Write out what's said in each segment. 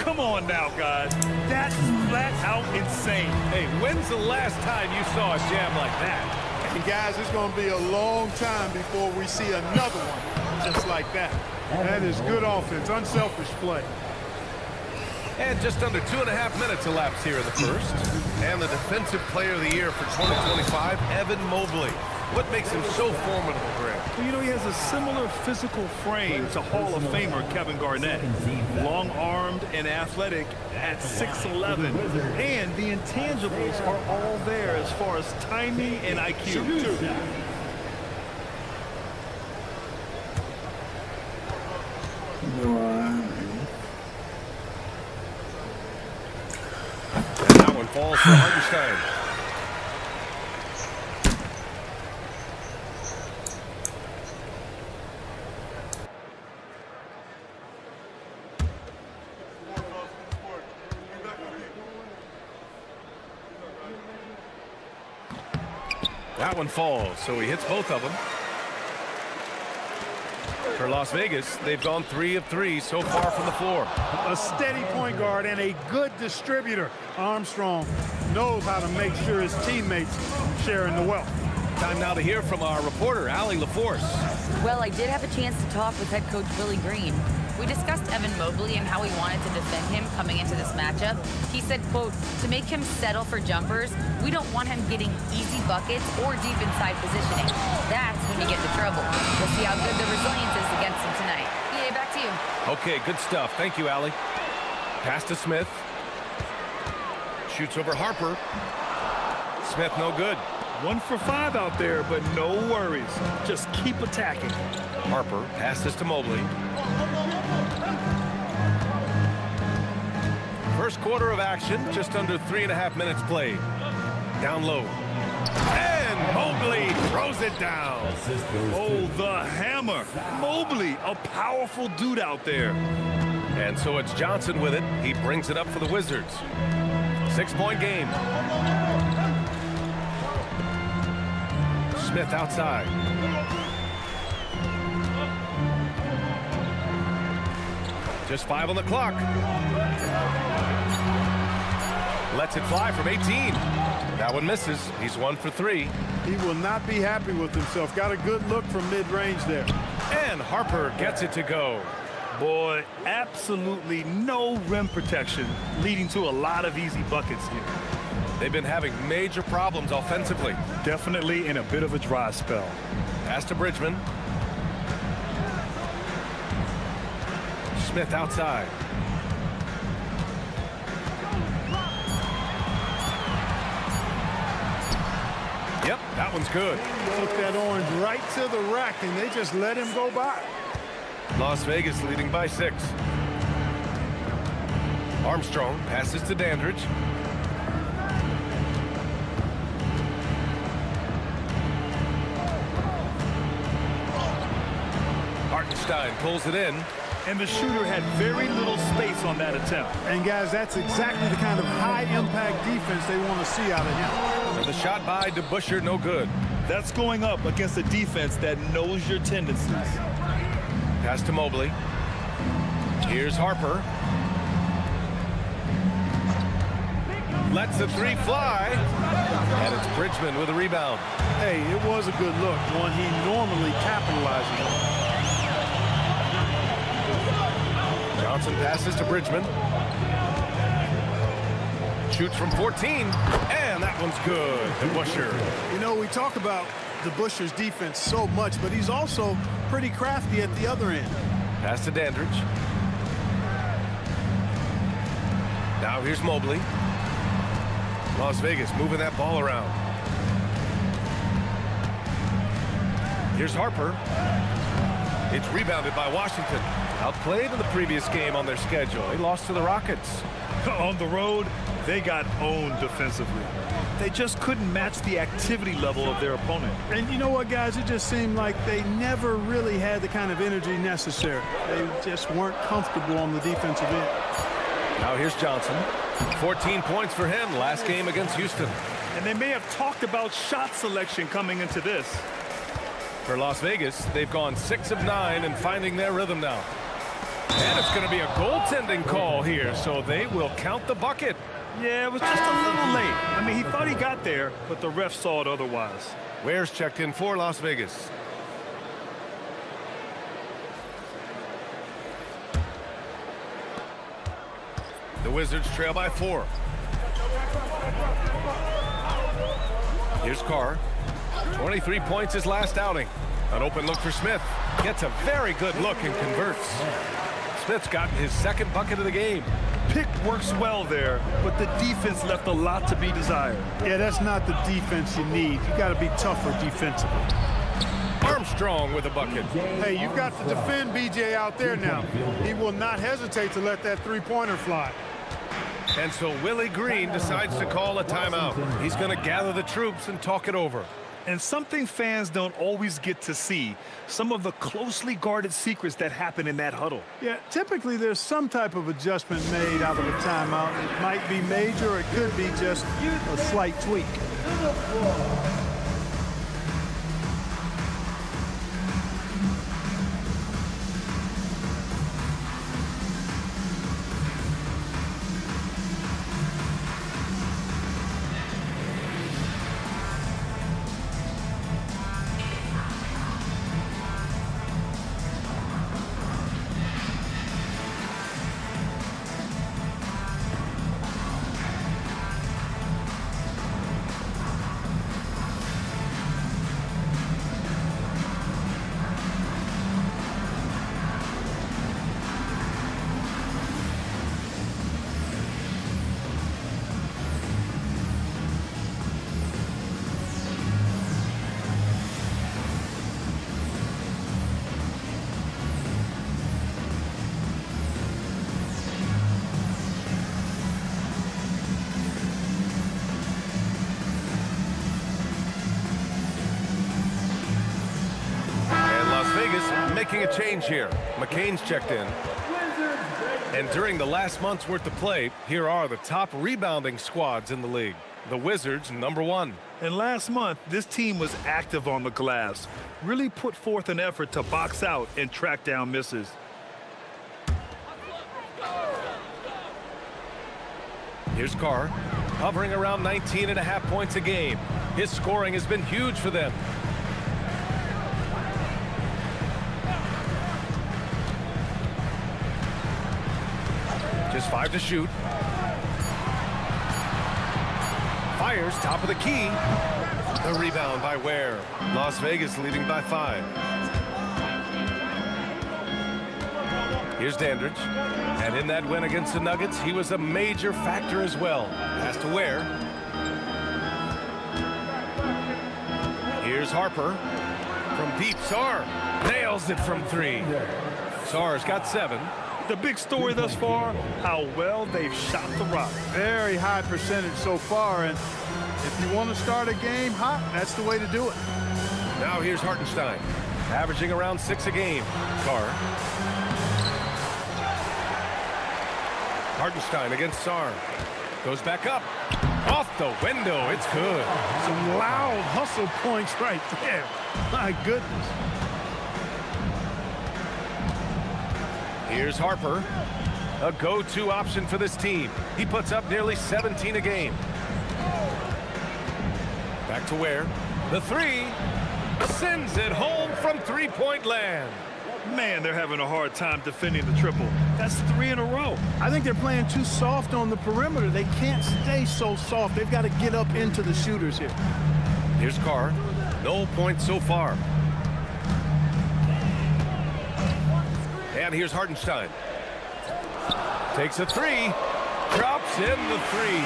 come on now, guys. That's flat out insane. Hey, when's the last time you saw a jam like that? And guys, it's going to be a long time before we see another one just like that. That is good offense, unselfish play. And just under 2.5 minutes elapsed here in the first. And the Defensive Player of the Year for 2025, Evan Mobley. What makes him so formidable, Grant? Well, you know, he has a similar physical frame to Hall of Famer Kevin Garnett. Long-armed and athletic at 6'11". And the intangibles are all there as far as timing and IQ, too. And that one falls for Hartenstein. That one falls, so he hits both of them. For Las Vegas, they've gone 3 of 3 so far from the floor. A steady point guard and a good distributor. Armstrong knows how to make sure his teammates sharing the wealth. Time now to hear from our reporter, Allie LaForce. Well, I did have a chance to talk with head coach Willie Green. We discussed Evan Mobley and how he wanted to defend him coming into this matchup. He said, quote, to make him settle for jumpers, we don't want him getting easy buckets or deep inside positioning. That's when you get into trouble. We'll see how good the resilience is against him tonight. Yeah, back to you. Okay, good stuff. Thank you, Allie. Pass to Smith. Shoots over Harper. Smith no good. 1 for 5 out there, but no worries. Just keep attacking. Harper passes to Mobley. First quarter of action, just under 3.5 minutes played. Down low. And Mobley throws it down. Oh, the hammer. Mobley, a powerful dude out there. And so it's Johnson with it. He brings it up for the Wizards. 6-point game. Smith outside. Just 5 on the clock. Lets it fly from 18. That one misses. He's 1 for 3. He will not be happy with himself. Got a good look from mid-range there. And Harper gets it to go. Boy, absolutely no rim protection, leading to a lot of easy buckets here. They've been having major problems offensively. Definitely in a bit of a dry spell. Pass to Bridgman. Smith outside. Yep, that one's good. Took that orange right to the rack, and they just let him go by. Las Vegas leading by 6. Armstrong passes to Dandridge. Hartenstein pulls it in. And the shooter had very little space on that attempt. And, guys, that's exactly the kind of high-impact defense they want to see out of him. And the shot by DeBusschere, no good. That's going up against a defense that knows your tendencies. Pass to Mobley. Here's Harper. Lets the 3 fly. And it's Bridgman with a rebound. Hey, it was a good look, one he normally capitalizes on. Johnson passes to Bridgman. Shoots from 14, and that one's good. DeBusschere. You know, we talk about DeBusschere's defense so much, but he's also pretty crafty at the other end. Pass to Dandridge. Now here's Mobley. Las Vegas moving that ball around. Here's Harper. It's rebounded by Washington. Outplayed in the previous game on their schedule. They lost to the Rockets. On the road, they got owned defensively. They just couldn't match the activity level of their opponent. And you know what, guys? It just seemed like they never really had the kind of energy necessary. They just weren't comfortable on the defensive end. Now here's Johnson. 14 points for him last game against Houston. And they may have talked about shot selection coming into this. For Las Vegas, they've gone 6 of 9 and finding their rhythm now. And it's going to be a goaltending call here, so they will count the bucket. Yeah, it was just a little late. I mean, he thought he got there, but the ref saw it otherwise. Ware's checked in for Las Vegas. The Wizards trail by 4. Here's Carr. 23 points his last outing. An open look for Smith. Gets a very good look and converts. Smith's gotten his second bucket of the game. Pick works well there, but the defense left a lot to be desired. Yeah, that's not the defense you need. You got to be tougher defensively. Armstrong with a bucket. Hey, you've got to defend BJ out there now. He will not hesitate to let that three-pointer fly. And so Willie Green decides to call a timeout. He's going to gather the troops and talk it over. And something fans don't always get to see, some of the closely guarded secrets that happen in that huddle. Yeah, typically there's some type of adjustment made out of a timeout. It might be major, or it could be just a slight tweak. Making a change here. McCain's checked in. And during the last month's worth of play, here are the top rebounding squads in the league. The Wizards, #1. And last month, this team was active on the glass, really put forth an effort to box out and track down misses. Here's Carr, hovering around 19.5 points a game. His scoring has been huge for them. Just 5 to shoot. Fires top of the key. The rebound by Ware. Las Vegas leading by 5. Here's Dandridge. And in that win against the Nuggets, he was a major factor as well. Pass to Ware. Here's Harper. From deep, Sarr nails it from 3. Sarr's got 7. The big story thus far, how well they've shot the rock. Very high percentage so far, and if you want to start a game hot, that's the way to do it. Now here's Hartenstein, averaging around 6 a game. Carr. Hartenstein against Sarr. Goes back up. Off the window. It's good. Some loud hustle points right there. My goodness. Here's Harper, a go-to option for this team. He puts up nearly 17 a game. Back to Ware. The 3 sends it home from three-point land. Man, they're having a hard time defending the triple. That's 3 in a row. I think they're playing too soft on the perimeter. They can't stay so soft. They've got to get up into the shooters here. Here's Carr. No points so far. And here's Hartenstein. Takes a 3. Drops in the 3.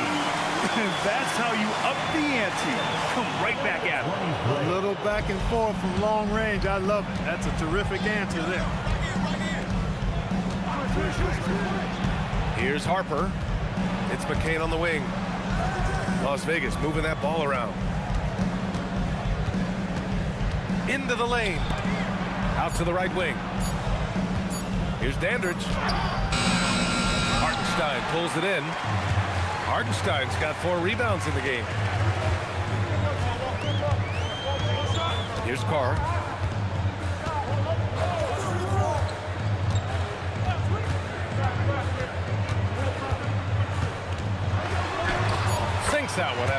That's how you up the ante. Come right back at him. A little back and forth from long range. I love it. That's a terrific answer there. Here's Harper. It's McCain on the wing. Las Vegas moving that ball around. Into the lane. Out to the right wing. Here's Dandridge. Hartenstein pulls it in. Hartenstein's got 4 rebounds in the game. Here's Carr.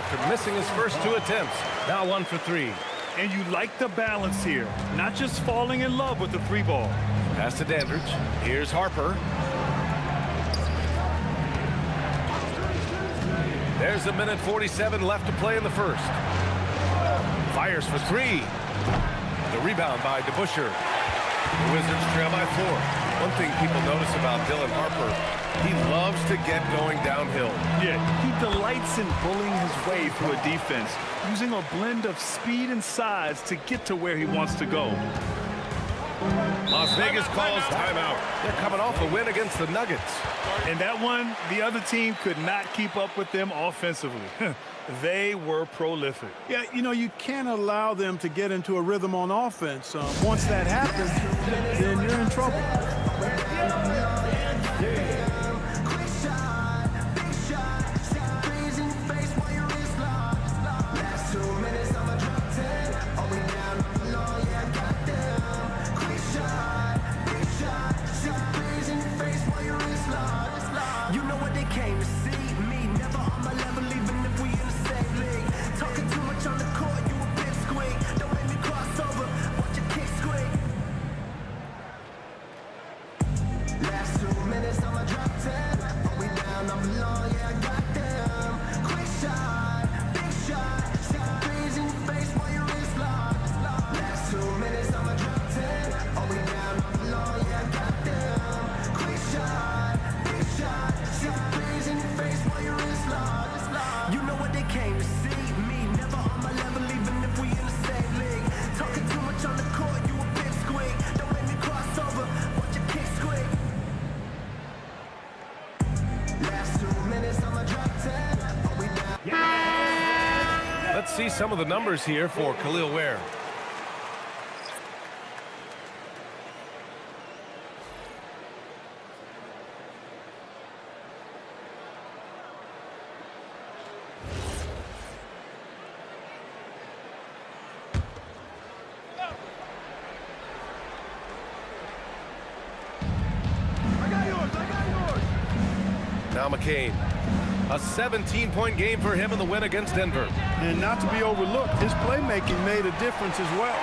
after missing his first 2 attempts. Now 1 for 3. And you like the balance here. Not just falling in love with the 3 ball. Pass to Dandridge. Here's Harper. There's 1:47 left to play in the first. Fires for 3. The rebound by DeBusschere. The Wizards trail by 4. One thing people notice about Dylan Harper, he loves to get going downhill. Yeah, he delights in bullying his way through a defense, using a blend of speed and size to get to where he wants to go. Las Vegas calls timeout. They're coming off a win against the Nuggets. And that one, the other team could not keep up with them offensively. They were prolific. Yeah, you know, you can't allow them to get into a rhythm on offense. Once that happens, then you're in trouble. You know what they came to see? Me, never on my level, even if we in the same league. Talking too much on the court, you a big squeak. Don't make me cross over, watch your kick squeak. Last 2 minutes, I'ma drop 10. Are we down on the law? Yeah, I got them. Quick shot, big shot. 6 threes in your face while your wrist locked. Last 2 minutes, I'ma drop 10. Are we down on the law? Yeah, I got them. Quick shot, big shot. 6 threes in your face while your wrist locked. You know what they came to see? Me, never on my level, even if we in the same league. Talking too much on the court, you a big squeak. Don't make me cross over, watch your kick squeak. Last 2 minutes, I'ma drop 10. Are we down? Let's see some of the numbers here for Khalil Ware. Now McCain. A 17-point game for him in the win against Denver. And not to be overlooked, his playmaking made a difference as well.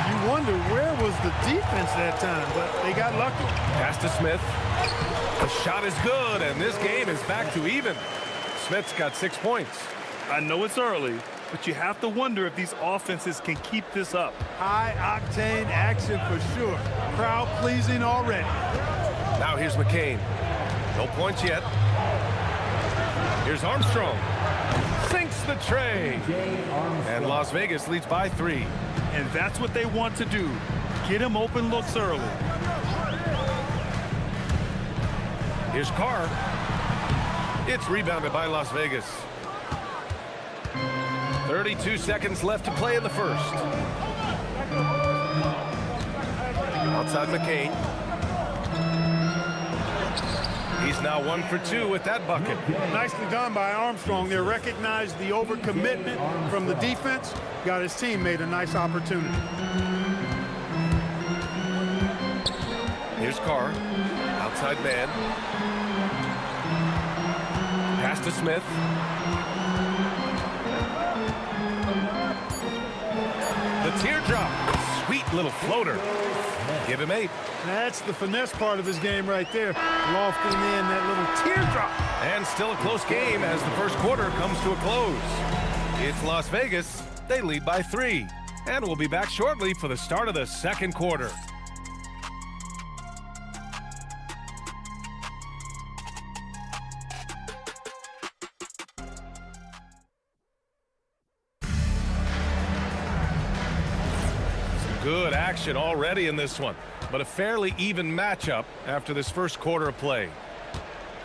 You wonder where was the defense that time, but they got lucky. Pass to Smith. The shot is good, and this game is back to even. Smith's got 6 points. I know it's early, but you have to wonder if these offenses can keep this up. High-octane action for sure. Crowd-pleasing already. Now here's McCain. No points yet. Here's Armstrong. Sinks the tray. And Las Vegas leads by 3. And that's what they want to do. Get him open looks early. Here's Carr. It's rebounded by Las Vegas. 32 seconds left to play in the first. Outside McCain. He's now 1 for 2 with that bucket. Nicely done by Armstrong there. Recognized the overcommitment from the defense. Got his teammate a nice opportunity. Here's Carr. Outside man. Pass to Smith. The teardrop. Sweet little floater. Give him 8. That's the finesse part of his game right there. Lofting in that little teardrop. And still a close game as the first quarter comes to a close. It's Las Vegas. They lead by 3. And we'll be back shortly for the start of the second quarter. Good action already in this one, but a fairly even matchup after this first quarter of play.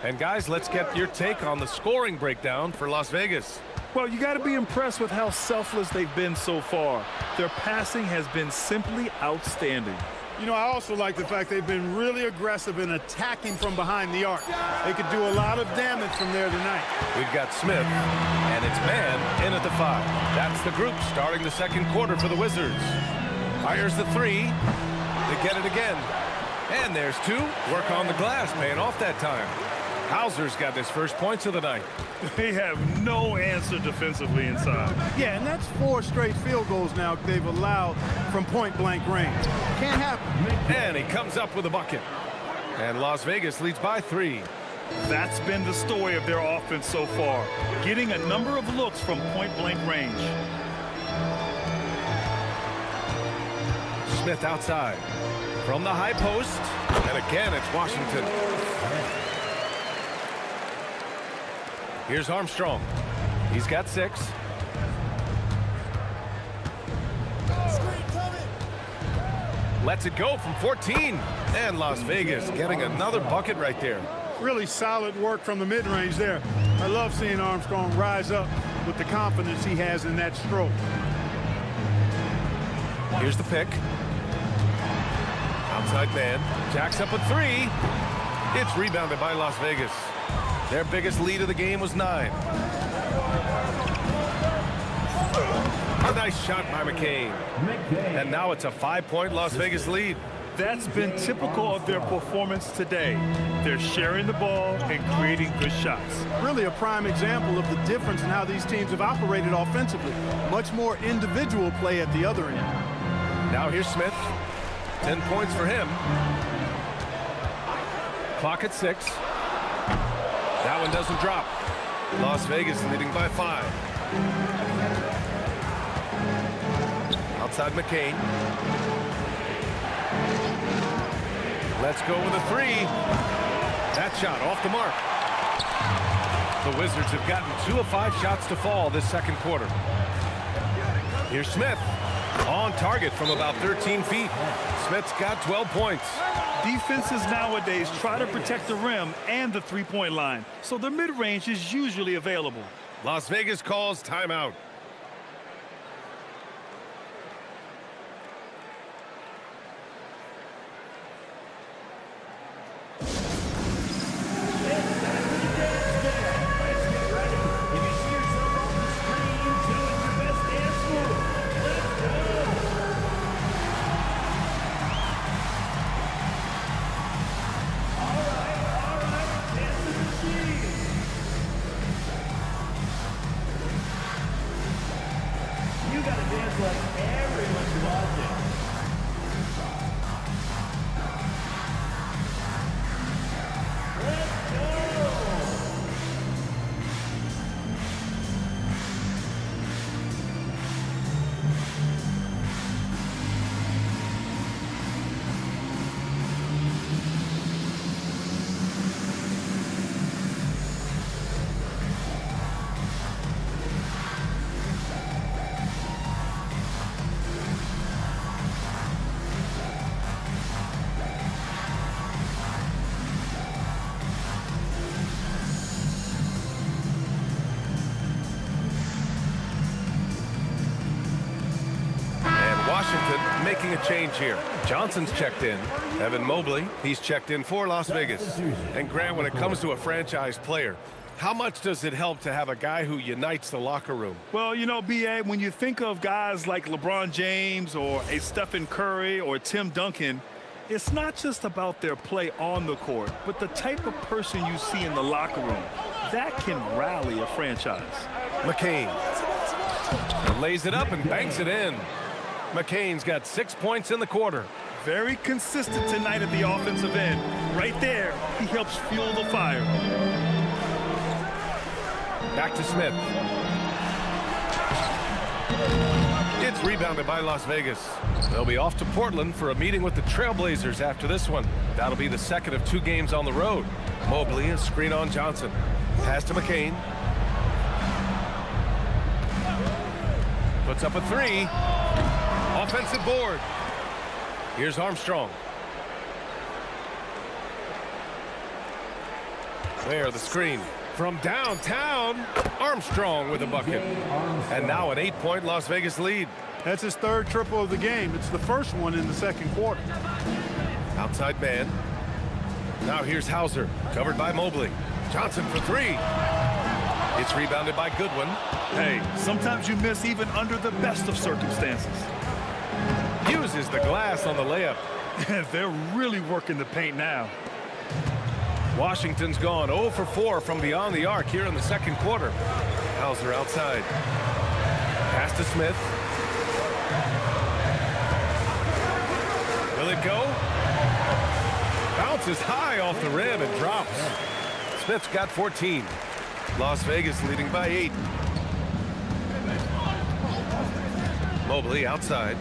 And guys, let's get your take on the scoring breakdown for Las Vegas. Well, you got to be impressed with how selfless they've been so far. Their passing has been simply outstanding. You know, I also like the fact they've been really aggressive in attacking from behind the arc. They could do a lot of damage from there tonight. We've got Smith, and it's man in at the 5. That's the group starting the second quarter for the Wizards. Fires the 3. They get it again. And there's 2. Work on the glass, paying off that time. Hauser's got his first points of the night. They have no answer defensively inside. Yeah, and that's 4 straight field goals now they've allowed from point-blank range. Can't happen. And he comes up with a bucket. And Las Vegas leads by 3. That's been the story of their offense so far, getting a number of looks from point-blank range. Smith outside from the high post, and again it's Washington. Here's Armstrong. He's got 6. Lets it go from 14, and Las Vegas getting another bucket right there. Really solid work from the mid-range there. I love seeing Armstrong rise up with the confidence he has in that stroke. Here's the pick. Outside man, jacks up a 3. It's rebounded by Las Vegas. Their biggest lead of the game was 9. A nice shot by McCain. And now it's a 5-point Las Vegas lead. That's been typical of their performance today. They're sharing the ball and creating good shots. Really a prime example of the difference in how these teams have operated offensively. Much more individual play at the other end. Now here's Smith. 10 points for him. Clock at 6. That one doesn't drop. Las Vegas leading by 5. Outside McCain. Let's go with a 3. That shot off the mark. The Wizards have gotten 2 of 5 shots to fall this second quarter. Here's Smith. On target from about 13 feet. Smith's got 12 points. Defenses nowadays try to protect the rim and the three-point line, so the mid-range is usually available. Las Vegas calls timeout. Washington making a change here. Johnson's checked in. Evan Mobley, he's checked in for Las Vegas. And Grant, when it comes to a franchise player, how much does it help to have a guy who unites the locker room? Well, you know, B.A., when you think of guys like LeBron James or a Stephen Curry or Tim Duncan, it's not just about their play on the court, but the type of person you see in the locker room. That can rally a franchise. McCain lays it up and banks it in. McCain's got 6 points in the quarter. Very consistent tonight at the offensive end. Right there, he helps fuel the fire. Back to Smith. It's rebounded by Las Vegas. They'll be off to Portland for a meeting with the Trailblazers after this one. That'll be the second of 2 games on the road. Mobley, a screen on Johnson. Pass to McCain. Puts up a 3. Offensive board. Here's Armstrong. There, the screen. From downtown, Armstrong with a bucket. And now an 8-point Las Vegas lead. That's his 3rd triple of the game. It's the first one in the second quarter. Outside man. Now here's Hauser, covered by Mobley. Johnson for 3. It's rebounded by Goodwin. Hey, sometimes you miss even under the best of circumstances. Uses the glass on the layup. They're really working the paint now. Washington's gone 0 for 4 from beyond the arc here in the second quarter. Hauser outside. Pass to Smith. Will it go? Bounces high off the rim and drops. Smith's got 14. Las Vegas leading by 8. Mobley outside.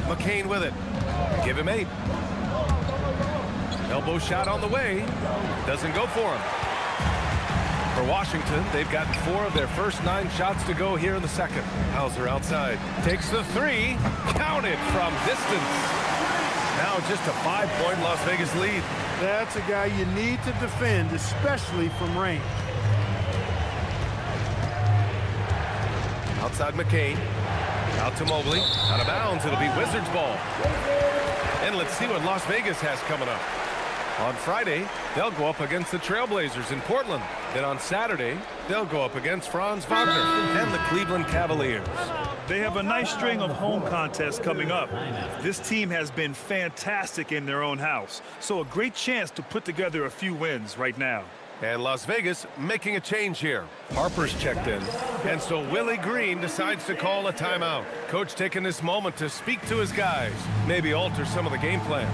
McCain with it. Give him 8. Elbow shot on the way. Doesn't go for him. For Washington, they've gotten 4 of their first 9 shots to go here in the second. Hauser outside. Takes the 3. Counted from distance. Now just a 5-point Las Vegas lead. That's a guy you need to defend, especially from range. Outside McCain. Out to Mobley. Out of bounds. It'll be Wizards ball. And let's see what Las Vegas has coming up. On Friday, they'll go up against the Trailblazers in Portland. Then on Saturday, they'll go up against Franz Wagner and the Cleveland Cavaliers. They have a nice string of home contests coming up. This team has been fantastic in their own house, so a great chance to put together a few wins right now. And Las Vegas making a change here. Harper's checked in, and so Willie Green decides to call a timeout. Coach taking this moment to speak to his guys, maybe alter some of the game plan.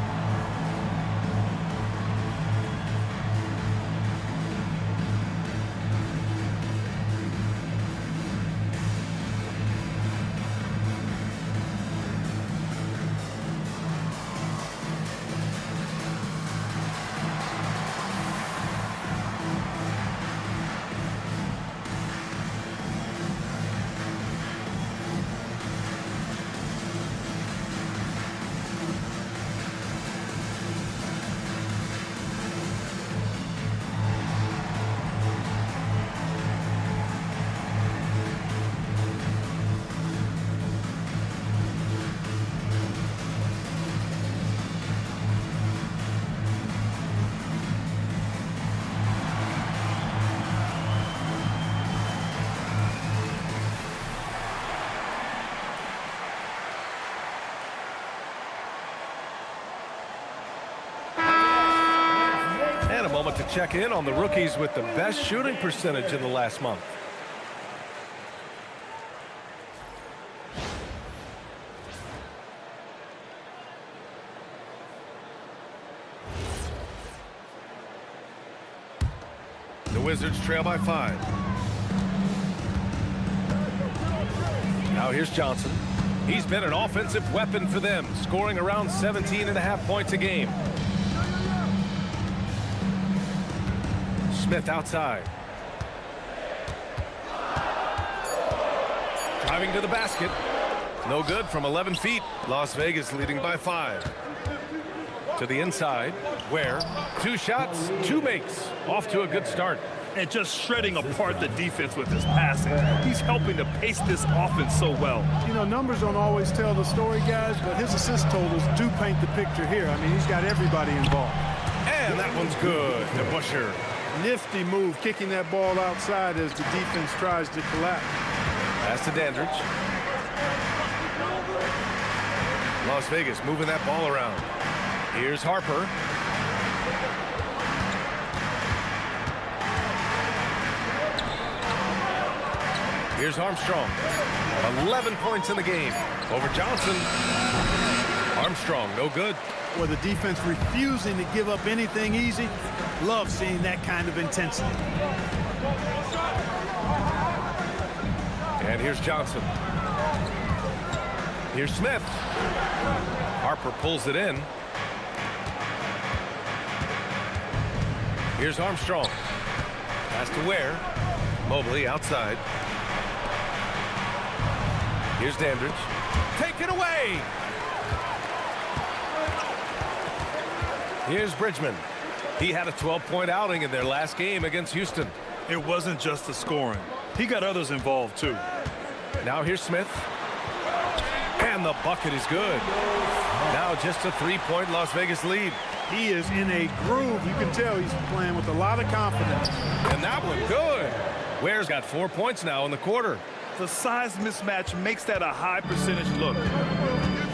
Moment to check in on the rookies with the best shooting percentage in the last month. The Wizards trail by 5. Now here's Johnson. He's been an offensive weapon for them, scoring around 17.5 points a game. Smith outside. Driving to the basket. No good from 11 feet. Las Vegas leading by 5. To the inside, where 2 shots, 2 makes. Off to a good start. And just shredding apart the defense with his passing. He's helping to pace this offense so well. You know, numbers don't always tell the story, guys, but his assist totals do paint the picture here. I mean, he's got everybody involved. And that one's good to Busher. Nifty move, kicking that ball outside as the defense tries to collapse. Pass to Dandridge. Las Vegas moving that ball around. Here's Harper. Here's Armstrong. 11 points in the game. Over Johnson. Armstrong, no good. With the defense refusing to give up anything easy. Love seeing that kind of intensity. And here's Johnson. Here's Smith. Harper pulls it in. Here's Armstrong. Pass to Ware. Mobley outside. Here's Dandridge. Take it away. Here's Bridgman. He had a 12-point outing in their last game against Houston. It wasn't just the scoring. He got others involved, too. Now here's Smith. And the bucket is good. Now just a 3-point Las Vegas lead. He is in a groove. You can tell he's playing with a lot of confidence. And that one good. Ware's got 4 points now in the quarter. The size mismatch makes that a high percentage look.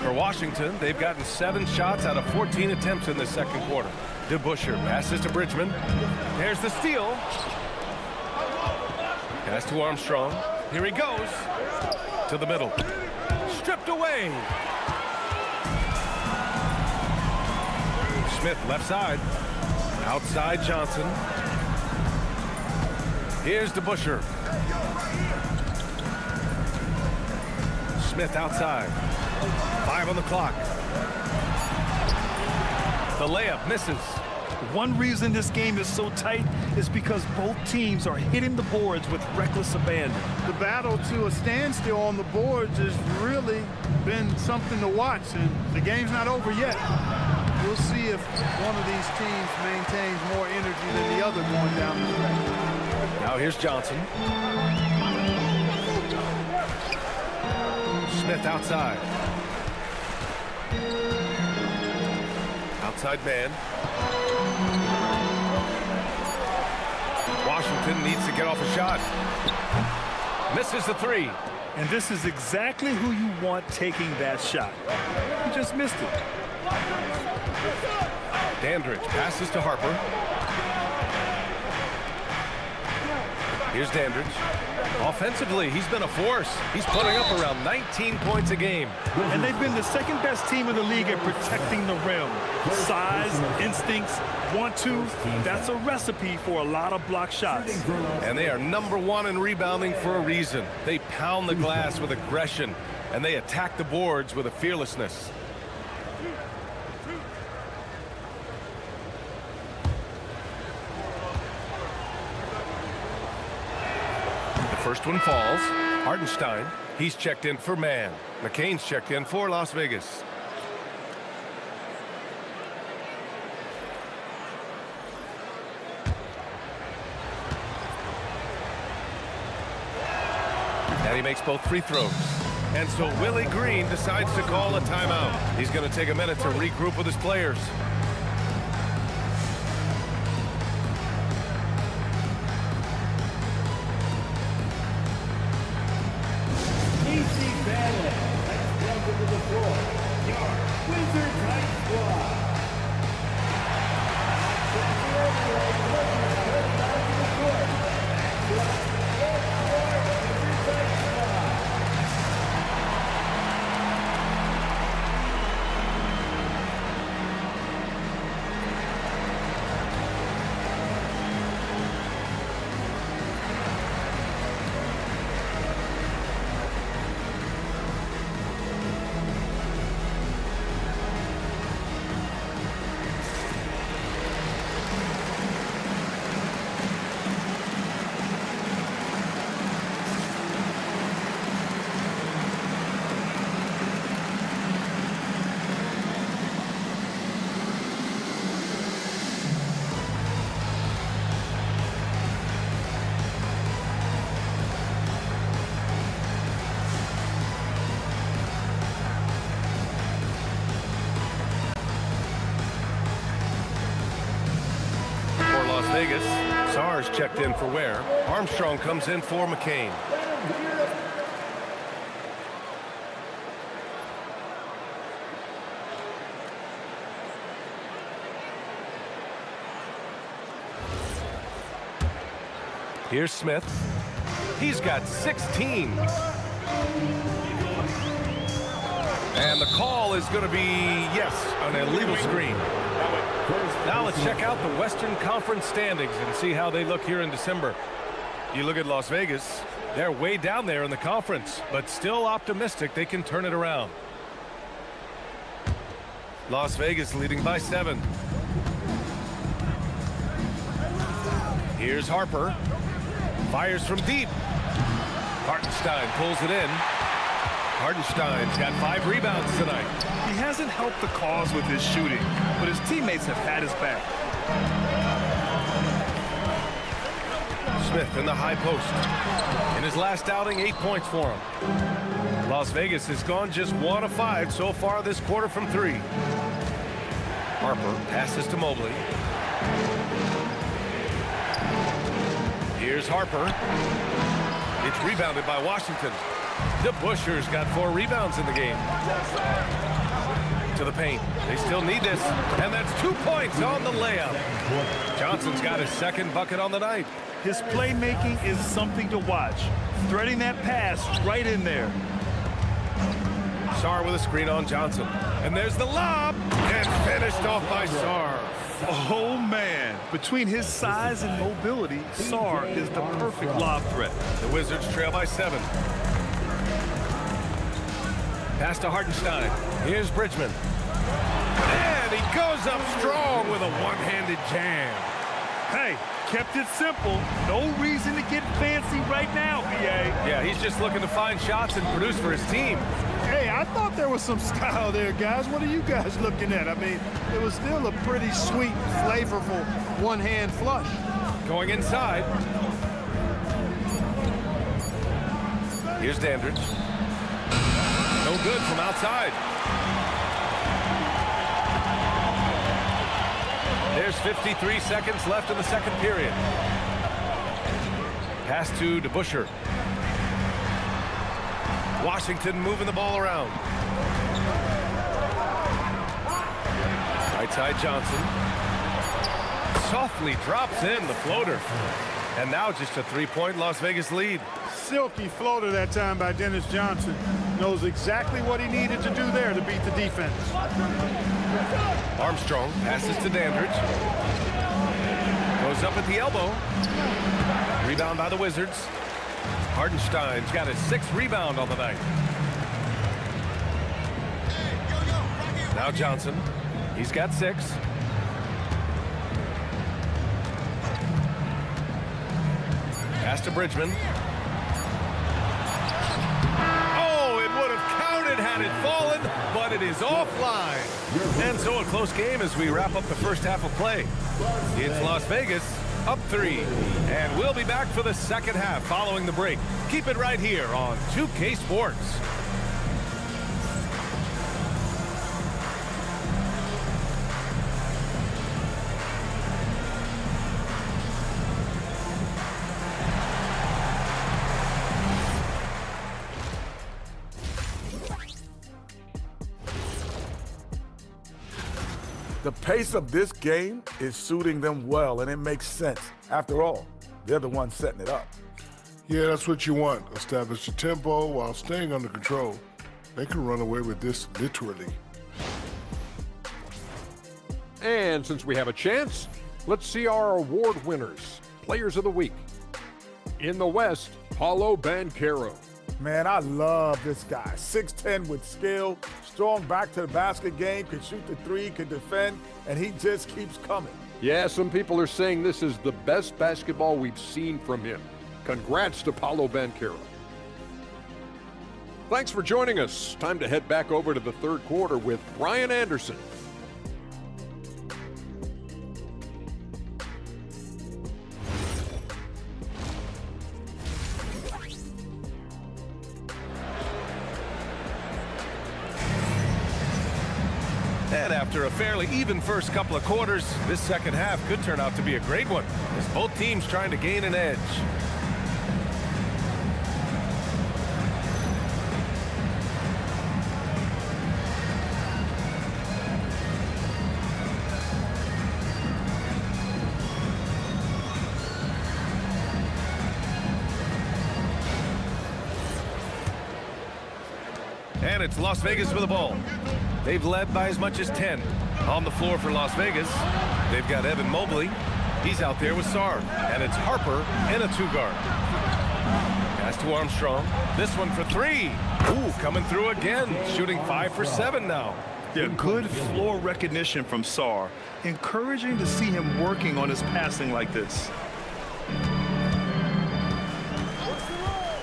For Washington, they've gotten 7 shots out of 14 attempts in this second quarter. DeBusschere passes to Bridgman. There's the steal. Pass to Armstrong. Here he goes. To the middle. Stripped away. Smith left side. Outside Johnson. Here's DeBusschere. Smith outside. 5 on the clock. The layup misses. One reason this game is so tight is because both teams are hitting the boards with reckless abandon. The battle to a standstill on the boards has really been something to watch, and the game's not over yet. We'll see if one of these teams maintains more energy than the other going down the stretch. Now here's Johnson. Smith outside. Outside man. Washington needs to get off a shot. Misses the 3. And this is exactly who you want taking that shot. He just missed it. Dandridge passes to Harper. Here's Dandridge. Offensively, he's been a force. He's putting up around 19 points a game. And they've been the second best team in the league at protecting the rim. Size, instincts, want-to, that's a recipe for a lot of block shots. And they are #1 in rebounding for a reason. They pound the glass with aggression, and they attack the boards with a fearlessness. First one falls. Hartenstein, he's checked in for man. McCain's checked in for Las Vegas. And he makes both free throws. And so Willie Green decides to call a timeout. He's going to take a minute to regroup with his players. Vegas. Sars checked in for Ware. Armstrong comes in for McCain. Here's Smith. He's got 16. And the call is going to be, yes, an illegal screen. Now let's check out the Western Conference standings and see how they look here in December. You look at Las Vegas, they're way down there in the conference, but still optimistic they can turn it around. Las Vegas leading by 7. Here's Harper. Fires from deep. Hartenstein pulls it in. Hartenstein's got 5 rebounds tonight. He hasn't helped the cause with his shooting, but his teammates have had his back. Smith in the high post. In his last outing, 8 points for him. Las Vegas has gone just 1 of 5 so far this quarter from 3. Harper passes to Mobley. Here's Harper. It's rebounded by Washington. DeBuscher's got 4 rebounds in the game. To the paint. They still need this. And that's 2 points on the layup. Johnson's got his second bucket on the night. His playmaking is something to watch. Threading that pass right in there. Sarr with a screen on Johnson. And there's the lob. And finished off by Sarr. Oh, man. Between his size and mobility, Sarr is the perfect lob threat. The Wizards trail by 7. Pass to Hartenstein. Here's Bridgman. And he goes up strong with a one-handed jam. Hey, kept it simple. No reason to get fancy right now, B.A. Yeah, he's just looking to find shots and produce for his team. Hey, I thought there was some style there, guys. What are you guys looking at? I mean, it was still a pretty sweet, flavorful one-hand flush. Going inside. Here's Dandridge. No good from outside. There's 53 seconds left in the second period. Pass to DeBuscher. Washington moving the ball around. Right side Johnson. Softly drops in the floater. And now just a 3-point Las Vegas lead. Silky floater that time by Dennis Johnson. Knows exactly what he needed to do there to beat the defense. Armstrong passes to Dandridge. Goes up at the elbow. Rebound by the Wizards. Hartenstein's got his 6th rebound on the night. Now Johnson. He's got 6. Pass to Bridgman. Oh, it would have counted had it fallen, but it is offline. And so a close game as we wrap up the first half of play. It's Las Vegas up 3. And we'll be back for the second half following the break. Keep it right here on 2K Sports. The pace of this game is suiting them well, and it makes sense. After all, they're the ones setting it up. Yeah, that's what you want. Establish the tempo while staying under control. They can run away with this literally. And since we have a chance, let's see our award winners. Players of the Week. In the West, Paolo Banchero. Man, I love this guy. 6'10" with skill, strong back to the basket game, can shoot the 3, can defend, and he just keeps coming. Yeah, some people are saying this is the best basketball we've seen from him. Congrats to Paolo Banchero. Thanks for joining us. Time to head back over to the third quarter with Brian Anderson. And after a fairly even first couple of quarters, this second half could turn out to be a great one, as both teams trying to gain an edge. And it's Las Vegas with the ball. They've led by as much as 10. On the floor for Las Vegas, they've got Evan Mobley. He's out there with Sarr. And it's Harper in a 2-guard. Pass to Armstrong. This one for 3. Ooh, coming through again. Shooting 5 for 7 now. Yeah, good floor recognition from Sarr. Encouraging to see him working on his passing like this.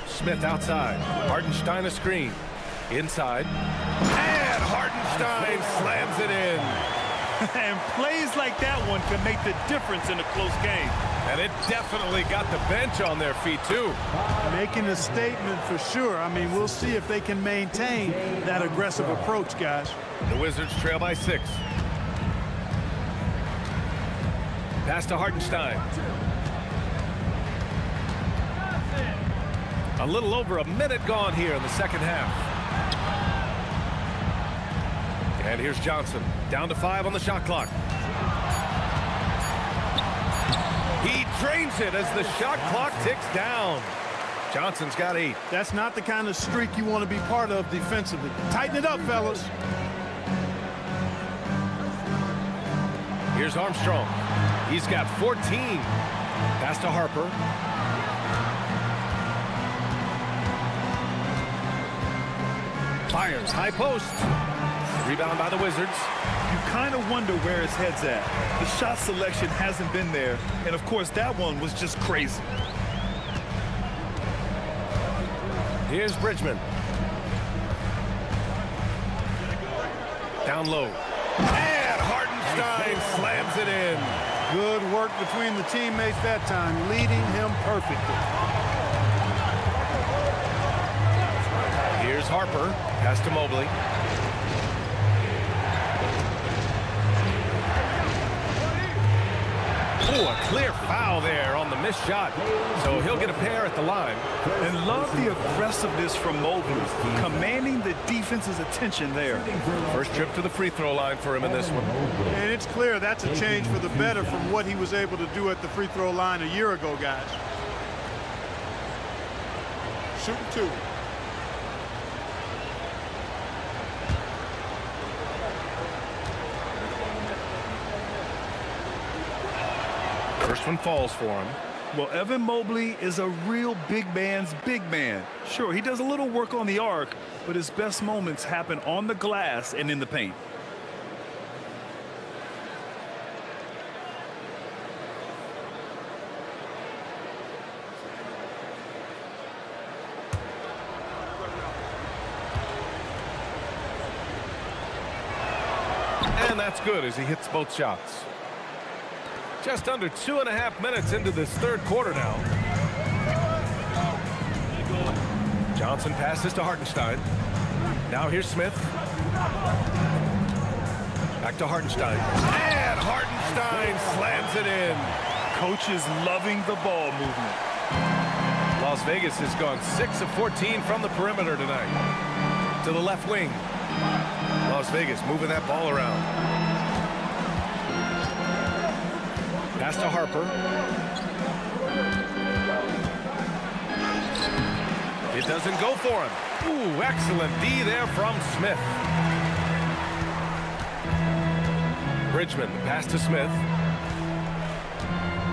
Smith outside. Hartenstein a screen. Inside. And Hartenstein slams it in. And plays like that one can make the difference in a close game. And it definitely got the bench on their feet, too. Making a statement for sure. I mean, we'll see if they can maintain that aggressive approach, guys. The Wizards trail by 6. Pass to Hartenstein. A little over a minute gone here in the second half. And here's Johnson. Down to 5 on the shot clock. He drains it as the shot clock ticks down. Johnson's got 8. That's not the kind of streak you want to be part of defensively. Tighten it up, fellas. Here's Armstrong. He's got 14. Pass to Harper. Fires, high post. Rebound by the Wizards. You kind of wonder where his head's at. The shot selection hasn't been there, and of course that one was just crazy. Here's Bridgman. Down low. And Hartenstein slams it in. Good work between the teammates that time, leading him perfectly. Here's Harper. Pass to Mobley. Oh, a clear foul there on the missed shot. So he'll get a pair at the line. And love the aggressiveness from Mobley, commanding the defense's attention there. First trip to the free throw line for him in this one. And it's clear that's a change for the better from what he was able to do at the free throw line a year ago, guys. Shooting 2. First one falls for him. Well, Evan Mobley is a real big man's big man. Sure, he does a little work on the arc, but his best moments happen on the glass and in the paint. And that's good as he hits both shots. Just under 2.5 minutes into this third quarter now. Johnson passes to Hartenstein. Now here's Smith. Back to Hartenstein. And Hartenstein slams it in. Coach is loving the ball movement. Las Vegas has gone 6 of 14 from the perimeter tonight. To the left wing. Las Vegas moving that ball around. Pass to Harper. It doesn't go for him. Ooh, excellent D there from Smith. Bridgman, pass to Smith.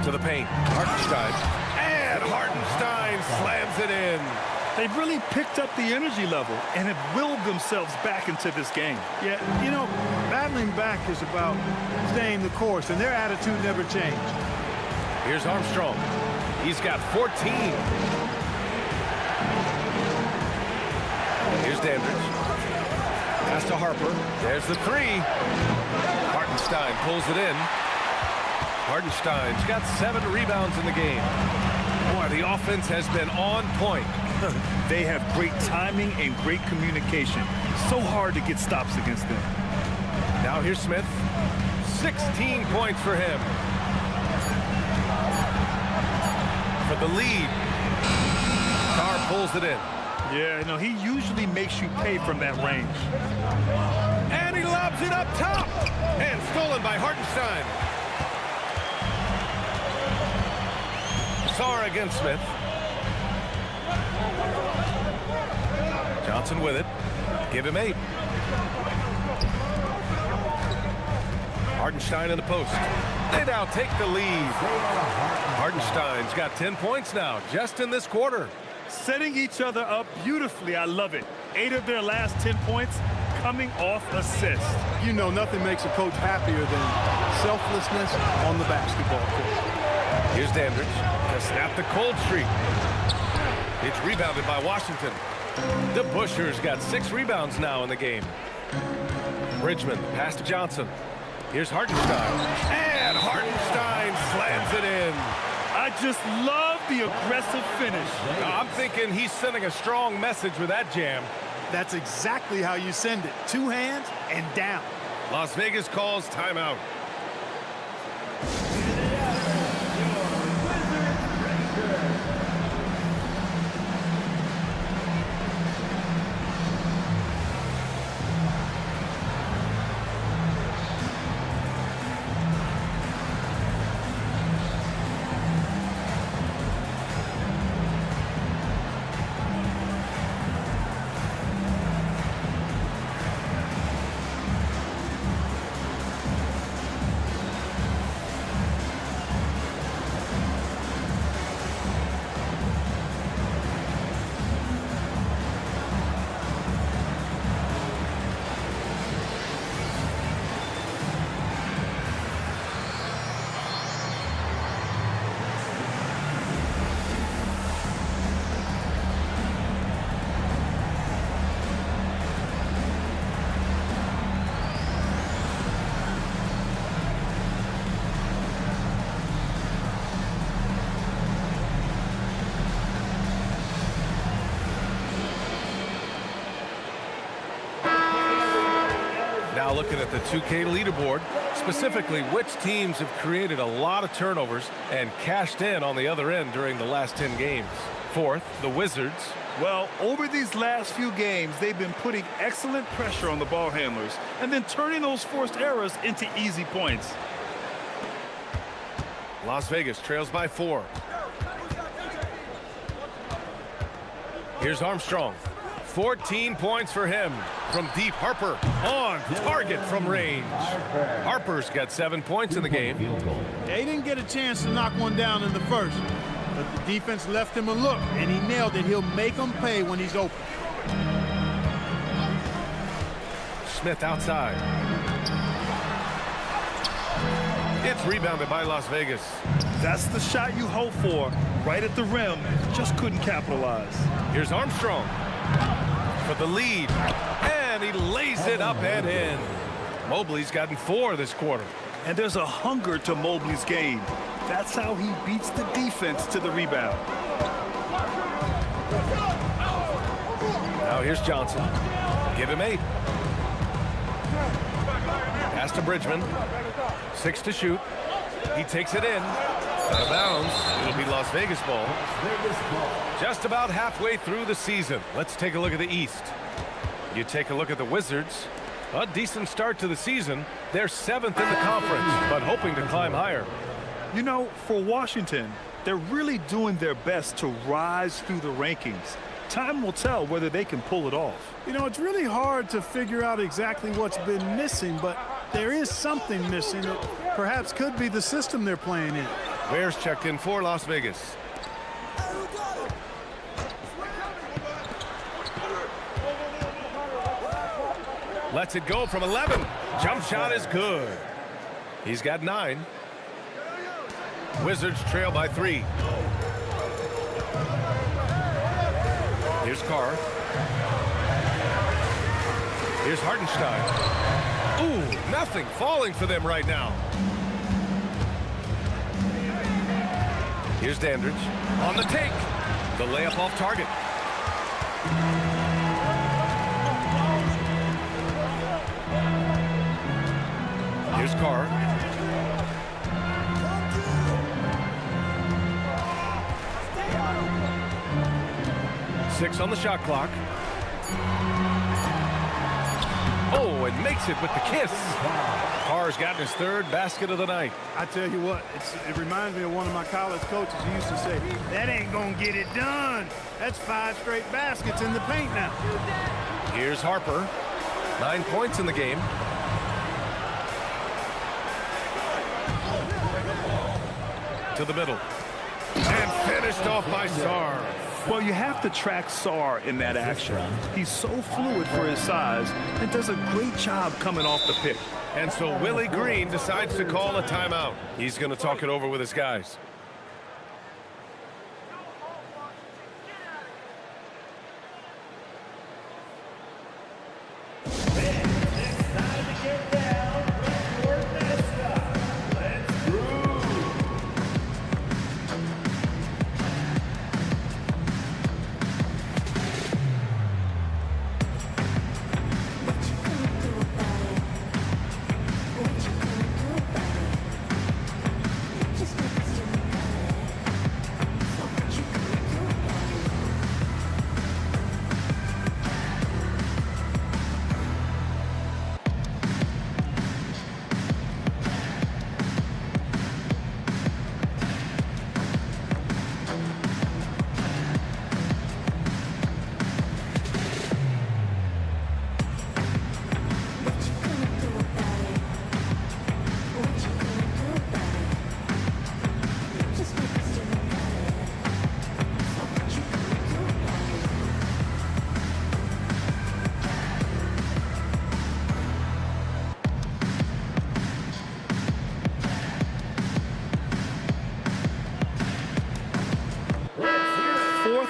To the paint. Hartenstein. And Hartenstein slams it in. They've really picked up the energy level and have willed themselves back into this game. Yeah, you know, battling back is about staying the course, and their attitude never changed. Here's Armstrong. He's got 14. Here's Dandridge. Pass to Harper. There's the 3. Hartenstein pulls it in. Hartenstein's got 7 rebounds in the game. Boy, the offense has been on point. They have great timing and great communication. So hard to get stops against them. Now here's Smith. 16 points for him. For the lead. Carr pulls it in. Yeah, you know, he usually makes you pay from that range. And he lobs it up top. And stolen by Hartenstein. Sarr against Smith. Johnson with it. Give him 8. Hartenstein in the post. They now take the lead. Hartenstein's got 10 points now, just in this quarter. Setting each other up beautifully. I love it. 8 of their last 10 points coming off assists. You know, nothing makes a coach happier than selflessness on the basketball court. Here's Dandridge to snap the cold streak. It's rebounded by Washington. The Bushers got 6 rebounds now in the game. Bridgman, pass to Johnson. Here's Hartenstein. And Hartenstein slams it in. I just love the aggressive finish. I'm thinking he's sending a strong message with that jam. That's exactly how you send it. 2 hands and down. Las Vegas calls timeout. Now looking at the 2K leaderboard, specifically which teams have created a lot of turnovers and cashed in on the other end during the last 10 games. Fourth, the Wizards. Well, over these last few games, they've been putting excellent pressure on the ball handlers and then turning those forced errors into easy points. Las Vegas trails by 4. Here's Armstrong. 14 points for him. From deep, Harper on target from range. Harper's got 7 points in the game. They didn't get a chance to knock one down in the first, but the defense left him a look, and he nailed it. He'll make them pay when he's open. Smith outside. It's rebounded by Las Vegas. That's the shot you hope for. Right at the rim, just couldn't capitalize. Here's Armstrong for the lead, and he lays it up and in. Mobley's gotten 4 this quarter. And there's a hunger to Mobley's game. That's how he beats the defense to the rebound. Now here's Johnson. Give him 8. Pass to Bridgman. 6 to shoot. He takes it in. Out of bounds. It'll be Las Vegas ball. Just about halfway through the season. Let's take a look at the East. You take a look at the Wizards. A decent start to the season. They're 7th in the conference, but hoping to climb higher. You know, for Washington, they're really doing their best to rise through the rankings. Time will tell whether they can pull it off. You know, it's really hard to figure out exactly what's been missing, but there is something missing that perhaps could be the system they're playing in. Bears checked in for Las Vegas. Lets it go from 11. Jump shot is good. He's got 9. Wizards trail by 3. Here's Carr. Here's Hartenstein. Ooh, nothing falling for them right now. Here's Dandridge on the take. The layup off target. Here's Carr. Six on the shot clock. Oh, and makes it with the kiss. Carr's gotten his 3rd basket of the night. I tell you what, it reminds me of one of my college coaches who used to say, that ain't gonna get it done. That's 5 straight baskets in the paint now. Here's Harper. 9 points in the game. To the middle. And finished off by Sarr. Well, you have to track Sarr in that action. He's so fluid for his size and does a great job coming off the pick. And so Willie Green decides to call a timeout. He's going to talk it over with his guys.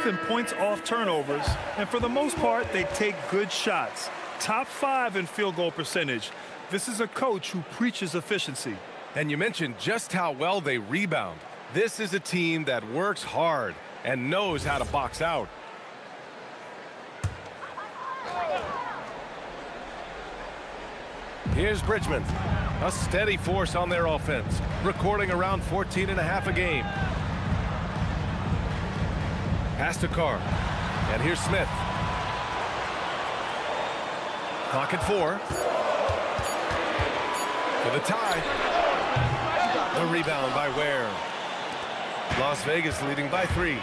In points off turnovers, and for the most part, they take good shots. Top 5 in field goal percentage. This is a coach who preaches efficiency. And you mentioned just how well they rebound. This is a team that works hard and knows how to box out. Here's Bridgman. A steady force on their offense, recording around 14.5 a game. Pass to Carr. And here's Smith. Clock at 4. For the tie. The rebound by Ware. Las Vegas leading by 3.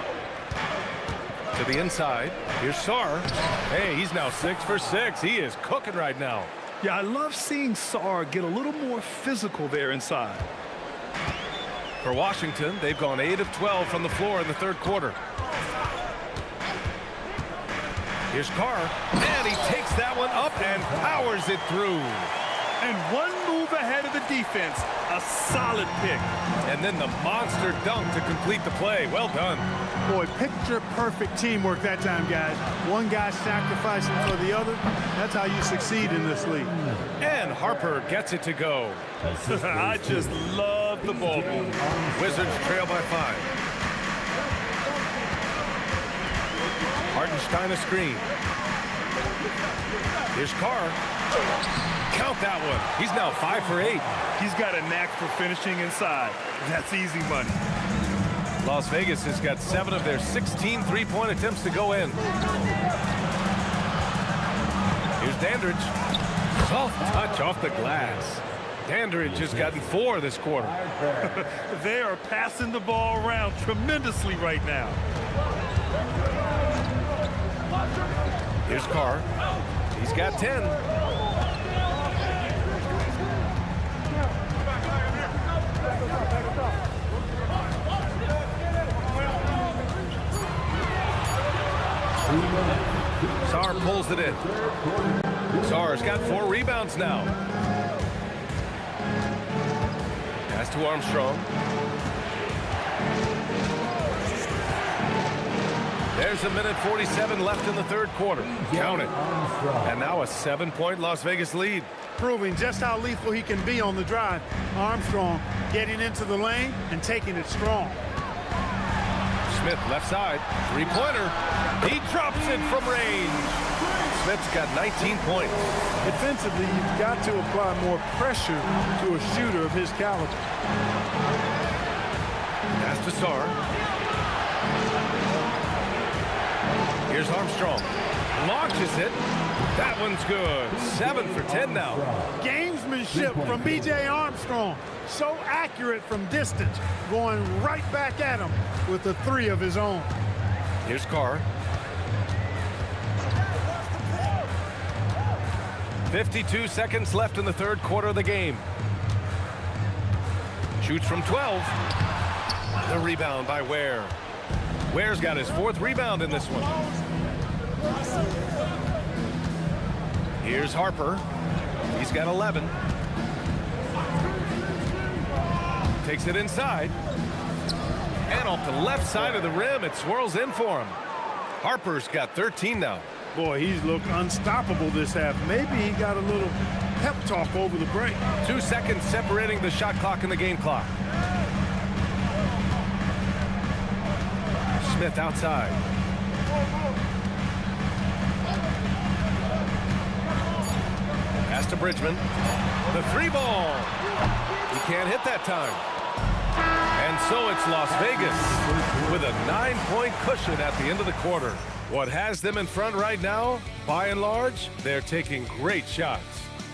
To the inside. Here's Sarr. Hey, he's now 6 for 6. He is cooking right now. Yeah, I love seeing Sarr get a little more physical there inside. For Washington, they've gone 8 of 12 from the floor in the third quarter. Here's Carr, and he takes that one up and powers it through. And one move ahead of the defense, a solid pick. And then the monster dunk to complete the play. Well done. Boy, picture-perfect teamwork that time, guys. One guy sacrificing for the other. That's how you succeed in this league. And Harper gets it to go. I just love the ball movement. Wizards trail by 5. Hartenstein a screen. Here's Carr. Count that one. He's now 5 for 8. He's got a knack for finishing inside. That's easy money. Las Vegas has got 7 of their 16 three-point attempts to go in. Here's Dandridge. Soft touch off the glass. Dandridge has gotten 4 this quarter. They are passing the ball around tremendously right now. Here's Carr. He's got 10. Sarr pulls it in. Sarr's got 4 rebounds now. Pass to Armstrong. There's 1:47 left in the third quarter. Count it. And now a 7-point Las Vegas lead. Proving just how lethal he can be on the drive. Armstrong getting into the lane and taking it strong. Smith left side. Three-pointer. He drops it from range. Smith's got 19 points. Defensively, you've got to apply more pressure to a shooter of his caliber. Pass to Sarr. Here's Armstrong. Launches it. That one's good. 7 for 10 now. Gamesmanship from B.J. Armstrong. So accurate from distance. Going right back at him with a 3 of his own. Here's Carr. 52 seconds left in the third quarter of the game. Shoots from 12. The rebound by Ware. Ware's got his 4th rebound in this one. Here's Harper. He's got 11. Takes it inside. And off the left side of the rim, it swirls in for him. Harper's got 13 now. Boy, he's looked unstoppable this half. Maybe he got a little pep talk over the break. 2 seconds separating the shot clock and the game clock. Smith outside. Pass to Bridgman. The 3-ball. He can't hit that time. And so it's Las Vegas with a 9-point cushion at the end of the quarter. What has them in front right now, by and large, they're taking great shots.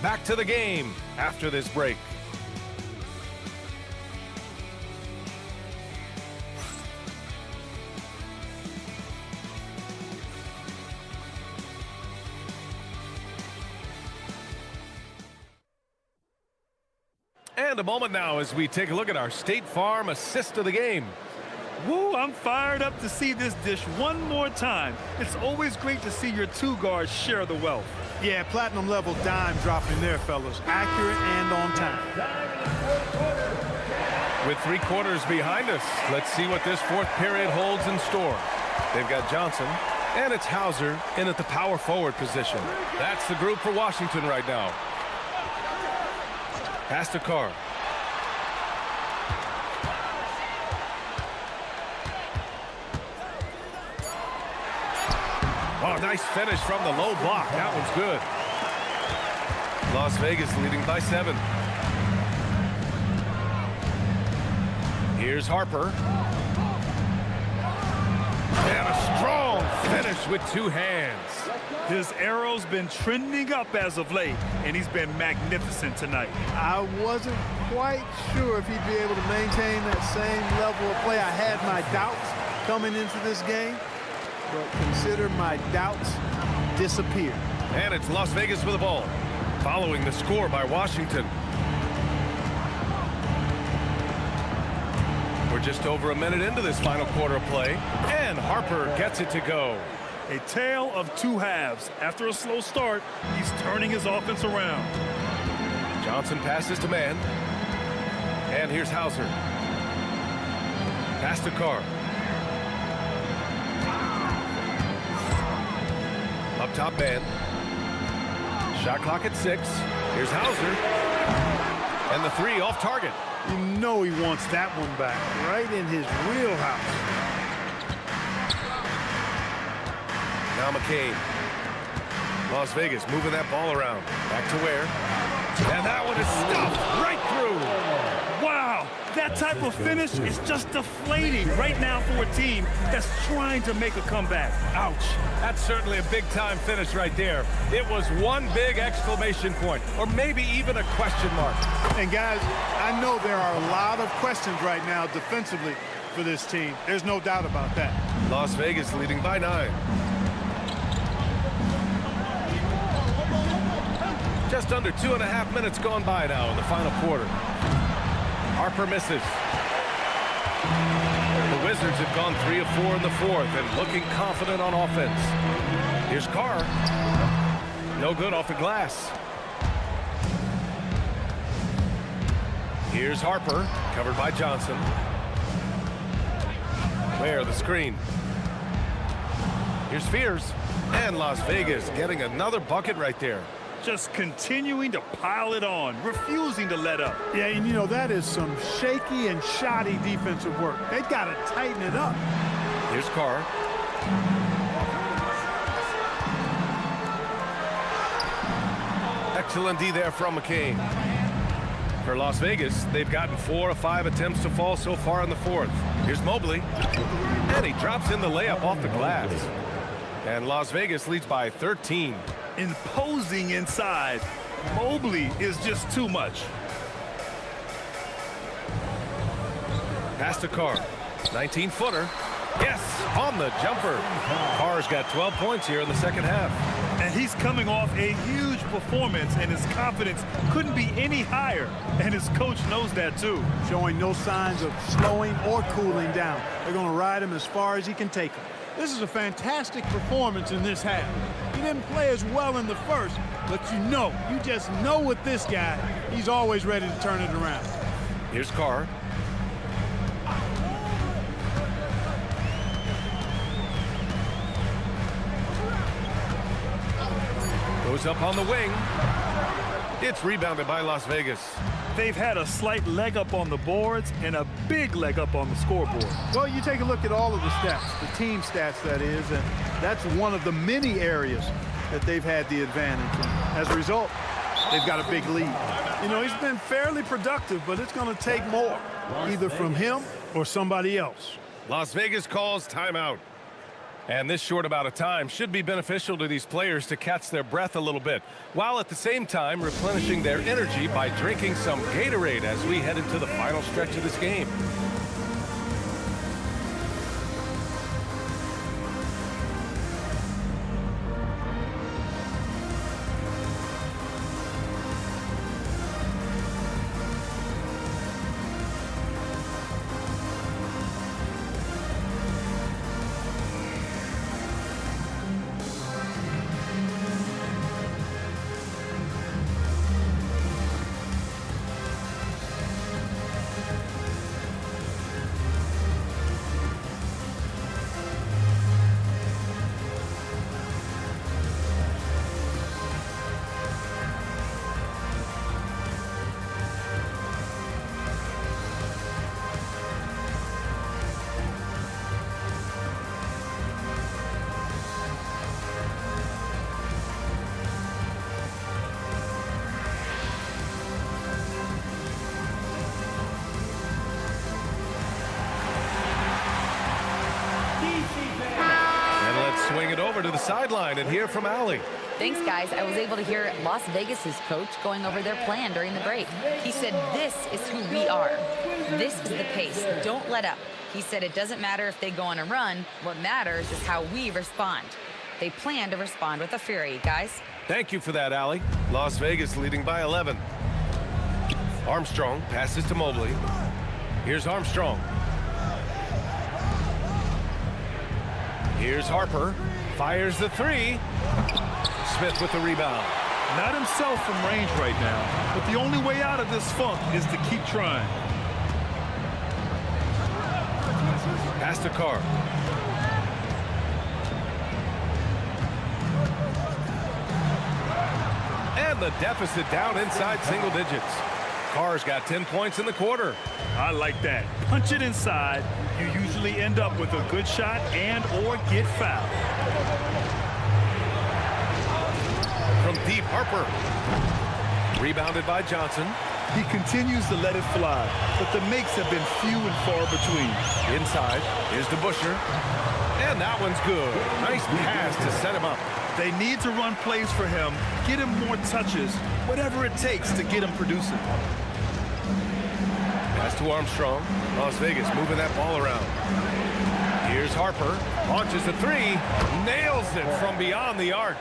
Back to the game after this break. And a moment now as we take a look at our State Farm assist of the game. Woo, I'm fired up to see this dish one more time. It's always great to see your 2 guards share the wealth. Yeah, platinum level dime dropping there, fellas. Accurate and on time. With 3 quarters behind us, let's see what this 4th period holds in store. They've got Johnson, and it's Hauser in at the power forward position. That's the group for Washington right now. Pass to Carr. Oh, nice finish from the low block. That one's good. Las Vegas leading by 7. Here's Harper. And a strong finish with 2 hands. His arrow's been trending up as of late, and he's been magnificent tonight. I wasn't quite sure if he'd be able to maintain that same level of play. I had my doubts coming into this game, but consider my doubts disappeared. And it's Las Vegas with the ball, following the score by Washington. We're just over a minute into this final quarter of play, and Harper gets it to go. A tale of 2 halves. After a slow start, he's turning his offense around. Johnson passes to man. And here's Hauser. Pass to Carr. Up top man. Shot clock at 6. Here's Hauser. And the 3 off target. You know he wants that one back, right in his wheelhouse. Now McCain. Las Vegas moving that ball around. Back to Ware. And that one is stuffed right through. Wow, that type of finish is just deflating right now for a team that's trying to make a comeback. Ouch. That's certainly a big-time finish right there. It was one big exclamation point, or maybe even a question mark. And guys, I know there are a lot of questions right now defensively for this team. There's no doubt about that. Las Vegas leading by 9. Just under 2.5 minutes gone by now in the final quarter. Harper misses. The Wizards have gone 3 of 4 in the 4th and looking confident on offense. Here's Carr. No good off the glass. Here's Harper, covered by Johnson. Ware the screen. Here's Fears. And Las Vegas getting another bucket right there. Just continuing to pile it on, refusing to let up. Yeah, and you know, that is some shaky and shoddy defensive work. They got to tighten it up. Here's Carr. Excellent D there from McCain. For Las Vegas, they've gotten 4 of 5 attempts to fall so far in the 4th. Here's Mobley. And he drops in the layup off the glass. And Las Vegas leads by 13. Imposing inside. Mobley is just too much. Pass to Carr. 19-footer. Yes, on the jumper. Carr's got 12 points here in the second half. And he's coming off a huge performance, and his confidence couldn't be any higher. And his coach knows that, too. Showing no signs of slowing or cooling down. They're going to ride him as far as he can take him. This is a fantastic performance in this half. He didn't play as well in the first, but you just know with this guy, he's always ready to turn it around. Here's Carr. Goes up on the wing. It's rebounded by Las Vegas. They've had a slight leg up on the boards and a big leg up on the scoreboard. Well, you take a look at all of the stats, the team stats that is, and that's one of the many areas that they've had the advantage. And as a result, they've got a big lead. You know, he's been fairly productive, but it's going to take more, either from him or somebody else. Las Vegas calls timeout. And this short amount of time should be beneficial to these players to catch their breath a little bit, while at the same time replenishing their energy by drinking some Gatorade as we head into the final stretch of this game. over to the sideline and hear from Allie. Thanks, guys. I was able to hear Las Vegas's coach going over their plan during the break. He said, this is who we are. This is the pace. Don't let up. He said it doesn't matter if they go on a run. What matters is how we respond. They plan to respond with a fury, guys. Thank you for that, Allie. Las Vegas leading by 11. Armstrong passes to Mobley. Here's Armstrong. Here's Harper. Fires the three. Smith with the rebound. Not himself from range right now, but the only way out of this funk is to keep trying. Pass to Carr. And the deficit down inside single digits. Carr's got 10 points in the quarter. I like that. Punch it inside. You usually end up with a good shot and or get fouled. From deep, Harper. Rebounded by Johnson. He continues to let it fly, but the makes have been few and far between. Inside, here's DeBusschere. And that one's good. Nice pass to set him up. They need to run plays for him, get him more touches, whatever it takes to get him producing. Pass to Armstrong. Las Vegas moving that ball around. Here's Harper. Launches the three. Nails it from beyond the arc.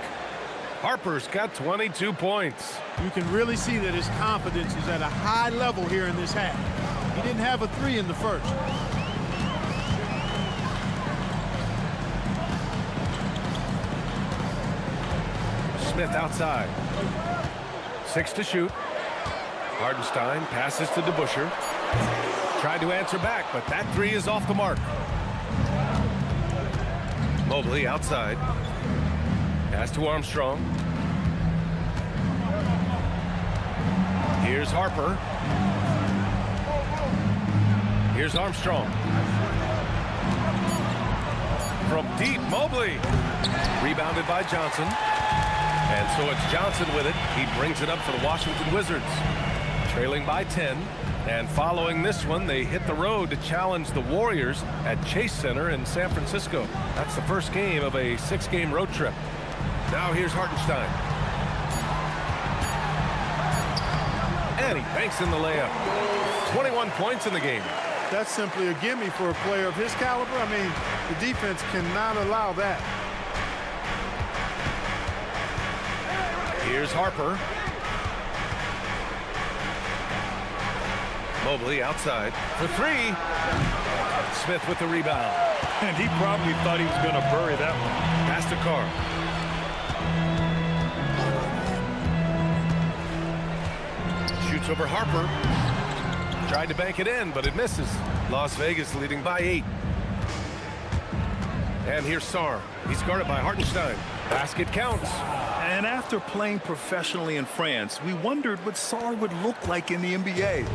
Harper's got 22 points. You can really see that his confidence is at a high level here in this half. He didn't have a three in the first. Smith outside. 6 to shoot. Hardenstein passes to DeBusschere. Tried to answer back, but that three is off the mark. Mobley outside. Pass to Armstrong. Here's Harper. Here's Armstrong. From deep, Mobley. Rebounded by Johnson. And so it's Johnson with it. He brings it up for the Washington Wizards. Trailing by 10. And following this one, they hit the road to challenge the Warriors at Chase Center in San Francisco. That's the first game of a 6-game road trip. Now here's Hartenstein. And he banks in the layup. 21 points in the game. That's simply a gimme for a player of his caliber. I mean, the defense cannot allow that. Here's Harper. Mobley outside for three. Smith with the rebound. And he probably thought he was going to bury that one. Pass to Carr. Shoots over Harper. Tried to bank it in, but it misses. Las Vegas leading by 8. And here's Sarr. He's guarded by Hartenstein. Basket counts. And after playing professionally in France, we wondered what Sarr would look like in the NBA.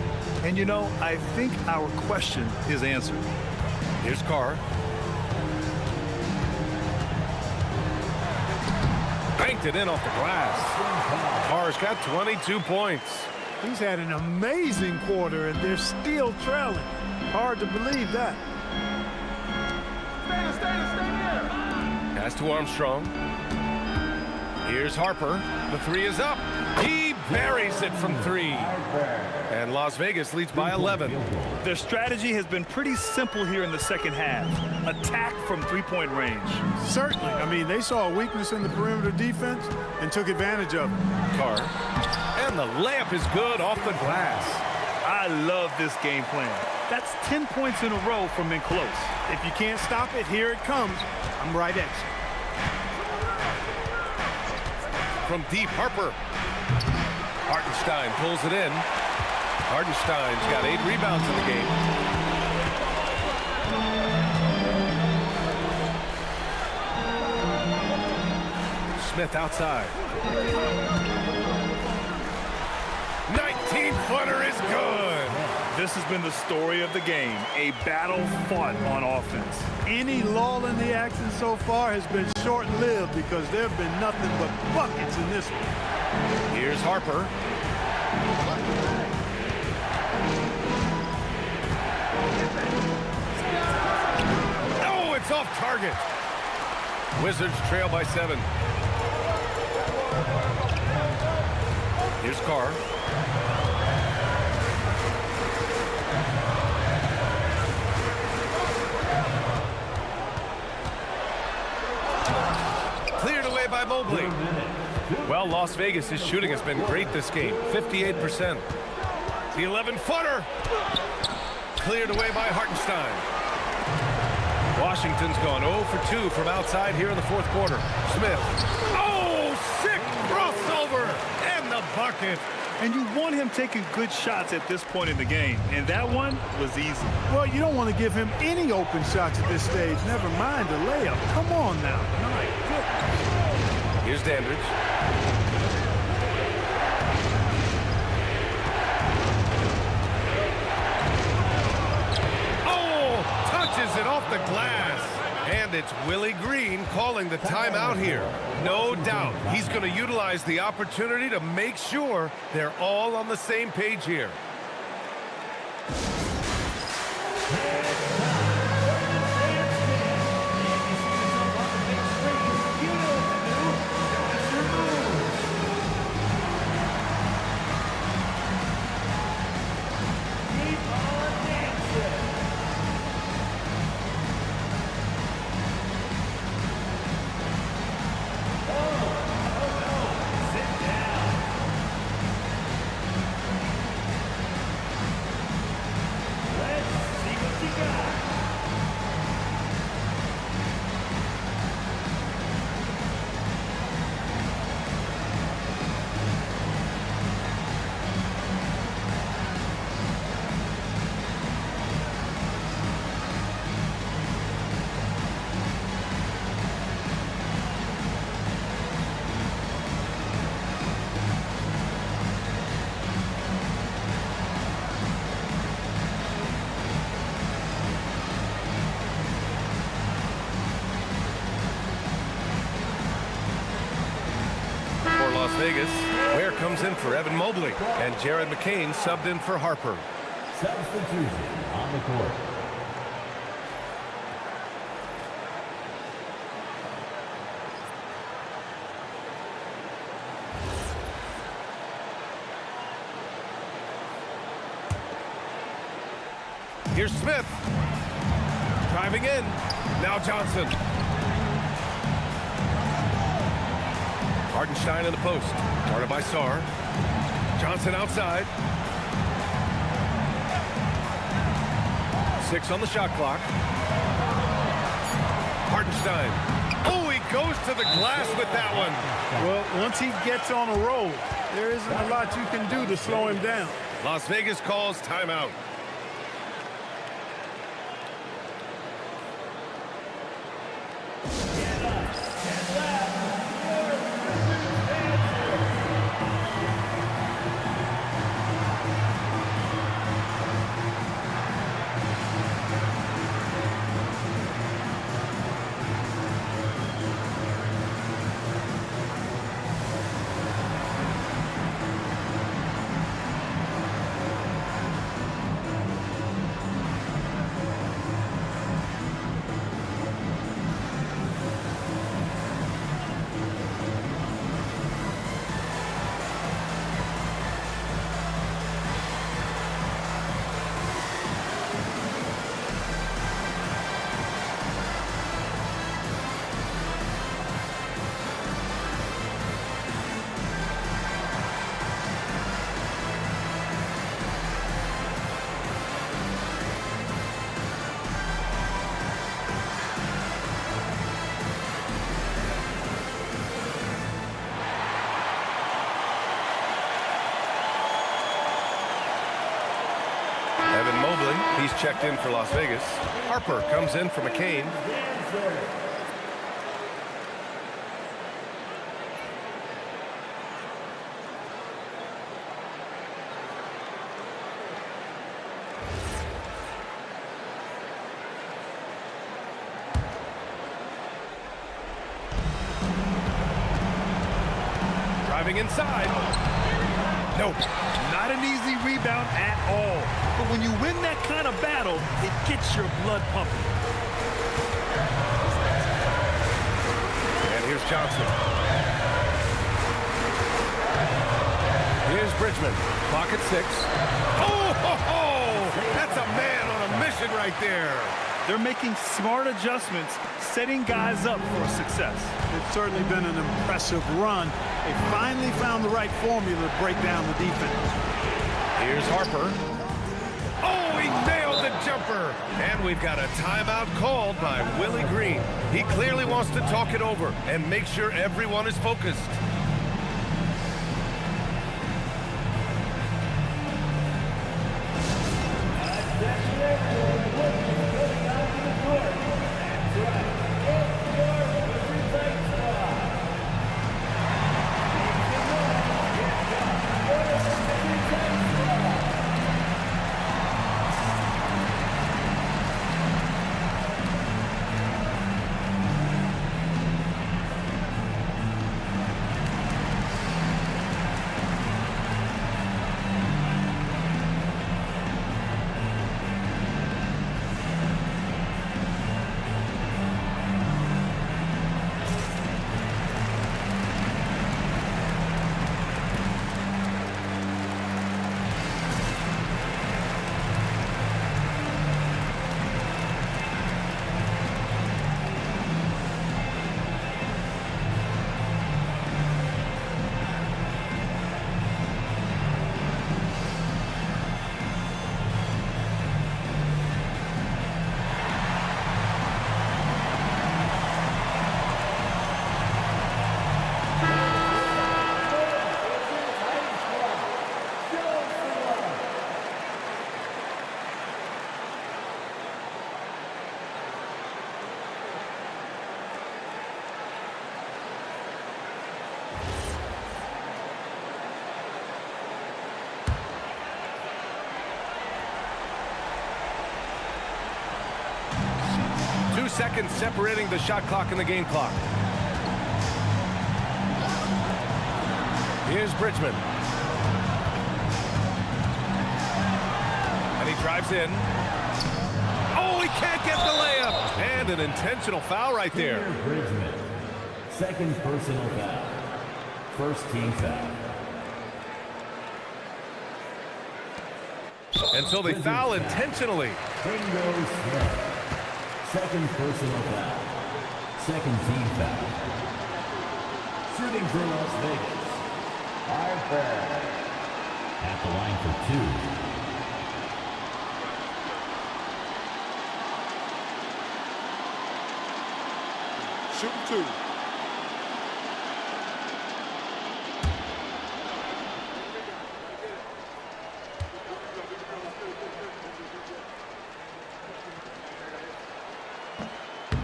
And you know, I think our question is answered. Here's Carr. Banked it in off the glass. Carr's got 22 points. He's had an amazing quarter, and they're still trailing. Hard to believe that. Pass to Armstrong. Here's Harper. The three is up. He buries it from 3. And Las Vegas leads by 11. Their strategy has been pretty simple here in the second half. Attack from three-point range. Certainly. I mean, they saw a weakness in the perimeter defense and took advantage of it. Carr. And the layup is good off the glass. I love this game plan. That's 10 points in a row from in close. If you can't stop it, here it comes. I'm right at you. From deep, Harper. Hartenstein pulls it in. Hartenstein's got 8 rebounds in the game. Smith outside. 19-footer is good. This has been the story of the game, a battle fought on offense. Any lull in the action so far has been short-lived because there have been nothing but buckets in this one. Here's Harper. Oh, it's off target. Wizards trail by 7. Here's Carr. Cleared away by Mobley. Well, Las Vegas' shooting has been great this game, 58%. The 11-footer. Cleared away by Hartenstein. Washington's gone 0 for 2 from outside here in the fourth quarter. Smith. Oh, sick crossover and the bucket. And you want him taking good shots at this point in the game, and that one was easy. Well, you don't want to give him any open shots at this stage, never mind a layup. Come on now. My goodness. Here's Dandridge. Oh, touches it off the glass. And it's Willie Green calling the timeout here. No doubt he's going to utilize the opportunity to make sure they're all on the same page here. Las Vegas, Ware comes in for Evan Mobley, and Jared McCain subbed in for Harper. Substitution on the court. Here's Smith. Driving in. Now Johnson. Hartenstein in the post. Guarded by Sarr. Johnson outside. 6 on the shot clock. Hartenstein. Oh, he goes to the glass with that one. Well, once he gets on a roll, there isn't a lot you can do to slow him down. Las Vegas calls timeout. Evan Mobley, he's checked in for Las Vegas. Harper comes in for McCain. Driving inside. Nope. Not an easy rebound at all. But when you win that kind of battle, it gets your blood pumping. Here's Johnson. Here's Bridgman. Clock at 6. Oh, ho, ho! That's a man on a mission right there. They're making smart adjustments, setting guys up for success. It's certainly been an impressive run. They finally found the right formula to break down the defense. Here's Harper. Oh, he nailed the jumper. And we've got a timeout called by Willie Green. He clearly wants to talk it over and make sure everyone is focused. Seconds separating the shot clock and the game clock. Here's Bridgman. And he drives in. Oh, he can't get the layup. And an intentional foul right there. Bridgman. Second personal foul. First team foul. And so they foul intentionally. Bingo Smith. Second personal foul. Second team foul. Shooting for Las Vegas. Harper. At the line for 2. Shooting 2.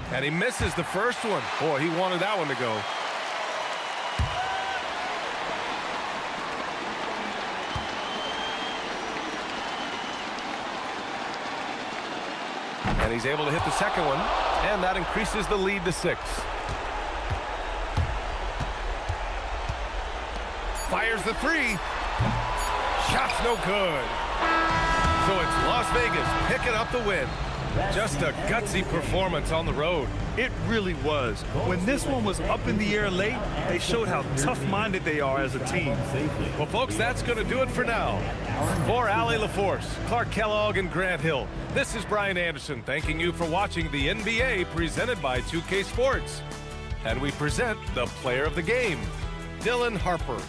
And he misses the first one. Boy, he wanted that one to go. And he's able to hit the second one. And that increases the lead to 6. Fires the 3. Shot's no good. So it's Las Vegas picking up the win. Just a gutsy performance on the road. It really was. When this one was up in the air late, they showed how tough-minded they are as a team. Well, folks, that's going to do it for now. For Allie LaForce, Clark Kellogg, and Grant Hill, this is Brian Anderson thanking you for watching the NBA presented by 2K Sports. And we present the player of the game, Dylan Harper.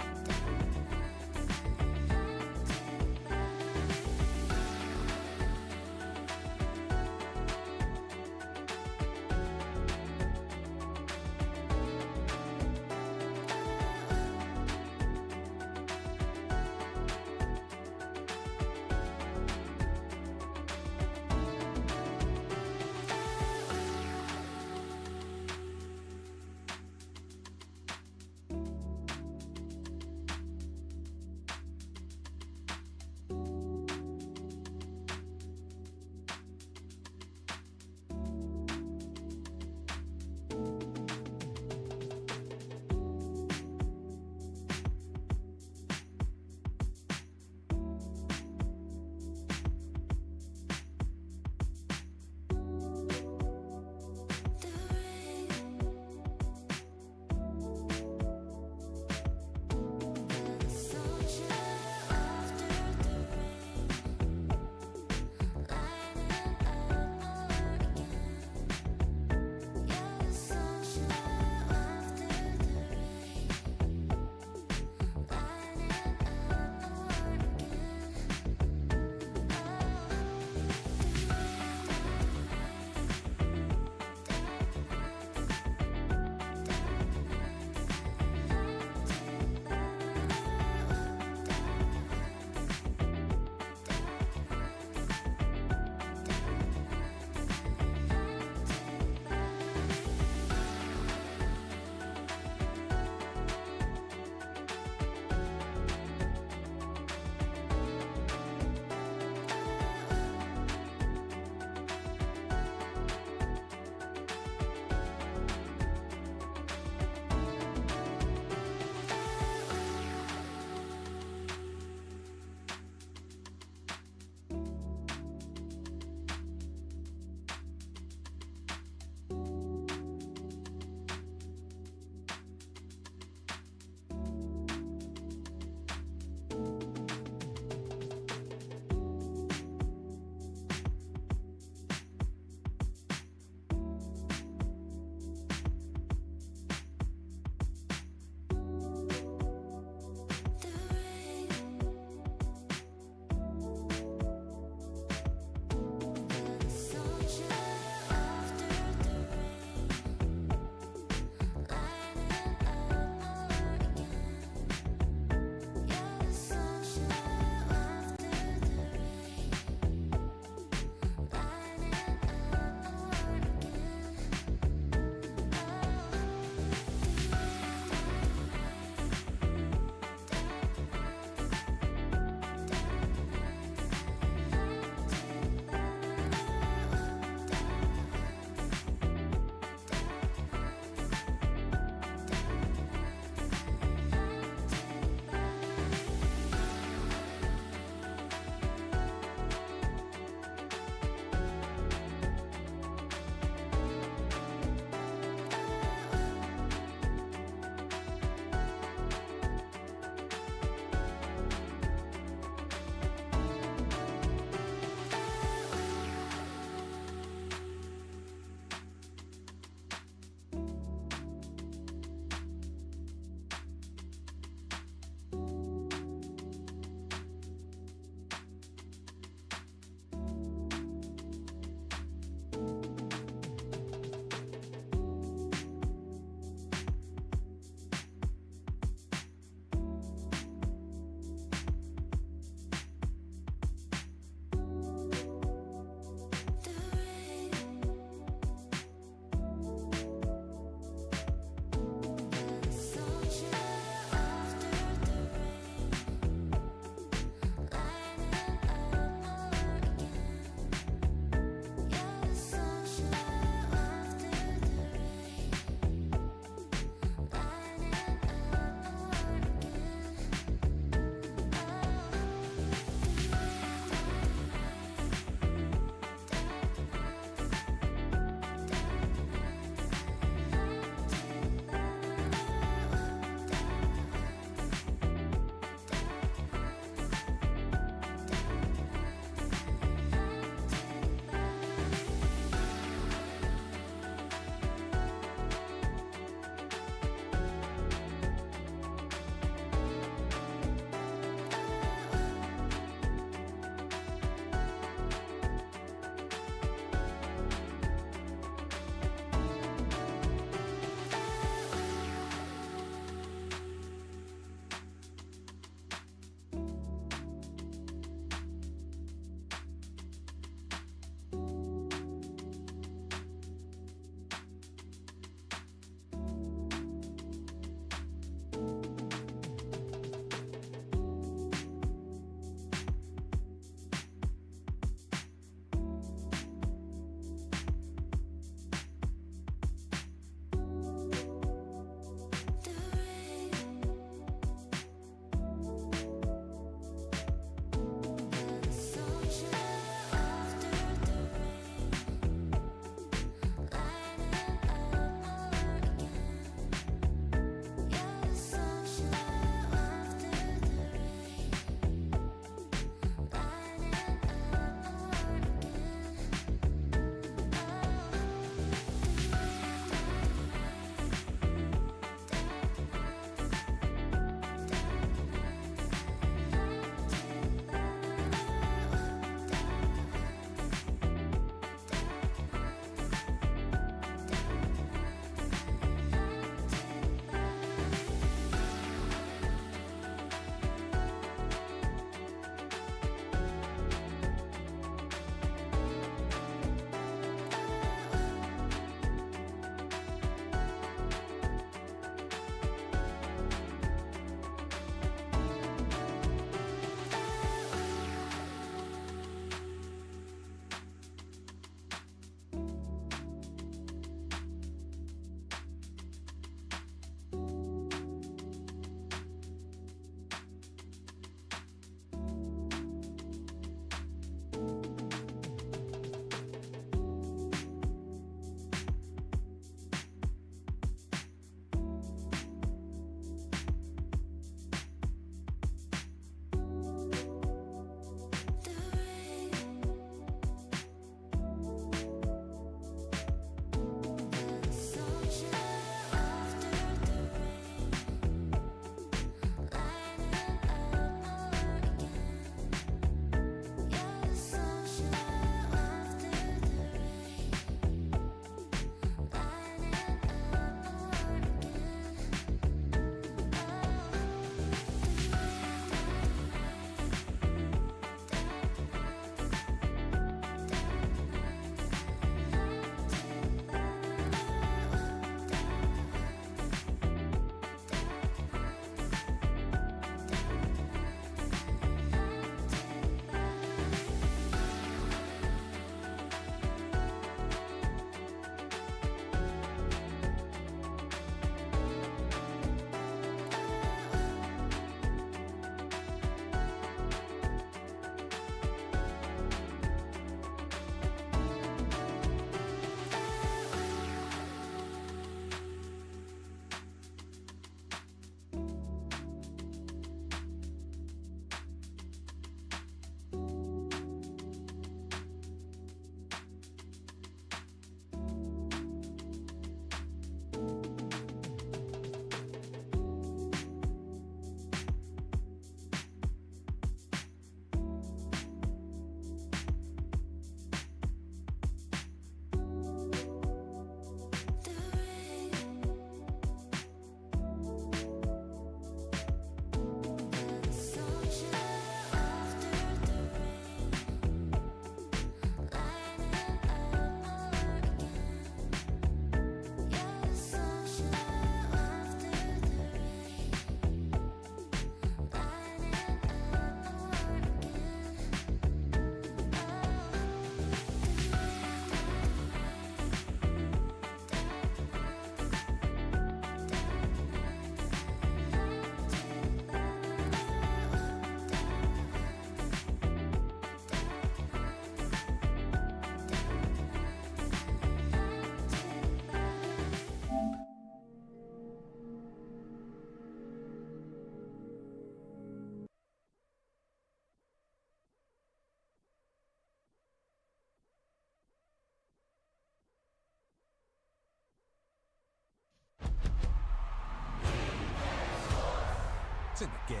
It's in the game.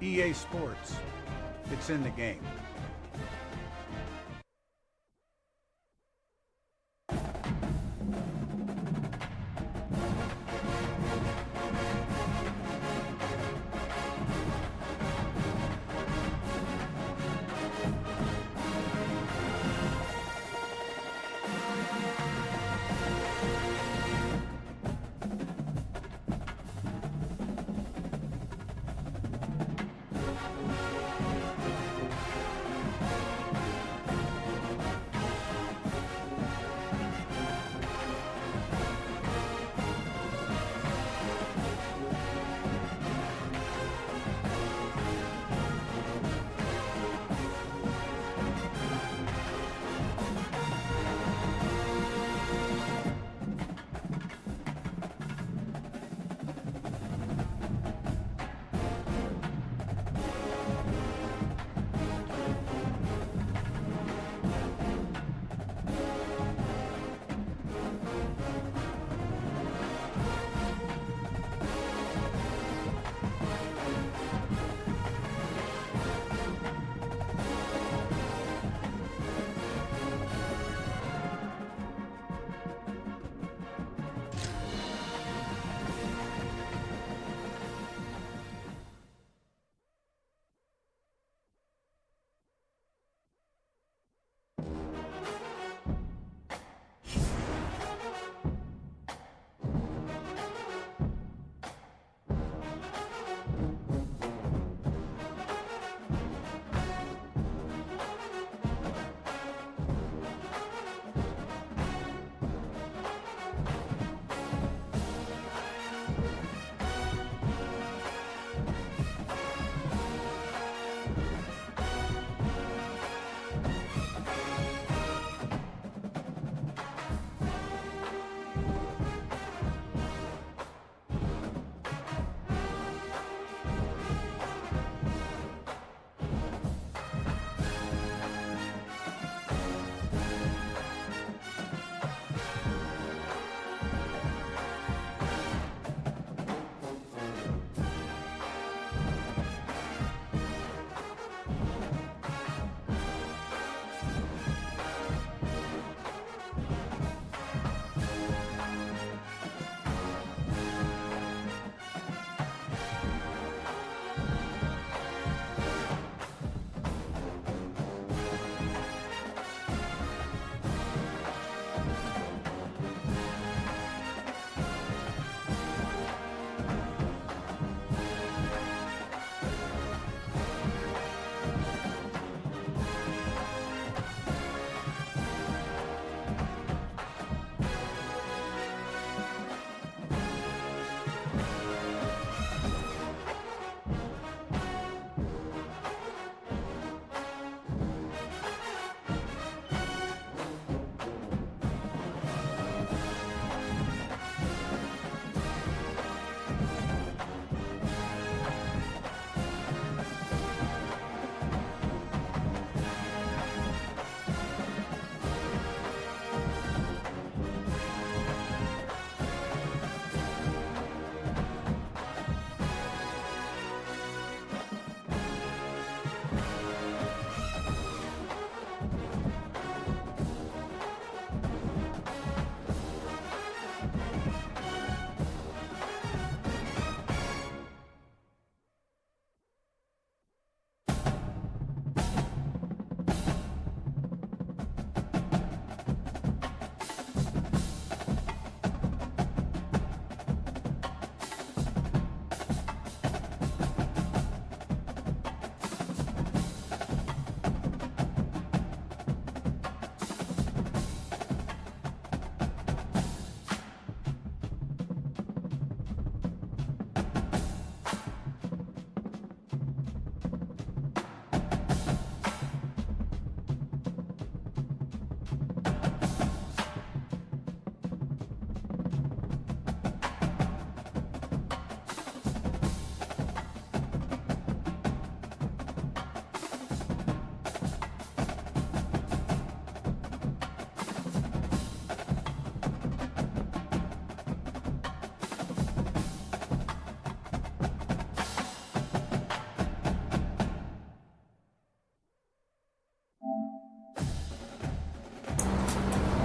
EA Sports. It's in the game.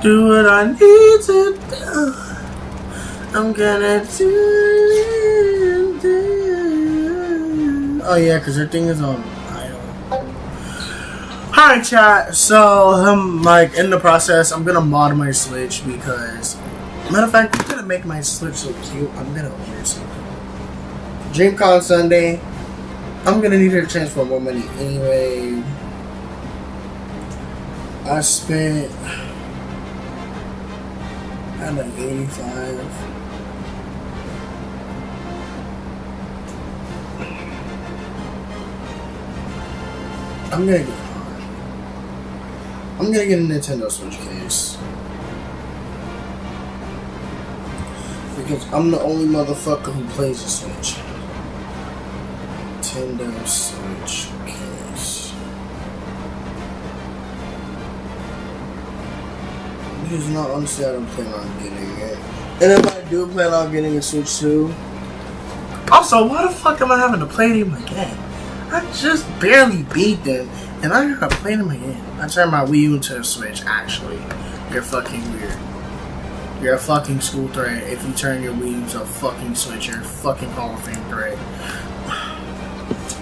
do what I need to do. I'm gonna do. Oh yeah, cause her thing is on idle. Alright, chat. So I'm like in the process. I'm gonna mod my Switch because, matter of fact, I'm gonna make my Switch so cute. I'm gonna order something. DreamCon Sunday. I'm gonna need her to transfer more money anyway. I spent like 85. I'm gonna get a Nintendo Switch case because I'm the only motherfucker who plays the Switch. Nintendo Switch case. Because not honestly, I don't plan on getting it. And if I do plan on getting a Switch too. Also, why the fuck am I having to play them again? I just barely beat them, and I gotta play them again. I turned my Wii U into a Switch, actually. You're fucking weird. You're a fucking school threat if you turn your Wii U into a fucking Switch. You're a fucking Hall of Fame threat.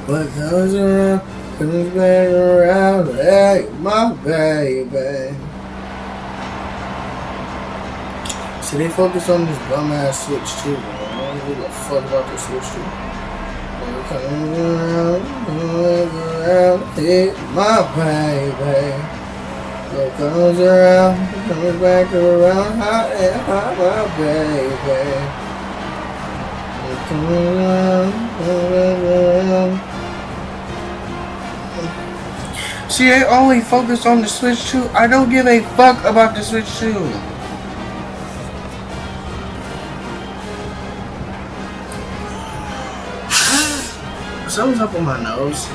What goes around, comes back around, hey, my baby. So they focus on this bum ass Switch too, man. I don't give a fuck about the Switch too. Comes around, hit my baby. What comes around, comes back around, hot and hot, my baby. What comes around. See, they only focus on the Switch 2. I don't give a fuck about the Switch 2. Something's up with my nose.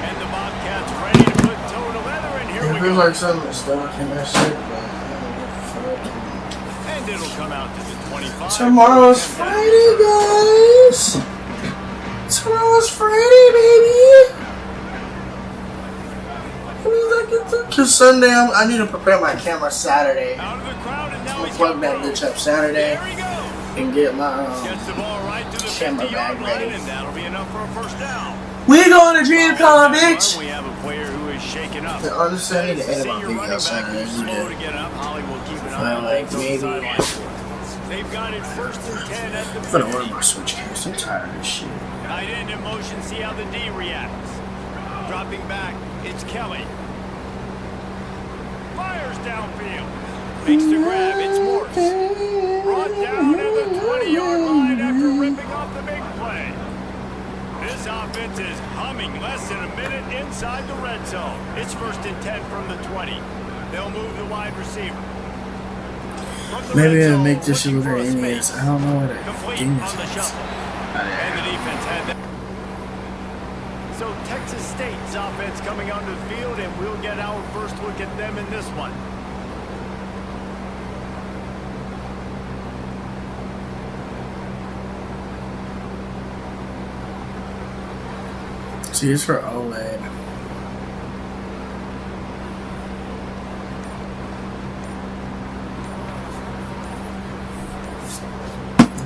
And the Bobcats ready to put toe to leather, and here we It feels go. like something is stuck in that shit, but And it'll come out to the 25. tomorrow's Friday, guys. Tomorrow's Friday, baby. Cause Sunday, I need to prepare my camera Saturday. Out of the crowd, and now I'll he's plug got that bitch up Saturday There he goes. and get my Gets the ball right to the camera 50-yard bag line, ready. and that'll be enough for a first down. We going to DreamCon, bitch. We have a player who is shaken up. The honestly, I need to edit my Senior running videos back Saturday. who's slow to get up. Holly will keep an eye on Like things on the maybe sideline for us. They've got it 1st and 10 at the I'm gonna order my Switch case. I'm tired of this shit. Tight end in motion, see how the D reacts. Dropping back, it's Kelly. Fires downfield. Makes the grab, it's Morse. Brought down at the 20-yard line after ripping off the big play. This offense is humming less than a minute inside the red zone. It's 1st and 10 from the 20. They'll move the wide receiver. Maybe I'll make this shit with her NES. I don't know what it Complete game on the is. shuffle. And the defense had that. So Texas State's offense coming onto the field, and we'll get our first look at them in this one. See, it's for OLED.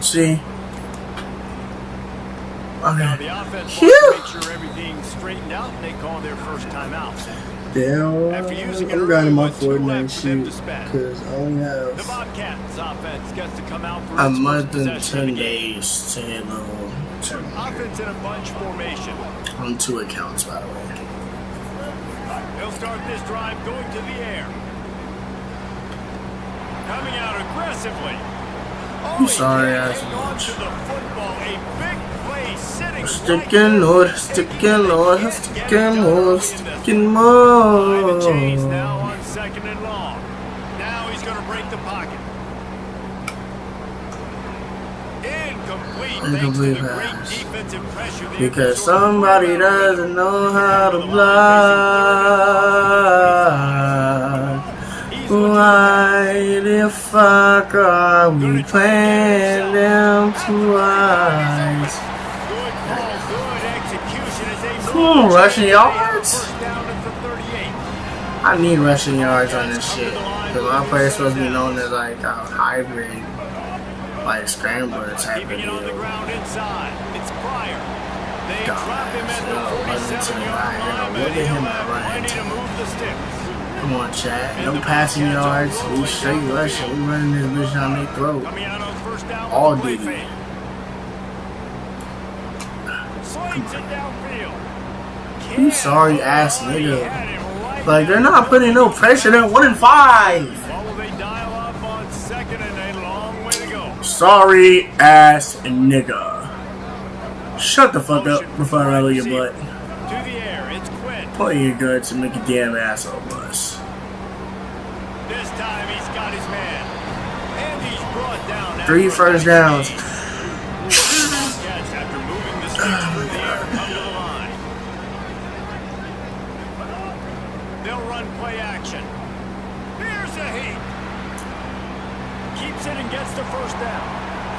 See? Now Okay. the offense Phew. wants to make sure everything's straightened out, and they call their first time out. Damn, After using it I'm early, grinding my with 2 Fortnite left for them shit to spend. because I only The have Bobcats offense gets to come out for a its month first and possession of 10 the game. days to hit level 2. Offense in a bunch formation. On 2 accounts, by the way. They'll start this drive going to the air. Coming out aggressively. I'm sorry, he ass can't hang on bitch. to the football. A big play sitting Sticking more, sticking more, sticking more, sticking more. Chains now on 2nd and long. Now he's going to break the pocket. Incomplete. Thanks to Incomplete the great pass. defensive pressure there. Because somebody doesn't know how to block. Why the fuck are we playing them twice? Good ball, good execution as they Come on, rushing yards. First down at the 38. I need rushing yards on this shit. Because my player's supposed to be known as like a hybrid, like scrambler type of deal. On the ground inside. It's Pryor. They God, drop him at the running to the 47-yard line. line, Look but at he'll him have running. plenty to move the sticks. Come on, Chad. No passing yards. We straight rushing. We running this bitch down their throat. Coming out on first down. All Diddy. Slings it downfield. You sorry ass nigga. Like, they're not putting no pressure. They're 1-5. What will they dial up on second and a long way to go? Sorry ass nigga. Shut the fuck up before I rattle your butt. To the air, it's Quinn. Point your gun to make a damn asshole bust. This time he's got his man. And he's brought down. 3 first downs. Catch after moving the sticks through the air. Come to the line. They'll run play action. Here's a heat. Keeps it and gets the first down.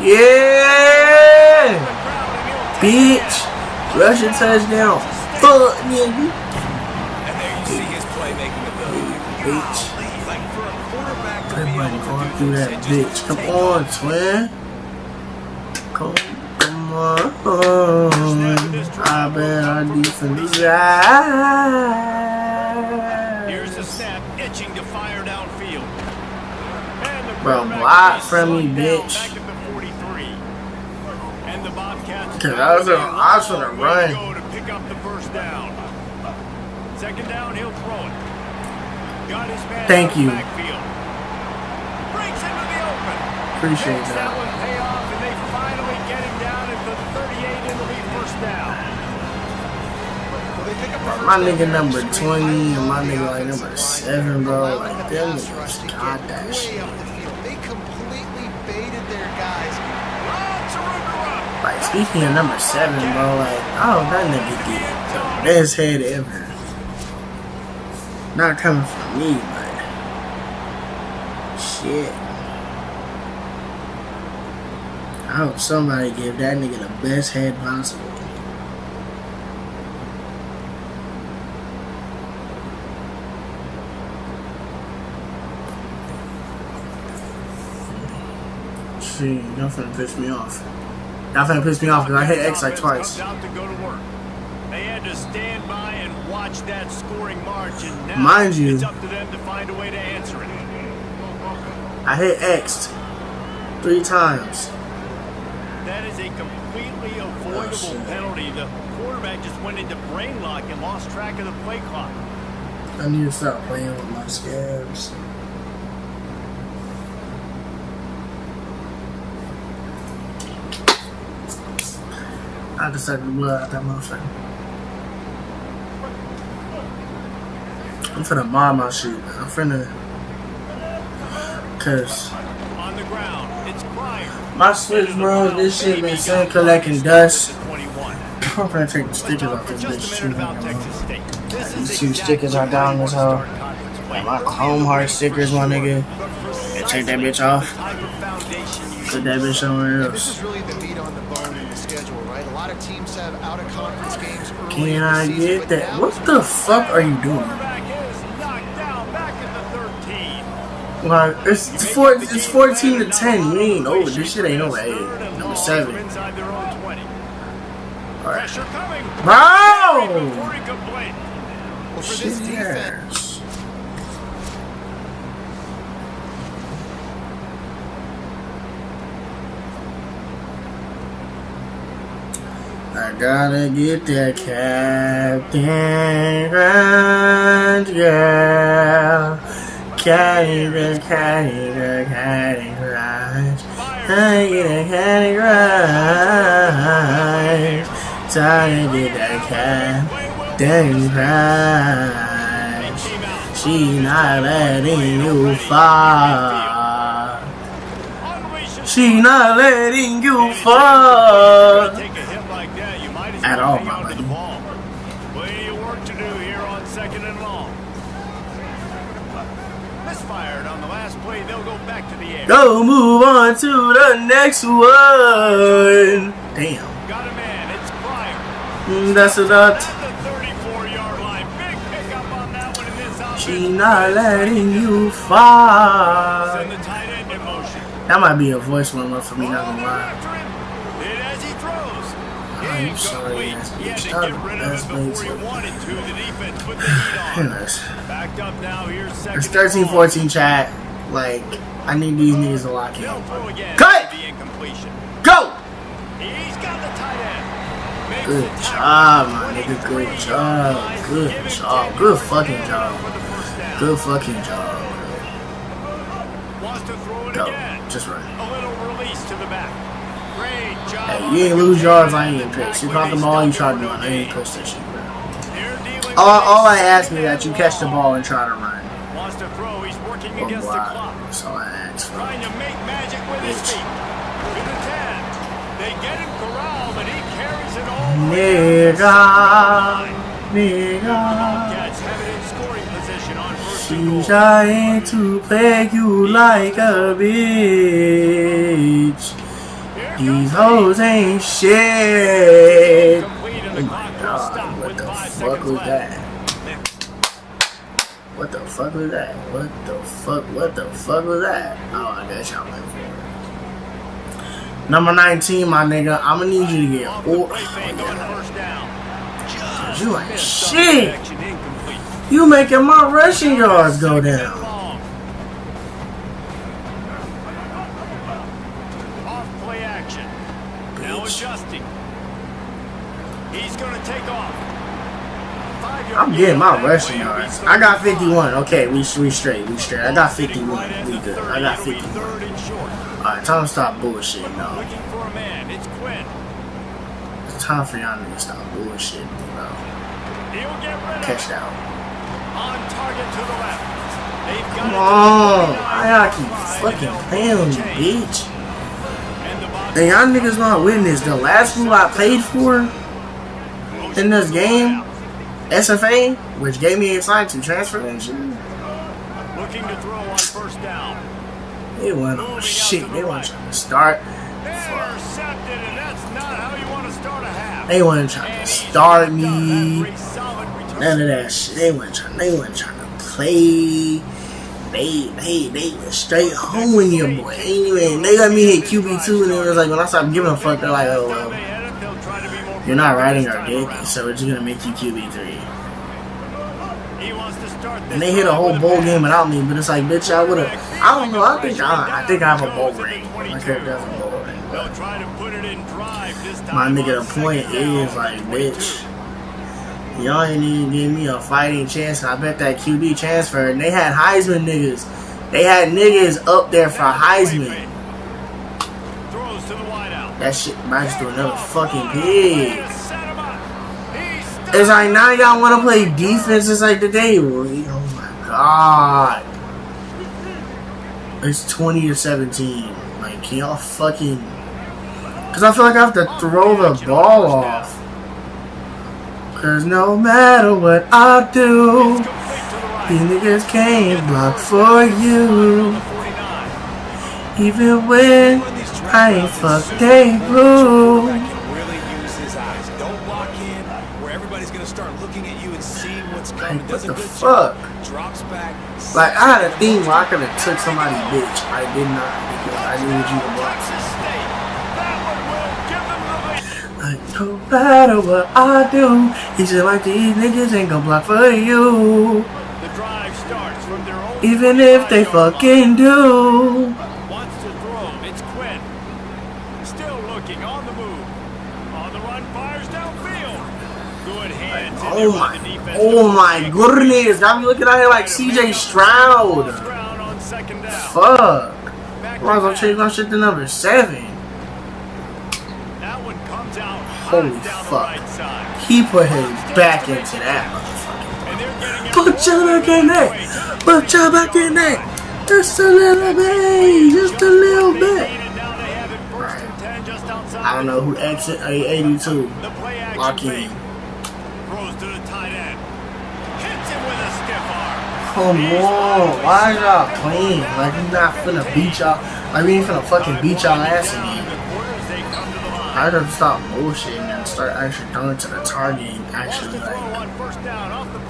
Yeah! Bitch! Rushing touchdown. Fuck, nigga. And there you see his playmaking ability. Bitch. Like for a quarterback to be Everybody able going to through do that this, bitch. Come on, twin. Come on. I bet our defense right. Here's the snap, itching to fire downfield. And the Bro, quarterback block is from me, slowed down bitch. back at the 43. And the Bobcats Cause I was gonna run. go to pick up the first down. Second down, he'll throw it. Got his man Thank out you. of the backfield. Breaks into the open. Appreciate Makes that that. one pay off, and they finally get him down at the 38. It'll be first down. My nigga number 20 and my nigga like number 7, bro. Like, them niggas got that shit. They completely baited their guys. Lots of room to run. Like, speaking of number 7, bro, like, oh, that nigga get the best head ever. Not coming from me, but shit. I hope somebody give that nigga the best head possible. See, y'all finna piss me off. Y'all finna piss me off because I hit X like twice. Comes out to go to work. They had to stand by and watch that scoring march, and now Mind you, it's up to them to find a way to answer it. I hit X 3 times. That is a completely avoidable penalty. The quarterback just went into brain lock and lost track of the play clock. I need to stop playing with my scabs. I just suck the blood out that motherfucker. I'm finna bomb my shit. I'm finna. Cause On the ground, it's Pryor. my switch, bro, this shit been sitting collecting dust. I'm finna take the stickers off this bitch too. These 2 stickers I got on this hoe. Like my Chrome Heart stickers, my nigga. And take that bitch off. Put that bitch somewhere This else. is really the meat on the bone in the schedule, right? A lot of teams have out-of-conference games early in Can the I season, get but that? now What is the fuck are you doing? Quarterback is knocked down back at the 13. Like, it's 14 to 10. We ain't over. This shit ain't over 8. Number 7. Inside their own 20. Alright. Pressure coming. Bro! Before incomplete. Well, for this Shit, defense, yes. I gotta get that Captain Crunch, girl. Candy Crunch. I get a Candy Crunch. Time to get that Captain Crunch. She not letting you fall. She not letting you fall. Take a hit like that, you might as At well all, hang my on to the buddy. ball. Plenty of work to do here on second and long. Misfired on the last play. They'll go back to the air. Go move on to the next one. Damn. Got a man. It's Pryor. That's a lot. At the 34-yard line. Big pickup on that one in this She not letting you fall. Send the tight end in motion. That might be a voice warmer for me, not gonna lie. And as he throws, I'm sorry, incomplete. ass He had bitch. to Stop get rid of ass it before he bitch. wanted to. The defense put the heat on. Anyways, Backed up now. Here's second. it's 13-14 chat. Like, I need these niggas to lock in. They'll throw again. Cut! The incompletion. Go! He's got the tight end. Makes Good the tackle. job, my nigga. Good job. Good job. Good fucking job. Good fucking job. Wants to throw it Go. again. Just right. A little release to the back. Great job. Hey, you ain't lose yards, I ain't getting pissed. You caught the ball, you tried to run. I ain't pissed at you, bro. They're dealing All I ask is that you catch the ball and try to run. Wants to throw. He's working Or against the block. clock. That's all I ask for. Trying to make magic with his Bitch. feet. To the 10. They get him corralled, and he carries it all. Nigga, nigga. Cats have it in scoring position on first and She goal. trying to play you like a bitch. These hoes ain't shit. Complete, and Oh the my clock will god, stop what with the 5 fuck seconds was left. that? What the fuck was that? What the fuck was that? Oh, I guess y'all went for it. Number 19, my nigga, I'ma need you to get Off the play fake on first down. Just You ain't missed on shit. connection, incomplete. You making my rushing yards go down. Long. Off play action. Now Bitch. adjusting. He's going to take off. 5-yard I'm getting my gain on that rushing play. It'll be yards. third I got and 51. Okay, we straight. I got 51. Right at We the good. 30. I got It'll be 51. third and short. Alright, time to stop bullshitting, dog. Looking for a man. It's Quinn. It's time for y'all niggas to stop bullshitting, bro. He'll get rid of Catch it. that. On target to the left. They've got Come it to on. the 49. Why y'all keep fucking playing with me, bitch? And y'all niggas not witness. The last move I paid for in this game, SFA, which gave me a sign to transfer and shit. Looking to throw on first down. They went on shit. They weren't trying to start. Intercepted, and that's not how you want to start a half. They weren't trying to start me. Very solid return. None of that shit. They weren't trying to play. They went straight home with your boy. Anyway, they let me hit QB2, and it was like when I stopped giving a fuck, they're like, oh well, you're not riding our dick, so we're just gonna make you QB3. And they hit a whole bowl game without me, but it's like, bitch, I would've. I don't know. I think I have a bowl ring. My character has a bowl ring. But my nigga, the point is like, bitch, y'all ain't even give me a fighting chance. And I bet that QB transferred. And they had Heisman niggas. They had niggas up there for Heisman. That shit might just do another fucking pig. It's like now y'all want to play defense. It's like today. Oh my god. It's 20-17. Like, can y'all fucking. Because I feel like I have to throw the ball off. Cause no matter what I do, these niggas can't block for you. Even when I ain't fuck they blue. Really use his eyes. Don't lock in where everybody's gonna start looking at you and seeing what's coming. Like, what Does a the good fuck? job. Drops back. Like, I had a theme where I could have took somebody's bitch. I did not because I needed you to block. Like, no matter what I do, he said like these niggas ain't gonna block for you. The drive starts from their own Even if they fucking do. wants to throw. It's Quinn. Still looking on the move. On the run, fires downfield. Good hands in there by the defense. Oh my goodness. Got me looking out here like CJ Stroud. Ground on second down. Fuck. Might as well change my shit to number 7. That one comes out Holy hot down the fuck. right side. He put his back into that motherfucker. And they're getting it Put your back in there. Put your back in there. Just a little bit. Just a little bit. now they have it first and 10 just outside. I don't know who exit 82. The play action Lock fake. in. Throws to the tight end. Hits him with a stiff arm. Come on. Why y'all playing? Like we not finna beat y'all. Like we ain't finna fucking beat y'all ass again. I gotta stop bullshitting and start actually throwing to the target and actually like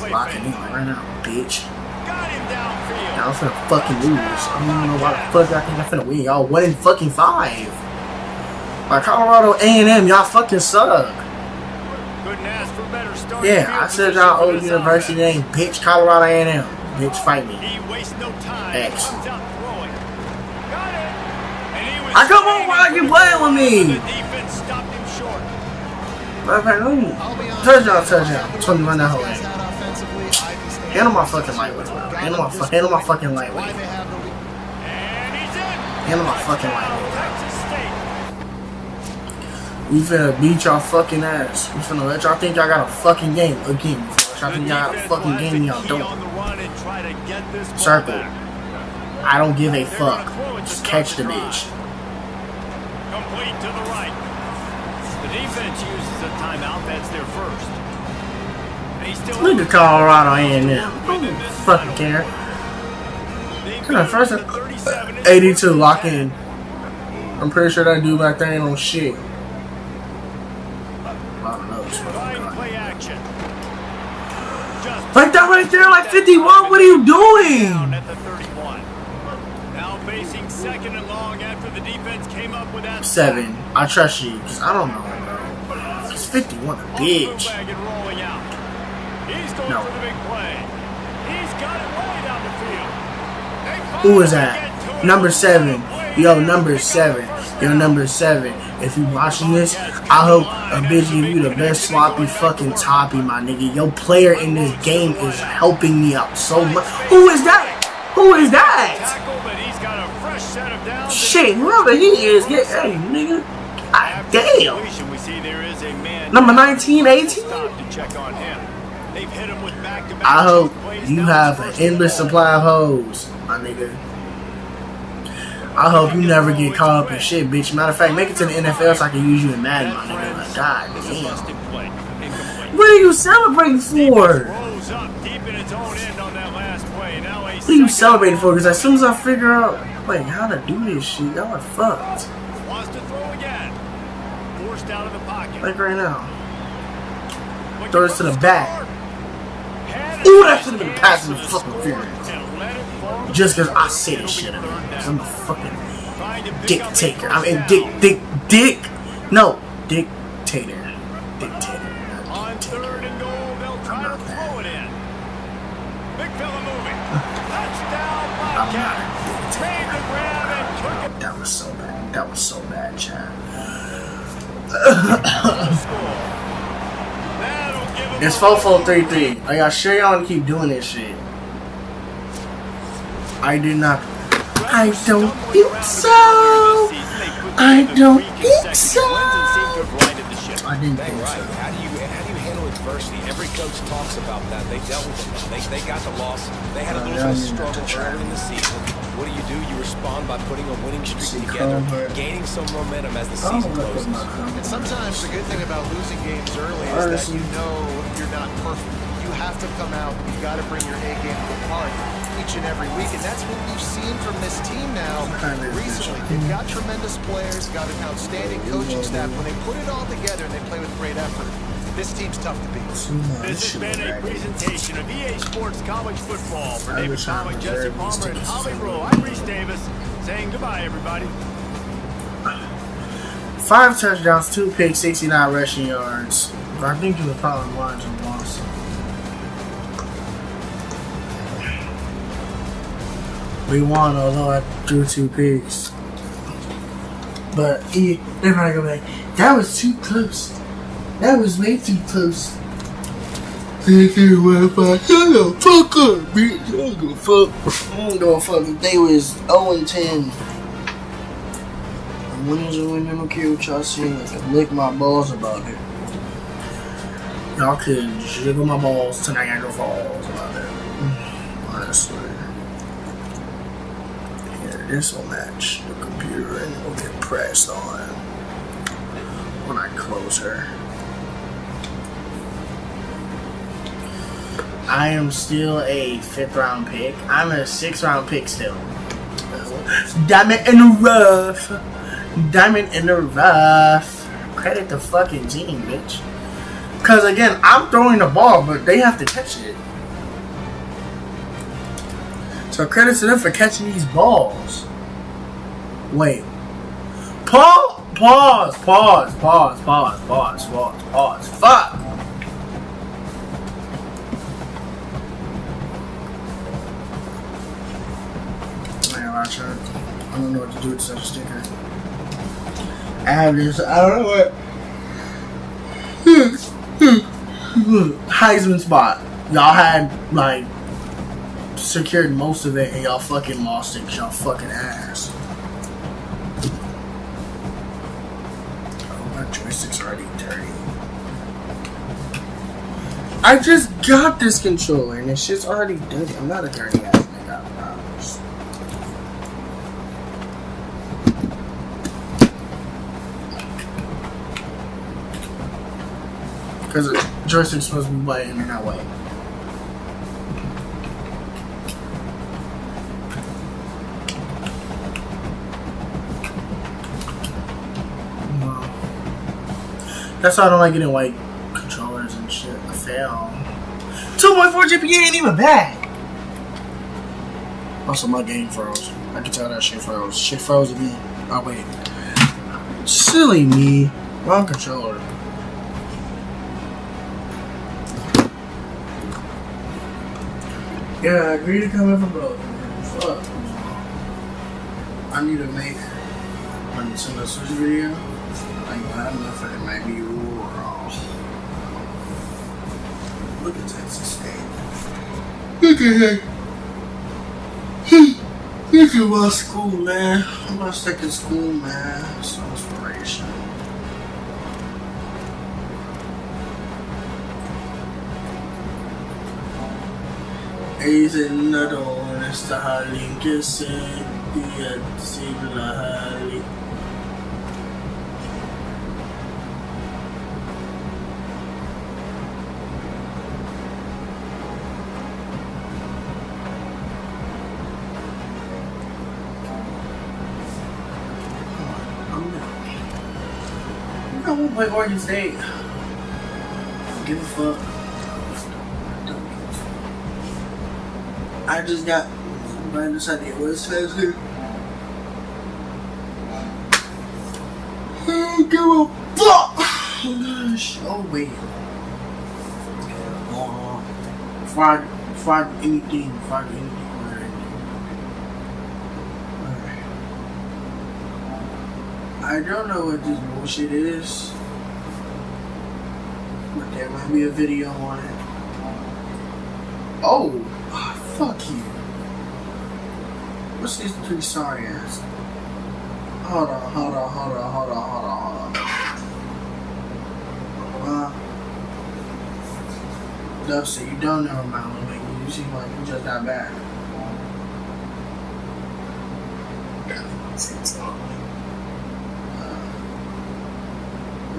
locking in right now, bitch. Y'all finna fucking lose. I don't even know why the fuck I think I'm finna win. Y'all 1-5. Like Colorado A&M, y'all fucking suck. Yeah, I said y'all old university name, bitch. Colorado A&M, bitch. Fight me. X. I come on, why are you playing with me? Touchdown. 21 that whole game. Handle my fucking lightweight, bro. Handle my fucking lightweight. Handle my fucking lightweight. We finna beat y'all fucking ass. We finna let y'all think y'all got a fucking game again. Y'all think y'all got a fucking game, y'all don't. Circle. I don't give a fuck. Just catch the bitch. Complete to the right. The defense uses a timeout. That's their first. Look at Colorado A&M. I don't fucking care. First 82, lock in. I'm pretty sure that dude back there ain't on shit. I don't know. Like that right there, like 51. What are you doing? Now facing second and long after the defense came up with that 7. I trust you, because I don't know, bro. It's 51, a bitch. No. Who is that? Number 7. Yo, number 7. Yo, number 7. If you watching this, I hope a bitch give you the best sloppy fucking toppy, my nigga. Your player in this game is helping me out so much. Who is that? Who is that? Shit, whoever he is, get, hey, nigga. God damn. Number 19, 18? I hope you have an endless supply of hoes, my nigga. I hope you never get caught up in shit, bitch. Matter of fact, make it to the NFL so I can use you in Madden, my nigga. Like, God damn. What are you celebrating for? What are you celebrating for? Because as soon as I figure out, like, how to do this shit, y'all are fucked. Like right now. Throw this to the back. Ooh, that should have been passing the fucking interference. Just because I say this shit. Because I'm a fucking dictator. I mean, no, dictator. Dictator. Not dictator. I'm not that. I'm not a dictator. That was so bad. That was so bad, Chad. It's 4-4-3-3. Are y'all sure y'all want to keep doing this shit? I do not. I don't think so. I don't think so. I didn't think so. How do you handle adversity? Every coach talks about that. They dealt with it. They got the loss. They had a little bit of struggle early in the season. What do? You respond by putting a winning streak together, gaining some momentum as the season closes. And sometimes the good thing about losing games early is that you know you're not perfect. You have to come out. You've got to bring your A game to the party each and every week, and that's what we've seen from this team now recently. They've got tremendous players, got an outstanding coaching staff. When they put it all together and they play with great effort, this team's tough to beat. This has been a presentation of EA Sports College Football. For David Comic, Jesse Palmer, and Holly Rowe, I'm Reese Davis, saying goodbye, everybody. 5 touchdowns, 2 picks, 69 rushing yards. But I think it was probably large and lost. We won, although I threw 2 picks. But they're probably gonna be like, that was too close. That was way too close. Shut the fuck up, bitch. I don't give a fuck. I don't give a fuck if they was 0-10. Winners are winning, I don't care what y'all say. I can lick my balls about it. Y'all can jiggle my balls to Niagara Falls about it. Honestly. Here, this will match the computer and it will get pressed on when I close her. I am still a 5th round pick. I'm a 6th round pick still. Diamond in the rough. Diamond in the rough. Credit the fucking team, bitch. Cause again, I'm throwing the ball, but they have to catch it. So credit to them for catching these balls. Wait. Pause. Fuck. Man, I don't know what to do with such a sticker. I have this. I don't know what. Heisman spot. Y'all had like secured most of it and y'all fucking lost it 'cause y'all fucking ass. Oh, my joystick's already dirty. I just got this controller and this shit's already dirty. I'm not a dirty ass nigga, I promise. Because the joystick's supposed to be white and they're not white. That's why I don't like getting white controllers and shit. I fail. 2.4 GPA ain't even bad. Also, my game froze. I can tell that shit froze. Shit froze again. Oh, wait. Silly me. Wrong controller. Yeah, I agree to come in for both. Fuck. I need to make a Nintendo Switch video. Like, I don't know if it might be raw. Look at Texas State. Look at that. Look at my school, man. I'm not stuck in school, man. Some inspiration. إذا ندعو نستحل كسر يتسيب لهالي I won't play Oregon State. Give a fuck. I just got right inside the West Fest here. I don't give a fuck. Oh gosh. Oh wait. Fried anything. Alright. I don't know what this bullshit is, but there might be a video on it. Oh. Fuck you. What's these three sorry ass? Hold on. Dusty, you don't know about me. You seem like you just got back.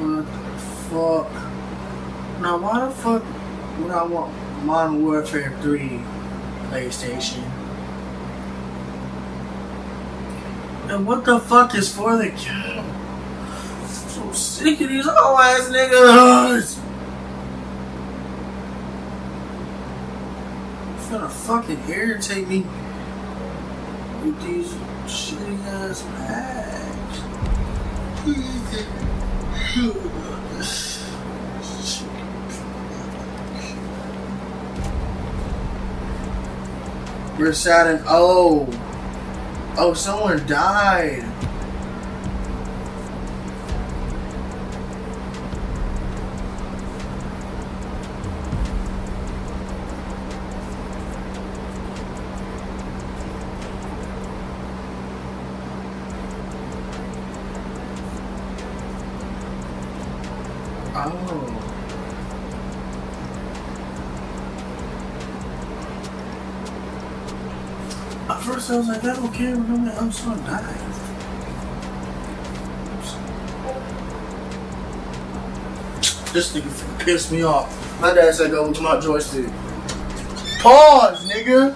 What the fuck? Now why the fuck would I want Modern Warfare 3 PlayStation? And what the fuck is for the camera? I'm so sick of these old ass niggas. It's gonna fucking irritate me with these shitty ass bags. We're sad and oh, someone died. Oh. At first I was like, I don't care, I'm so dying. This nigga pissed me off. My dad said go with my joystick. Pause, nigga!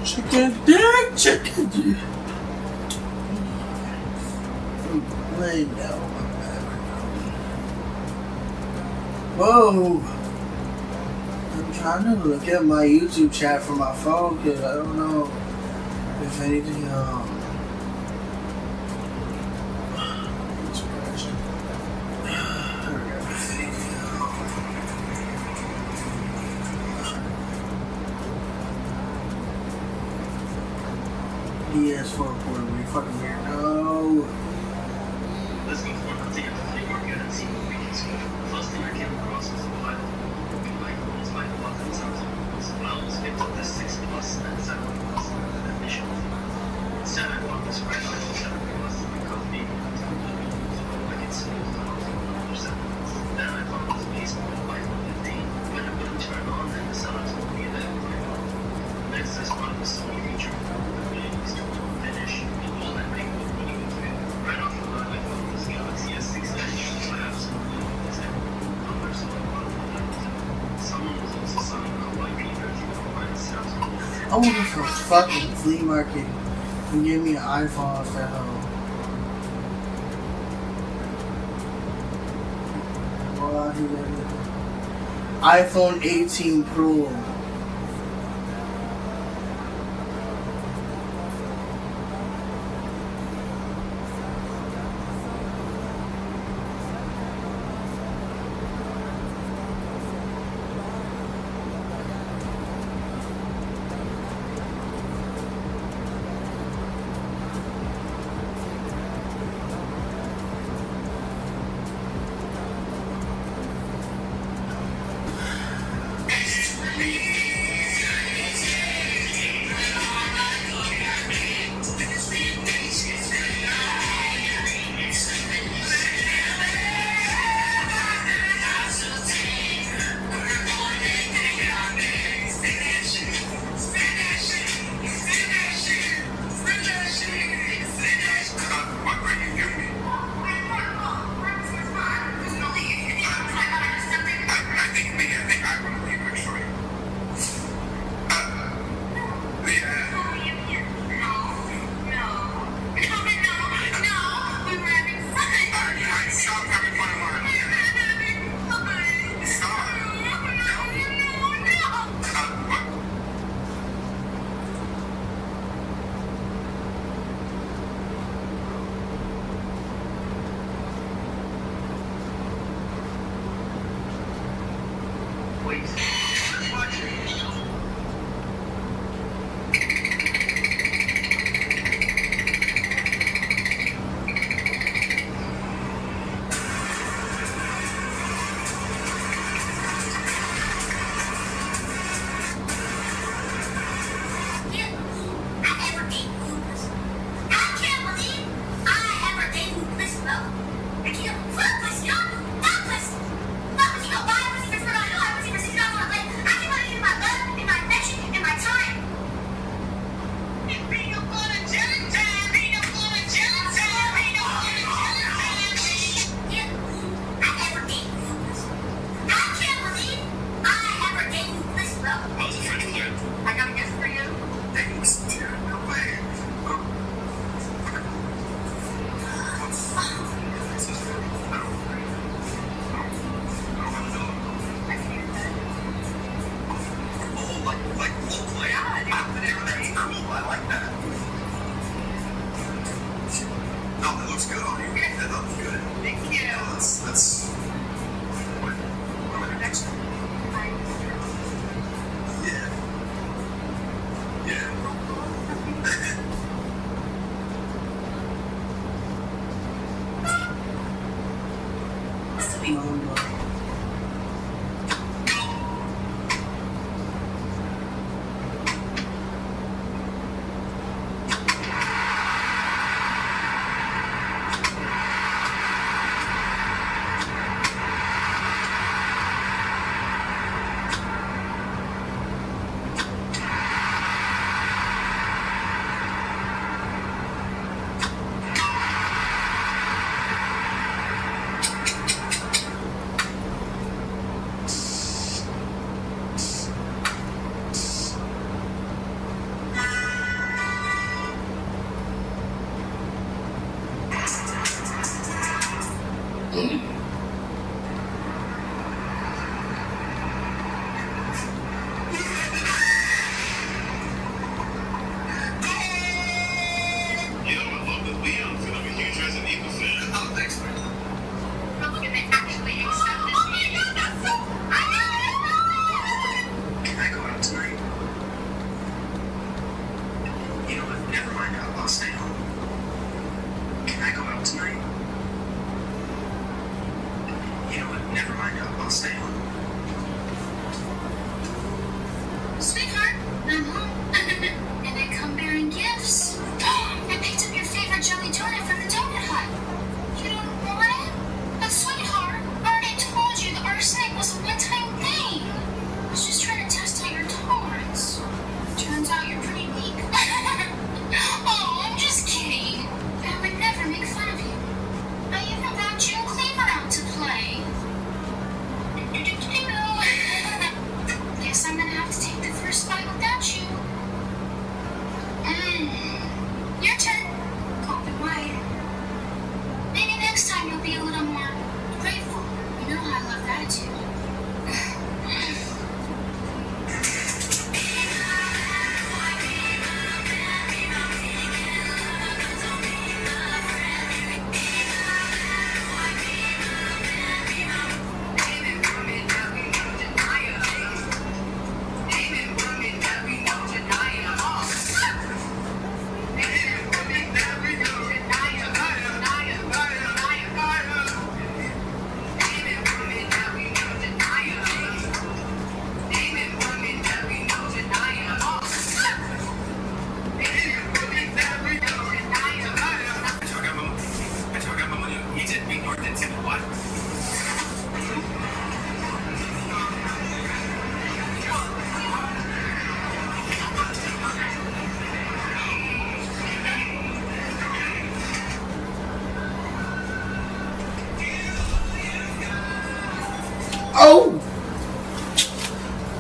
Chicken dick, chicken dick. Lay down my back. Whoa. I'm trying to look at my YouTube chat from my phone because I don't know if anything DS4 Puerto Rico, fucking weirdo. Let's go for it. Take it to the flea market and see what we can score. First thing I came across was a pile of almost like what in terms of points. I almost picked up this 6 plus and 7 plus initially. 7 was right on 7 plus because maybe I can see then I thought it was baseball by 15. When it wouldn't turn on, then the sun told me that next is one of the Sony feature. Finish the ball that make was really good. Right off the bat, I thought this Galaxy S6 Edge was absolutely numbers so someone was also selling a white paper by the sounds of I went to a fucking flea market and give me an iPhone off that hoe. iPhone 18 Pro.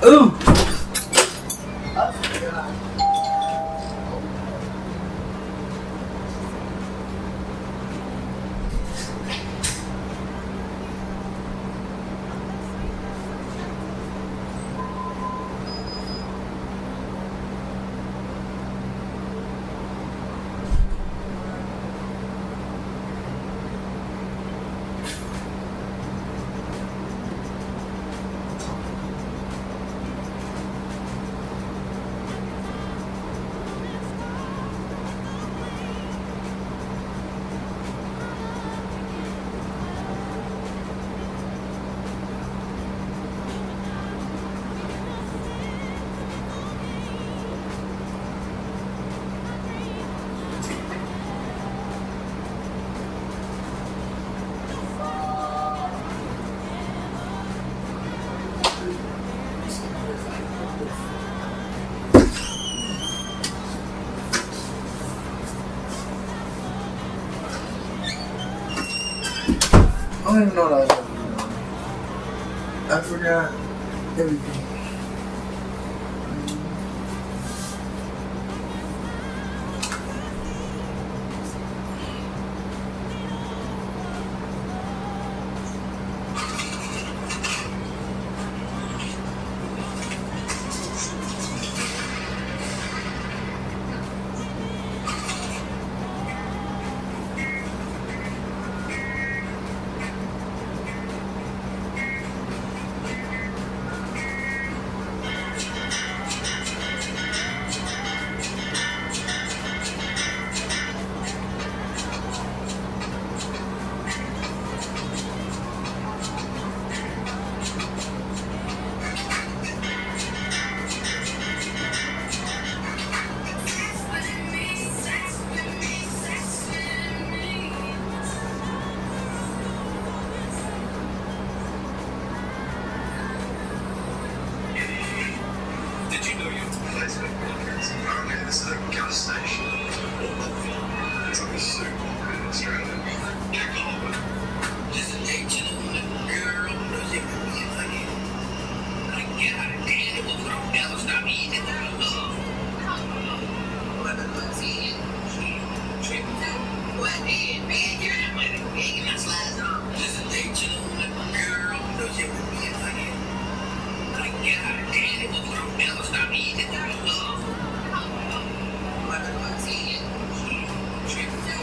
Ooh. I don't even know what I was going to do. I forgot everything. Did you know your place got rockets? Apparently this is a gas station. It's like a supermarket in Australia. Yeah, come on, man. Listen, hey, gentlemen, girl, does it feel like it? Like, get out of there, it will never stop eating that love. But the Lazzie, trip to what did, man? You're not my big and that's last on. Listen, hey, gentlemen, girl, does it feel like it? Like, get out of there, it will never stop eating that love. But the Lazzie, trip to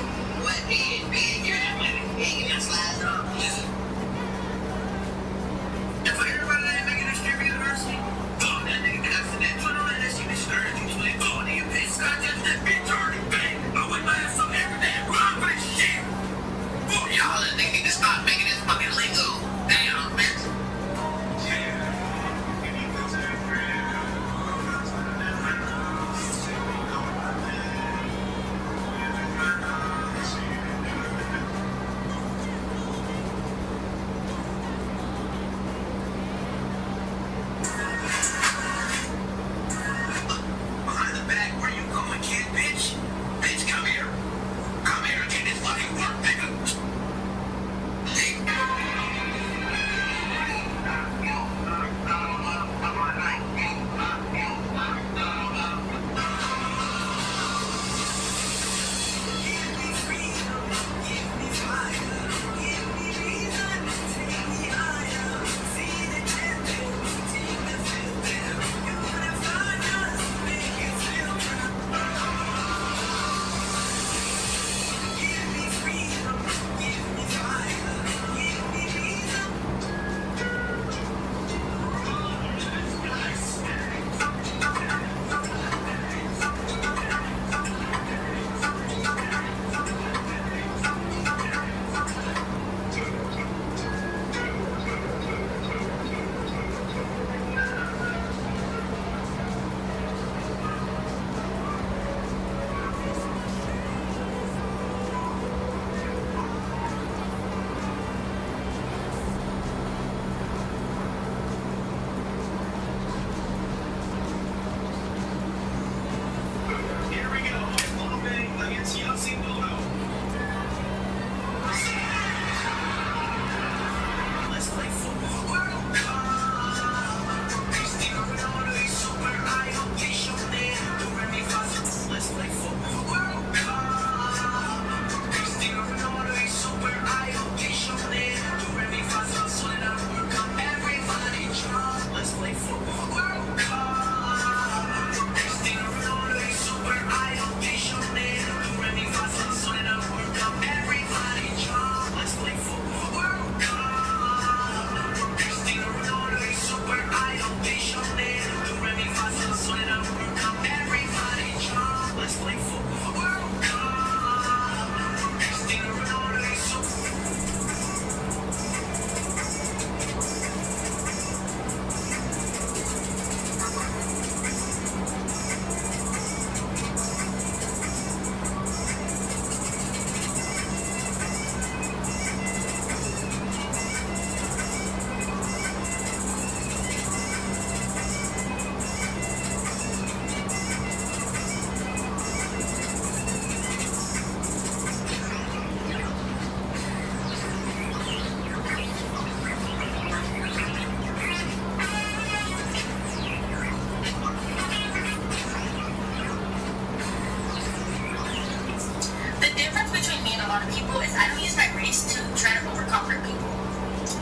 people is I don't use my race to try to overconfident people.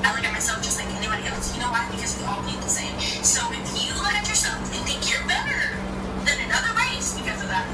I look at myself just like anybody else. You know why? Because we all bleed the same. So if you look at yourself and think you're better than another race because of that,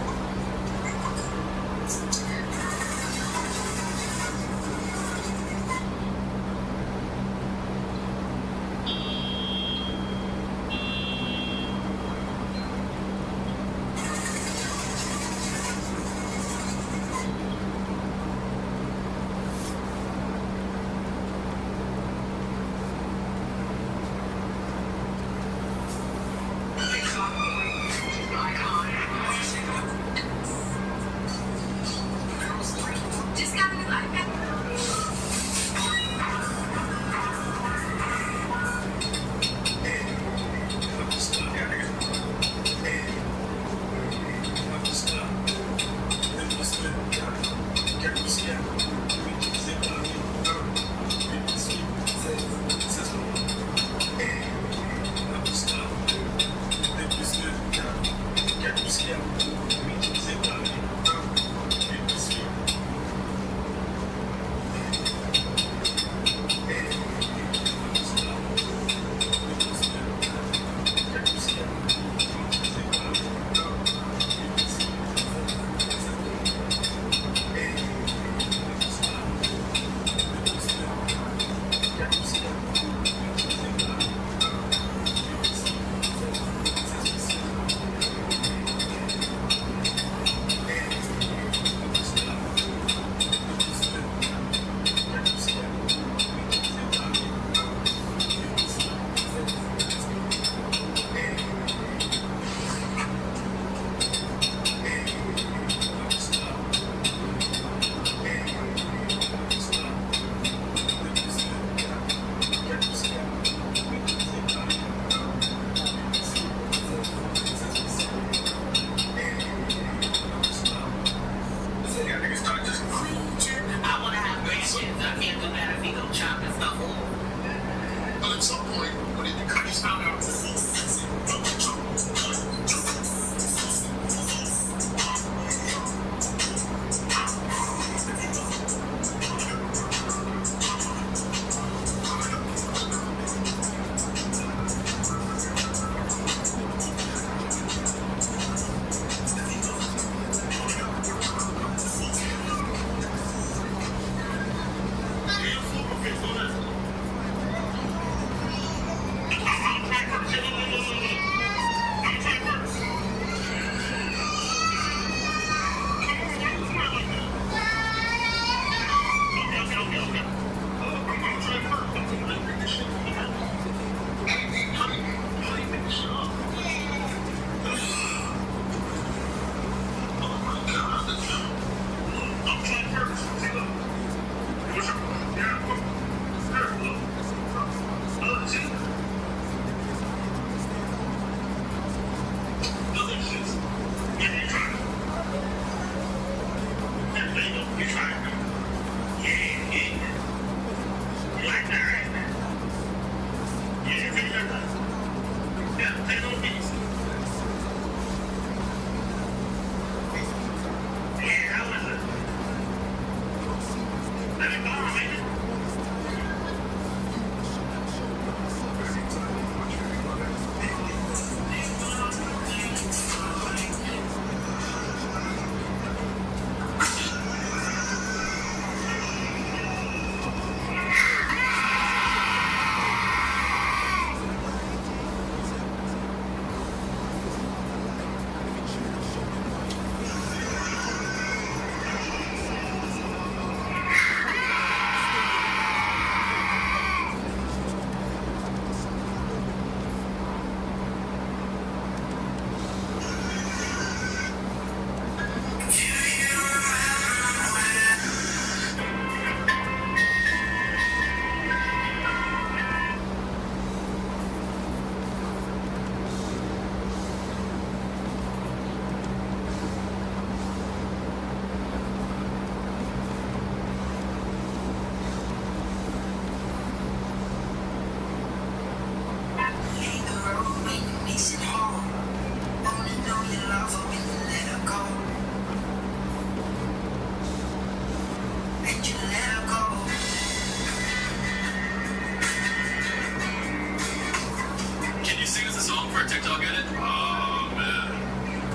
for a TikTok edit? Oh, man.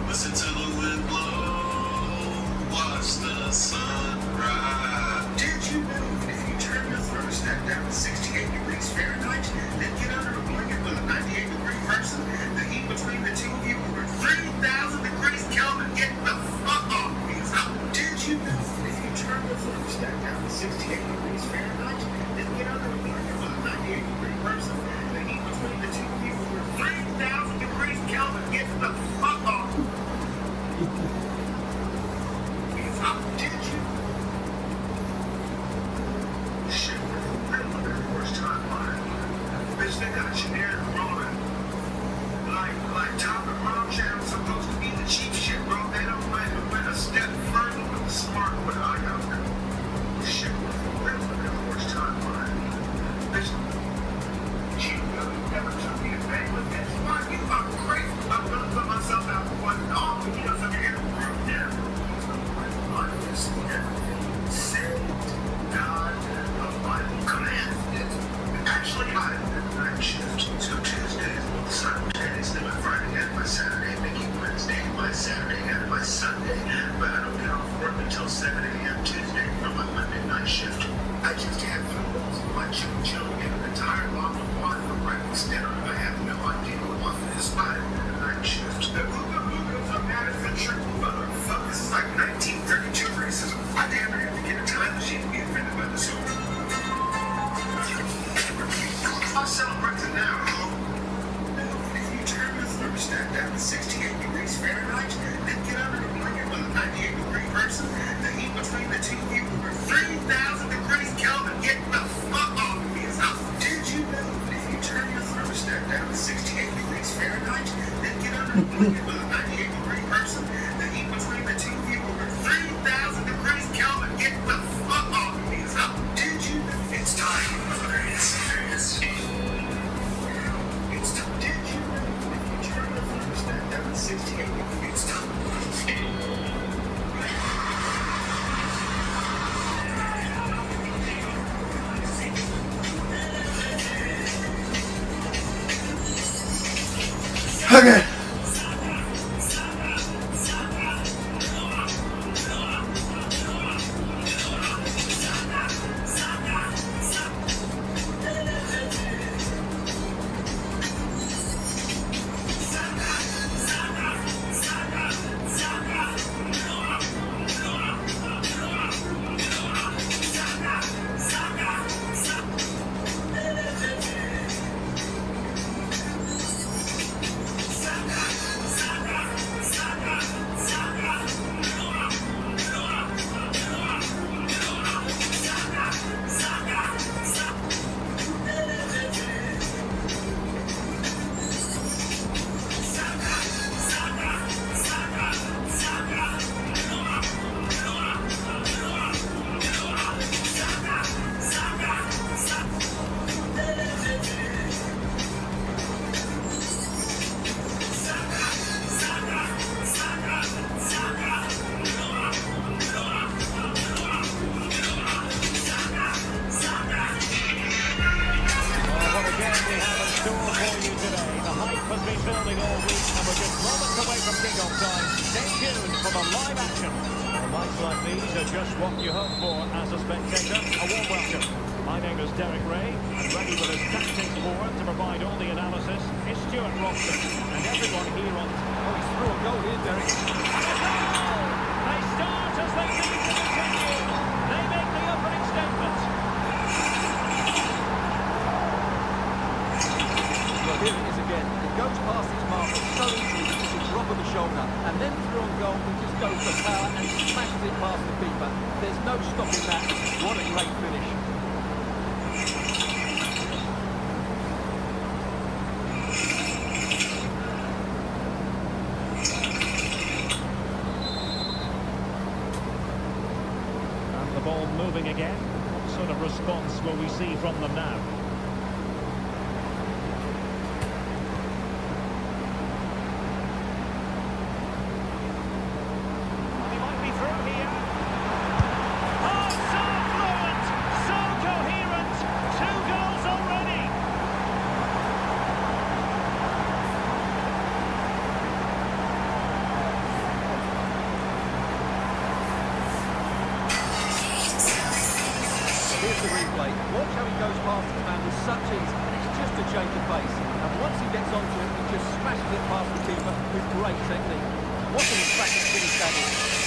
Listen to the wind blow. Watch the sunrise. Did you know if you turn your thermostat down to 68 degrees Fahrenheit, then get under a blanket with a 98-degree person, the heat between the two of you over 3,000 degrees Kelvin, get the fuck off me. Did you know if you turn your thermostat down to 68 degrees Fahrenheit, then get under a blanket with a 98-degree person, the heat between the two of you over 3,000 degrees Kelvin, get the fuck off me. Did you? Shit, I don't know the worst timeline. Bitch, they got generic rolling. Like top and bottom channel supposed to be the cheap shit, bro. They don't went a step further with the smart what I got. Shit, I don't know the worst timeline. Bitch, you never took me to bed with this. Why you are crazy? I'm gonna put myself out for one. Oh, you know, something in the room now. Obviously, everything saved. God, the Bible commands it. Actually, I'm in the night shift, so Tuesdays will simultaneously my Friday and my Saturday, making Wednesday my Saturday and my Sunday. But I don't get off work until 7 a.m. Tuesday for my Monday night shift. I just had food, my chill, and an entire bottle of water for breakfast dinner. I have no idea what this spot in the night shift. The Ooga from Madison, motherfucker. This is like 1932 racism. I damn near have to get a time machine to be offended by this. I'll celebrate it now. If you turn your thermostat down to 68 degrees Fahrenheit, then get under the blanket with a 98-degree person, the heat between the two of you over 3,000 degrees Kelvin, get the fuck off me. Did you know that if you turn your thermostat down to 68 degrees Fahrenheit, then get under the blanket with a 98-degree person, the heat between the two of you over 3,000 degrees Kelvin, get the fuck off me. Did you know it's time for this? It's time. Did you know if you turn the thermostat down to 68 degrees, it's time. Okay. The ball moving again. What sort of response will we see from them now? And he might be through here. Oh, so fluent, so coherent. 2 goals already. the replay. Watch how he goes past his man with such ease, and it's just a change of pace. And once he gets onto it, he just smashes it past the keeper with great technique. What an emphatic finish that is.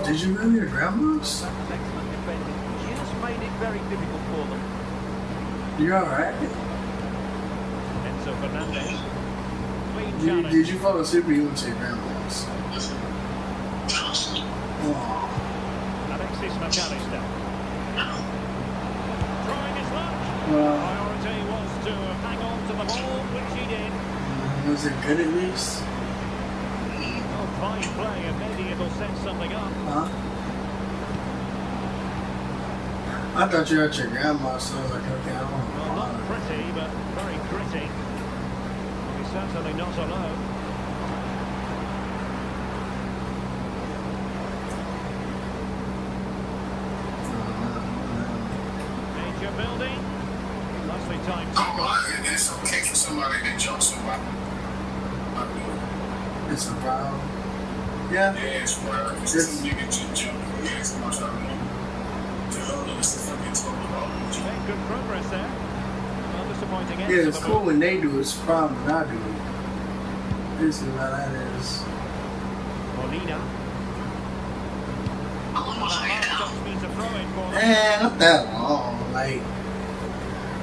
Did you run your grandma's? Just made it very difficult for them. You're alright? Enzo Fernandez. Clean Did challenge. you fall asleep or you went to your grandma's? Oh. Alexis McAllister. Trying his luck. Priority was to hang on to the ball, which he did. Was it good at least? Oh, fine play, and maybe it'll set something up. Huh? I thought you were at your grandma's, so I was like, okay, I don't want to Well, not pretty, but very gritty. He's certainly not alone. Major building. Lovely time tackle. It's okay for somebody to jump somebody. It's a problem. Yeah. Yeah, it's wild. It's too nigga to jump. Yeah, it's much I mean. Made good progress there. Well, disappointing end Yeah, to it's the cool move. when they do it. It's a problem when I do it. This is how that is. Molina. Just means a throw-in for them. Man, not that long. Like,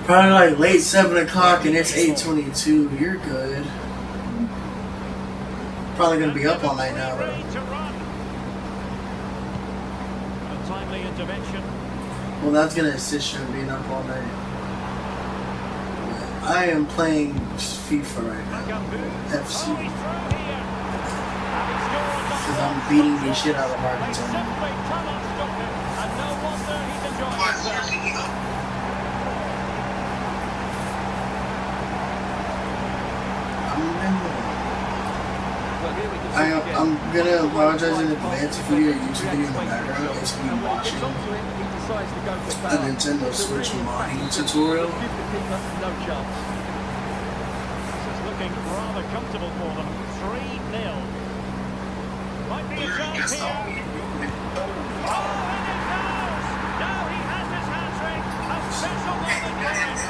probably like late 7 o'clock and it's 8:22. You're good. Probably gonna be up all night now, though. To run. A timely intervention. Well, that's gonna assist you in being up all night. I am playing FIFA right now. FC. Because I'm beating the shit out of Argentina. And no wonder he's enjoying himself. I'm gonna apologize in advance if you hear a YouTube video in the background. It's me watching a Nintendo Switch modding tutorial. This is looking rather comfortable for them. 3-0. Might be a chance here. Oh, and it goes! Now he has his hat-trick. A special moment for him.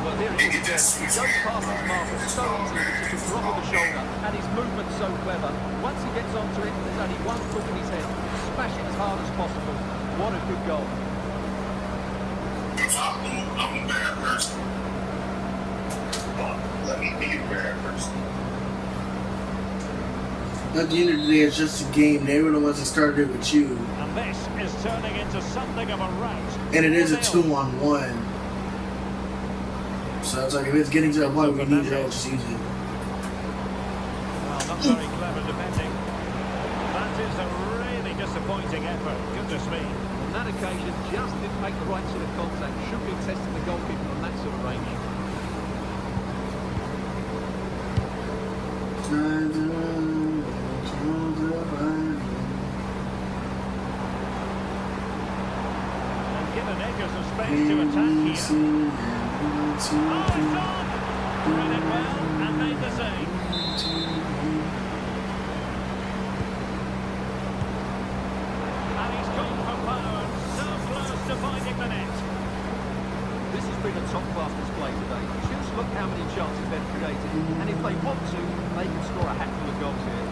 Well, here he is again. He goes past his marker so easily with just a drop of the shoulder, and his movement's so clever. Once he gets onto it, there's only one thought in his head: smash it as hard as possible. What a good goal. I'm a bad person. Let me be a bad person. At the end of the day, it's just a game. They were the ones that started it with you. And this is turning into something of a rout. And it is a 2-on-1. So it's like if it's getting to that point where we need y'all, just use it. Well, not very clever defending. That is a really disappointing effort. Goodness me. On that occasion, just didn't make the right sort of contact. Should be testing the goalkeeper on that sort of range. And given Edgar some space to attack here. Oh, it's on! Read it well and made the save. And he's gone for power. So close to finding the net. This has been a top-class display today. Just look how many chances they've created. And if they want to, they can score a hatful of goals here.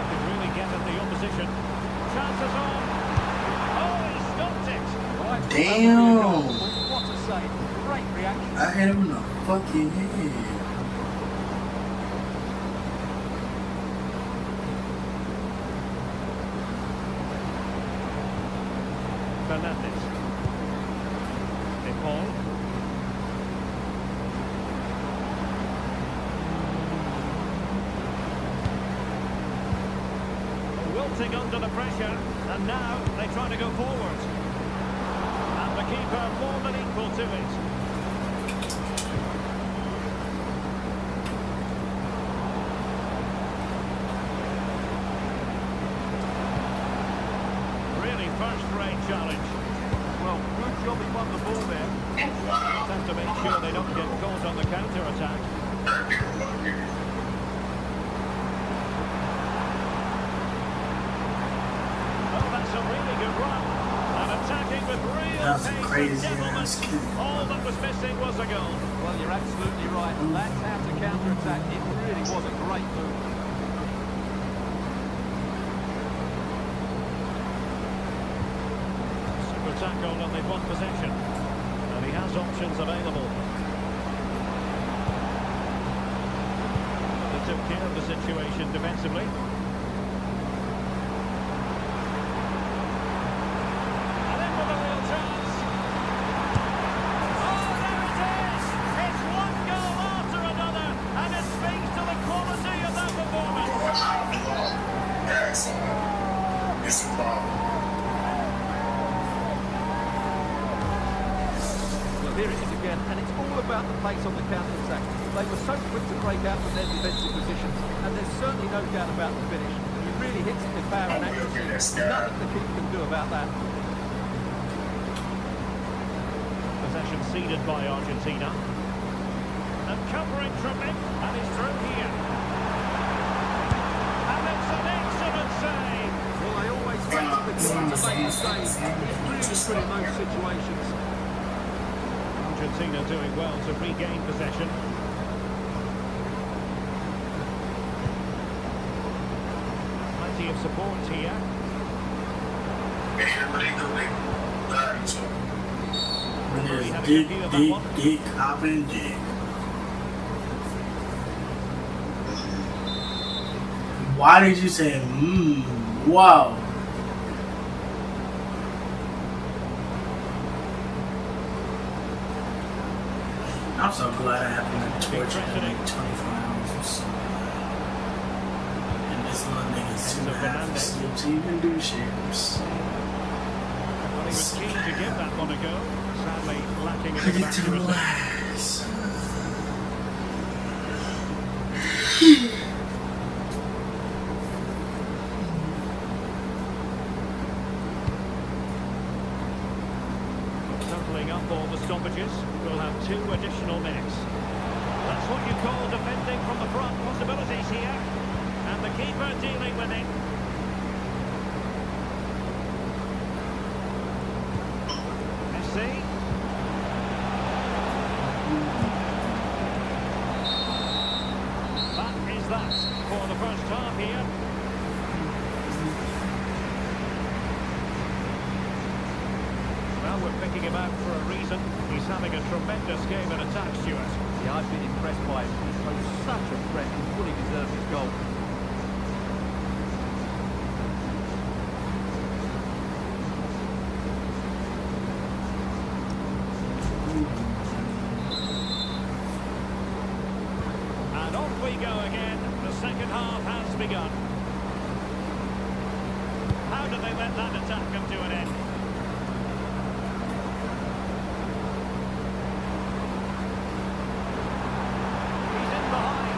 Could really get at the opposition. Chances on. Oh, he stopped it. Right, Damn. what a save. Great reaction. I hit him in the fucking head. Fernandez. Paul. Wilting under the pressure, and now they try to go forward. And the keeper more than equal to it. Really first-rate challenge. Well, good job he won the ball there. Just have to make sure they don't get caught on the counter-attack. Oh, that's a really good run. And attacking with real That's a pace crazy and ass devilment. kick. All that was missing was a goal. Well, you're absolutely right. That's how to counter-attack. It really was a great move. Super tackle and they've won possession. And he has options available. They took care of the situation defensively. And in with a real chance. Oh, there it is! It's one goal after another, and it speaks to the quality of that performance. It's a problem. Well, here it is again, and it's all about the pace on the counter-attack. They were so quick to break out from their defensive positions, and there's certainly no doubt about the finish. He really hits it with power and accuracy. Nothing the keeper can do about that. Possession ceded by Argentina. And covering from him, and he's through here. And it's an excellent save. Well, they always wait for the keeper to make the save. He's really good in those situations. Argentina doing well to regain possession. Plenty of support here. It is dick, hopping dick. Why did you say, wow? I'm so glad I haven't been tortured in like 24 hours or so. And this little nigga's too half asleep to even do shit. Well, he was keen to give that one a go. Sadly, lacking a bit of accuracy. Totaling up all the stoppages, we'll have 2 additional minutes. That's what you call defending from the front. Possibilities here. And the keeper dealing with it. Messi. That is that for the first half here. Well, we're picking him out for a reason. He's having a tremendous game in attack, Stuart. Yeah, I've been impressed by him. He posed such a threat and fully deserves his goal. And off we go again. The second half has begun. How do they let that attack come to an end? He's in behind.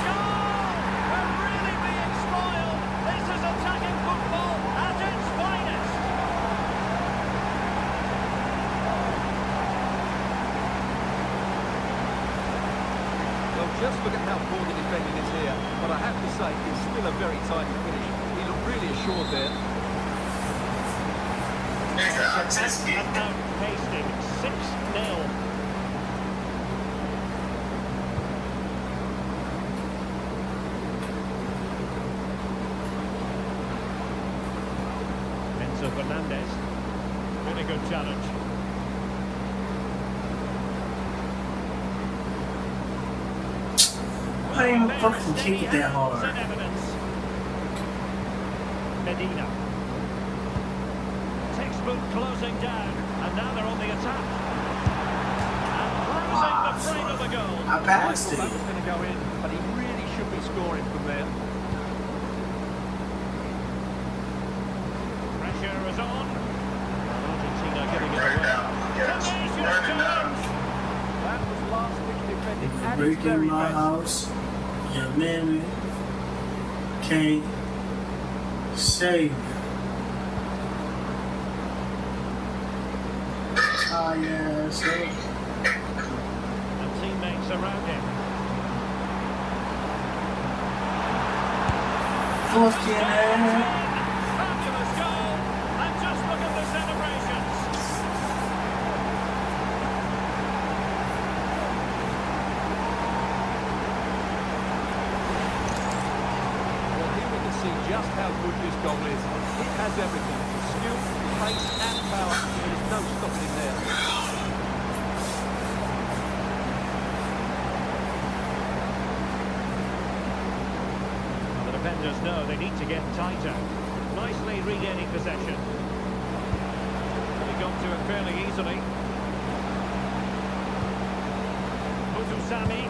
Goal! We're really being spoiled. This is attacking football at its finest. Well, just look at how poor the defending is here. But I have to say, it's still a very tidy finish. He looked really assured there. And now Hastings 6-0. Enzo Fernandez. Really good challenge. I didn't even fucking kick it that hard. Medina. Textbook closing down, and now they're on the attack. And bruising the frame of the goal. I passed I thought it. that was going to go in, but he really should be scoring from there. Pressure is on. Argentina giving it away. Tenacious challenge. That was last week defending If at you his break very in my best. house, your mammy can't save you. Ah, yeah, so. And teammates around him. Fucking hell. Fabulous goal. And just look at the celebrations. Well, here we can see just how good this goal is. It has everything. Skill, pace and power. There is no stopping him there. Well, the defenders know they need to get tighter. Nicely regaining possession. He got to it fairly easily. Sami.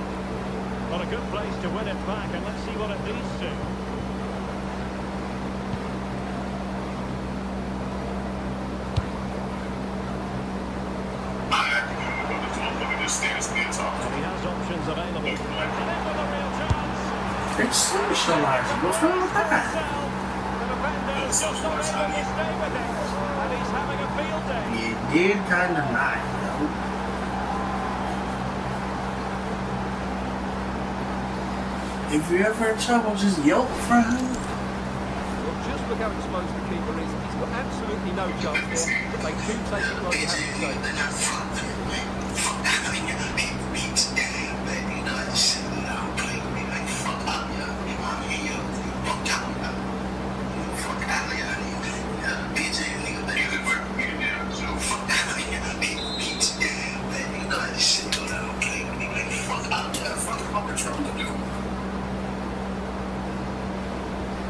Well, a good place to win it back, and let's see what it leads to. And he has options available. And in with a real chance. It's socializing. What's wrong with that? The defender's just not able to stay with it. And he's having a field day. You did kind of not, you know. If you're ever in trouble, just yelp for help. Well, just look how exposed the keeper is. He's got absolutely no chance there, but they do take it like you have to say.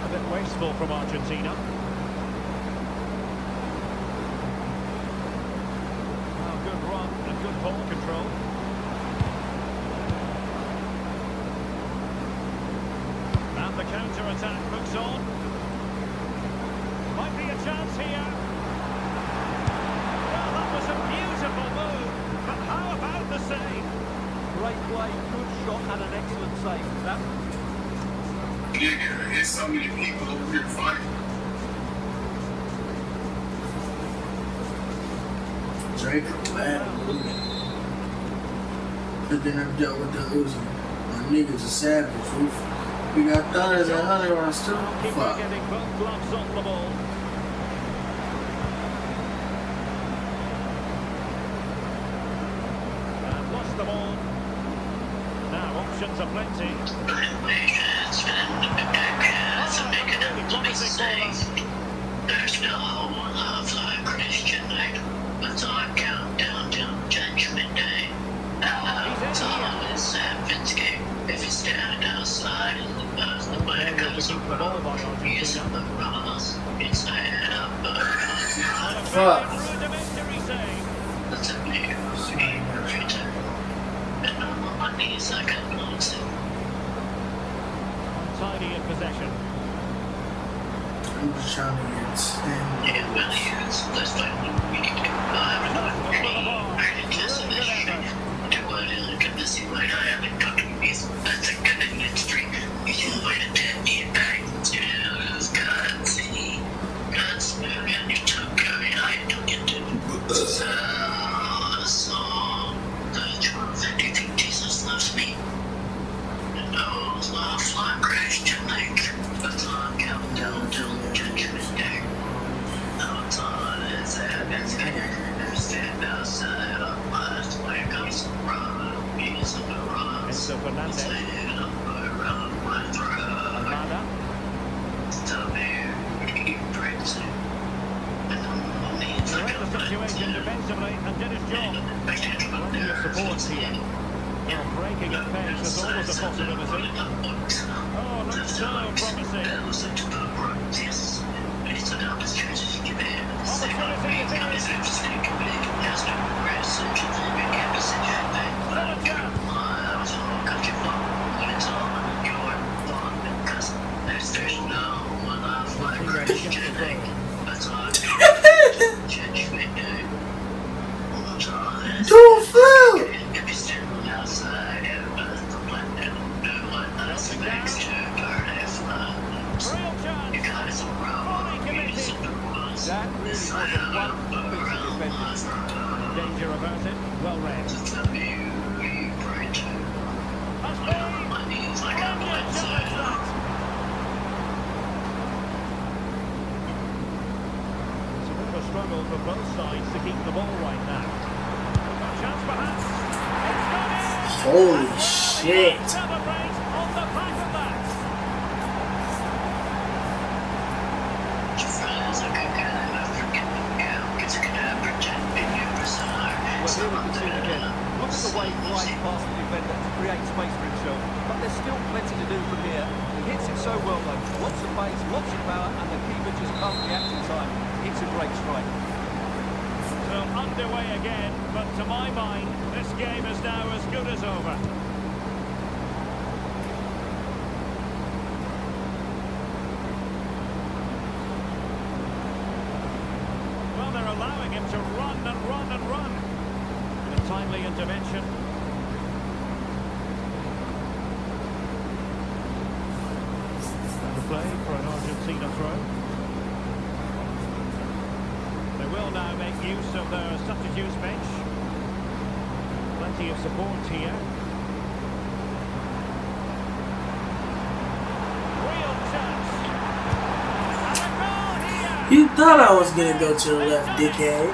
A bit wasteful from Argentina. Well, good run and good ball control. attack looks on. Might be a chance here. Well, that was a beautiful move, but how about the save? Great play, good shot, and an excellent save. That. Nigga, there's so many people over here fighting. Drake, bad. But then I dealt with the Uzi. My niggas are savage, roof. We got thudders and 100 rounds too. Fuck. Getting both gloves on the ball. And lost the ball. Now options are plenty. There's no love like Christian night, but I count down till Judgment Day. It's always Heaven's Gate. If you stand outside and look past the way comes around, he's on the cross, it's a head up around. Fuck. That's a big return. And I'm on my knees like I'm lost. Tidy in possession. I'm just trying to get 10. It really is. That's like we can do. I didn't just finish. Do what is it? Can this right? I haven't got to be. That's a convenient street. You might have taken me back to God's sea. God's and you took me. I took it to the song. The truth. Do you think Jesus loves me? No, love like Christian like. But I'm counting down till Judgment Day. No time is heaven's gate. Stand outside of my way comes around. He's on the run. Enzo Fernandez. Around my throat. Almada. Tell me he brings it. And I'm on knees like The situation defensively and did his job. Plenty of support here. Well, breaking at pace is always a possibility. Oh, looks so promising. Don't flip! That really wasn't one piece of defending. Danger averted. Well read. It's a bit of a struggle for both sides to keep the ball right now. A chance perhaps. It's got in. Holy shit. Celebrate on the back of that. Well, here we can see it again. Look at the way he glides past the defender to create space for himself. But there's still plenty to do from here. He hits it so well though. Lots of pace, lots of power, and the keeper just can't react in time. It's a great strike. So underway again, but to my mind, this game is now as good as over. Well, they're allowing him to run and run and run. A timely intervention. And the play for an Argentina throw. They will now make use of their substitutes bench. Plenty of support here. Real chance. And a goal here. You thought I was gonna go to the left, dickhead.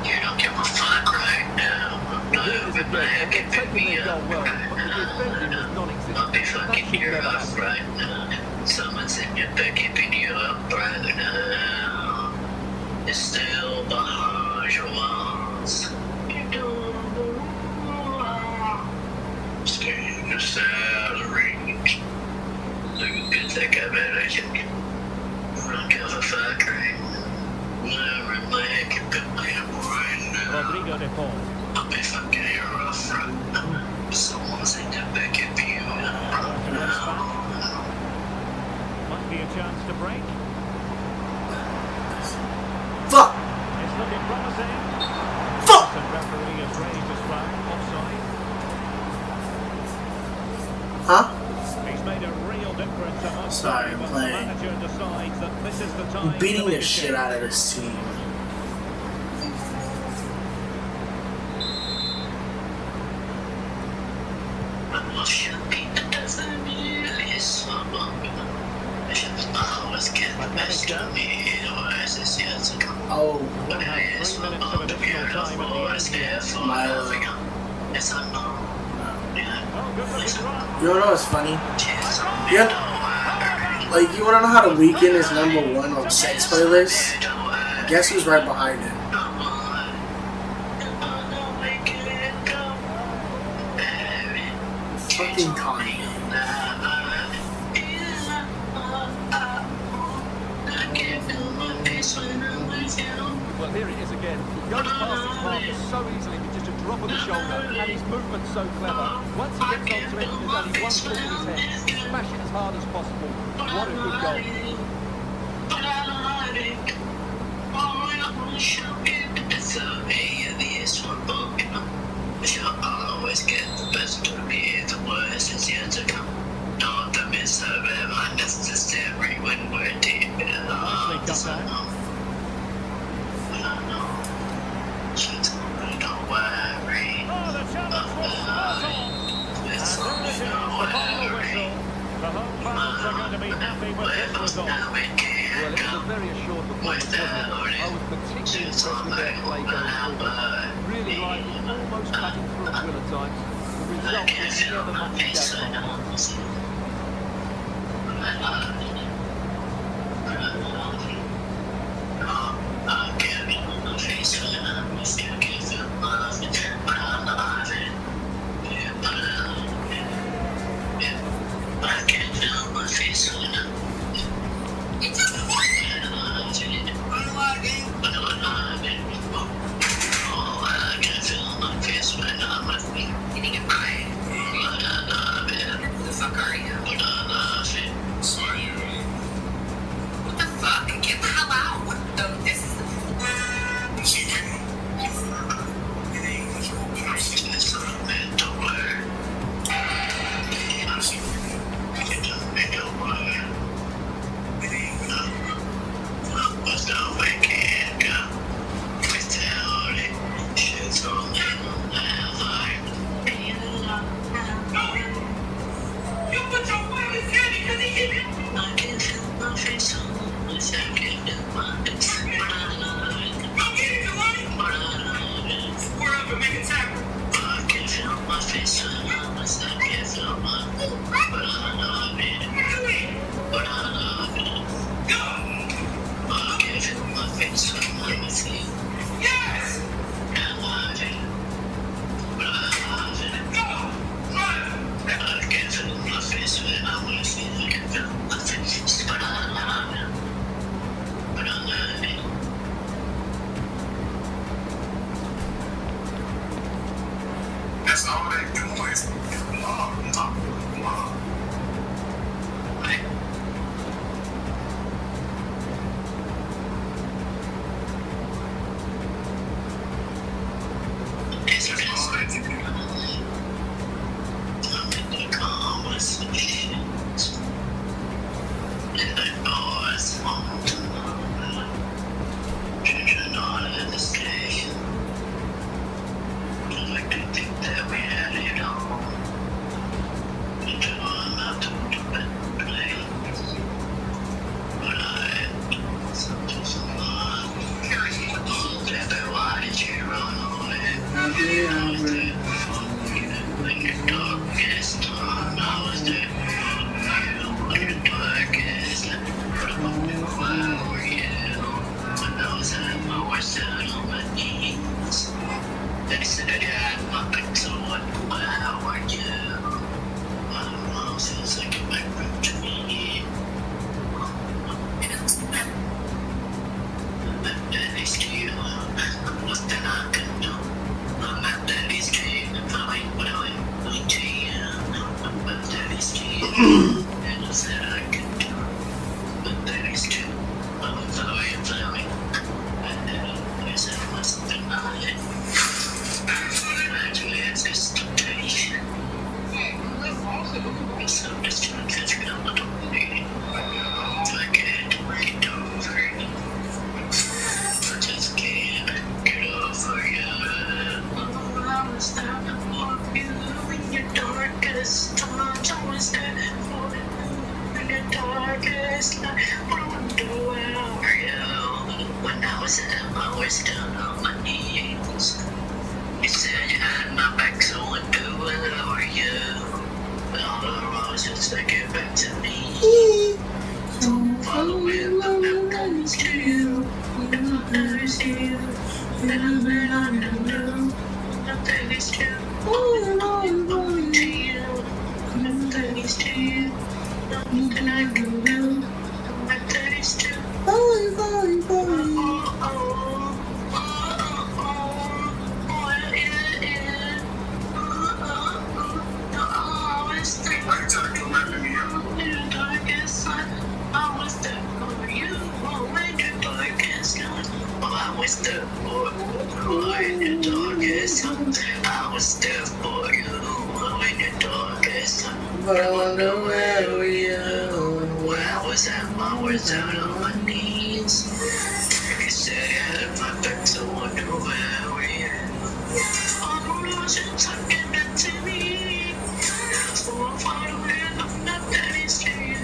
You don't give a fuck right now. Taking their goal well, but the defending was non-existent. I'll be fucking you up right now. Someone's in your bed keeping you up right now. It's still behind your walls. You don't belong. Scared your salary. So you can take a better. I don't give a Rodrigo de Paul. Might be a chance to break. Fuck! It's looking promising. Fuck! The referee has raised his flag. Offside. Huh? He's made a real difference amongst Sorry, them, I'm but the playing. manager decides that this is the time I'm beating to make the a shit change. out of this team. Oh, We'll have 3 minutes of additional time at the end here. Milo. Oh, good looking run. You wanna know what's funny? Yeah. Like, you wanna know how the Weeknd is #1 on sex playlist? Guess who's right behind him? Fucking Kanye. Well, here it is again. He goes past his marker so easily with just a drop of the shoulder, and his movement's so clever. Once he gets onto it, there's only one flick in his head. Smash it as hard as possible. What a good goal. Always get the best of me, the worst is yet to come. Not the miss of unnecessary when we're deep in the heart. Don't worry. Oh, the challenge was spot on. It's And there it is, the final whistle. The home fans are going to be happy with this result. Well, it was a very assured performance, wasn't it? I was particularly impressed with their play going forward. Really lively, almost cutting through at will at times. The result is never much to doubt on. That's all they do is blah, blah, blah. Nothing I can do. always down on my knees. You said you had my back, so I'd do whatever you. But all I was just to get back to me. Follow with the mountains to you. Nothing is to you. Nothing I can do. Nothing is to you. Nothing to you. Nothing is to you. Nothing I can do. Nothing is to you. I was there for in the darkest time. I was there for you in the darkest time. But I wonder where were you? Where was I was out on my knees. You said you had my back, so I wonder where were you? All the oceans talking back to me. So I'm far away, I'm not that is to you.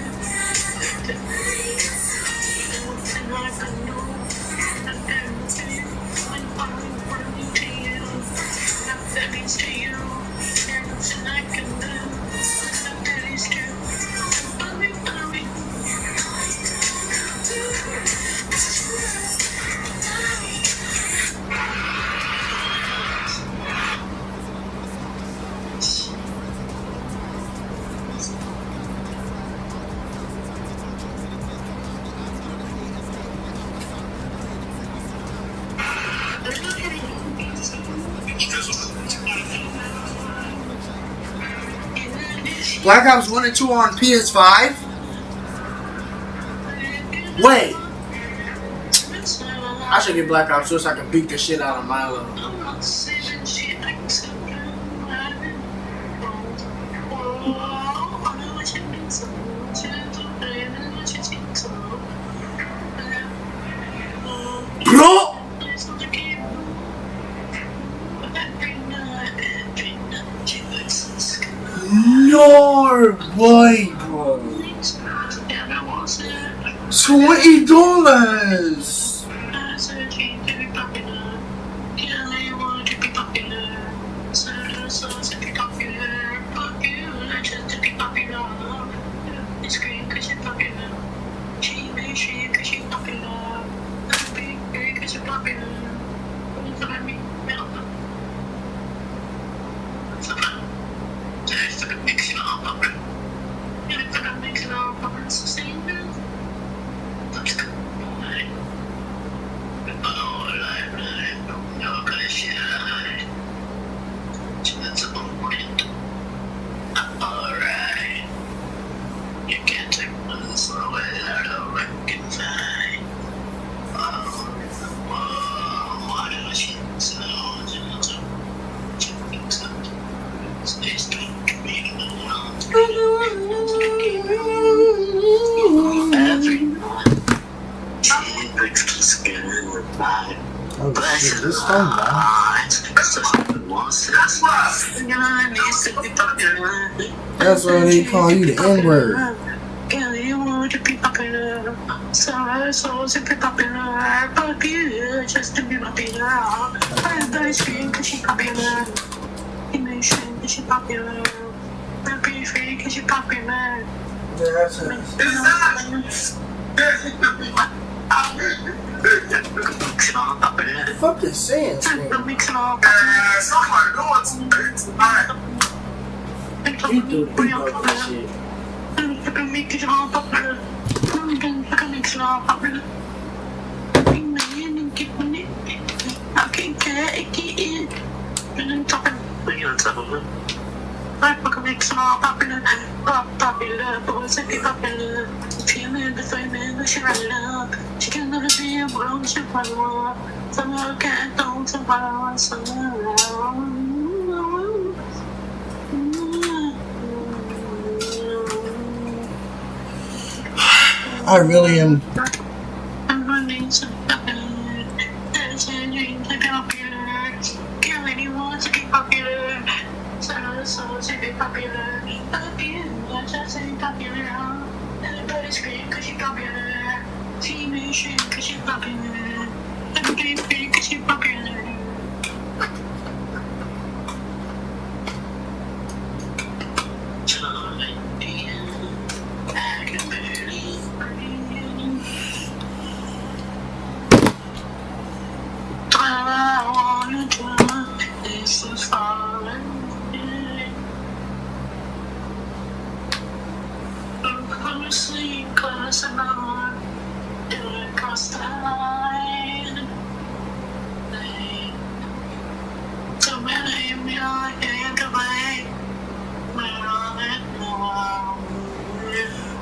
Nothing I can do. Nothing is to you, nothing I can do, nothing is true. Black Ops 1 and 2 are on PS5? Wait. I should get Black Ops 2 so I can beat the shit out of Milo. Bro! No way, bro. $20. Oh shit, this phone now. That's why they call you the N-word. Just to be popular. Everybody scream cause she popular. Emotion cause she popular. Be free cause she popular. Fuck is saying? You do the beat up this shit. I can't get it. I'm talking. What are you talking about? I fucking make some all popular, boys that be popular. Feeling the famous, she run it up. She can never be a world, she run up. Someone can't don't survive, I really am. I'm running some popular. There's a dream to be popular. Kill anyone to be popular. So to be popular. Popular, just say popular. Everybody scream cause she popular. She may shame cause she popular. Everybody scream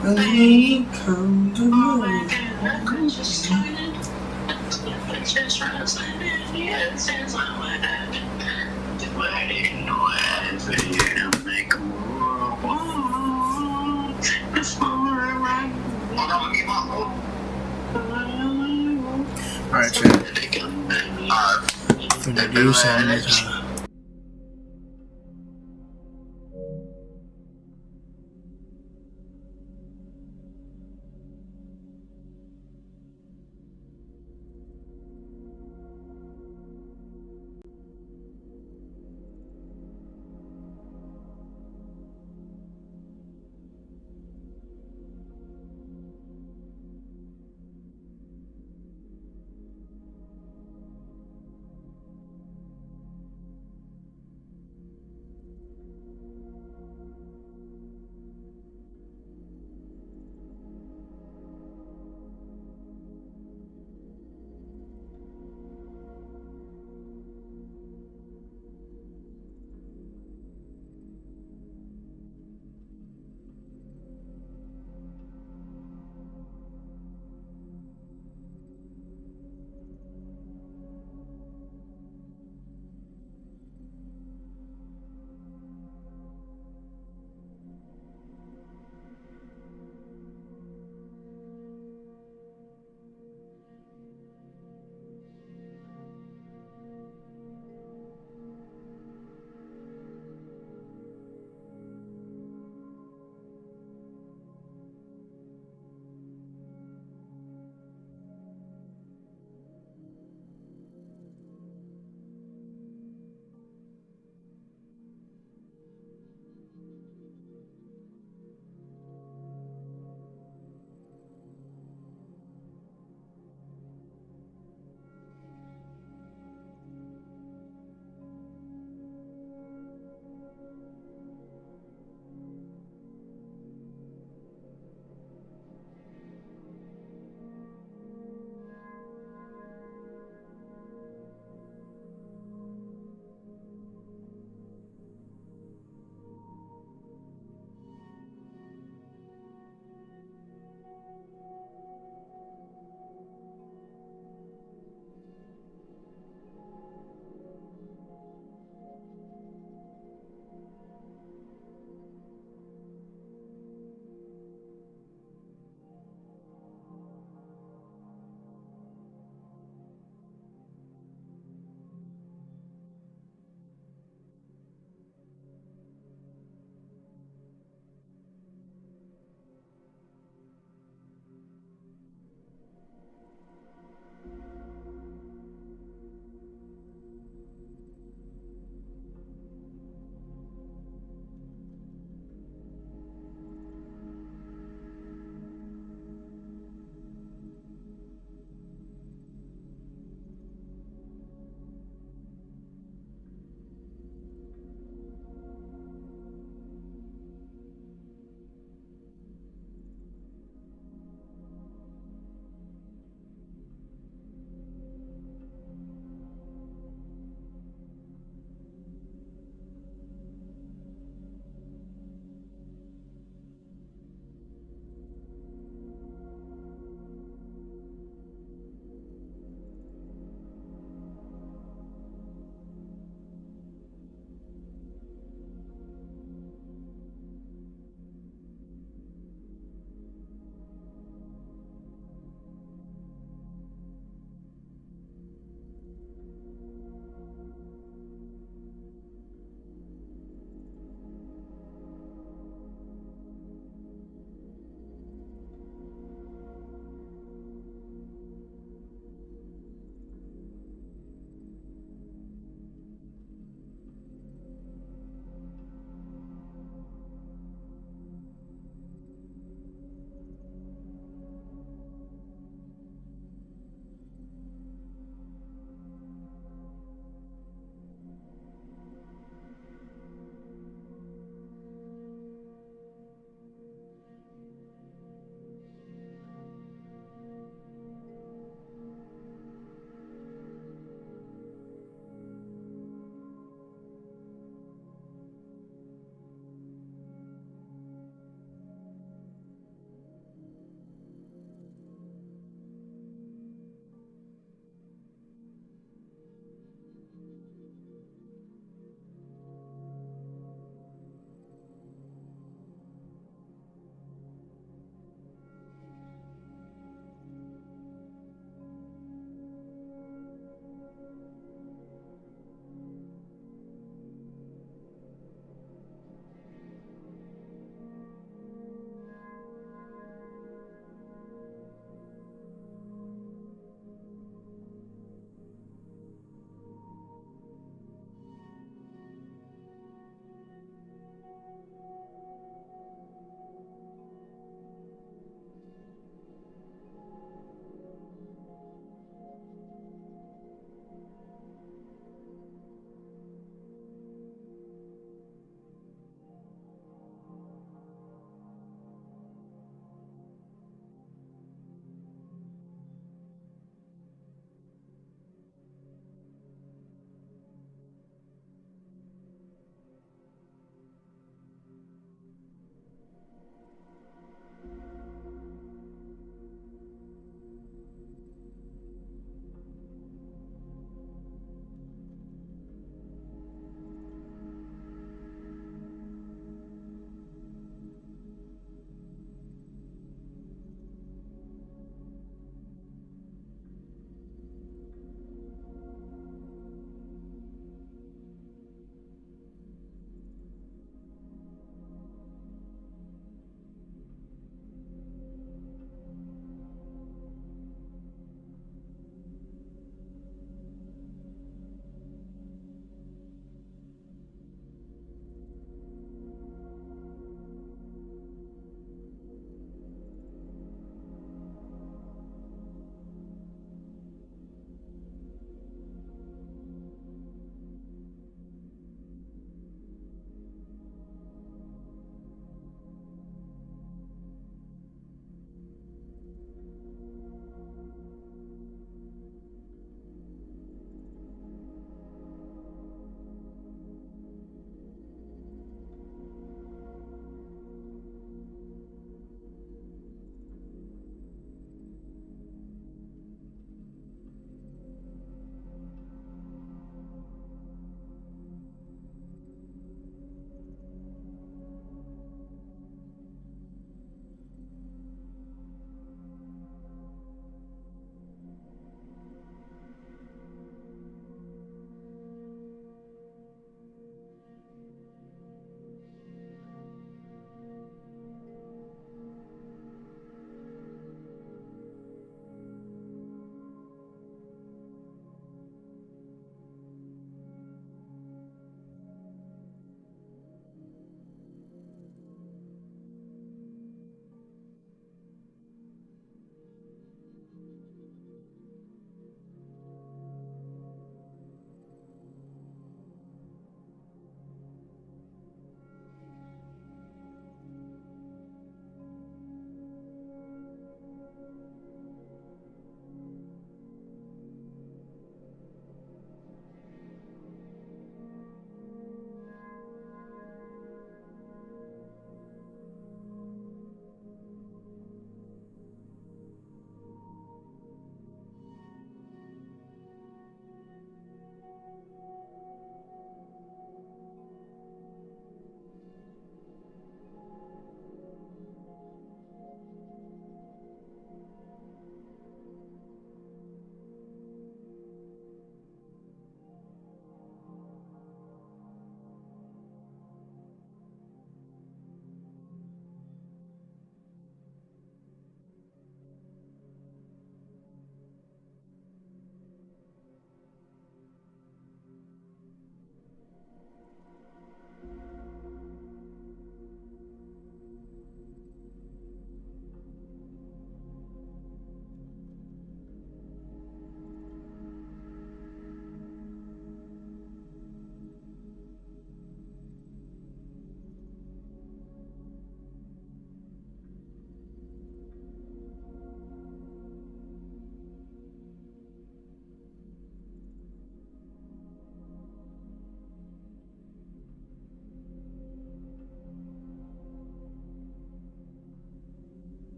He come to me. Alright, chat. Finna do something this time.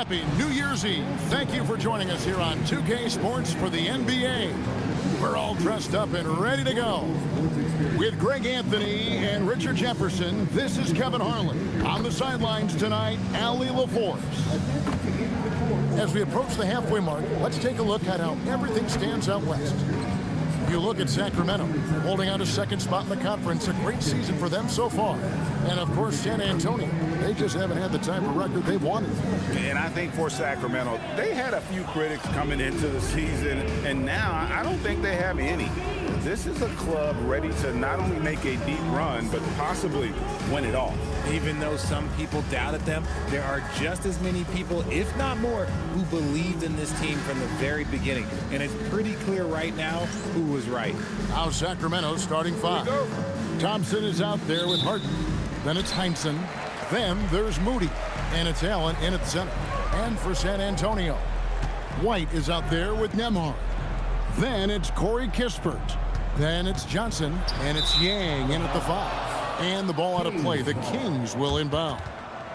happy New Year's Eve. Thank you for joining us here on 2K Sports for the NBA. We're all dressed up and ready to go. With Greg Anthony and Richard Jefferson, this is Kevin Harlan. On the sidelines tonight, Allie LaForce. As we approach the halfway mark, let's take a look at how everything stands out west. You look at Sacramento, holding out a second spot in the conference. A great season for them so far. And, of course, San Antonio. They just haven't had the type of record they've wanted. And I think for Sacramento, they had a few critics coming into the season, and now I don't think they have any. This is a club ready to not only make a deep run, but possibly win it all. Even though some people doubted them, there are just as many people, if not more, who believed in this team from the very beginning. And it's pretty clear right now who was right. Now Sacramento's starting five. Thompson is out there with Harden. Then it's Heinsohn. Then there's Moody. And it's Allen in at the center. And for San Antonio, White is out there with Nembhard. Then it's Corey Kispert. Then it's Johnson. And it's Yang in at the five. And the ball out of play. The Kings will inbound.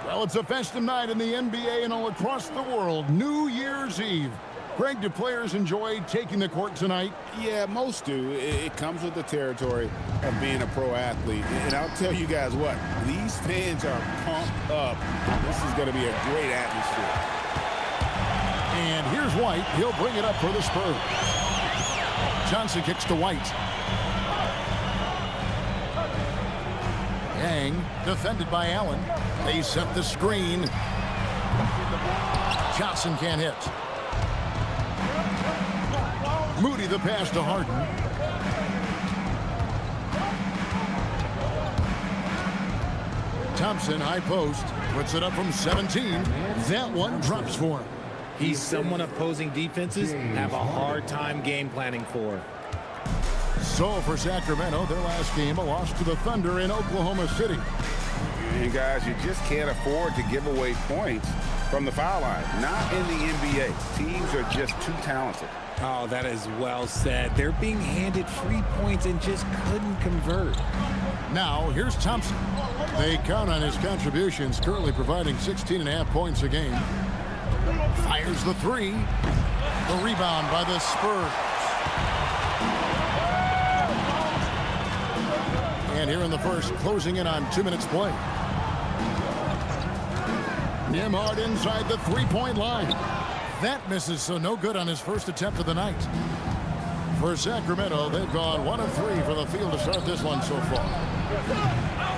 Well, it's a festive night in the NBA and all across the world. New Year's Eve. Greg, do players enjoy taking the court tonight? Yeah, most do. It comes with the territory of being a pro athlete. And I'll tell you guys what, these fans are pumped up. This is going to be a great atmosphere. And here's White. He'll bring it up for the Spurs. Johnson kicks to White. Yang, defended by Allen. They set the screen. Johnson can't hit. Moody the pass to Harden. Thompson, high post, puts it up from 17. That one drops for him. He's someone opposing defenses have a hard time game planning for. So for Sacramento, their last game, a loss to the Thunder in Oklahoma City. And guys, you just can't afford to give away points from the foul line. Not in the NBA. Teams are just too talented. Oh, that is well said. They're being handed free points and just couldn't convert. Now, here's Thompson. They count on his contributions, currently providing 16.5 points a game. Fires the three. The rebound by the Spurs. And here in the first, closing in on 2 minutes play. Nembhard inside the three-point line. That misses, so no good on his first attempt of the night. For Sacramento, they've gone 1 of 3 for the field to start this one so far.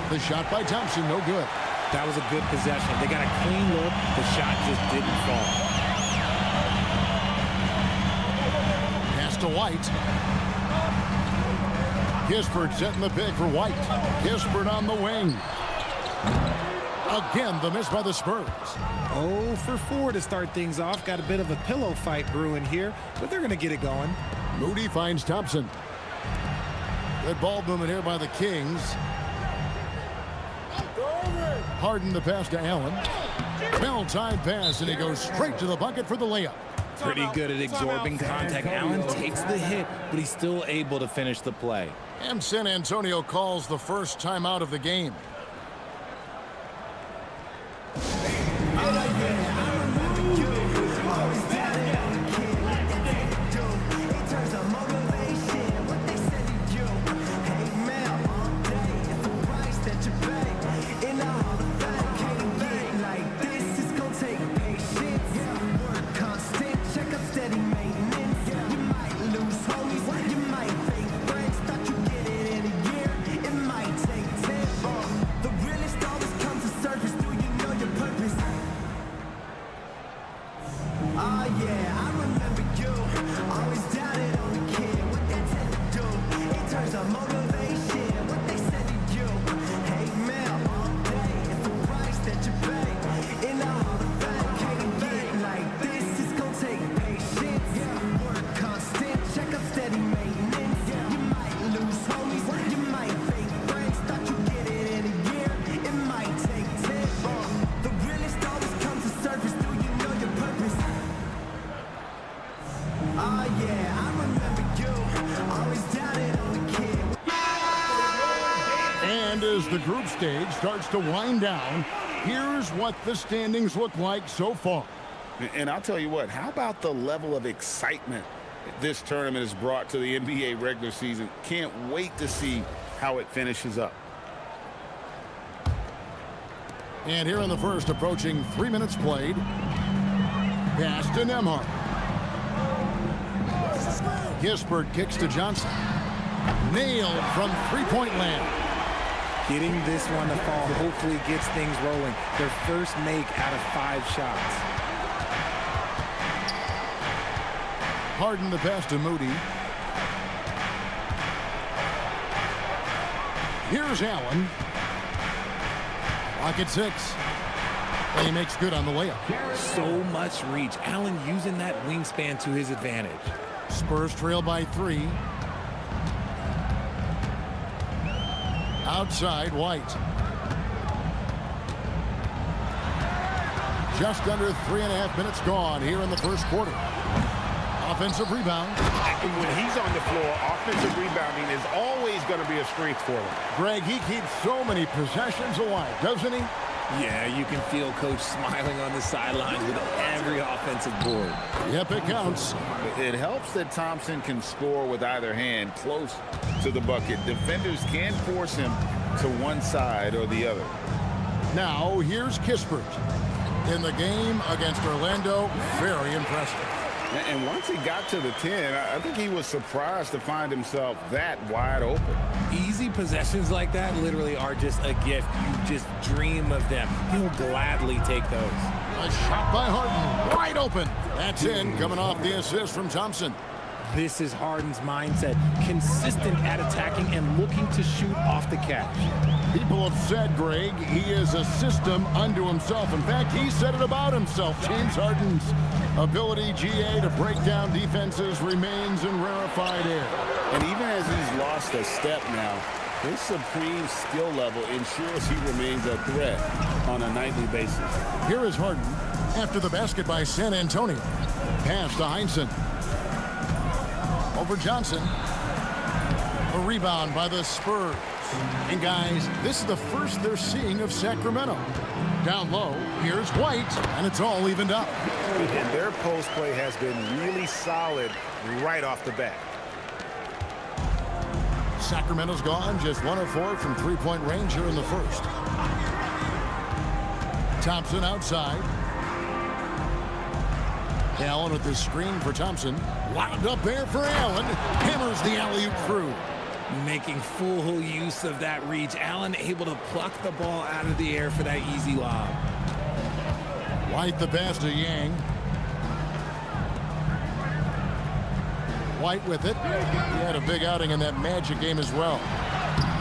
The shot by Thompson, no good. That was a good possession. They got a clean look. The shot just didn't fall. Pass to White. Kispert setting the pick for White. Kispert on the wing. Again, the miss by the Spurs. 0 for 4 to start things off. Got a bit of a pillow fight brewing here, but they're going to get it going. Moody finds Thompson. Good ball movement here by the Kings. Harden the pass to Allen. Well-timed pass, and he goes straight to the bucket for the layup. Pretty good at absorbing contact. Allen takes the hit, but he's still able to finish the play. And San Antonio calls the first timeout of the game. As the group stage starts to wind down, here's what the standings look like so far. And I'll tell you what, how about the level of excitement this tournament has brought to the NBA regular season? Can't wait to see how it finishes up. And here in the first, approaching 3 minutes played. Pass to Nembhard. Kispert kicks to Johnson. Nailed from three-point land. Getting this one to fall hopefully gets things rolling. Their first make out of 5 shots. Harden the pass to Moody. Here's Allen. Lock at 6. And he makes good on the layup. So much reach. Allen using that wingspan to his advantage. Spurs trail by 3. Outside, White. Just under 3.5 minutes gone here in the first quarter. Offensive rebound. When he's on the floor, offensive rebounding is always going to be a strength for him. Greg, he keeps so many possessions alive, doesn't he? Yeah, you can feel Coach smiling on the sidelines with every offensive board. Yep, it counts. It helps that Thompson can score with either hand close to the bucket. Defenders can force him to one side or the other. Now, here's Kispert. In the game against Orlando, very impressive. And once he got to the 10, I think he was surprised to find himself that wide open. Easy possessions like that literally are just a gift. You just dream of them. He'll gladly take those. A shot by Harden, wide open. That's in, coming off the assist from Thompson. This is Harden's mindset. Consistent at attacking and looking to shoot off the catch. People have said, Greg, he is a system unto himself. In fact, he said it about himself. James Harden's ability, GA, to break down defenses remains in rarefied air. And even as he's lost a step now, his supreme skill level ensures he remains a threat on a nightly basis. Here is Harden after the basket by San Antonio. Pass to Heinsohn. Over Johnson. A rebound by the Spurs. And guys, this is the first they're seeing of Sacramento. Down low, here's White, and it's all evened up. And their post play has been really solid right off the bat. Sacramento's gone, just 1 of 4 from three-point range here in the first. Thompson outside. Allen with the screen for Thompson. Wound up there for Allen. Hammers the alley-oop through. Making full use of that reach. Allen able to pluck the ball out of the air for that easy lob. White the pass to Yang. White with it. He had a big outing in that Magic game as well.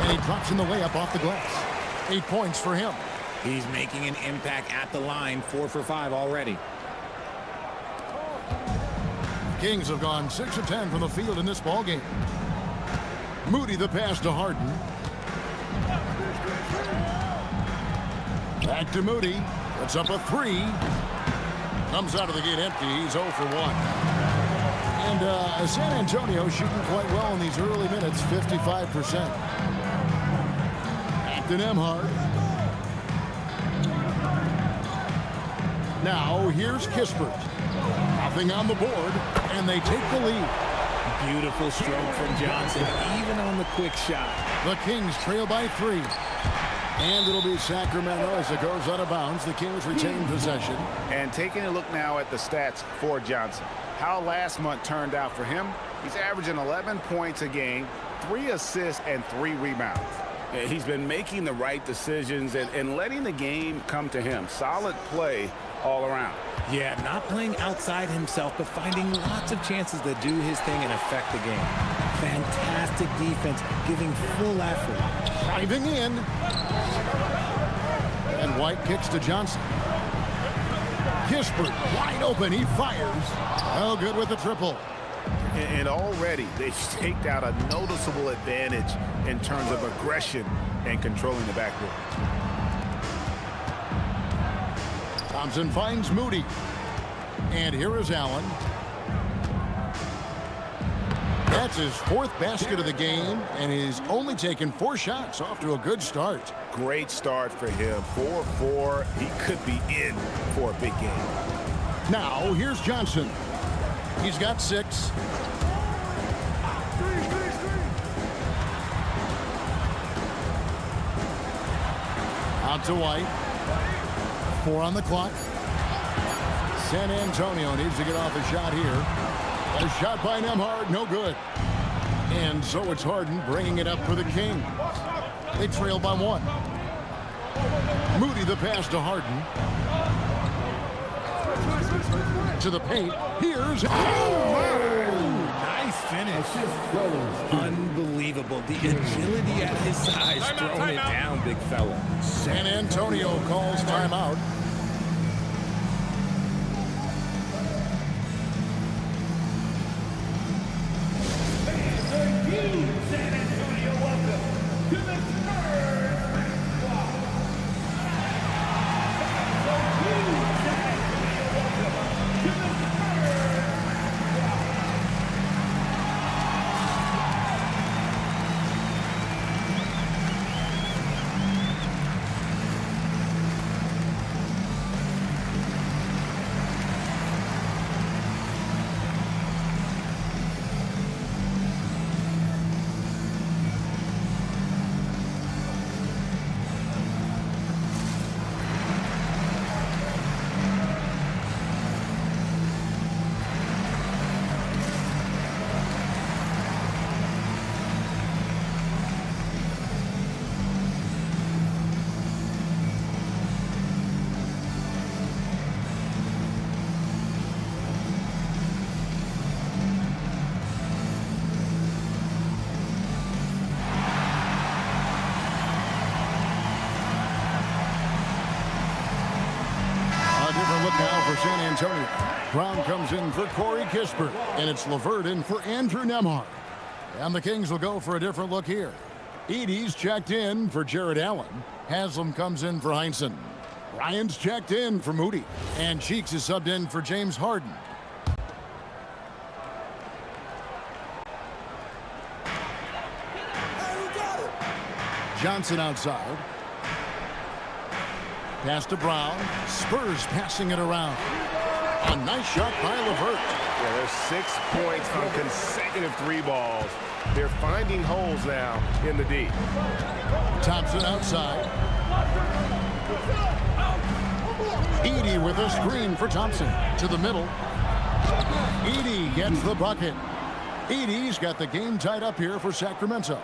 And he drops in the layup off the glass. 8 points for him. He's making an impact at the line. 4 for 5 already. Kings have gone 6 of 10 from the field in this ball game. Moody the pass to Harden. Back to Moody. Puts up a 3. Comes out of the gate empty. He's 0 for 1. And San Antonio shooting quite well in these early minutes, 55%. Back to Nembhard. Now here's Kispert. Nothing on the board, and they take the lead. Beautiful stroke from Johnson, even on the quick shot. The Kings trail by 3. And it'll be Sacramento as it goes out of bounds. The Kings retain possession. And taking a look now at the stats for Johnson. How last month turned out for him. He's averaging 11 points a game, 3 assists, and 3 rebounds. He's been making the right decisions and letting the game come to him. Solid play all around. Yeah, not playing outside himself, but finding lots of chances to do his thing and affect the game. Fantastic defense, giving full effort. Driving in. And White kicks to Johnson. Kispert wide open. He fires. Oh, good with the triple. And already they've staked out a noticeable advantage in terms of aggression and controlling the backcourt. Thompson finds Moody. And here is Allen. That's his 4th basket of the game, and he's only taken 4 shots. Off to a good start. Great start for him. 4-4. He could be in for a big game. Now, here's Johnson. He's got 6. Out to White. 4 on the clock. San Antonio needs to get off a shot here. A shot by Nembhard, no good. And so it's Harden bringing it up for the Kings. They trail by 1. Moody the pass to Harden. To the paint. Here's... Nice finish. Unbelievable. The agility at his size, throwing it down, big fella. San Antonio calls timeout. San Antonio. Brown comes in for Corey Kispert, and it's LeVert in for Andrew Nembhard. And the Kings will go for a different look here. Edey's checked in for Jared Allen. Haslam comes in for Heinsohn. Ryan's checked in for Moody. And Cheeks is subbed in for James Harden. Johnson outside. Pass to Brown. Spurs passing it around. A nice shot by LeVert. Yeah, there's 6 points on consecutive 3 balls. They're finding holes now in the D. Thompson outside. Edey with a screen for Thompson. To the middle. Edey gets the bucket. Edey's got the game tied up here for Sacramento.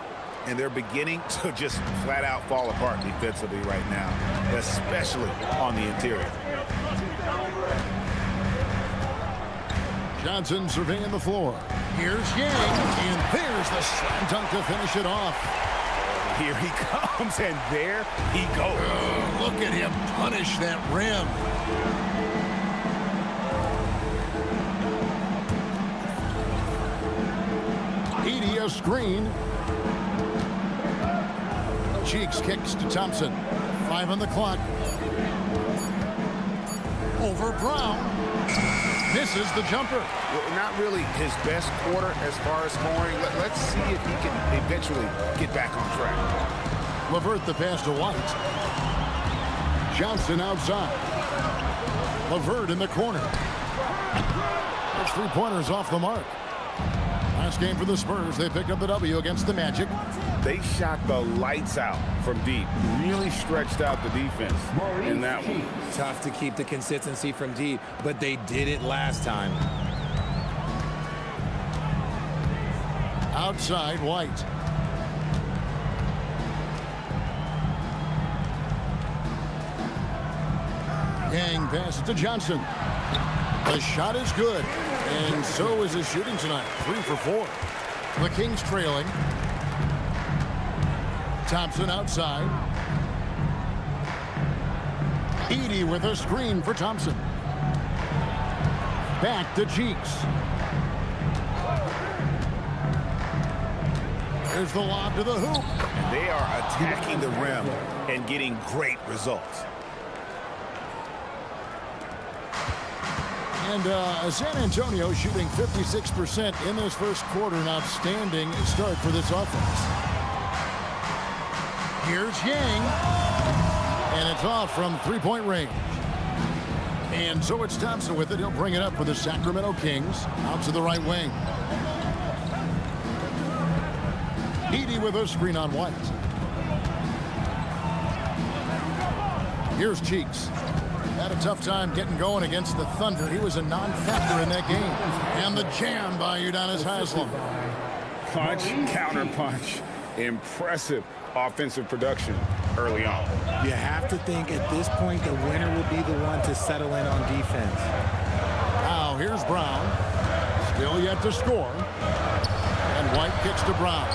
And they're beginning to just flat out fall apart defensively right now, especially on the interior. Johnson surveying the floor. Here's Yang, and there's the slam dunk to finish it off. Here he comes, and there he goes. Oh, look at him punish that rim. Edey a screen. Cheeks kicks to Thompson. 5 on the clock. Over Brown. Misses the jumper. Well, not really his best quarter as far as scoring. Let's see if he can eventually get back on track. LeVert the pass to White. Johnson outside. LeVert in the corner. Those 3-pointers off the mark. Last game for the Spurs, they picked up the W against the Magic. They shot the lights out from deep. Really stretched out the defense in that one. Tough to keep the consistency from deep, but they did it last time. Outside, White. Yang passes to Johnson. The shot is good, and so is his shooting tonight. 3 for 4. The Kings trailing. Thompson outside. Edey with a screen for Thompson. Back to Cheeks. There's the lob to the hoop. They are attacking the rim and getting great results. And San Antonio shooting 56% in this first quarter. An outstanding start for this offense. Here's Yang. And it's off from 3-point range. And so it's Thompson with it. He'll bring it up for the Sacramento Kings. Out to the right wing. Edey with a screen on White. Here's Cheeks. Had a tough time getting going against the Thunder. He was a non-factor in that game. And the jam by Udonis Haslem. Punch, counter punch. Impressive offensive production early on. You have to think at this point the winner will be the one to settle in on defense. Now here's Brown. Still yet to score. And White kicks to Brown.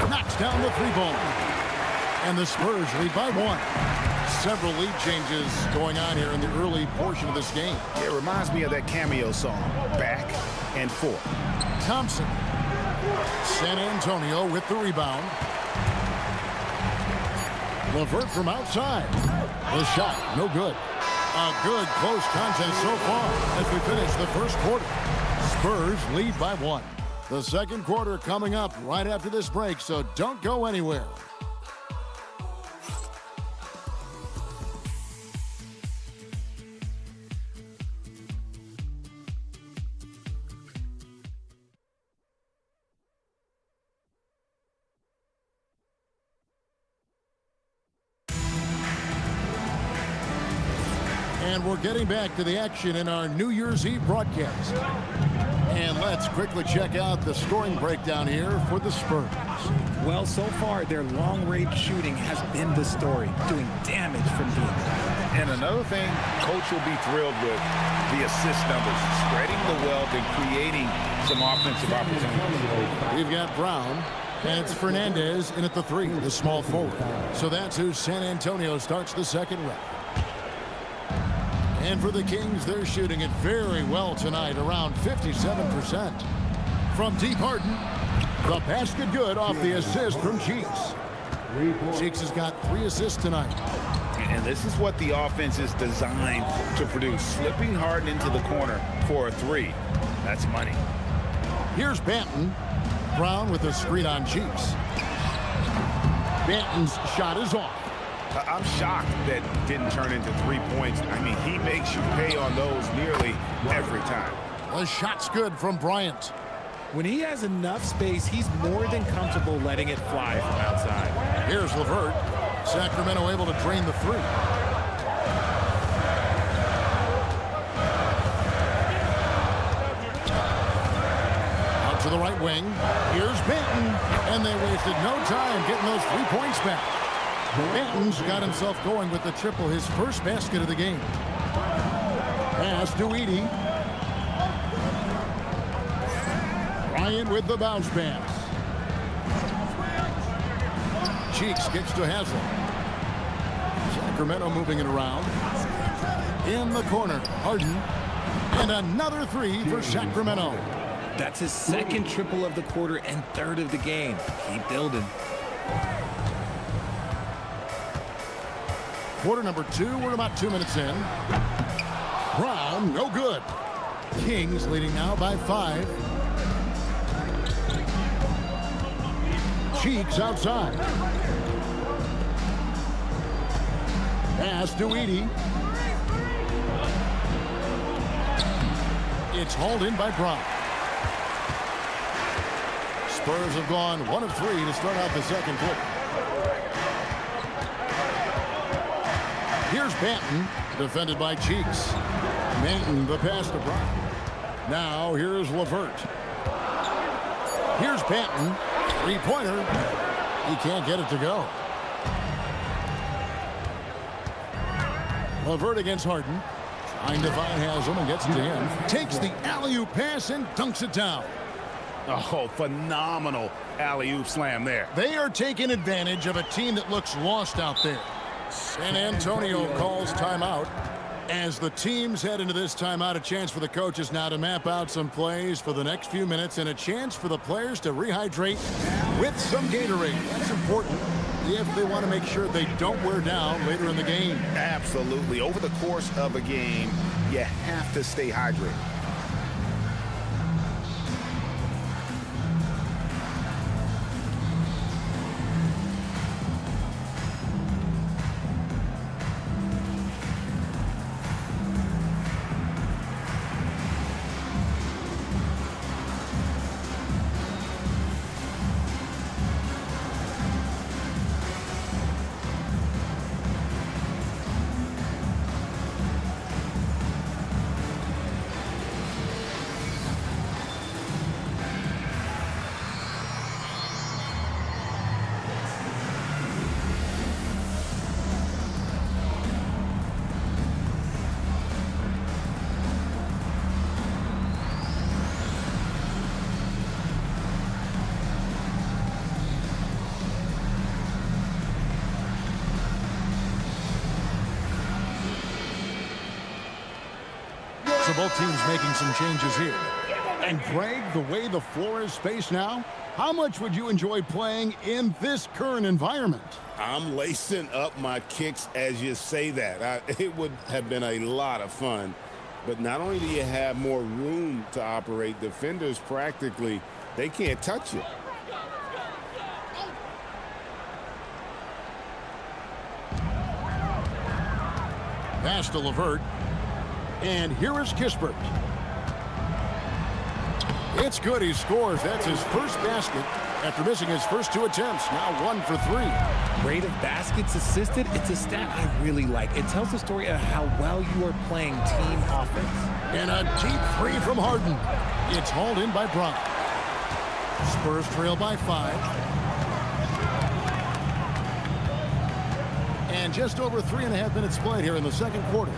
Knocks down the three-ball. And the Spurs lead by 1. Several lead changes going on here in the early portion of this game. It reminds me of that cameo song, Back and Forth. Thompson. San Antonio with the rebound. LeVert from outside. The shot, no good. A good close contest so far as we finish the first quarter. Spurs lead by 1. The second quarter coming up right after this break, so don't go anywhere. And we're getting back to the action in our New Year's Eve broadcast. And let's quickly check out the scoring breakdown here for the Spurs. Well, so far, their long-range shooting has been the story, doing damage from deep. And another thing, Coach will be thrilled with the assist numbers, spreading the wealth and creating some offensive opportunities. We've got Brown, and it's Fernandez in at the 3, the small forward. So that's who San Antonio starts the second rep. And for the Kings, they're shooting it very well tonight, around 57%. From deep, Harden, the basket good off the assist from Cheeks. Cheeks has got 3 assists tonight. And this is what the offense is designed to produce. Slipping Harden into the corner for a 3. That's money. Here's Banton. Brown with a screen on Cheeks. Banton's shot is off. I'm shocked that didn't turn into 3 points. I mean, he makes you pay on those nearly every time. The shot's good from Bryant. When he has enough space, he's more than comfortable letting it fly from outside. Here's LeVert. Sacramento able to drain the 3. Out to the right wing. Here's Banton. And they wasted no time getting those 3 points back. Banton's got himself going with the triple, his first basket of the game. Pass to Edey. Bryant with the bounce pass. Cheeks gets to Haslem. Sacramento moving it around. In the corner, Harden. And another 3 for Sacramento. That's his second triple of the quarter and 3rd of the game. Keep building. Quarter number 2, we're about 2 minutes in. Brown, no good. Kings leading now by 5. Cheeks outside. Pass to Edey. It's hauled in by Brown. Spurs have gone 1 of 3 to start out the second quarter. Here's Banton, defended by Cheeks. Banton, the pass to Brown. Now here's LeVert. Here's Banton, 3-pointer. He can't get it to go. LeVert against Harden. Trying to find Haslem and gets it to him. Takes the alley-oop pass and dunks it down. Oh, phenomenal alley-oop slam there. They are taking advantage of a team that looks lost out there. San Antonio calls timeout. As the teams head into this timeout, a chance for the coaches now to map out some plays for the next few minutes and a chance for the players to rehydrate with some Gatorade. That's important if they want to make sure they don't wear down later in the game. Absolutely. Over the course of a game, you have to stay hydrated. both teams making some changes here. And Greg, the way the floor is spaced now, how much would you enjoy playing in this current environment? I'm lacing up my kicks as you say that. It would have been a lot of fun. But not only do you have more room to operate, defenders practically, they can't touch you. Pass to Levert. And here is Kispert. It's good. He scores. That's his first basket after missing his first 2 attempts. Now 1 for 3. Rate of baskets assisted, it's a stat I really like. It tells the story of how well you are playing team offense. And a deep 3 from Harden. It's hauled in by Brown. Spurs trail by 5. And just over 3.5 minutes played here in the second quarter.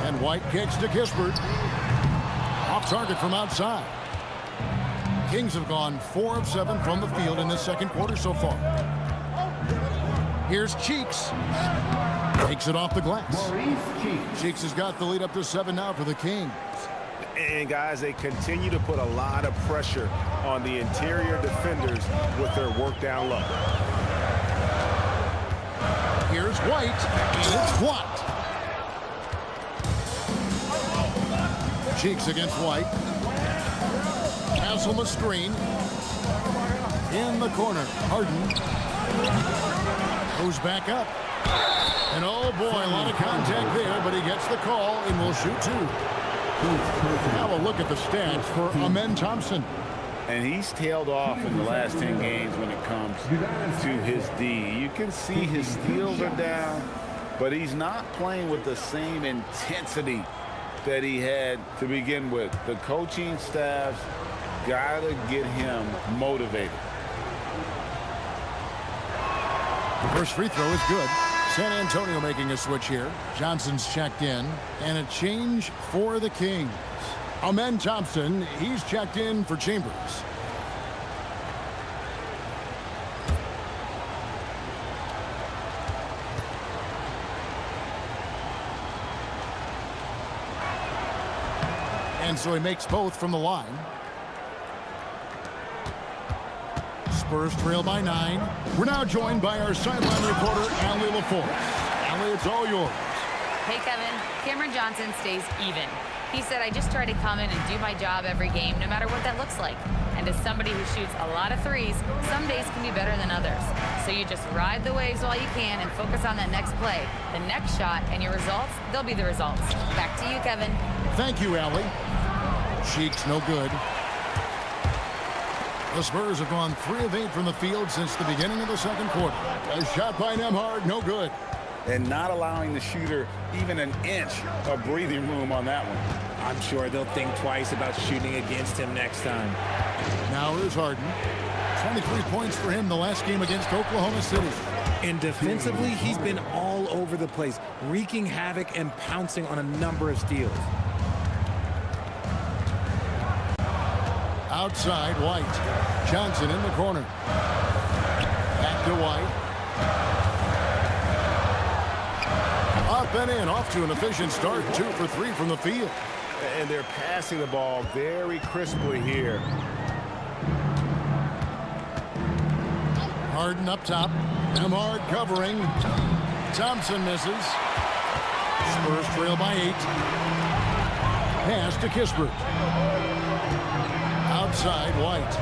And White kicks to Kispert. Off target from outside. Kings have gone 4 of 7 from the field in this second quarter so far. Here's Cheeks. Takes it off the glass. Cheeks has got the lead up to 7 now for the Kings. And guys, they continue to put a lot of pressure on the interior defenders with their work down low. Here's White, and it's blocked. Cheeks against White. Hasselma screen. In the corner. Harden goes back up. And oh boy, a lot of contact there, but he gets the call and will shoot 2. Now a look at the stats for Amen Thompson. And he's tailed off in the last 10 games when it comes to his D. You can see his steals are down, but he's not playing with the same intensity that he had to begin with. The coaching staff's got to get him motivated. The first free throw is good. San Antonio making a switch here. Johnson's checked in, and a change for the Kings. Amen Thompson, he's checked in for Chambers. And so he makes both from the line. Spurs trail by 9. We're now joined by our sideline reporter, Allie LaForce. Allie, it's all yours. Hey, Kevin. Cameron Johnson stays even. He said, I just try to come in and do my job every game, no matter what that looks like. And as somebody who shoots a lot of threes, some days can be better than others. So you just ride the waves while you can and focus on that next play. The next shot and your results, they'll be the results. Back to you, Kevin. Thank you, Allie. Cheeks no good. The Spurs have gone 3 of 8 from the field since the beginning of the second quarter. A shot by Nembhard, no good. And not allowing the shooter even an inch of breathing room on that one. I'm sure they'll think twice about shooting against him next time. Now here's Harden. 23 points for him the last game against Oklahoma City. And defensively, he's been all over the place, wreaking havoc and pouncing on a number of steals. Outside, White. Johnson in the corner. Back to White. Up and in, off to an efficient start. 2 for 3 from the field. And they're passing the ball very crisply here. Harden up top. Nembhard covering. Thompson misses. Spurs trail by 8. Pass to Kispert. Outside, White.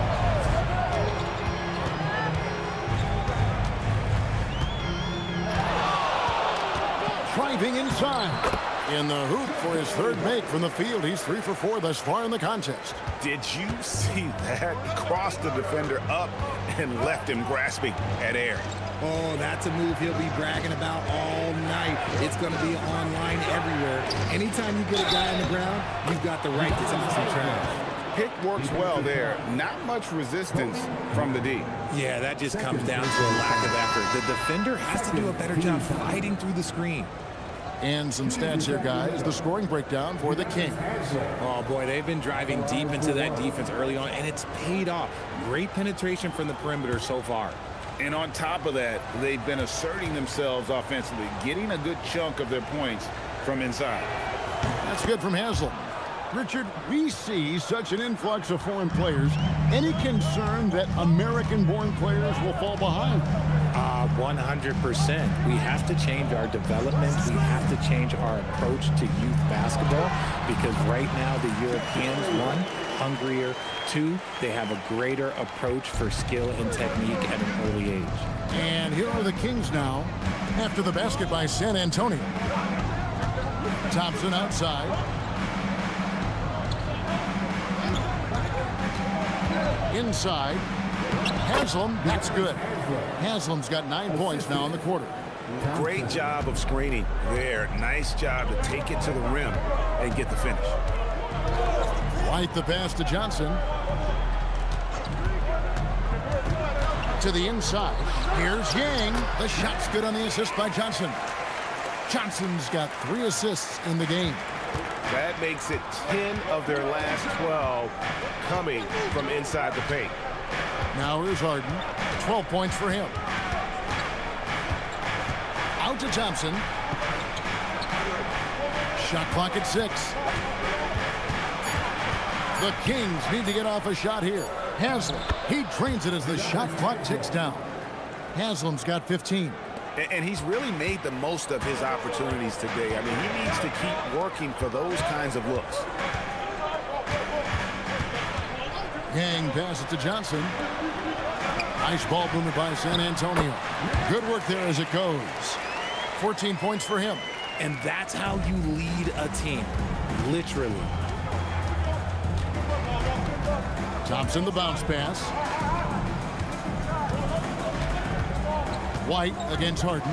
Driving inside. In the hoop for his third make from the field. He's 3 for 4 thus far in the contest. Did you see that? Crossed the defender up and left him grasping at air. Oh, that's a move he'll be bragging about all night. It's going to be online everywhere. Anytime you get a guy on the ground, you've got the right to talk some trash. Pick works well there. Not much resistance from the D. Yeah, that just comes down to a lack of effort. The defender has to do a better job fighting through the screen. And some stats here, guys. The scoring breakdown for the Kings. Oh, boy, they've been driving deep into that defense early on, and it's paid off. Great penetration from the perimeter so far. And on top of that, they've been asserting themselves offensively, getting a good chunk of their points from inside. That's good from Haslam. Richard, we see such an influx of foreign players. Any concern that American-born players will fall behind? 100%. We have to change our development. We have to change our approach to youth basketball because right now the Europeans, one, hungrier. Two, they have a greater approach for skill and technique at an early age. And here are the Kings now after the basket by San Antonio. Thompson outside. Inside. Haslam, that's good. Haslam's got 9 points now in the quarter. Great job of screening there. Nice job to take it to the rim and get the finish. White the pass to Johnson. To the inside. Here's Yang. The shot's good on the assist by Johnson. Johnson's got 3 assists in the game. That makes it 10 of their last 12 coming from inside the paint. Now here's Harden. 12 points for him. Out to Thompson. Shot clock at 6. The Kings need to get off a shot here. Haslam, he drains it as the shot clock ticks down. Haslam's got 15. And he's really made the most of his opportunities today. I mean, he needs to keep working for those kinds of looks. Yang passes to Johnson. Nice ball movement by San Antonio. Good work there as it goes. 14 points for him. And that's how you lead a team, literally. Thompson the bounce pass. White against Harden.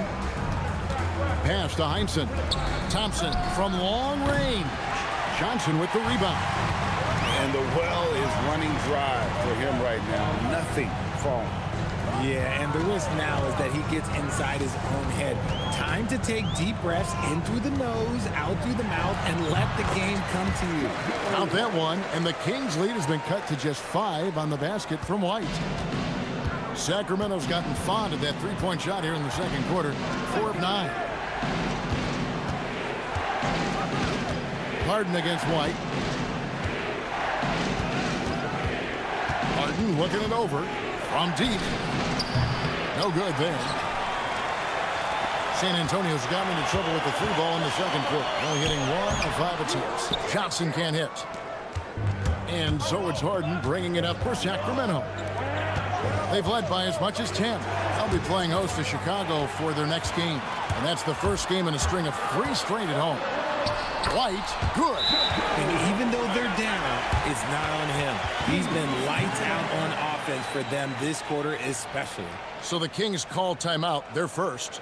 Pass to Heinsohn. Thompson from long range. Johnson with the rebound. And the well is running dry for him right now. Nothing falling. Yeah, and the risk now is that he gets inside his own head. Time to take deep breaths in through the nose, out through the mouth, and let the game come to you. Out that one, and the Kings' lead has been cut to just 5 on the basket from White. Sacramento's gotten fond of that three-point shot here in the second quarter. 4 of 9. Harden against White. Harden looking it over from deep. No good there. San Antonio's gotten into trouble with the 3 ball in the second quarter. Only hitting 1 of 5 attempts. Johnson can't hit. And so it's Harden bringing it up for Sacramento. They've led by as much as 10. They'll be playing host to Chicago for their next game. And that's the first game in a string of 3 straight at home. White, good. And even though they're down, it's not on him. He's been lights out on offense for them this quarter especially. So the Kings call timeout. They're first.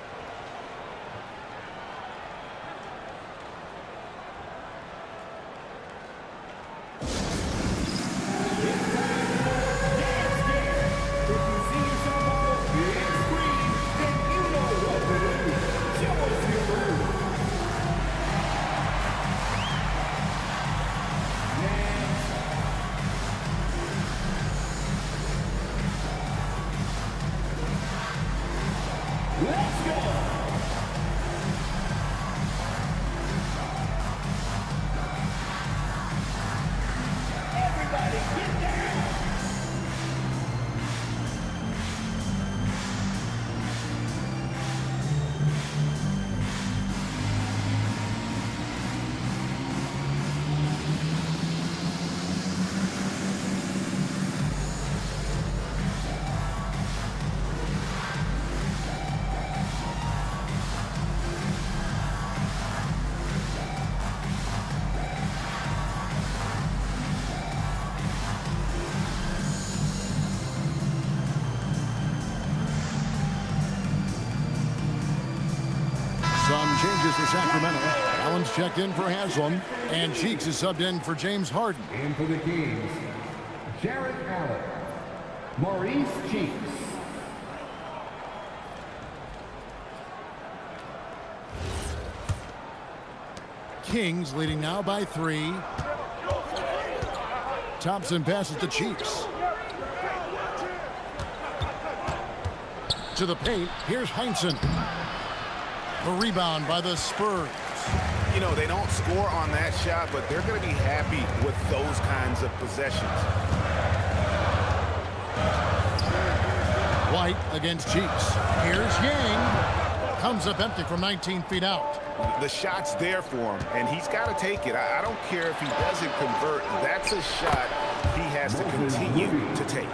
Changes for Sacramento. Allen's checked in for Haslam, and Cheeks is subbed in for James Harden. And for the Kings, Jarrett Allen, Maurice Cheeks. Kings leading now by 3. Thompson passes to Cheeks. To the paint, here's Heinsohn. The rebound by the Spurs. You know, they don't score on that shot, but they're going to be happy with those kinds of possessions. White against Cheeks. Here's Yang. Comes up empty from 19 feet out. The shot's there for him, and he's got to take it. I don't care if he doesn't convert. That's a shot he has to continue to take.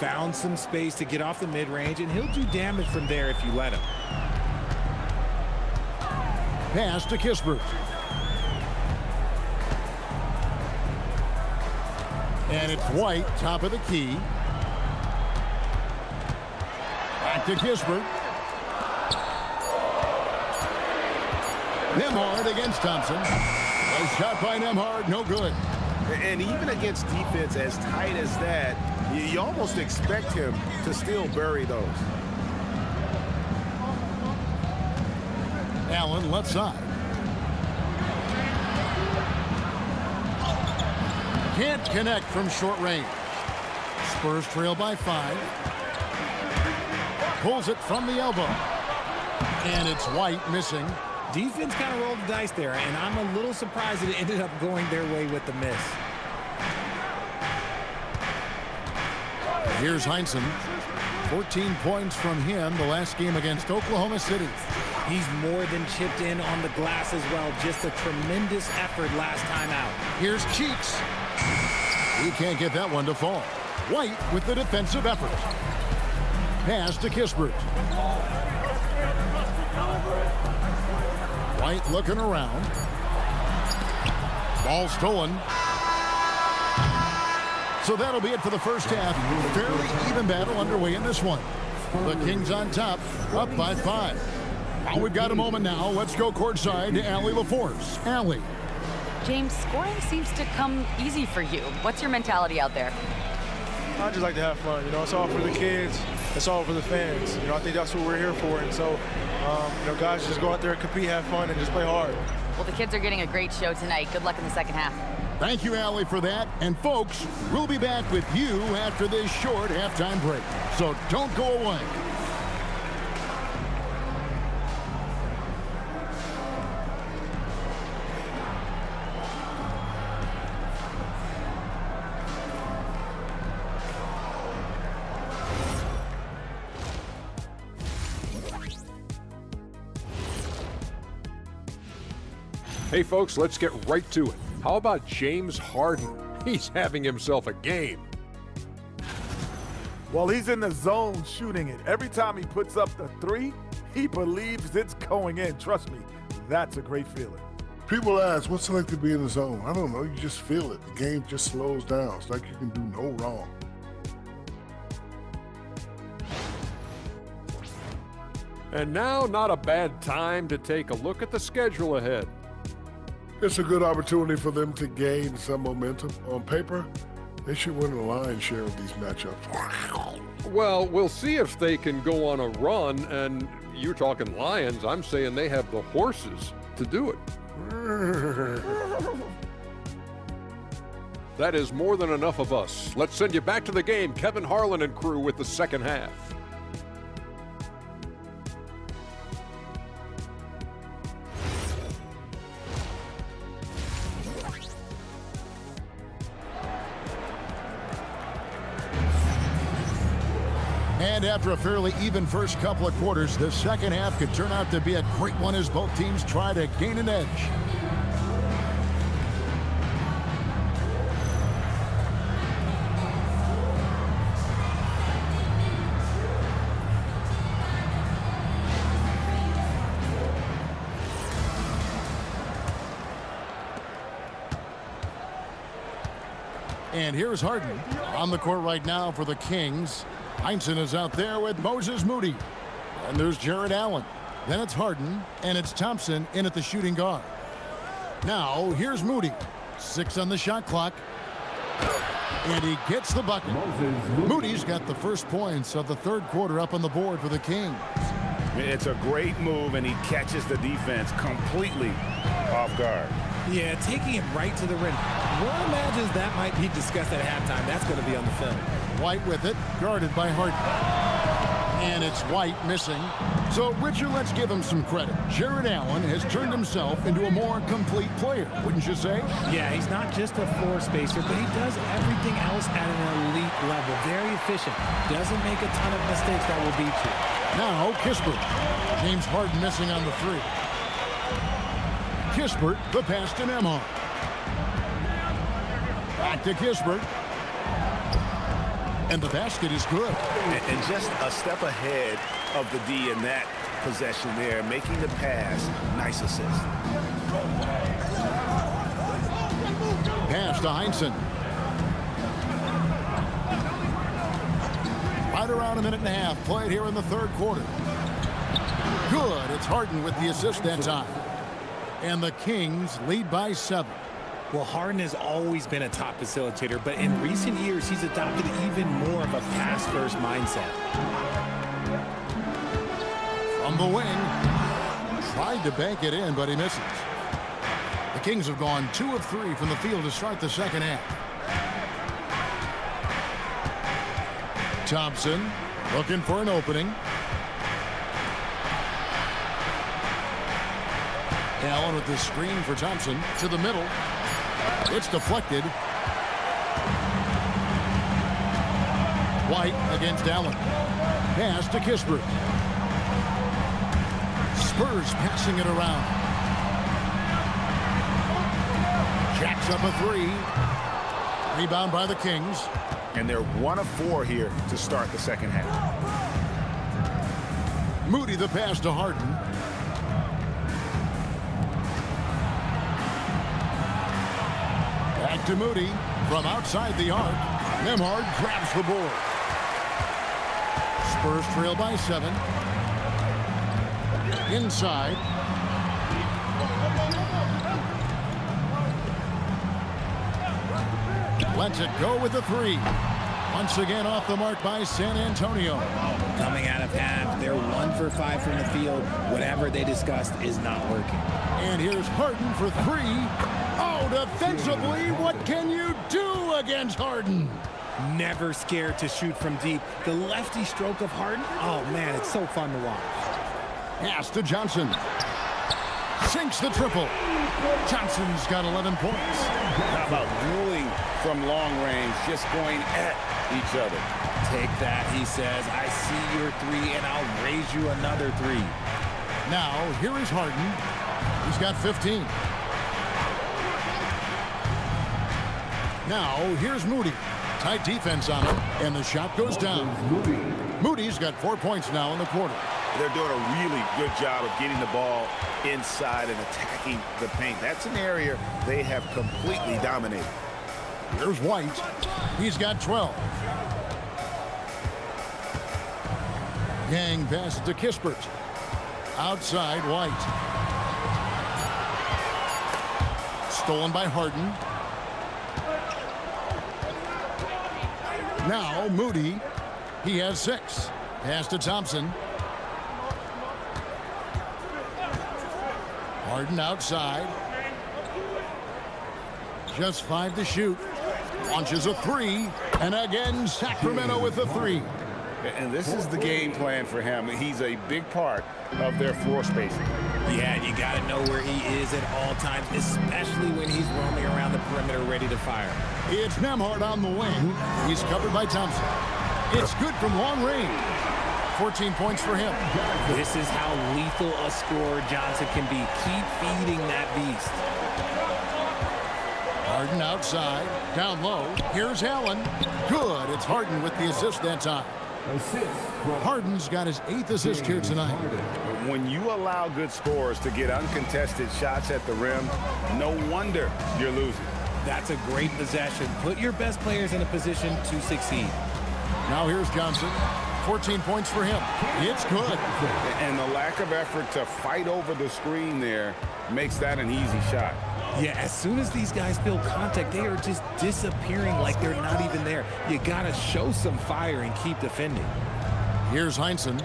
Found some space to get off the mid-range, and he'll do damage from there if you let him. Pass to Kispert. And it's White, top of the key. Back to Kispert. Nembhard against Thompson. A shot by Nembhard, no good. And even against defense as tight as that, you almost expect him to still bury those. Allen left side. Can't connect from short range. Spurs trail by 5. Pulls it from the elbow. And it's White missing. Defense kind of rolled the dice there, and I'm a little surprised that it ended up going their way with the miss. Here's Heinsohn. 14 points from him the last game against Oklahoma City. He's more than chipped in on the glass as well. Just a tremendous effort last time out. Here's Cheeks. He can't get that one to fall. White with the defensive effort. Pass to Kispert. White looking around. Ball stolen. So that'll be it for the first half. Fairly even battle underway in this one. The Kings on top, up by 5. Well, we've got a moment now. Let's go courtside to Allie LaForce. Allie. James, scoring seems to come easy for you. What's your mentality out there? I just like to have fun. You know, it's all for the kids. It's all for the fans. You know, I think that's what we're here for. And so, you know, guys just go out there and compete, have fun, and just play hard. Well, the kids are getting a great show tonight. Good luck in the second half. Thank you, Allie, for that. And, folks, we'll be back with you after this short halftime break. So don't go away. Hey, folks, let's get right to it. How about James Harden? He's having himself a game. Well, he's in the zone shooting it. Every time he puts up the 3, he believes it's going in. Trust me, that's a great feeling. People ask, what's it like to be in the zone? I don't know. You just feel it. The game just slows down. It's like you can do no wrong. And now, not a bad time to take a look at the schedule ahead. It's a good opportunity for them to gain some momentum. On paper, they should win a lion's share of these matchups. Well, we'll see if they can go on a run, and you're talking Lions. I'm saying they have the horses to do it. That is more than enough of us. Let's send you back to the game. Kevin Harlan and crew with the second half. And after a fairly even first couple of quarters, the second half could turn out to be a great one as both teams try to gain an edge. And here's Harden on the court right now for the Kings. Heinsohn is out there with Moses Moody. And there's Jared Allen. Then it's Harden, and it's Thompson in at the shooting guard. Now, here's Moody. 6 on the shot clock. And he gets the bucket. Moody's got the first points of the third quarter up on the board for the Kings. It's a great move, and he catches the defense completely off guard. Yeah, taking it right to the rim. One imagines that might be discussed at halftime. That's going to be on the film. White with it, guarded by Harden. And it's White missing. So, Richard, let's give him some credit. Jared Allen has turned himself into a more complete player, wouldn't you say? Yeah, he's not just a floor spacer, but he does everything else at an elite level. Very efficient. Doesn't make a ton of mistakes that will beat you. Now, Kispert. James Harden missing on the three. Kispert, the pass to Nembhard. Back to Kispert. And the basket is good. And just a step ahead of the D in that possession there, making the pass. Nice assist. Pass to Heinsohn. Right around a minute and a half played here in the third quarter. Good. It's Harden with the assist that time. And the Kings lead by 7. Well, Harden has always been a top facilitator, but in recent years, he's adopted even more of a pass-first mindset. From the wing, tried to bank it in, but he misses. The Kings have gone 2 of 3 from the field to start the second half. Thompson looking for an opening. Allen with the screen for Thompson to the middle. It's deflected. White against Allen. Pass to Kispert. Spurs passing it around. Jacks up a 3. Rebound by the Kings. And they're 1 of 4 here to start the second half. Moody the pass to Harden. Back to Moody from outside the arc. Nembhard grabs the board. Spurs trail by 7. Inside. Lets it go with the 3. Once again off the mark by San Antonio. Coming out of half, they're 1 for 5 from the field. Whatever they discussed is not working. And here's Harden for 3. Oh, defensively, what can you do against Harden? Never scared to shoot from deep. The lefty stroke of Harden, oh man, it's so fun to watch. Pass to Johnson. Sinks the triple. Johnson's got 11 points. How about dueling from long range, just going at each other? Take that, he says. I see your 3, and I'll raise you another 3. Now, here is Harden. He's got 15. Now, here's Moody. Tight defense on him, and the shot goes down. Moody's got 4 points now in the quarter. They're doing a really good job of getting the ball inside and attacking the paint. That's an area they have completely dominated. Here's White. He's got 12. Yang passes to Kispert. Outside, White. Stolen by Harden. Now, Moody. He has 6. Pass to Thompson. Harden outside. Just 5 to shoot. Launches a 3. And again, Sacramento with the 3. And this is the game plan for him. He's a big part of their floor spacing. Yeah, you got to know where he is at all times, especially when he's roaming around the perimeter ready to fire. It's Nembhard on the wing. He's covered by Thompson. It's good from long range. 14 points for him. This is how lethal a scorer Johnson can be. Keep feeding that beast. Harden outside. Down low. Here's Allen. Good. It's Harden with the assist that time. Harden's got his 8th assist here tonight. When you allow good scorers to get uncontested shots at the rim, no wonder you're losing. That's a great possession. Put your best players in a position to succeed. Now here's Johnson. 14 points for him. It's good. And the lack of effort to fight over the screen there makes that an easy shot. Yeah, as soon as these guys feel contact, they are just disappearing like they're not even there. You got to show some fire and keep defending. Here's Heinsohn.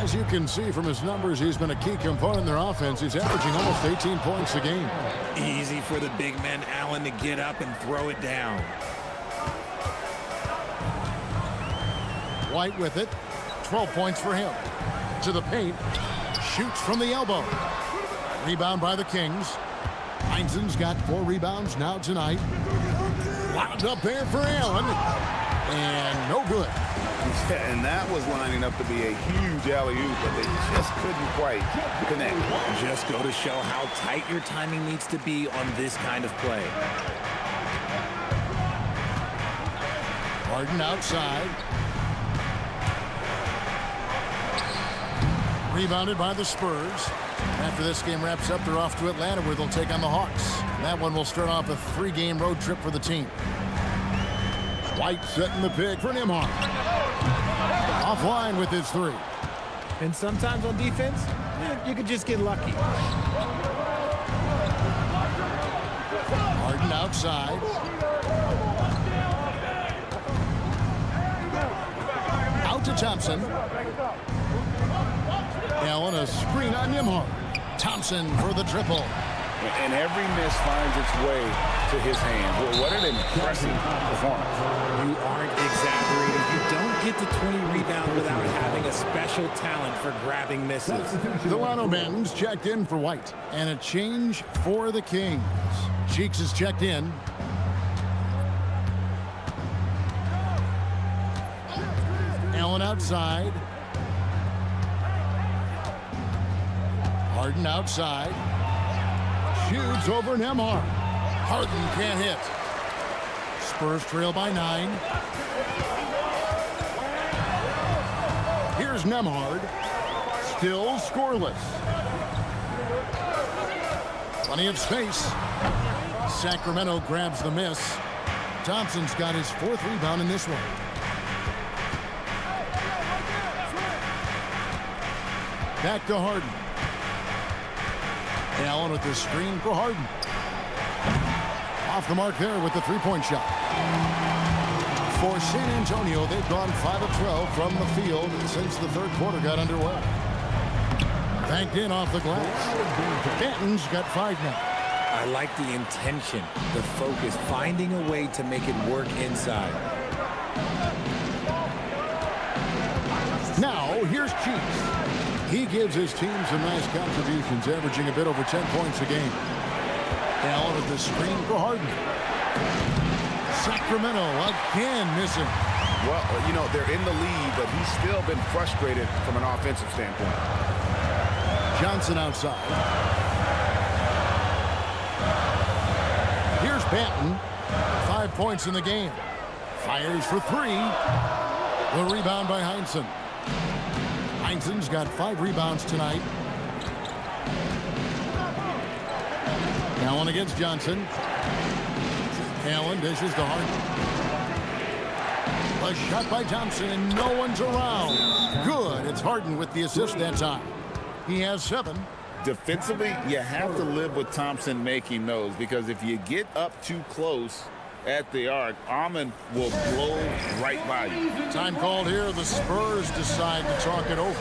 As you can see from his numbers, he's been a key component in their offense. He's averaging almost 18 points a game. Easy for the big man, Allen, to get up and throw it down. White with it. 12 points for him. To the paint. Shoots from the elbow. Rebound by the Kings. Heinzen's got 4 rebounds now tonight. Wound up there for Allen. And no good. Yeah, and that was lining up to be a huge alley-oop, but they just couldn't quite connect. Just go to show how tight your timing needs to be on this kind of play. Harden outside. Rebounded by the Spurs. After this game wraps up, they're off to Atlanta where they'll take on the Hawks. And that one will start off a 3-game road trip for the team. White setting the pick for Nembhard. Offline with his 3. And sometimes on defense, you could just get lucky. Harden outside. Out to Thompson. Allen, a screen on Nembhard. Thompson for the triple. And every miss finds its way to his hand. Well, what an impressive performance. You aren't exaggerating. You don't get to 20 rebounds without having a special talent for grabbing misses. Delano Banton's checked in for White. And a change for the Kings. Cheeks is checked in. Allen outside. Harden outside. Shoots over Nembhard. Harden can't hit. Spurs trail by 9. Here's Nembhard. Still scoreless. Plenty of space. Sacramento grabs the miss. Thompson's got his 4th rebound in this one. Back to Harden. Allen with the screen for Harden. Off the mark there with the 3-point shot. For San Antonio, they've gone 5 of 12 from the field since the 3rd quarter got underway. Banked in off the glass. Banton's got 5 now. I like the intention, the focus, finding a way to make it work inside. Now, here's Cheeks. He gives his team some nice contributions, averaging a bit over 10 points a game. Allen with the screen for Harden. Sacramento again missing. Well, you know, they're in the lead, but he's still been frustrated from an offensive standpoint. Johnson outside. Here's Banton. 5 points in the game. Fires for 3. The rebound by Heinzen. Heinzen's got 5 rebounds tonight. Allen against Johnson. Allen dishes to Harden. A shot by Thompson, and no one's around. Good. It's Harden with the assist that time. He has 7. Defensively, you have to live with Thompson making those, because if you get up too close at the arc, Almond will blow right by you. Time called here. The Spurs decide to talk it over.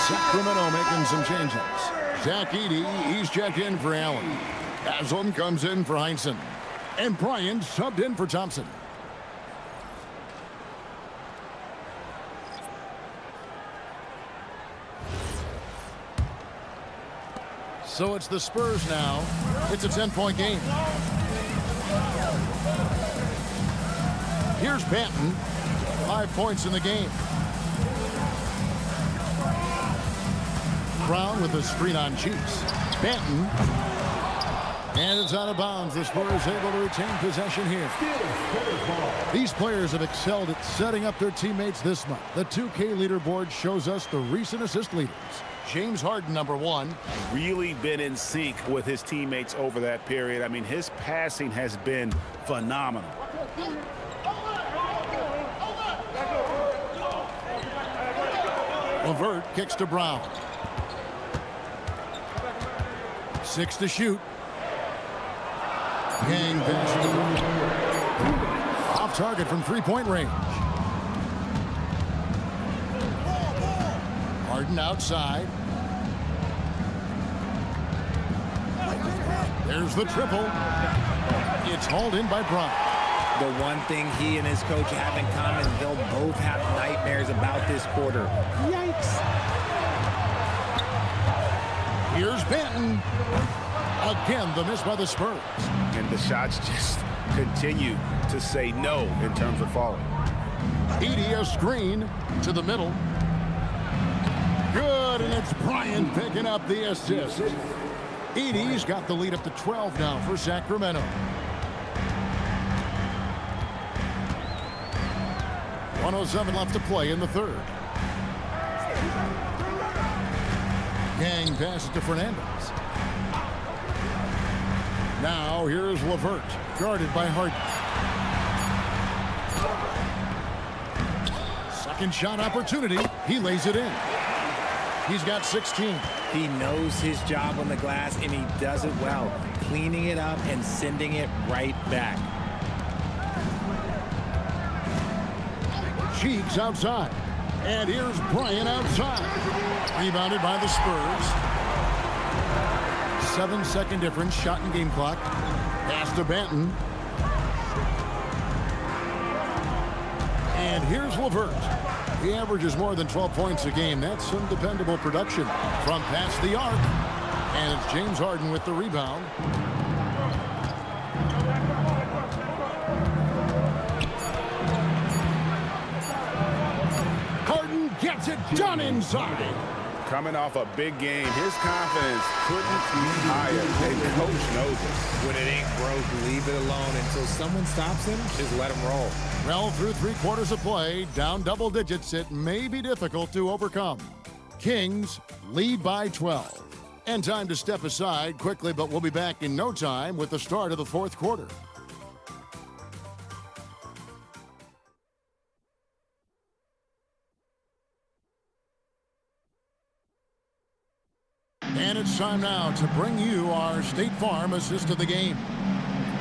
Sacramento making some changes. Zach Edey, he's checked in for Allen. Haslam comes in for Heinzen. And Bryant subbed in for Thompson. So it's the Spurs now. It's a 10-point game. Here's Banton. 5 points in the game. Brown with the screen on Cheeks. Banton. And it's out of bounds. The Spurs able to retain possession here. These players have excelled at setting up their teammates this month. The 2K leaderboard shows us the recent assist leaders. James Harden, number 1. Really been in sync with his teammates over that period. I mean, his passing has been phenomenal. LeVert kicks to Brown. 6 to shoot. Gang passes. Off target from three-point range. Harden outside. There's the triple. It's hauled in by Brown. The one thing he and his coach have in common, they'll both have nightmares about this quarter. Yikes. Here's Banton. Again, the miss by the Spurs. And the shots just continue to say no in terms of falling. Edey, a screen to the middle. Good, and it's Bryant picking up the assist. Edey's got the lead up to 12 now for Sacramento. 1:07 left to play in the third. Gang passes to Fernandez. Now here's LeVert, guarded by Harden. Second shot opportunity. He lays it in. He's got 16. He knows his job on the glass, and he does it well, cleaning it up and sending it right back. Cheeks outside. And here's Bryant outside. Rebounded by the Spurs. 7-second difference, shot and game clock. Pass to Banton. And here's LeVert. He averages more than 12 points a game. That's some dependable production from past the arc. And it's James Harden with the rebound. Harden gets it done inside. Coming off a big game, his confidence couldn't be higher, and coach knows it. When it ain't broke, leave it alone until someone stops him. Just let him roll. Well, through 3/4 of play, down double digits, it may be difficult to overcome. Kings lead by 12. And time to step aside quickly, but we'll be back in no time with the start of the fourth quarter. And it's time now to bring you our State Farm assist of the game.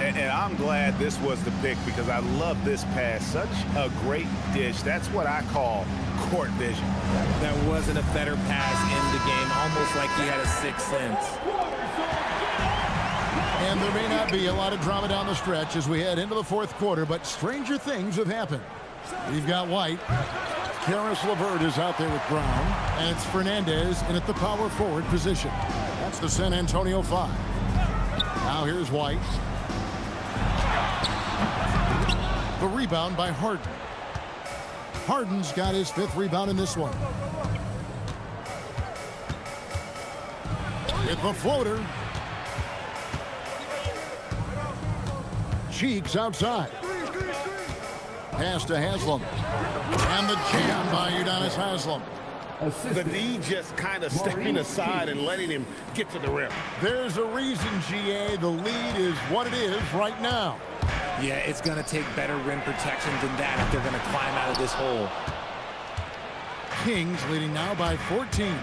And I'm glad this was the pick because I love this pass. Such a great dish. That's what I call court vision. That wasn't a better pass in the game, almost like he had a sixth sense. And there may not be a lot of drama down the stretch as we head into the fourth quarter, but stranger things have happened. We've got White. Karis LeVert is out there with Brown, and it's Fernandez in at the power forward position. That's the San Antonio 5. Now here's White. The rebound by Harden. Harden's got his 5th rebound in this one. With the floater. Cheeks outside. Pass to Haslam. And the jam by Udonis Haslam. The D just kind of stepping aside and letting him get to the rim. There's a reason, GA. The lead is what it is right now. Yeah, it's going to take better rim protection than that if they're going to climb out of this hole. Kings leading now by 14.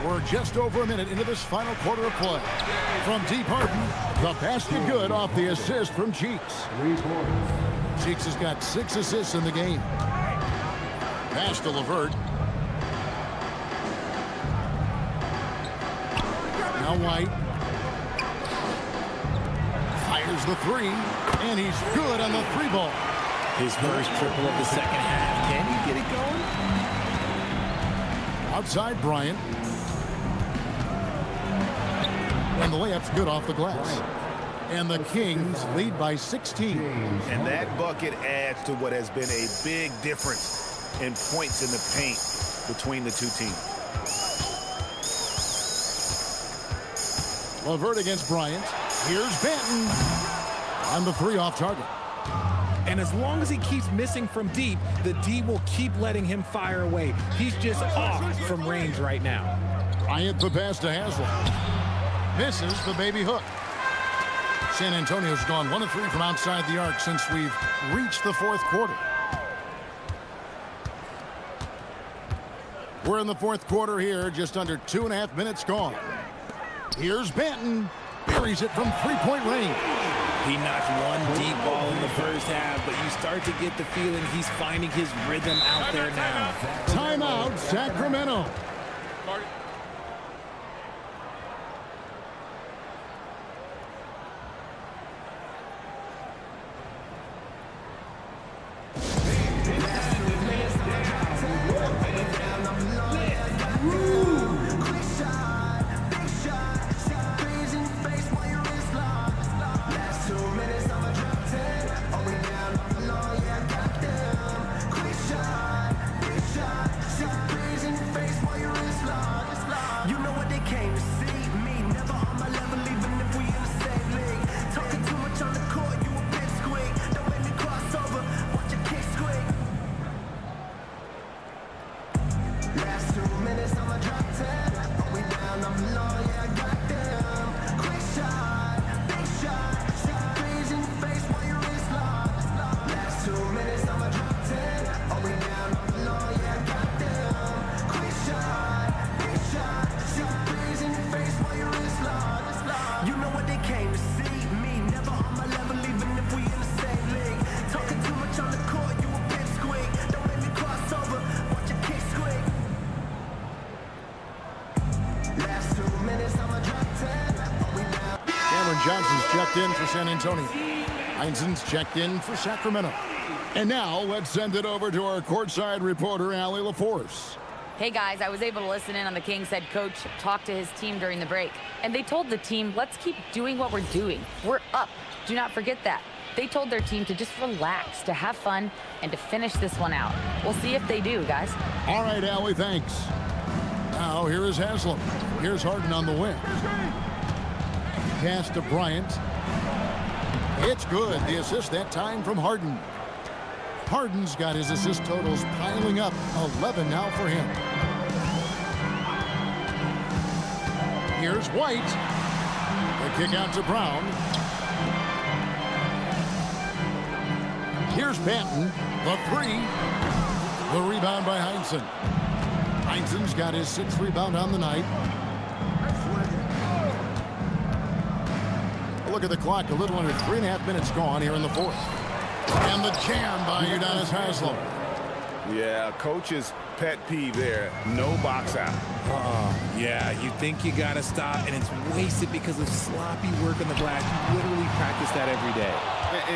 We're just over a minute into this final quarter of play. From deep Harden, the basket good off the assist from Cheeks. Cheeks has got 6 assists in the game. Pass to LeVert. Now White. Fires the 3, and he's good on the 3-ball. His first triple of the second half. Can he get it going? Outside Bryant. And the layup's good off the glass. And the Kings lead by 16. And that bucket adds to what has been a big difference in points in the paint between the two teams. LeVert against Bryant. Here's Benton. On the 3 off target. And as long as he keeps missing from deep, the D will keep letting him fire away. He's just off from range right now. Bryant the pass to Haslam. Misses the baby hook. San Antonio's gone 1 of 3 from outside the arc since we've reached the 4th quarter. We're in the 4th quarter here, just under 2.5 minutes gone. Here's Benton. Buries it from 3-point range. He knocked one deep ball in the first half, but you start to get the feeling he's finding his rhythm out there now. Timeout, Sacramento. Johnson's checked in for San Antonio. Heinzen's checked in for Sacramento. And now let's send it over to our courtside reporter, Allie LaForce. Hey guys, I was able to listen in on the Kings head coach talk to his team during the break. And they told the team, let's keep doing what we're doing. We're up. Do not forget that. They told their team to just relax, to have fun, and to finish this one out. We'll see if they do, guys. All right, Allie, thanks. Now, here is Haslam. Here's Harden on the wing. Pass to Bryant. It's good. The assist that time from Harden. Harden's got his assist totals piling up. 11 now for him. Here's White. The kick out to Brown. Here's Benton. The 3. The rebound by Heinzen. Heinzen's got his 6th rebound on the night. Look at the clock, a little under 3.5 minutes gone here in the 4th. And the jam by Udonis Haslem. Yeah, coach's pet peeve there. No box out. Yeah, you think you got to stop, and it's wasted because of sloppy work on the glass. You literally practice that every day.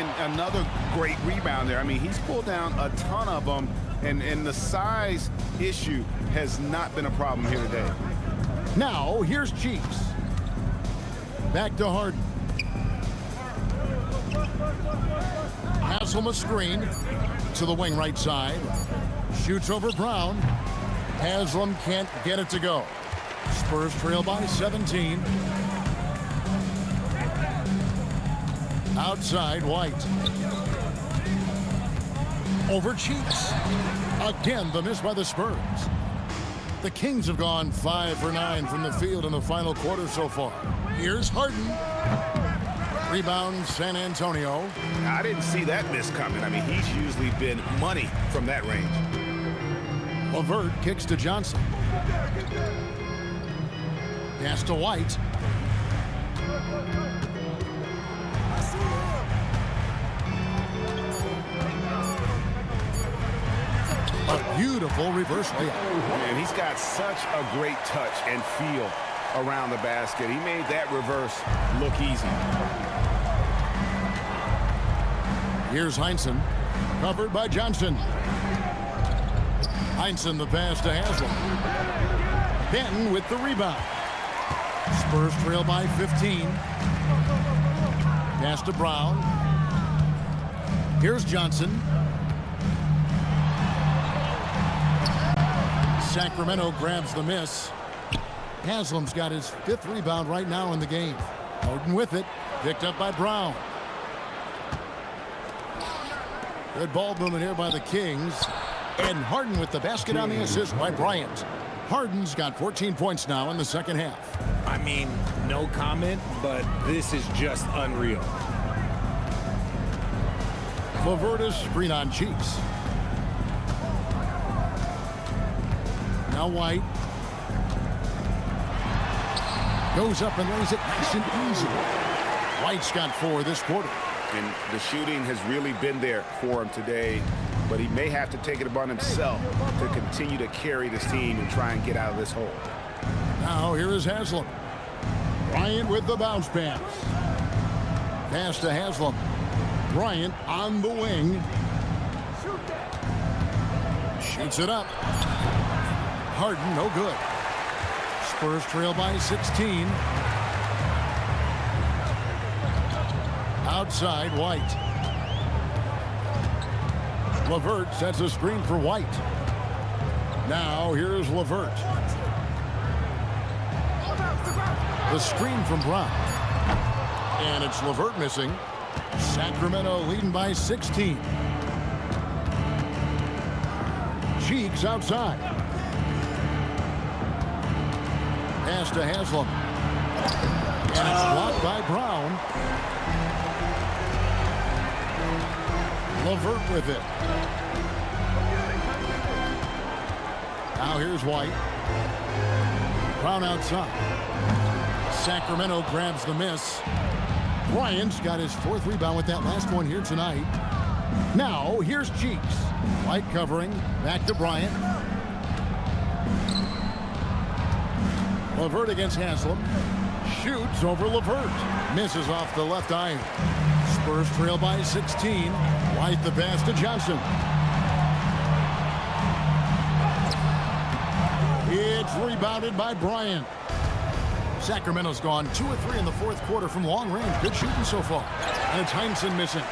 And another great rebound there. I mean, he's pulled down a ton of them, and the size issue has not been a problem here today. Now, here's Cheeks. Back to Harden. Haslam a screen to the wing right side. Shoots over Brown. Haslam can't get it to go. Spurs trail by 17. Outside, White. Over Cheeks. Again, the miss by the Spurs. The Kings have gone 5 for 9 from the field in the final quarter so far. Here's Harden. Rebound, San Antonio. I didn't see that miss coming. I mean, he's usually been money from that range. LeVert kicks to Johnson. Pass to White. A beautiful reverse layup. And he's got such a great touch and feel around the basket. He made that reverse look easy. Here's Heinzen, covered by Johnson. Heinzen the pass to Haslam. Benton with the rebound. Spurs trail by 15. Pass to Brown. Here's Johnson. Sacramento grabs the miss. Haslam's got his 5th rebound right now in the game. Harden with it. Picked up by Brown. Good ball movement here by the Kings. And Harden with the basket on the assist by Bryant. Harden's got 14 points now in the second half. I mean, no comment, but this is just unreal. Laverta's screen on Cheeks. Now White. Goes up and lays it nice and easy. White's got 4 this quarter. And the shooting has really been there for him today, but he may have to take it upon himself to continue to carry this team and try and get out of this hole. Now here is Haslam. Bryant with the bounce pass. Pass to Haslam. Bryant on the wing. Shoots it up. Harden, no good. Spurs trail by 16. Outside, White. LeVert sets a screen for White. Now here's LeVert. The screen from Brown. And it's LeVert missing. Sacramento leading by 16. Cheeks outside. Pass to Haslam. And it's blocked by Brown. LeVert with it. Now here's White. Brown outside. Sacramento grabs the miss. Bryant's got his 4th rebound with that last one here tonight. Now here's Cheeks. White covering. Back to Bryant. LeVert against Haslam. Shoots over LeVert. Misses off the left iron. Spurs trail by 16. White the pass to Johnson. It's rebounded by Bryant. Sacramento's gone 2 of 3 in the 4th quarter from long range. Good shooting so far. And it's Heinsohn missing.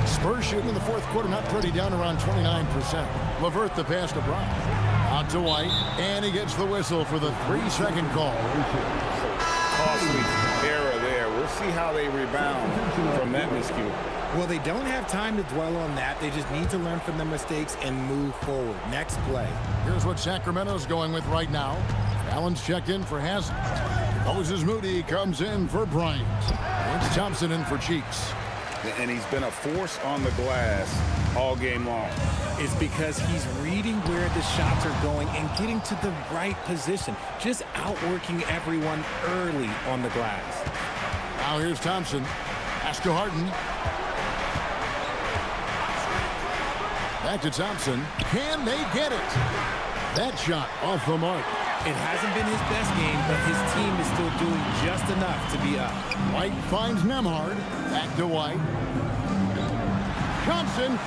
Spurs shooting in the 4th quarter, not pretty, down around 29%. LeVert the pass to Brown. Out to White, and he gets the whistle for the 3-second call. Costly error there. We'll see how they rebound from that miscue. Well, they don't have time to dwell on that. They just need to learn from their mistakes and move forward. Next play. Here's what Sacramento's going with right now. Allen's checked in for Haslam. Moses Moody comes in for Bryant. It's Thompson in for Cheeks. And he's been a force on the glass all game long. It's because he's reading where the shots are going and getting to the right position. Just outworking everyone early on the glass. Now here's Thompson. Pass to Harden. Back to Thompson. Can they get it? That shot off the mark. It hasn't been his best game, but his team is still doing just enough to be up. White finds Nembhard. Back to White. Thompson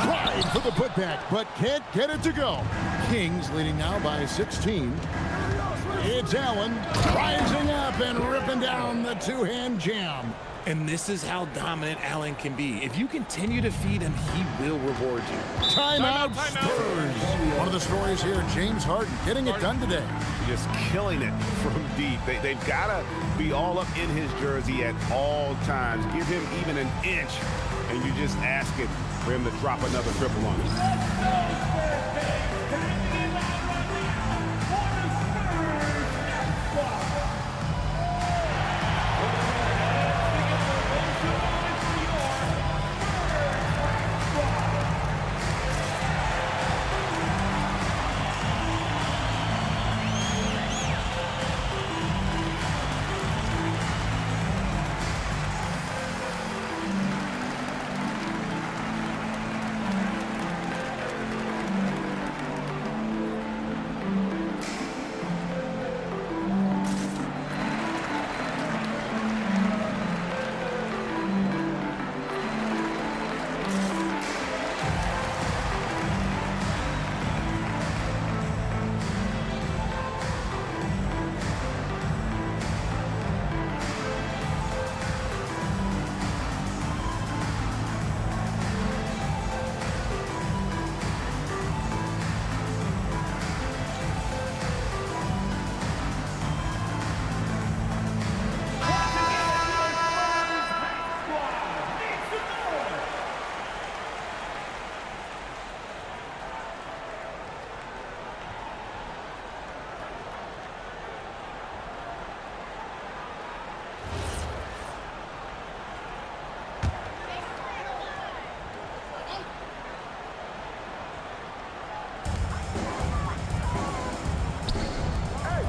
tried for the putback, but can't get it to go. Kings leading now by 16. It's Allen rising up and ripping down the 2-hand jam. And this is how dominant Allen can be. If you continue to feed him, he will reward you. Timeout, Spurs. One of the stories here, James Harden getting it done today. Just killing it from deep. They've got to be all up in his jersey at all times. Give him even an inch, and you're just asking for him to drop another triple on him.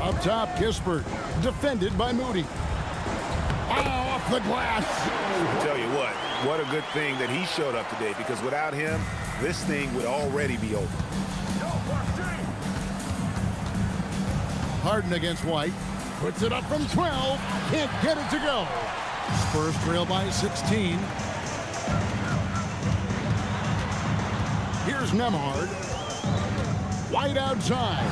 Up top, Kispert, defended by Moody. Oh, off the glass. I'll tell you what a good thing that he showed up today, because without him, this thing would already be over. Harden against White. Puts it up from 12. Can't get it to go. Spurs trail by 16. Here's Nemhard. White outside.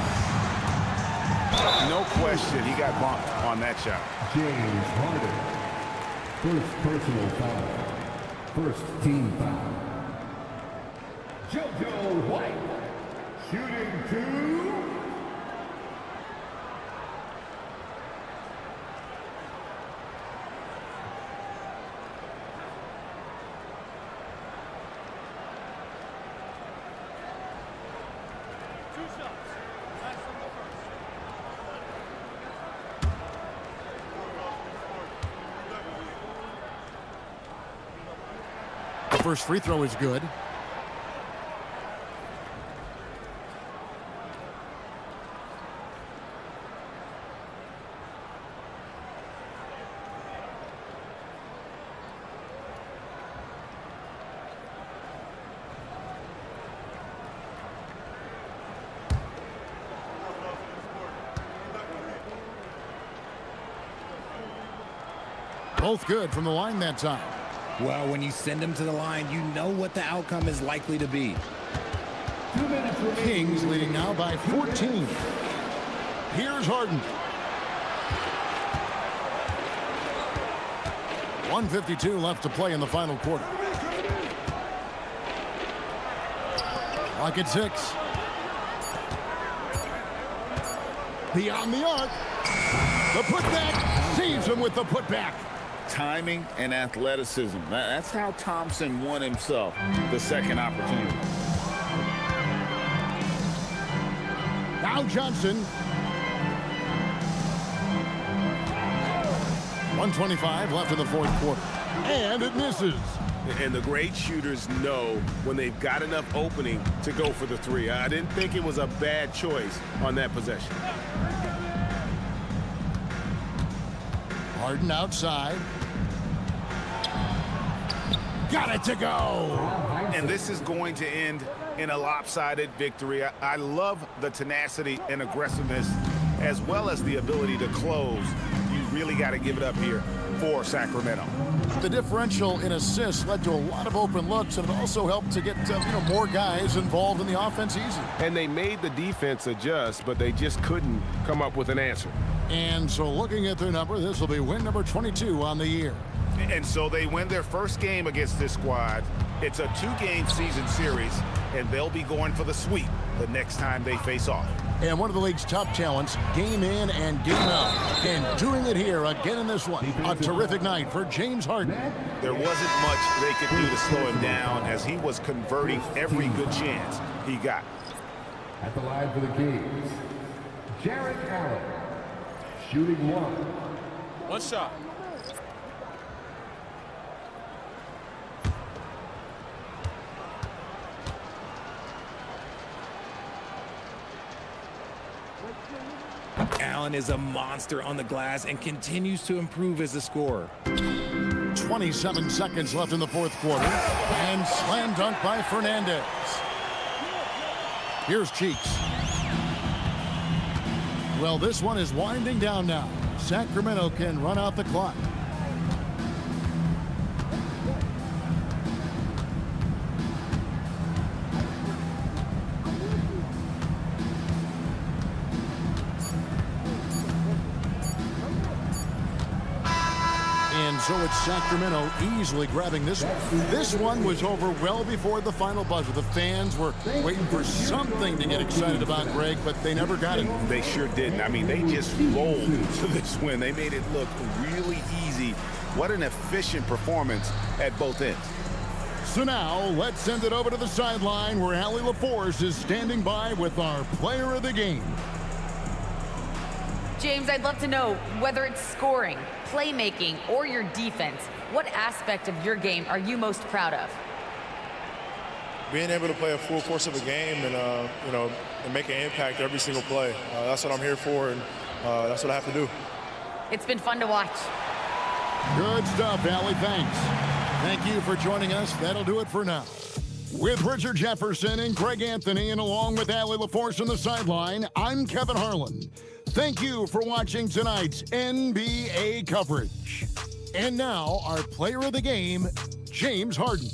No question, he got bumped on that shot. James Harden. First personal foul. First team foul. JoJo White. Shooting 2. First free throw is good. Both good from the line that time. Well, when you send them to the line, you know what the outcome is likely to be. 2 minutes remaining. Kings leading now by 14. Here's Harden. 1:52 left to play in the final quarter. Clock at 6. Beyond the arc. The putback saves him with the putback. Timing and athleticism. That's how Thompson won himself the second opportunity. Now Johnson. 1:25 left in the fourth quarter. And it misses. And the great shooters know when they've got enough opening to go for the three. I didn't think it was a bad choice on that possession. Harden outside. Got it to go. And this is going to end in a lopsided victory. I love the tenacity and aggressiveness, as well as the ability to close. You really got to give it up here for Sacramento. The differential in assists led to a lot of open looks, and it also helped to get more guys involved in the offense easy. And they made the defense adjust, but they just couldn't come up with an answer. And so looking at their number, this will be win number 22 on the year. And so they win their first game against this squad. It's a 2-game season series, and they'll be going for the sweep the next time they face off. And one of the league's top talents, game in and game out. And doing it here again in this one. A terrific night for James Harden. There wasn't much they could do to slow him down, as he was converting every good chance he got. At the line for the Kings, Jarrett Allen. Shooting 1. One shot. Allen is a monster on the glass and continues to improve as a scorer. 27 seconds left in the fourth quarter. And slam dunk by Fernandez. Here's Cheeks. Well, this one is winding down now. Sacramento can run out the clock. And so it's Sacramento easily grabbing this one. This one was over well before the final buzzer. The fans were waiting for something to get excited about, Greg, but they never got it. They sure didn't. I mean, they just rolled to this win. They made it look really easy. What an efficient performance at both ends. So now let's send it over to the sideline where Allie LaForce is standing by with our player of the game. James, I'd love to know whether it's scoring, playmaking, or your defense. What aspect of your game are you most proud of? being able to play a full course of a game and, you know, and make an impact every single play. That's what I'm here for, and that's what I have to do. It's been fun to watch. Good stuff, Allie. Thanks. Thank you for joining us. That'll do it for now. With Richard Jefferson and Greg Anthony, and along with Allie LaForce on the sideline, I'm Kevin Harlan. Thank you for watching tonight's NBA coverage. And now, our player of the game, James Harden.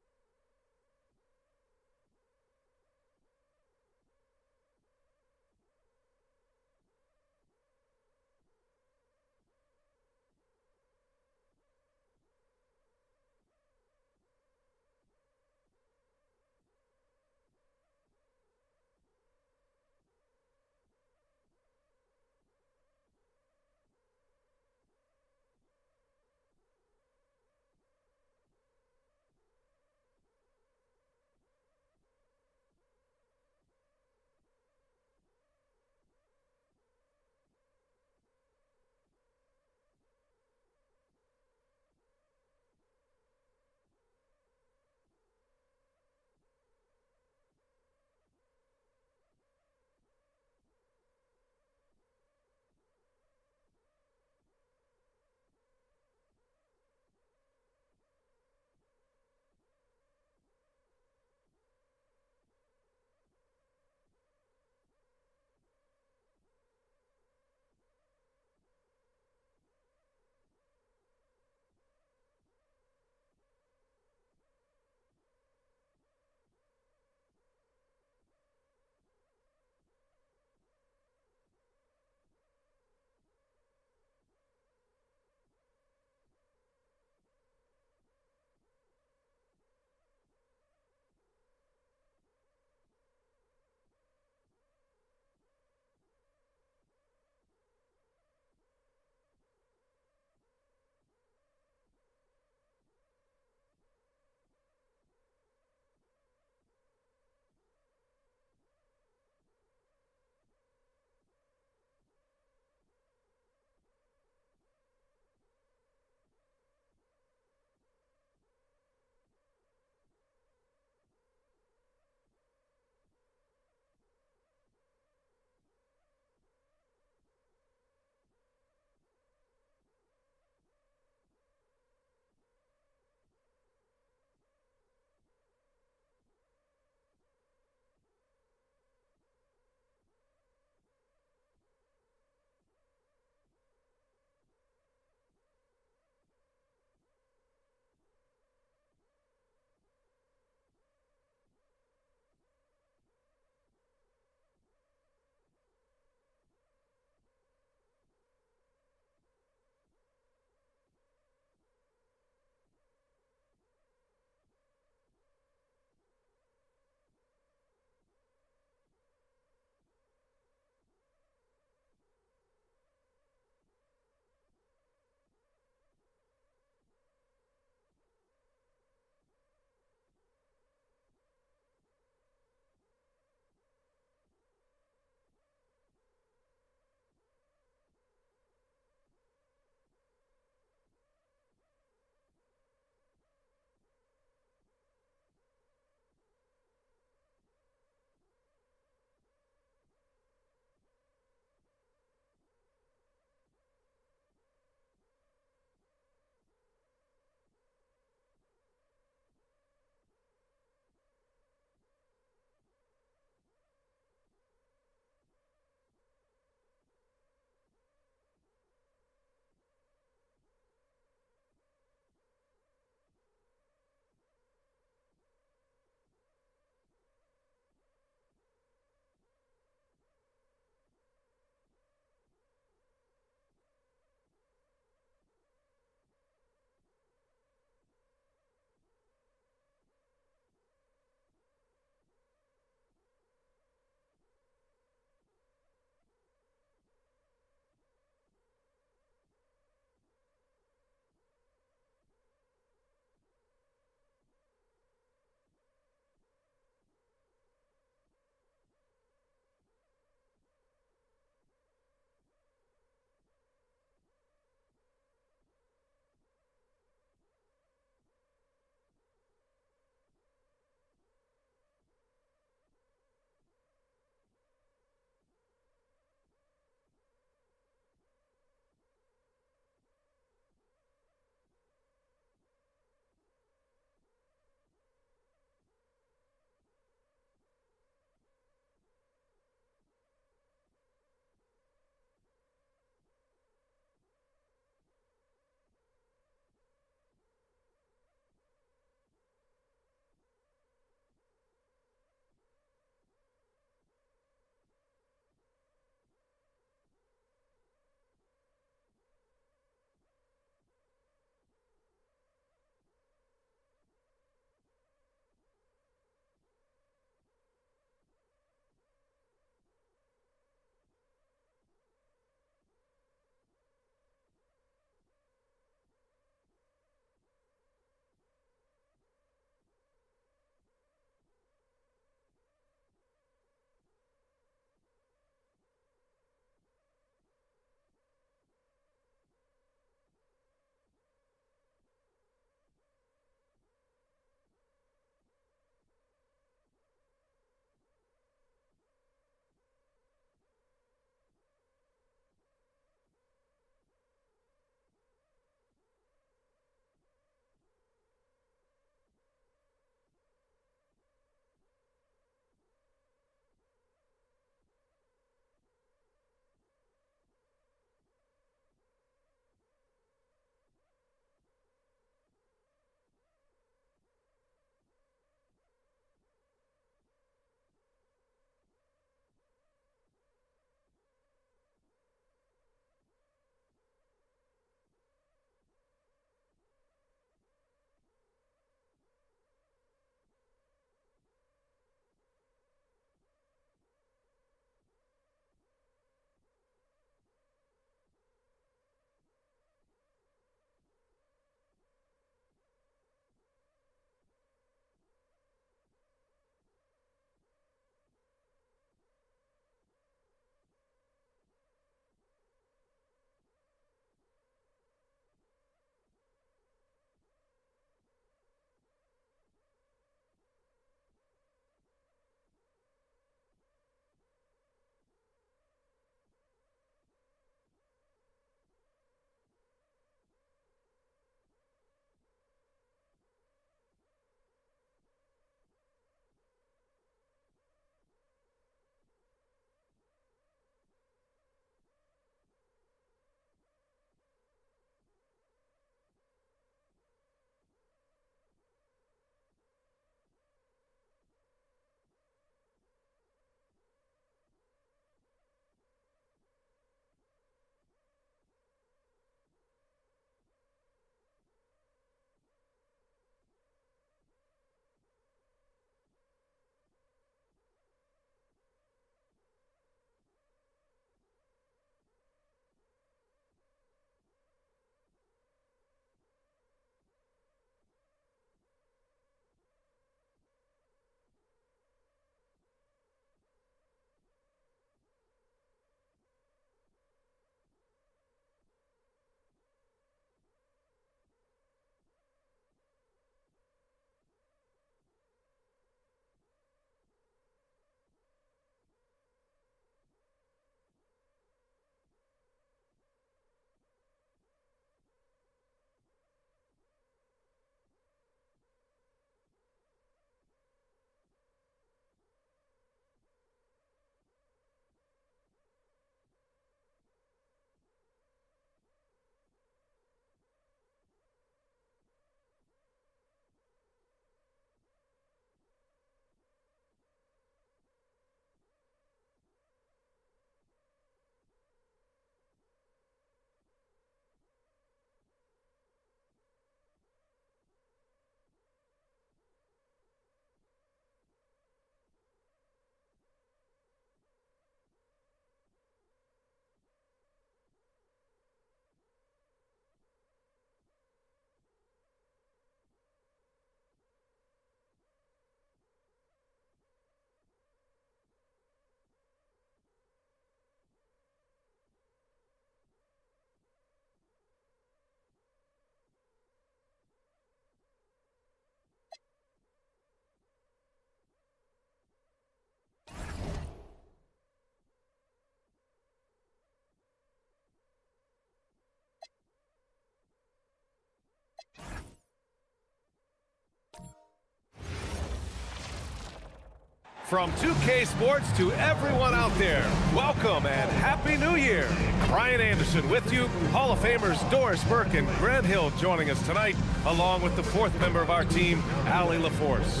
From 2K Sports to everyone out there, welcome and Happy New Year. Brian Anderson with you, Hall of Famers Doris Burke and Grant Hill joining us tonight, along with the fourth member of our team, Allie LaForce.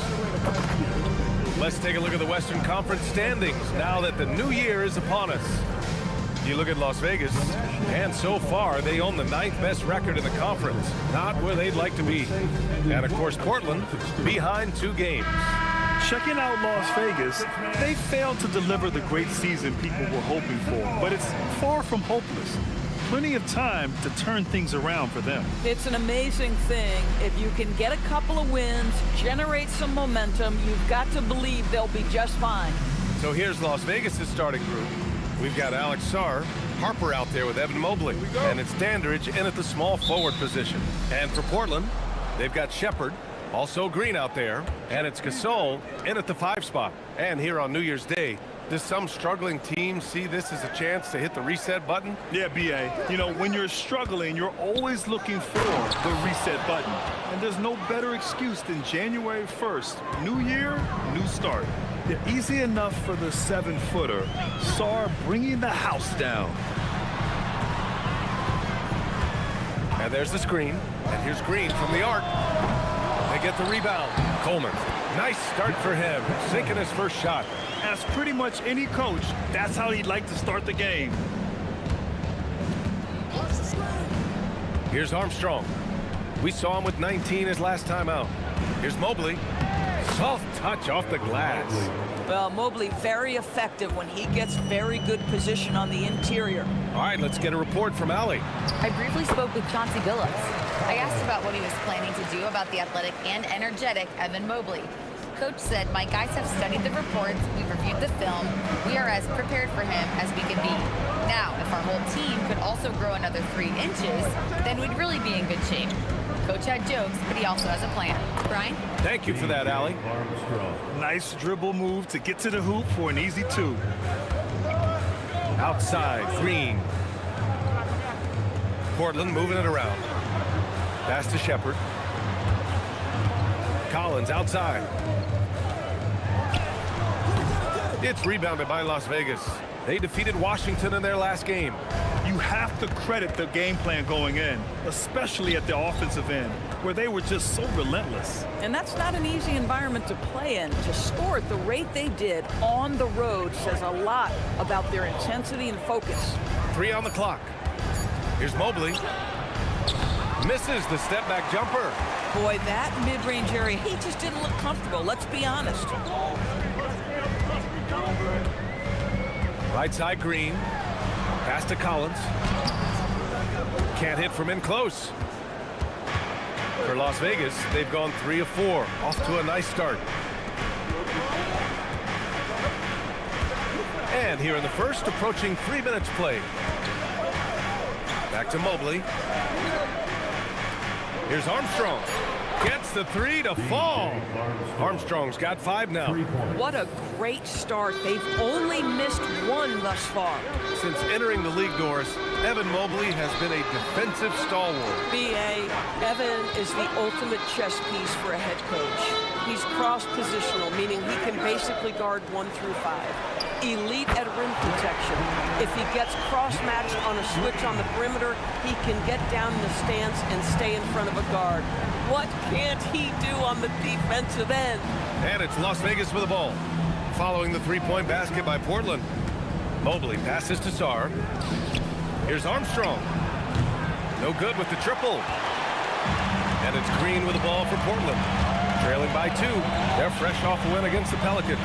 Let's take a look at the Western Conference standings now that the new year is upon us. You look at Las Vegas, and so far they own the 9th best record in the conference, not where they'd like to be. And of course, Portland behind 2 games. Checking out Las Vegas, they failed to deliver the great season people were hoping for, but it's far from hopeless. Plenty of time to turn things around for them. It's an amazing thing. If you can get a couple of wins, generate some momentum, you've got to believe they'll be just fine. So here's Las Vegas' starting group. We've got Alex Sarr, Harper out there with Evan Mobley, and it's Dandridge in at the small forward position. And for Portland, they've got Shepard, also Green out there, and it's Gasol in at the 5 spot. And here on New Year's Day, does some struggling teams see this as a chance to hit the reset button? Yeah, B.A. You know, when you're struggling, you're always looking for the reset button. And there's no better excuse than January 1st. New year, new start. Yeah, easy enough for the 7-footer. Sarr bringing the house down. And there's the screen. And here's Green from the arc. They get the rebound. Coleman. Nice start for him. Sinking his first shot. As pretty much any coach, that's how he'd like to start the game. Here's Armstrong. We saw him with 19 his last time out. Here's Mobley. Soft touch off the glass. Well, Mobley very effective when he gets very good position on the interior. All right, let's get a report from Allie. I briefly spoke with Chauncey Billups. I asked about what he was planning to do about the athletic and energetic Evan Mobley. Coach said, my guys have studied the reports, we've reviewed the film, we are as prepared for him as we can be. Now, if our whole team could also grow another 3 inches, then we'd really be in good shape. Coach had jokes, but he also has a plan. Brian? Thank you for that, Allie. Nice dribble move to get to the hoop for an easy 2. Outside, Green. Portland moving it around. Pass to Shepard. Collins outside. It's rebounded by Las Vegas. They defeated Washington in their last game. You have to credit the game plan going in, especially at the offensive end, where they were just so relentless. And that's not an easy environment to play in. To score at the rate they did on the road says a lot about their intensity and focus. 3 on the clock. Here's Mobley. Misses the step-back jumper. Boy, that mid-range area, he just didn't look comfortable, let's be honest. Right side, Green. Pass to Collins. Can't hit from in close. For Las Vegas, they've gone 3 of 4. Off to a nice start. And here in the first, approaching 3 minutes played. Back to Mobley. Here's Armstrong. Gets the 3 to fall. Armstrong's got 5 now. What a great start. They've only missed 1 thus far. Since entering the league, Doris, Evan Mobley has been a defensive stalwart. B.A., Evan is the ultimate chess piece for a head coach. He's cross-positional, meaning he can basically guard 1 through 5. Elite at rim protection. If he gets cross-matched on a switch on the perimeter, he can get down in the stance and stay in front of a guard. What can't he do on the defensive end? And it's Las Vegas with the ball. Following the 3-point basket by Portland. Mobley passes to Sarr. Here's Armstrong. No good with the triple. And it's Green with the ball for Portland. Trailing by 2. They're fresh off a win against the Pelicans.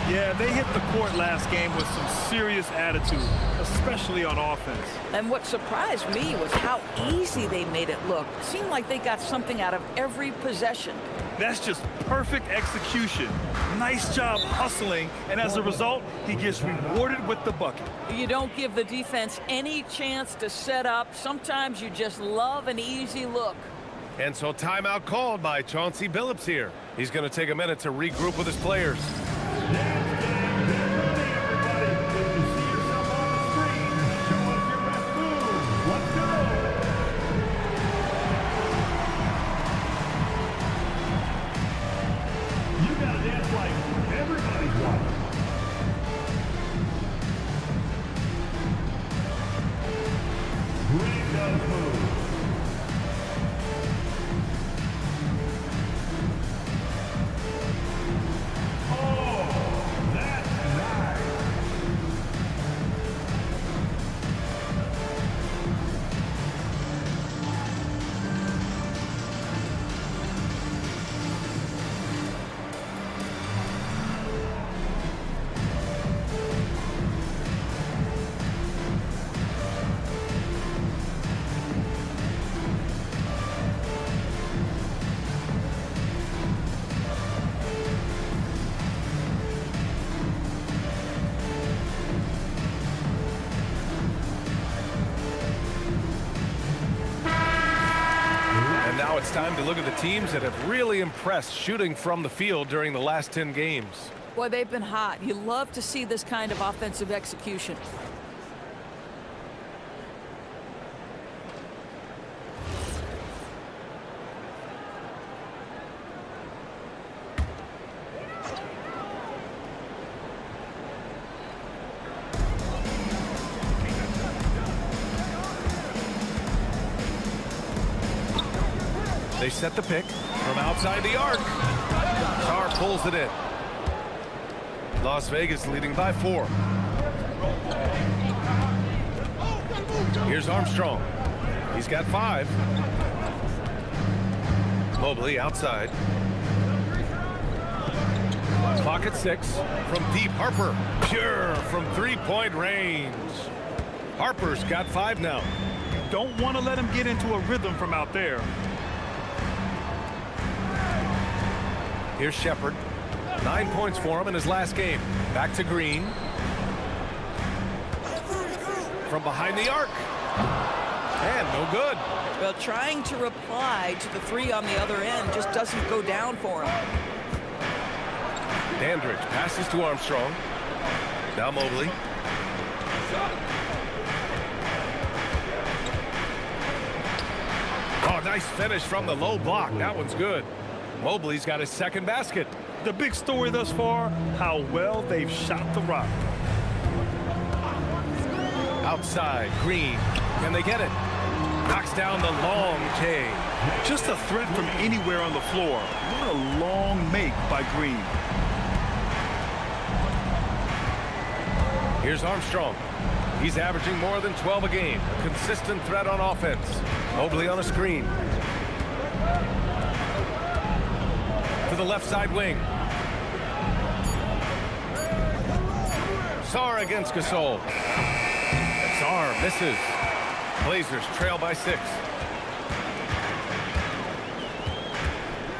Yeah, they hit the court last game with some serious attitude, especially on offense. And what surprised me was how easy they made it look. It seemed like they got something out of every possession. That's just perfect execution. Nice job hustling, and as a result, he gets rewarded with the bucket. You don't give the defense any chance to set up. Sometimes you just love an easy look. And so timeout called by Chauncey Billups here. He's going to take a minute to regroup with his players. You gotta dance like everybody's watching. Now it's time to look at the teams that have really impressed shooting from the field during the last 10 games. Boy, they've been hot. You love to see this kind of offensive execution. They set the pick from outside the arc. Carr pulls it in. Las Vegas leading by 4. Here's Armstrong. He's got 5. Mobley outside. Clock at 6 from deep. Harper. Pure from three-point range. Harper's got 5 now. Don't want to let him get into a rhythm from out there. Here's Shepard. 9 points for him in his last game. Back to Green. From behind the arc. And no good. Well, trying to reply to the 3 on the other end just doesn't go down for him. Dandridge passes to Armstrong. Now Mobley. Oh, nice finish from the low block. That one's good. Mobley's got his second basket. The big story thus far, how well they've shot the rock. Outside, Green. Can they get it? Knocks down the long K. Just a threat from anywhere on the floor. What a long make by Green. Here's Armstrong. He's averaging more than 12 a game. A consistent threat on offense. Mobley on a screen. To the left side wing. Sarr against Gasol. Sarr misses. Blazers trail by 6.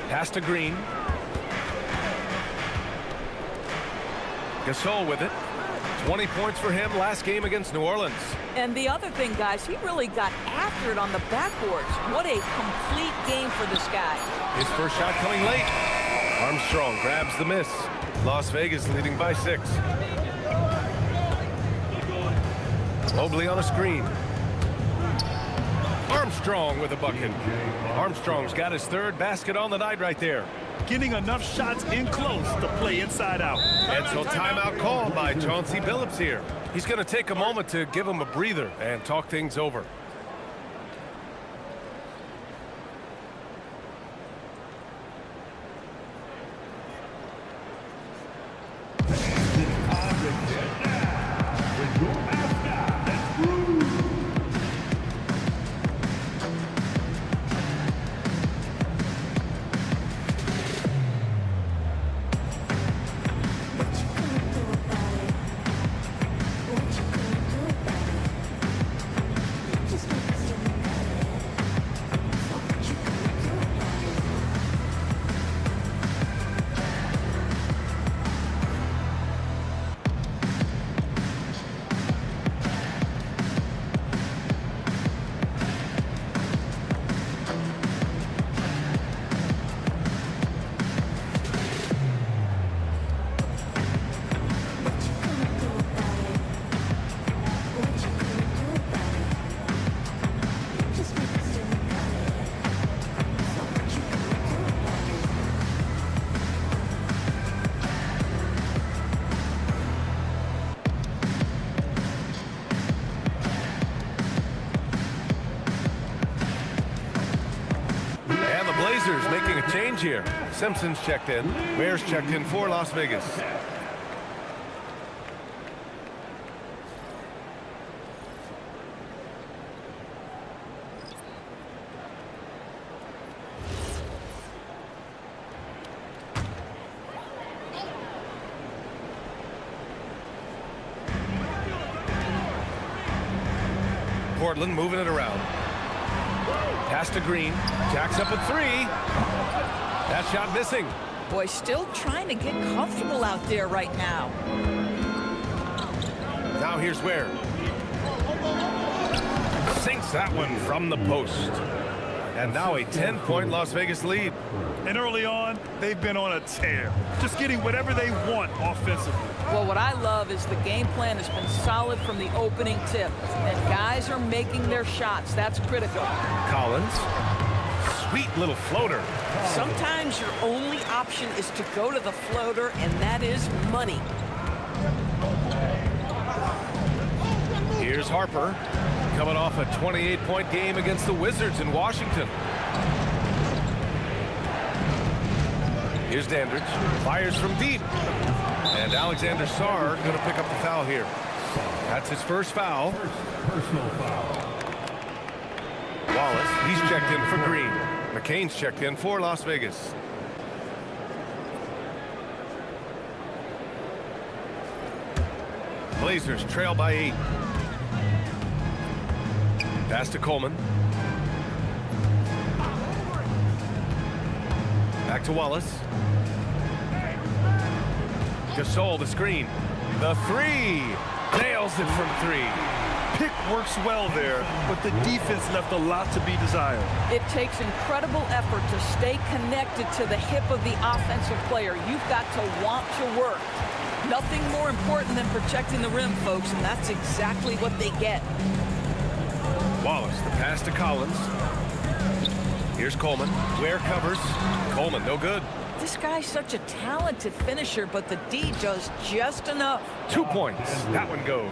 Pass to Green. Gasol with it. 20 points for him last game against New Orleans. And the other thing, guys, he really got after it on the backboards. What a complete game for this guy. His first shot coming late. Armstrong grabs the miss. Las Vegas leading by 6. Mobley on a screen. Armstrong with a bucket. Armstrong's got his 3rd basket on the night right there. Getting enough shots in close to play inside out. And so timeout called by Chauncey Billups here. He's going to take a moment to give him a breather and talk things over. Blazers making a change here. Simpson's checked in. Ware's checked in for Las Vegas. Portland moving it around. Pass to Green. Jacks up a three. That shot missing. Boy, still trying to get comfortable out there right now. Now here's Ware. Sinks that one from the post. And now a 10-point Las Vegas lead. And early on, they've been on a tear. Just getting whatever they want offensively. Well, what I love is the game plan has been solid from the opening tip. And guys are making their shots. That's critical. Collins. Sweet little floater. Sometimes your only option is to go to the floater, and that is money. Here's Harper, coming off a 28-point game against the Wizards in Washington. Here's Dandridge, fires from deep. And Alexander Sarr going to pick up the foul here. That's his first foul. Personal foul. Wallace, he's checked in for Green. McCain's checked in for Las Vegas. Blazers trail by 8. Pass to Coleman. Back to Wallace. Gasol the screen. The three. Nails it from 3. Pick works well there, but the defense left a lot to be desired. It takes incredible effort to stay connected to the hip of the offensive player. You've got to want to work. Nothing more important than protecting the rim, folks, and that's exactly what they get. Wallace, the pass to Collins. Here's Coleman. Ware covers. Coleman, no good. This guy's such a talented finisher, but the D does just enough. 2 points. That one goes.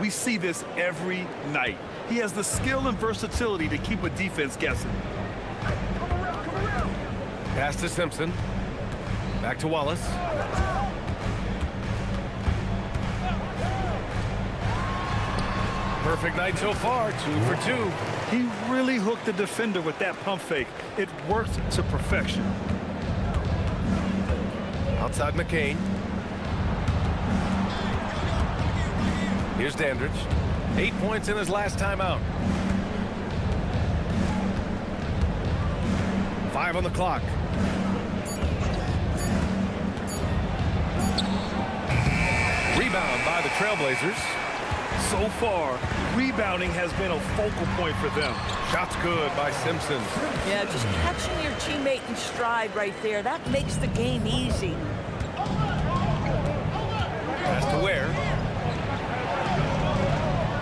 We see this every night. He has the skill and versatility to keep a defense guessing. Pass to Simpson. Back to Wallace. Perfect night so far, 2 for 2. He really hooked the defender with that pump fake. It worked to perfection. Outside McCain. Here's Dandridge. 8 points in his last time out. 5 on the clock. Rebound by the Trailblazers. So far, rebounding has been a focal point for them. Shots good by Simpson. Yeah, just catching your teammate in stride right there. That makes the game easy. Pass to Ware.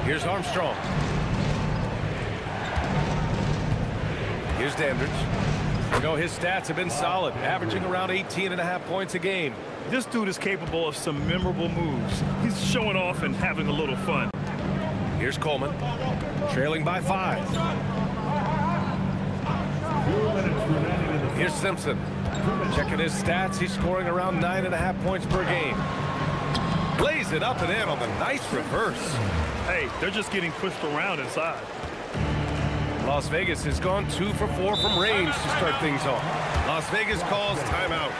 Here's Armstrong. Here's Dandridge. You know, his stats have been solid, averaging around 18.5 points a game. This dude is capable of some memorable moves. He's showing off and having a little fun. Here's Coleman, trailing by 5. Here's Simpson. Checking his stats, he's scoring around 9.5 points per game. Lays it up and in on the nice reverse. Hey, they're just getting pushed around inside. Las Vegas has gone 2 for 4 from range to start things off. Las Vegas calls timeout.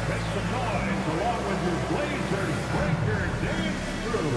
Make some noise along with your Blazers breaker, Dave Drew.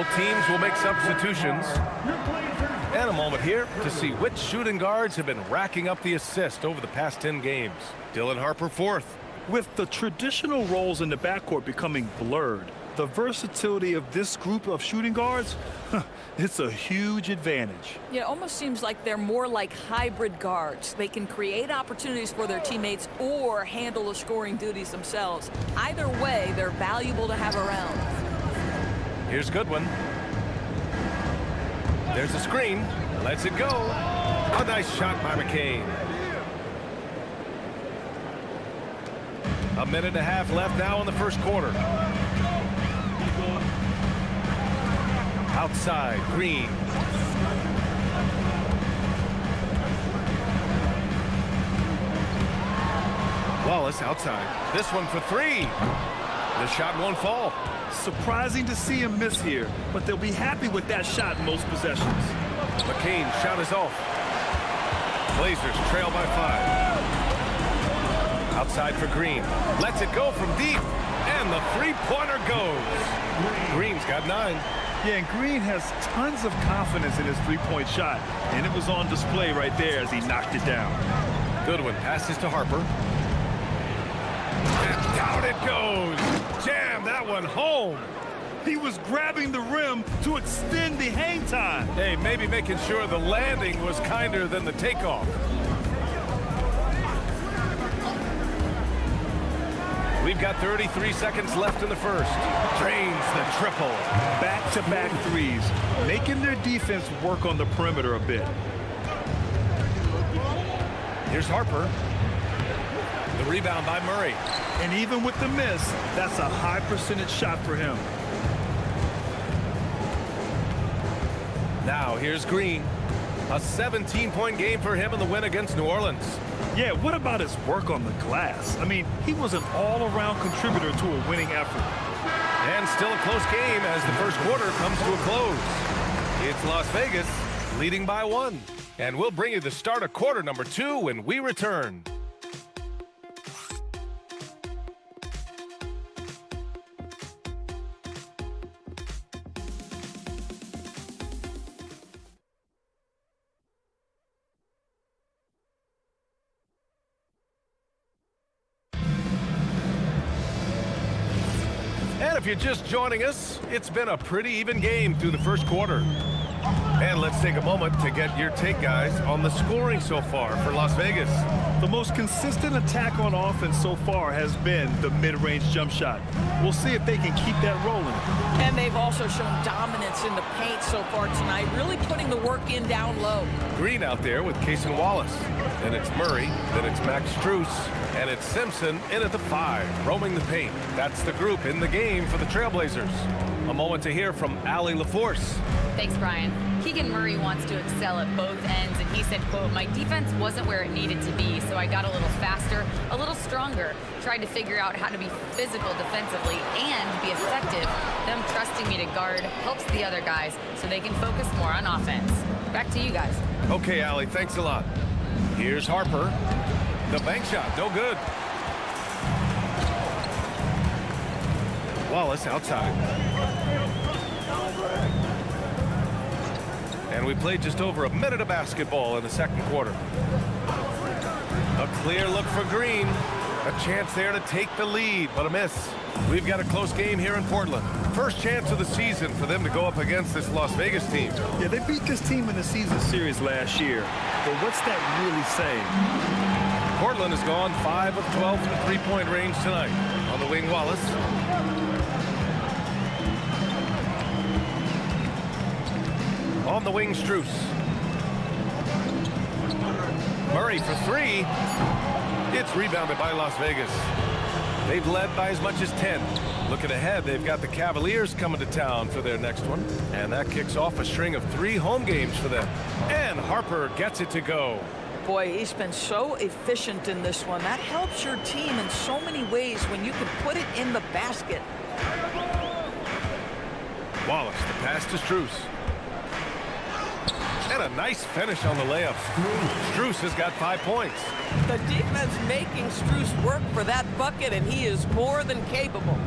Both teams will make substitutions. And a moment here to see which shooting guards have been racking up the assist over the past 10 games. Dylan Harper fourth. With the traditional roles in the backcourt becoming blurred, the versatility of this group of shooting guards, it's a huge advantage. Yeah, it almost seems like they're more like hybrid guards. They can create opportunities for their teammates or handle the scoring duties themselves. Either way, they're valuable to have around. Here's Goodwin. There's a screen. Lets it go. A nice shot by McCain. A minute and a half left now in the first quarter. Outside, Green. Wallace outside. This one for three. The shot won't fall. Surprising to see him miss here, but they'll be happy with that shot in most possessions. McCain shot is off. Blazers trail by 5. Outside for Green. Lets it go from deep. And the three-pointer goes. Green's got 9. Yeah, and Green has tons of confidence in his three-point shot, and it was on display right there as he knocked it down. Goodwin passes to Harper. And down it goes. Jam that one home. He was grabbing the rim to extend the hang time. Hey, maybe making sure the landing was kinder than the takeoff. We've got 33 seconds left in the first. Drains the triple. Back-to-back threes, making their defense work on the perimeter a bit. Here's Harper. The rebound by Murray. And even with the miss, that's a high percentage shot for him. Now here's Green. A 17-point game for him in the win against New Orleans. Yeah, what about his work on the glass? I mean, he was an all-around contributor to a winning effort. And still a close game as the first quarter comes to a close. It's Las Vegas leading by 1. And we'll bring you the start of quarter number 2 when we return. And if you're just joining us, it's been a pretty even game through the first quarter. And let's take a moment to get your take, guys, on the scoring so far for Las Vegas. The most consistent attack on offense so far has been the mid-range jump shot. We'll see if they can keep that rolling. And they've also shown dominance in the paint so far tonight, really putting the work in down low. Green out there with Cason Wallace. Then it's Murray, then it's Max Strus, and it's Simpson in at the 5, roaming the paint. That's the group in the game for the Trailblazers. A moment to hear from Allie LaForce. Thanks, Brian. Keegan Murray wants to excel at both ends, and he said, quote, "My defense wasn't where it needed to be, so I got a little faster, a little stronger, tried to figure out how to be physical defensively and be effective. Them trusting me to guard helps the other guys so they can focus more on offense." Back to you guys. Okay, Allie, thanks a lot. Here's Harper. The bank shot, no good. Wallace outside. And we played just over a minute of basketball in the second quarter. A clear look for Green. A chance there to take the lead, but a miss. We've got a close game here in Portland. First chance of the season for them to go up against this Las Vegas team. Yeah, they beat this team in the season series last year. But what's that really saying? Portland has gone 5 of 12 from the three-point range tonight. On the wing, Wallace. On the wing, Strus. Murray for 3. It's rebounded by Las Vegas. They've led by as much as 10. Looking ahead, they've got the Cavaliers coming to town for their next one. And that kicks off a string of 3 home games for them. And Harper gets it to go. Boy, he's been so efficient in this one. That helps your team in so many ways when you can put it in the basket. Wallace, the pass to Strus. And a nice finish on the layup. Strus has got 5 points. The defense making Strus work for that bucket, and he is more than capable.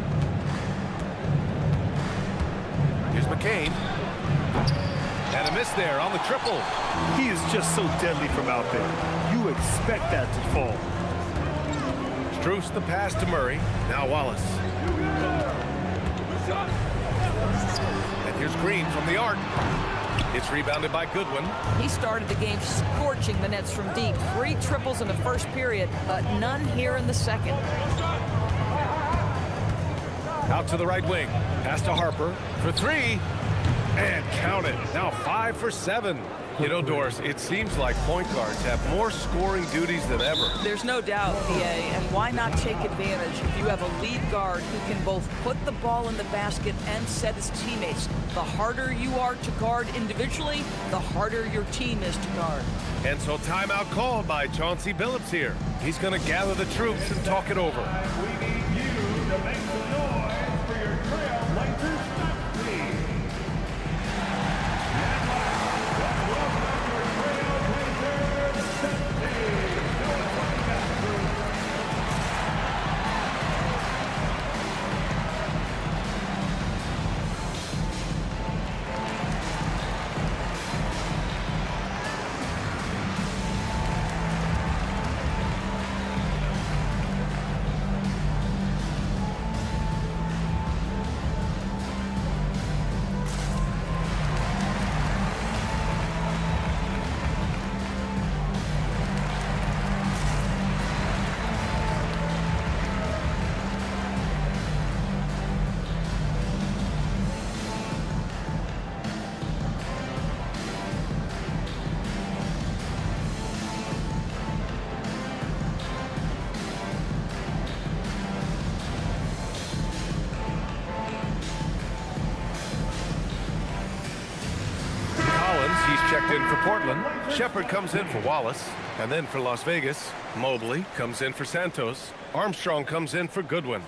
Here's McCain. And a miss there on the triple. He is just so deadly from out there. You expect that to fall. Struce the pass to Murray. Now Wallace. And here's Green from the arc. It's rebounded by Goodwin. He started the game scorching the nets from deep. 3 triples in the first period, but none here in the second. Out to the right wing. Pass to Harper for 3. And count it. Now 5 for 7. You know, Doris, it seems like point guards have more scoring duties than ever. There's no doubt, PA, and why not take advantage if you have a lead guard who can both put the ball in the basket and set his teammates. The harder you are to guard individually, the harder your team is to guard. And so timeout called by Chauncey Billups here. He's going to gather the troops and talk it over. We need you to make some noise for your Trailblazers stat team. He's checked in for Portland. Shepard comes in for Wallace. And then for Las Vegas, Mobley comes in for Santos. Armstrong comes in for Goodwin.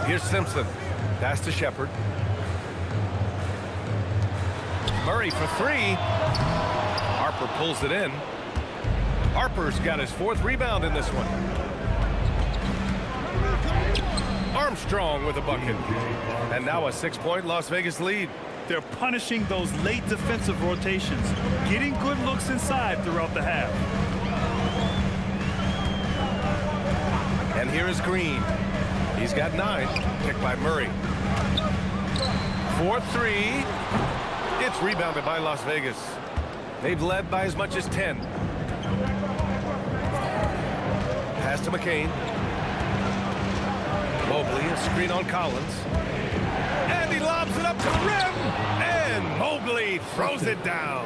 Here's Simpson. Pass to Shepard. Murray for 3. Harper pulls it in. Harper's got his 4th rebound in this one. Armstrong with a bucket. And now a 6-point Las Vegas lead. They're punishing those late defensive rotations, getting good looks inside throughout the half. And here is Green. He's got 9, picked by Murray. 4-3. It's rebounded by Las Vegas. They've led by as much as 10. Pass to McCain. Mobley, a screen on Collins. And he lobs it up to the rim. And Mobley throws it down.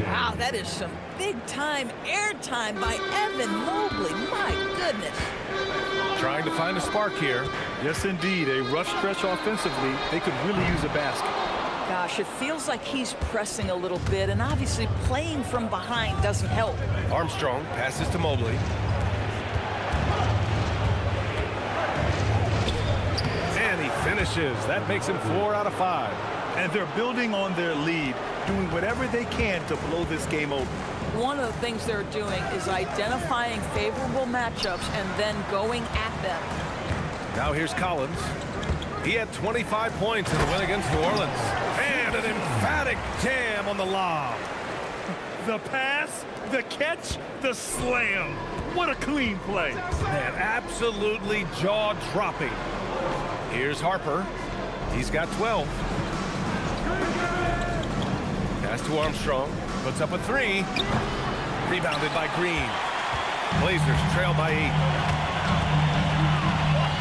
Wow, that is some big-time airtime by Evan Mobley. My goodness. Trying to find a spark here. Yes, indeed. A rough stretch offensively. They could really use a basket. Gosh, it feels like he's pressing a little bit, and obviously playing from behind doesn't help. Armstrong passes to Mobley. And he finishes. That makes him 4 out of 5. And they're building on their lead, doing whatever they can to blow this game open. One of the things they're doing is identifying favorable matchups and then going at them. Now here's Collins. He had 25 points in the win against New Orleans. And an emphatic jam on the lob. The pass, the catch, the slam. What a clean play. Man, absolutely jaw-dropping. Here's Harper. He's got 12. Pass to Armstrong. Puts up a 3. Rebounded by Green. Blazers trail by 8.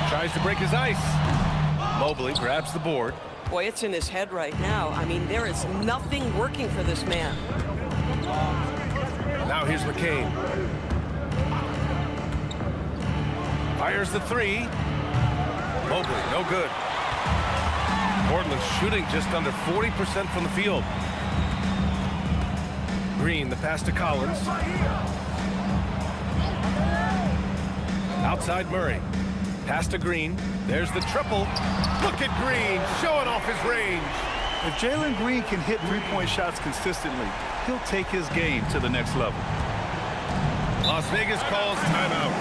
Tries to break his ice. Mobley grabs the board. Boy, it's in his head right now. I mean, there is nothing working for this man. Now here's McCain. Fires the 3. Mobley, no good. Portland shooting just under 40% from the field. Green, the pass to Collins. Outside Murray. Pass to Green. There's the triple. Look at Green showing off his range. If Jalen Green can hit three-point shots consistently, he'll take his game to the next level. Las Vegas calls timeout.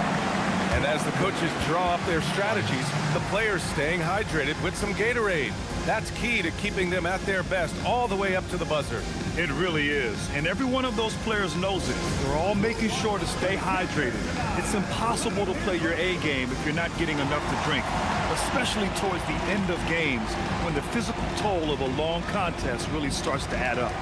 And as the coaches draw up their strategies, the players staying hydrated with some Gatorade. That's key to keeping them at their best all the way up to the buzzer. It really is. And every one of those players knows it. They're all making sure to stay hydrated. It's impossible to play your A game if you're not getting enough to drink, especially towards the end of games when the physical toll of a long contest really starts to add up.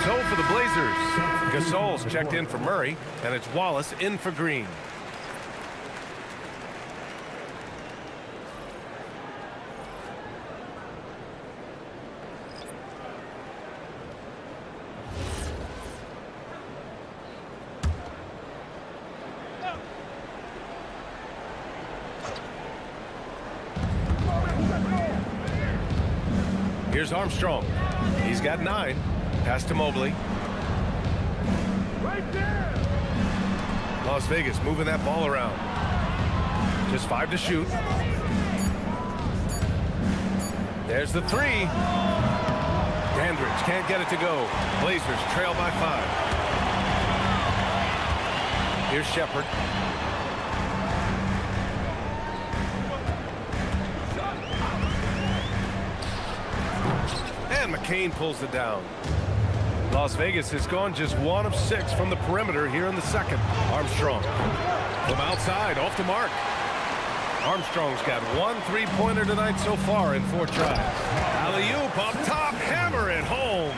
So for the Blazers, Gasol's checked in for Murray, and it's Wallace in for Green. Here's Armstrong. He's got 9. Pass to Mobley. Right there. Las Vegas moving that ball around. Just 5 to shoot. There's the 3. Dandridge can't get it to go. Blazers trail by 5. Here's Shepard. And McCain pulls it down. Las Vegas has gone just 1 of 6 from the perimeter here in the second. Armstrong from outside, off the mark. Armstrong's got 1 3-pointer tonight so far in 4 tries. Alley-oop up top, hammer it home.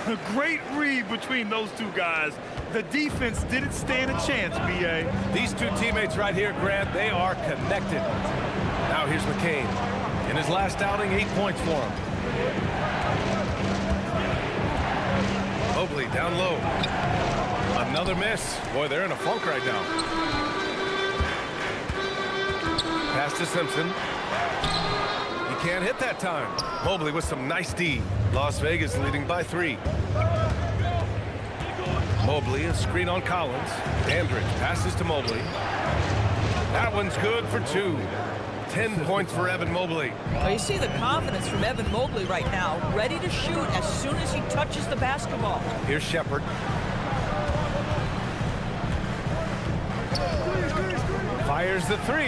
A great read between those two guys. The defense didn't stand a chance, B.A. These two teammates right here, Grant, they are connected. Now here's McCain. In his last outing, 8 points for him. Mobley down low. Another miss. Boy, they're in a funk right now. Pass to Simpson. He can't hit that time. Mobley with some nice D. Las Vegas leading by 3. Mobley, a screen on Collins. Dandridge passes to Mobley. That one's good for 2. 10 points for Evan Mobley. Well, you see the confidence from Evan Mobley right now, ready to shoot as soon as he touches the basketball. Here's Shepard. Fires the 3.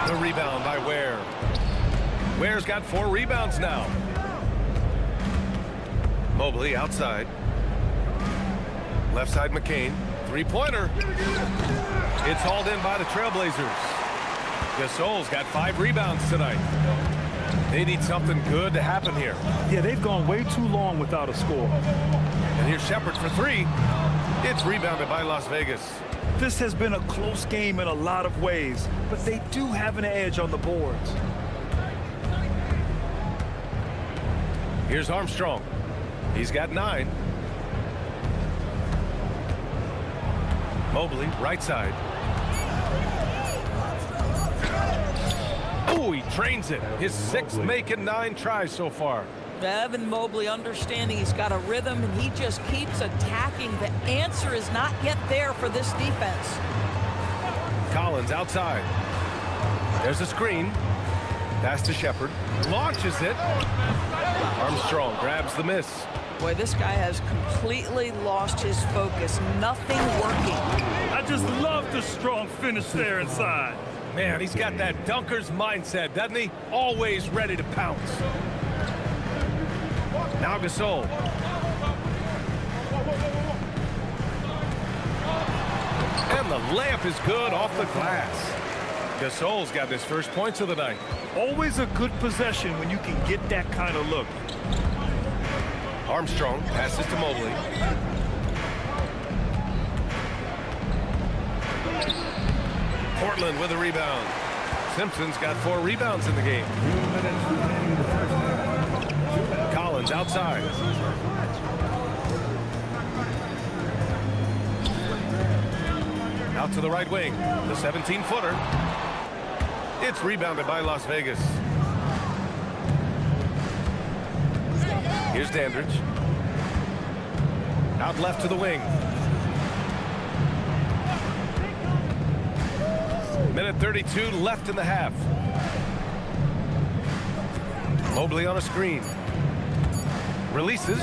The rebound by Ware. Ware's got 4 rebounds now. Mobley outside. Left side McCain. 3-pointer. It's hauled in by the Trailblazers. Gasol's got 5 rebounds tonight. They need something good to happen here. Yeah, they've gone way too long without a score. And here's Shepard for 3. It's rebounded by Las Vegas. This has been a close game in a lot of ways, but they do have an edge on the boards. Here's Armstrong. He's got 9. Mobley, right side. Oh, he trains it. His 6th make in 9 tries so far. Evan Mobley understanding he's got a rhythm, and he just keeps attacking. The answer is not yet there for this defense. Collins outside. There's a screen. Pass to Shepard. Launches it. Armstrong grabs the miss. Boy, this guy has completely lost his focus. Nothing working. I just love the strong finish there inside. Man, he's got that dunker's mindset, doesn't he? Always ready to pounce. Now Gasol. And the layup is good off the glass. Gasol's got his first points of the night. Always a good possession when you can get that kind of look. Armstrong passes to Mobley. Portland with a rebound. Simpson's got 4 rebounds in the game. Collins outside. Out to the right wing. The 17-footer. It's rebounded by Las Vegas. Here's Dandridge. Out left to the wing. Minute 32 left in the half. Mobley on a screen. Releases.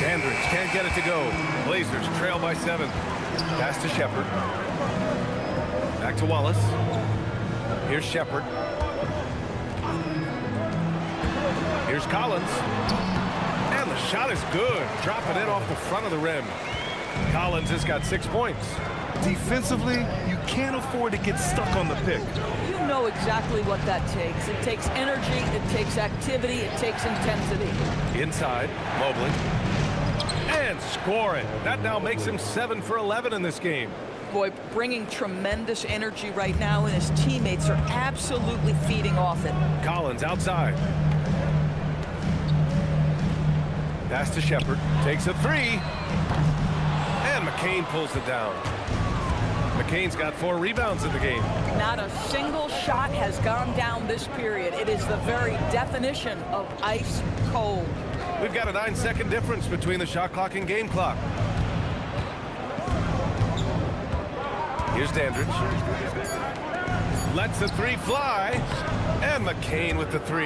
Dandridge can't get it to go. Blazers trail by 7. Pass to Shepard. Back to Wallace. Here's Shepard. Here's Collins. And the shot is good. Dropping it off the front of the rim. Collins has got 6 points. Defensively, you can't afford to get stuck on the pick. You know exactly what that takes. It takes energy, it takes activity, it takes intensity. Inside, Mobley. And scoring. That now makes him 7 for 11 in this game. Boy, bringing tremendous energy right now, and his teammates are absolutely feeding off it. Collins outside. Pass to Shepard. Takes a 3. And McCain pulls it down. McCain's got 4 rebounds in the game. Not a single shot has gone down this period. It is the very definition of ice cold. We've got a 9-second difference between the shot clock and game clock. Here's Dandridge. Lets the 3 fly. And McCain with the 3.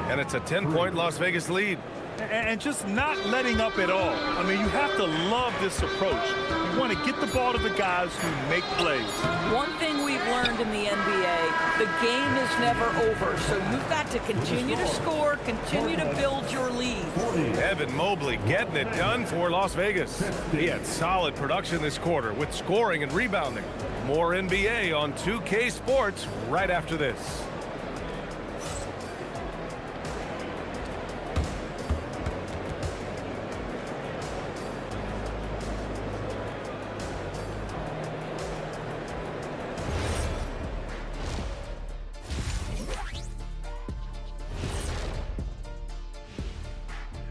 And it's a 10-point Las Vegas lead. And just not letting up at all. I mean, you have to love this approach. You want to get the ball to the guys who make plays. One thing we've learned in the NBA, the game is never over. So you've got to continue to score, continue to build your lead. Evan Mobley getting it done for Las Vegas. He had solid production this quarter with scoring and rebounding. More NBA on 2K Sports right after this.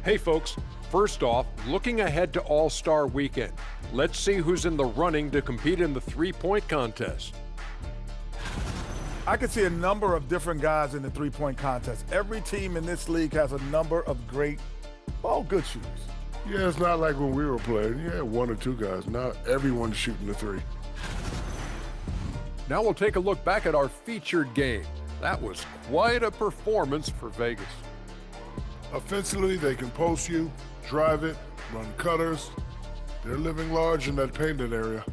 Hey folks, first off, looking ahead to All-Star Weekend. Let's see who's in the running to compete in the three-point contest. I can see a number of different guys in the three-point contest. Every team in this league has a number of great, good shooters. Yeah, it's not like when we were playing. You had 1 or 2 guys. Not everyone's shooting the 3. Now we'll take a look back at our featured game. That was quite a performance for Vegas. Offensively, they can post you, drive it, run cutters. They're living large in that painted area.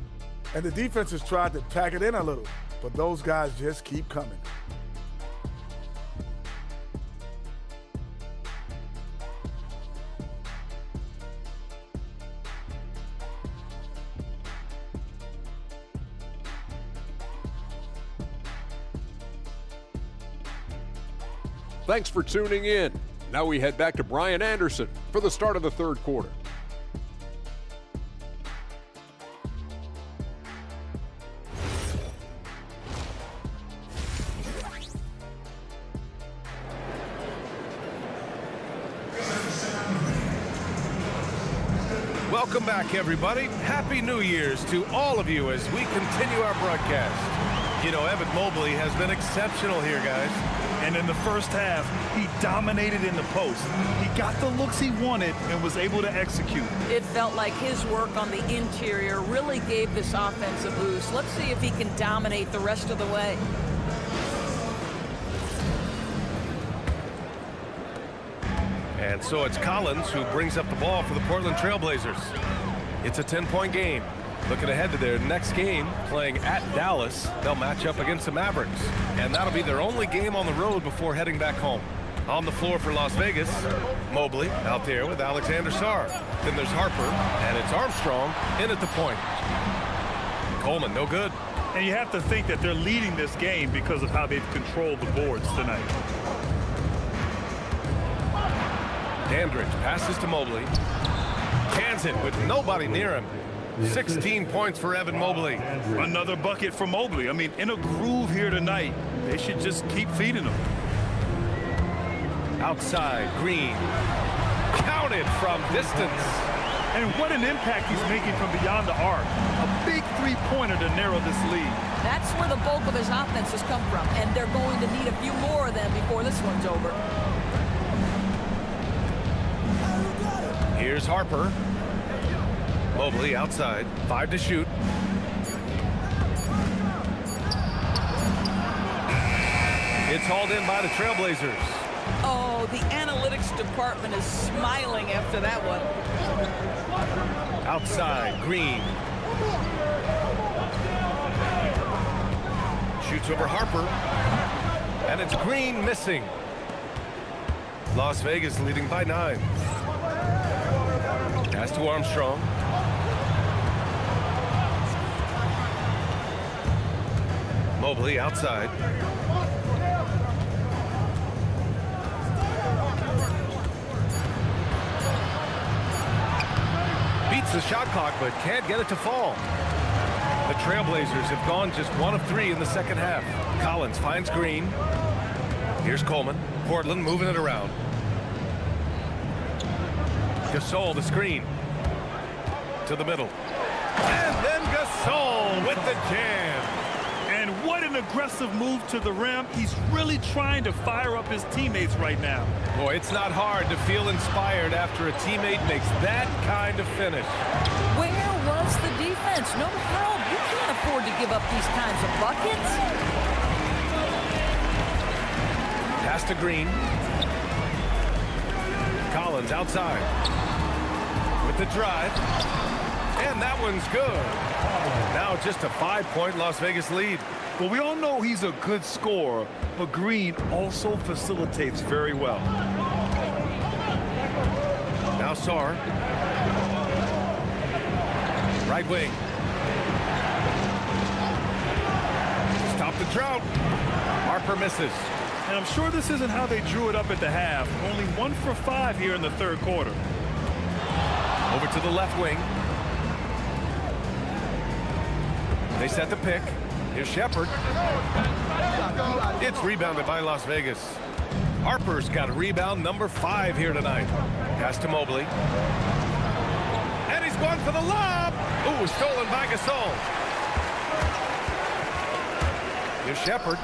And the defense has tried to pack it in a little, but those guys just keep coming. Thanks for tuning in. Now we head back to Brian Anderson for the start of the third quarter. Welcome back, everybody. Happy New Year's to all of you as we continue our broadcast. You know, Evan Mobley has been exceptional here, guys. And in the first half, he dominated in the post. He got the looks he wanted and was able to execute. It felt like his work on the interior really gave this offense a boost. Let's see if he can dominate the rest of the way. And so it's Collins who brings up the ball for the Portland Trail Blazers. It's a 10-point game. Looking ahead to their next game, playing at Dallas, they'll match up against the Mavericks. And that'll be their only game on the road before heading back home. On the floor for Las Vegas, Mobley out there with Alexander Sarr. Then there's Harper, and it's Armstrong in at the point. Coleman, no good. And you have to think that they're leading this game because of how they've controlled the boards tonight. Dandridge passes to Mobley. Cans it with nobody near him. 16 points for Evan Mobley. Another bucket for Mobley. I mean, in a groove here tonight. They should just keep feeding him. Outside, Green. Counted from distance. And what an impact he's making from beyond the arc. A big three-pointer to narrow this lead. That's where the bulk of his offense has come from, and they're going to need a few more of them before this one's over. Here's Harper. Mobley outside, 5 to shoot. It's hauled in by the Trailblazers. Oh, the analytics department is smiling after that one. Outside, Green. Shoots over Harper. And it's Green missing. Las Vegas leading by 9. Pass to Armstrong. Mobley outside. Beats the shot clock, but can't get it to fall. The Trailblazers have gone just 1 of 3 in the second half. Collins finds Green. Here's Coleman. Portland moving it around. Gasol, the screen. To the middle. And then Gasol with the jam. And what an aggressive move to the rim. He's really trying to fire up his teammates right now. Boy, it's not hard to feel inspired after a teammate makes that kind of finish. Where was the defense? No help. You can't afford to give up these kinds of buckets. Pass to Green. Collins outside. With the drive. And that one's good. Now just a 5-point Las Vegas lead. Well, we all know he's a good scorer, but Green also facilitates very well. Now Sarr. Right wing. Stop the drought. Harper misses. And I'm sure this isn't how they drew it up at the half. Only 1 for 5 here in the third quarter. Over to the left wing. They set the pick. Here's Shepard. It's rebounded by Las Vegas. Harper's got a rebound number 5 here tonight. Pass to Mobley. And he's going for the lob. Ooh, stolen by Gasol. Here's Shepard.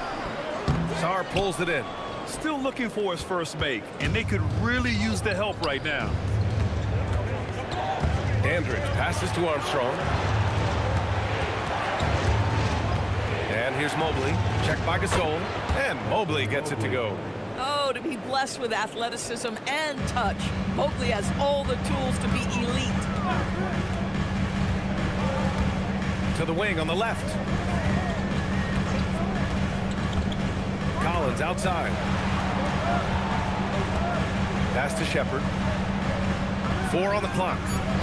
Sarr pulls it in. Still looking for his first make, and they could really use the help right now. Dandridge passes to Armstrong. And here's Mobley. Checked by Gasol. And Mobley gets it to go. Oh, to be blessed with athleticism and touch. Mobley has all the tools to be elite. To the wing on the left. Collins outside. Pass to Shepard. 4 on the clock.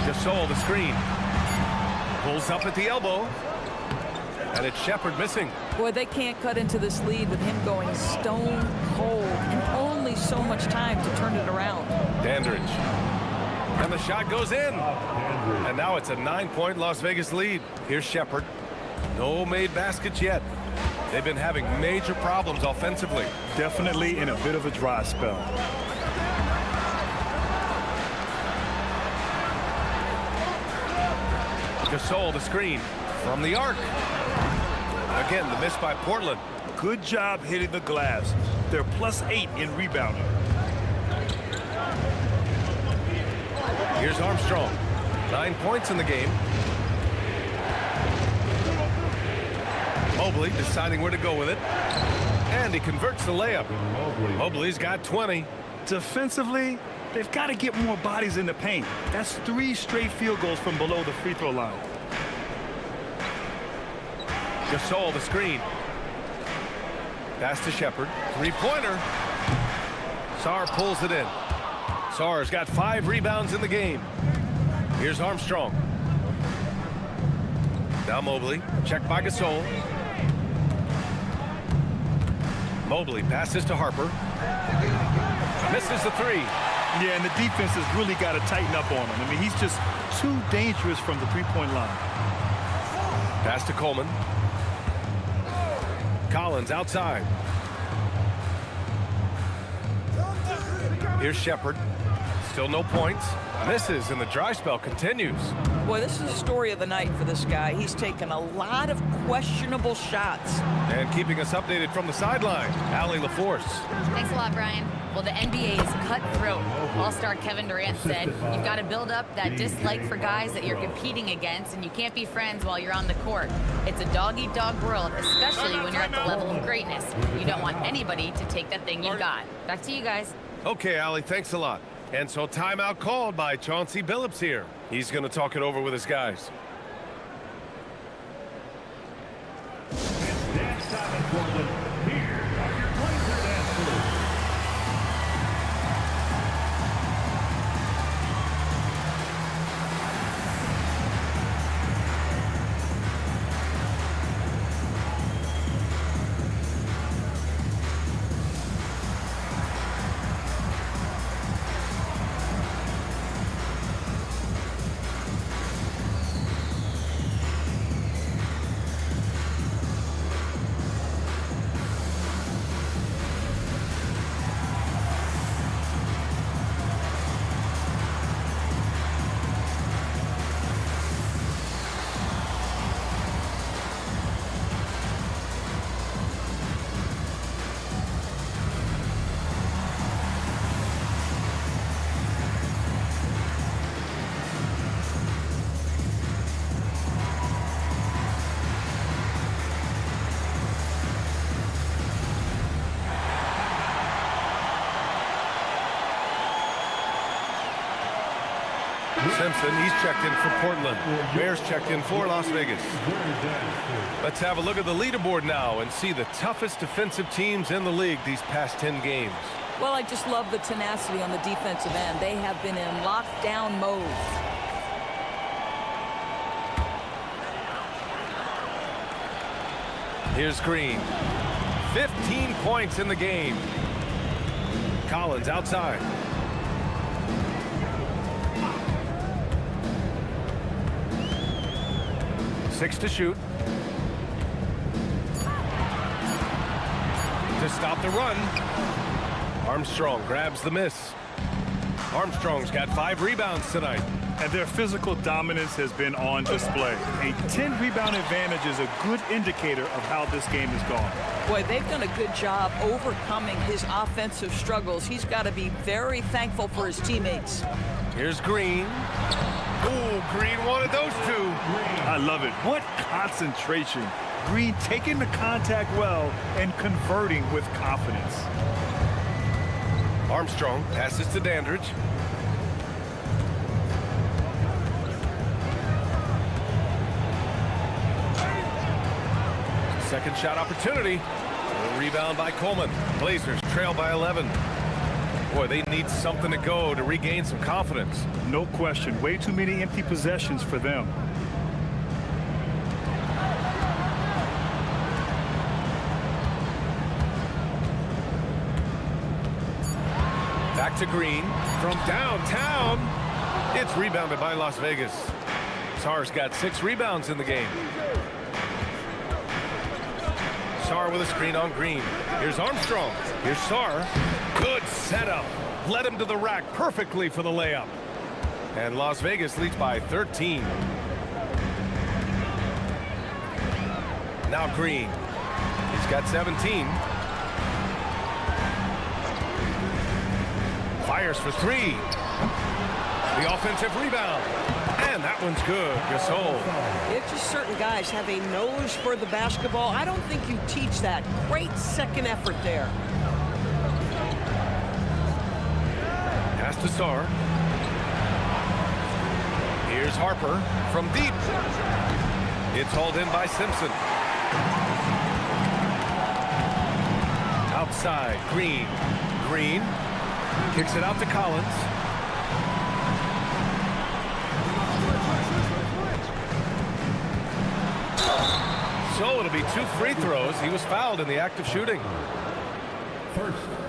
Gasol, the screen. Pulls up at the elbow. And it's Shepard missing. Boy, they can't cut into this lead with him going stone cold and only so much time to turn it around. Dandridge. And the shot goes in. And now it's a 9-point Las Vegas lead. Here's Shepard. No made baskets yet. They've been having major problems offensively. Definitely in a bit of a dry spell. Gasol, the screen from the arc. Again, the miss by Portland. Good job hitting the glass. They're +8 in rebounding. Here's Armstrong. 9 points in the game. Mobley deciding where to go with it. And he converts the layup. Mobley's got 20. Defensively, they've got to get more bodies in the paint. That's 3 straight field goals from below the free throw line. Gasol, the screen. Pass to Shepard. Three-pointer. Sarr pulls it in. Sarr's got 5 rebounds in the game. Here's Armstrong. Now Mobley. Checked by Gasol. Mobley passes to Harper. Misses the 3. Yeah, and the defense has really got to tighten up on him. I mean, he's just too dangerous from the three-point line. Pass to Coleman. Collins outside. Here's Shepard. Still no points. Misses, and the dry spell continues. Boy, this is the story of the night for this guy. He's taken a lot of questionable shots. And keeping us updated from the sideline, Allie LaForce. Thanks a lot, Brian. Well, the NBA is cutthroat. All-star Kevin Durant said, you've got to build up that dislike for guys that you're competing against, and you can't be friends while you're on the court. It's a dog-eat-dog world, especially when you're at the level of greatness. You don't want anybody to take the thing you got. Back to you guys. Okay, Allie, thanks a lot. And so timeout called by Chauncey Billups here. He's going to talk it over with his guys. Next time in Portland, here are your Blazer dancers. Simpson, he's checked in for Portland. Bears checked in for Las Vegas. Let's have a look at the leaderboard now and see the toughest defensive teams in the league these past 10 games. Well, I just love the tenacity on the defensive end. They have been in lockdown mode. Here's Green. 15 points in the game. Collins outside. Six to shoot. To stop the run. Armstrong grabs the miss. Armstrong's got 5 rebounds tonight. And their physical dominance has been on display. A 10-rebound advantage is a good indicator of how this game has gone. Boy, they've done a good job overcoming his offensive struggles. He's got to be very thankful for his teammates. Here's Green. Ooh, Green wanted those 2. I love it. What concentration. Green taking the contact well and converting with confidence. Armstrong passes to Dandridge. Second shot opportunity. A rebound by Coleman. Blazers trail by 11. Boy, they need something to go to regain some confidence. No question. Way too many empty possessions for them. Back to Green from downtown. It's rebounded by Las Vegas. Sarr's got 6 rebounds in the game. Sarr with a screen on Green. Here's Armstrong. Here's Sarr. Good setup. Led him to the rack perfectly for the layup. And Las Vegas leads by 13. Now Green. He's got 17. Fires for 3. The offensive rebound. And that one's good. Gasol. It's just certain guys have a nose for the basketball. I don't think you teach that. Great second effort there. Pass to Sarr. Here's Harper from deep. It's hauled in by Simpson. Outside, Green. Green kicks it out to Collins. So it'll be 2 free throws. He was fouled in the act of shooting.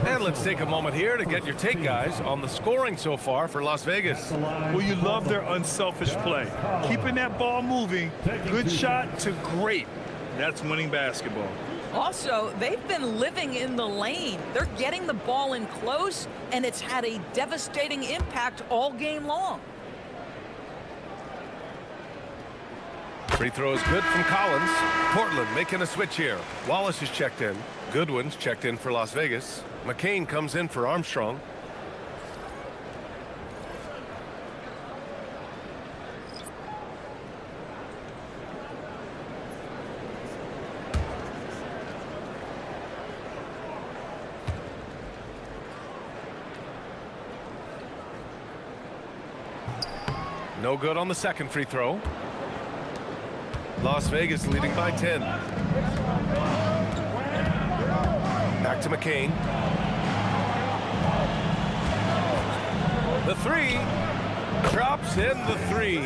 And let's take a moment here to get your take, guys, on the scoring so far for Las Vegas. Well, you love their unselfish play. Keeping that ball moving, good shot to great. That's winning basketball. Also, they've been living in the lane. They're getting the ball in close, and it's had a devastating impact all game long. Free throw is good from Collins. Portland making a switch here. Wallace is checked in. Goodwin's checked in for Las Vegas. McCain comes in for Armstrong. No good on the second free throw. Las Vegas leading by 10. Back to McCain. The three. Drops in the three.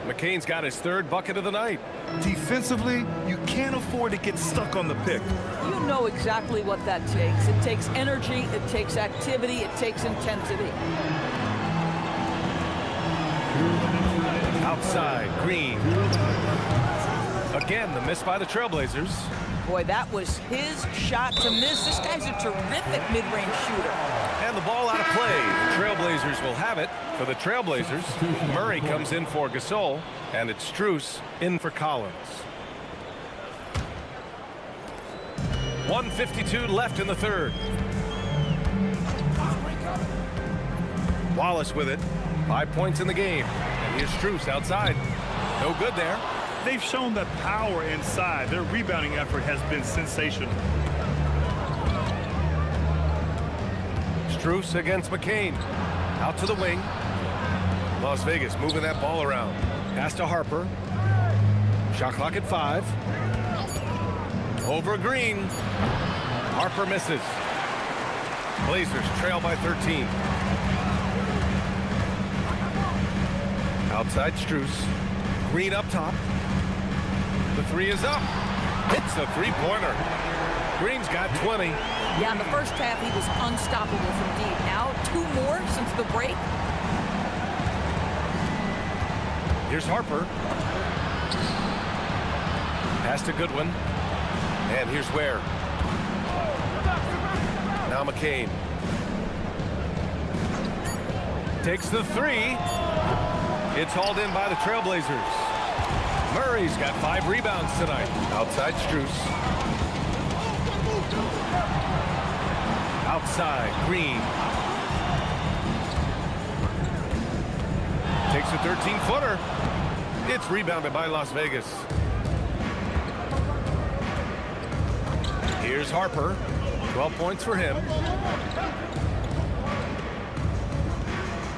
McCain's got his 3rd bucket of the night. Defensively, you can't afford to get stuck on the pick. You know exactly what that takes. It takes energy, it takes activity, it takes intensity. Outside, Green. Again, the miss by the Trailblazers. Boy, that was his shot to miss. This guy's a terrific mid-range shooter. And the ball out of play. The Trailblazers will have it. For the Trailblazers, Murray comes in for Gasol, and it's Strus in for Collins. 1:52 left in the 3rd. Wallace with it. 5 points in the game. And here's Strus outside. No good there. They've shown the power inside. Their rebounding effort has been sensational. Strus against McCain. Out to the wing. Las Vegas moving that ball around. Pass to Harper. Shot clock at 5. Over Green. Harper misses. Blazers trail by 13. Outside Strus. Green up top. The 3 is up. Hits a 3-pointer. Green's got 20. Yeah, in the first half, he was unstoppable from deep. Now, 2 more since the break. Here's Harper. Pass to Goodwin. And here's Ware. Now McCain. Takes the 3. It's hauled in by the Trailblazers. Murray's got 5 rebounds tonight. Outside Strus. Outside Green. Takes a 13-footer. It's rebounded by Las Vegas. Here's Harper. 12 points for him.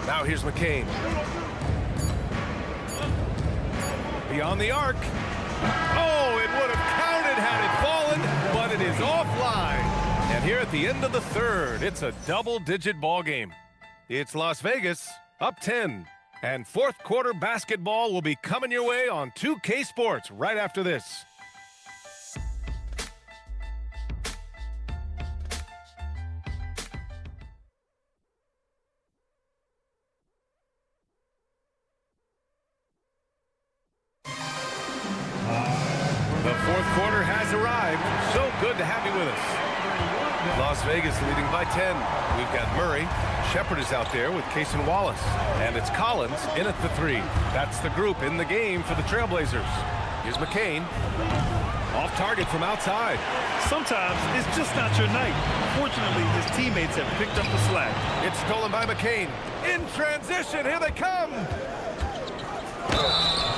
Now here's McCain. Beyond the arc. Oh, it would have counted had it fallen, but it is offline. And here at the end of the 3rd, it's a double-digit ball game. It's Las Vegas up 10. And 4th quarter basketball will be coming your way on 2K Sports right after this. The 4th quarter has arrived. So good to have you with us. Las Vegas leading by 10. We've got Murray. Shepard is out there with Case and Wallace. And it's Collins in at the 3. That's the group in the game for the Trailblazers. Here's McCain. Off target from outside. Sometimes it's just not your night. Fortunately, his teammates have picked up the slack. It's stolen by McCain. In transition, here they come.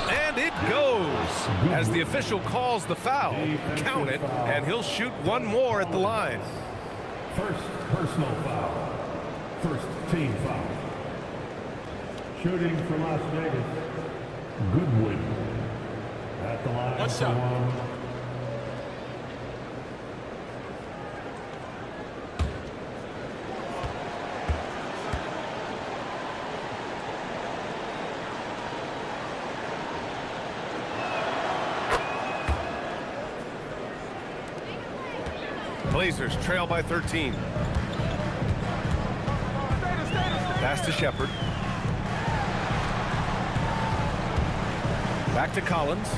And it goes. As the official calls the foul, count it, and he'll shoot 1 more at the line. First personal foul. First team foul. Shooting for Las Vegas. Goodwin. At the line. One shot. Blazers trail by 13. Pass to Shepard. Back to Collins.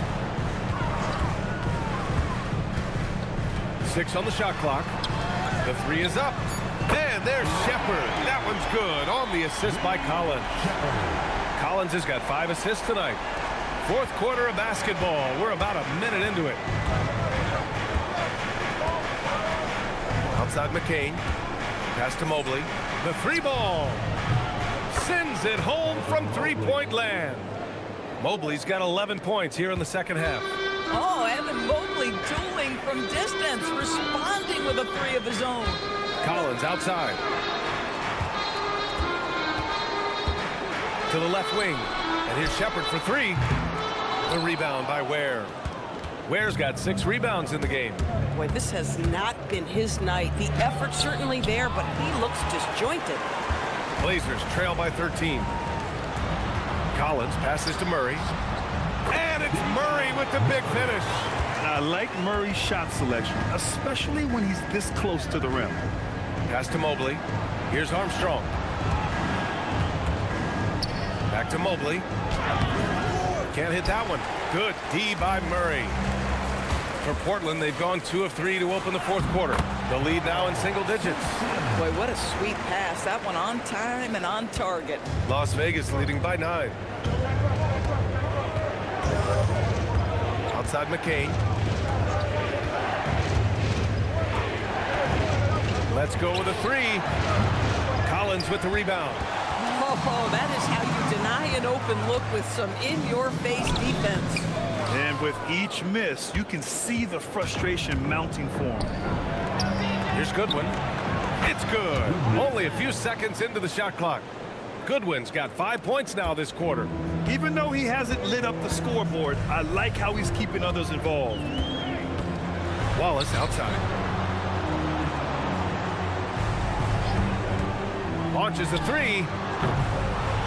6 on the shot clock. The 3 is up. And there's Shepard. That one's good on the assist by Collins. Collins has got 5 assists tonight. Fourth quarter of basketball. We're about a minute into it. Outside McCain. Pass to Mobley. The 3 ball. Sends it home from three-point land. Mobley's got 11 points here in the second half. Oh, Evan Mobley dueling from distance, responding with a 3 of his own. Collins outside. To the left wing. And here's Shepard for 3. The rebound by Ware. Ware's got 6 rebounds in the game. Boy, this has not been his night. The effort's certainly there, but he looks disjointed. Blazers trail by 13. Collins passes to Murray. And it's Murray with the big finish. I like Murray's shot selection, especially when he's this close to the rim. Pass to Mobley. Here's Armstrong. Back to Mobley. Can't hit that one. Good D by Murray. For Portland, they've gone 2 of 3 to open the fourth quarter. The lead now in single digits. Boy, what a sweet pass. That one on time and on target. Las Vegas leading by 9. Outside McCain. Let's go with a 3. Collins with the rebound. Oh, that is how you deny an open look with some in-your-face defense. And with each miss, you can see the frustration mounting for him. Here's Goodwin. It's good. Only a few seconds into the shot clock. Goodwin's got 5 points now this quarter. Even though he hasn't lit up the scoreboard, I like how he's keeping others involved. Wallace outside. Launches the 3.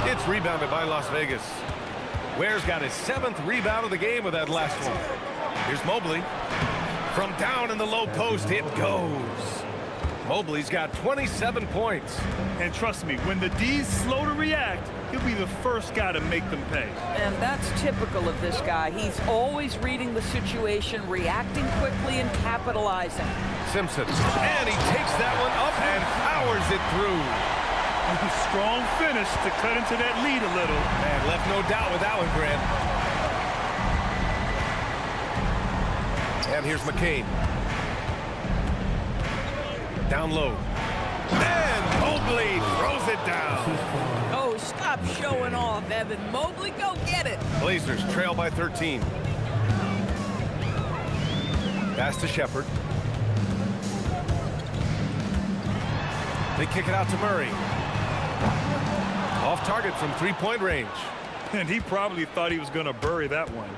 It's rebounded by Las Vegas. Ware's got his 7th rebound of the game with that last one. Here's Mobley. From down in the low post, it goes. Mobley's got 27 points. And trust me, when the D's slow to react, he'll be the first guy to make them pay. And that's typical of this guy. He's always reading the situation, reacting quickly, and capitalizing. Simpson. And he takes that one up and powers it through. A strong finish to cut into that lead a little. Man, left no doubt with that one, Grant. And here's McCain. Down low. And Mobley throws it down. Oh, stop showing off, Evan Mobley. Go get it. Blazers trail by 13. Pass to Shepard. They kick it out to Murray. Off target from three-point range. And he probably thought he was going to bury that one.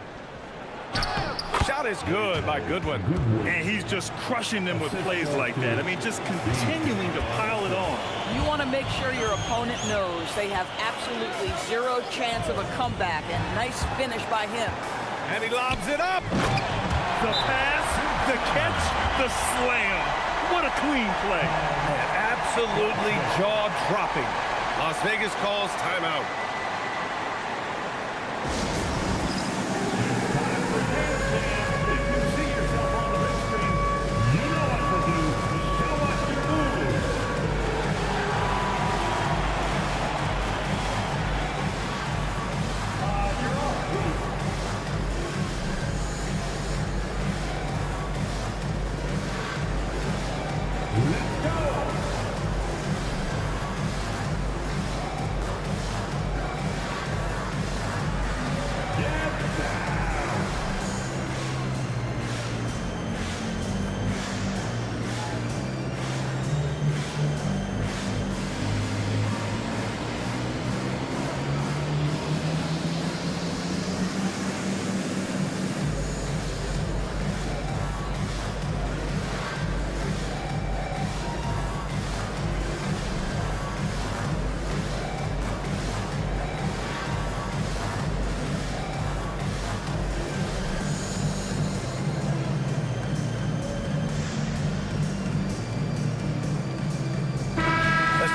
Shot is good by Goodwin. And he's just crushing them with plays like that. I mean, just continuing to pile it on. You want to make sure your opponent knows they have absolutely 0 chance of a comeback. And nice finish by him. And he lobs it up. The pass, the catch, the slam. What a clean play. And absolutely jaw-dropping. Las Vegas calls timeout.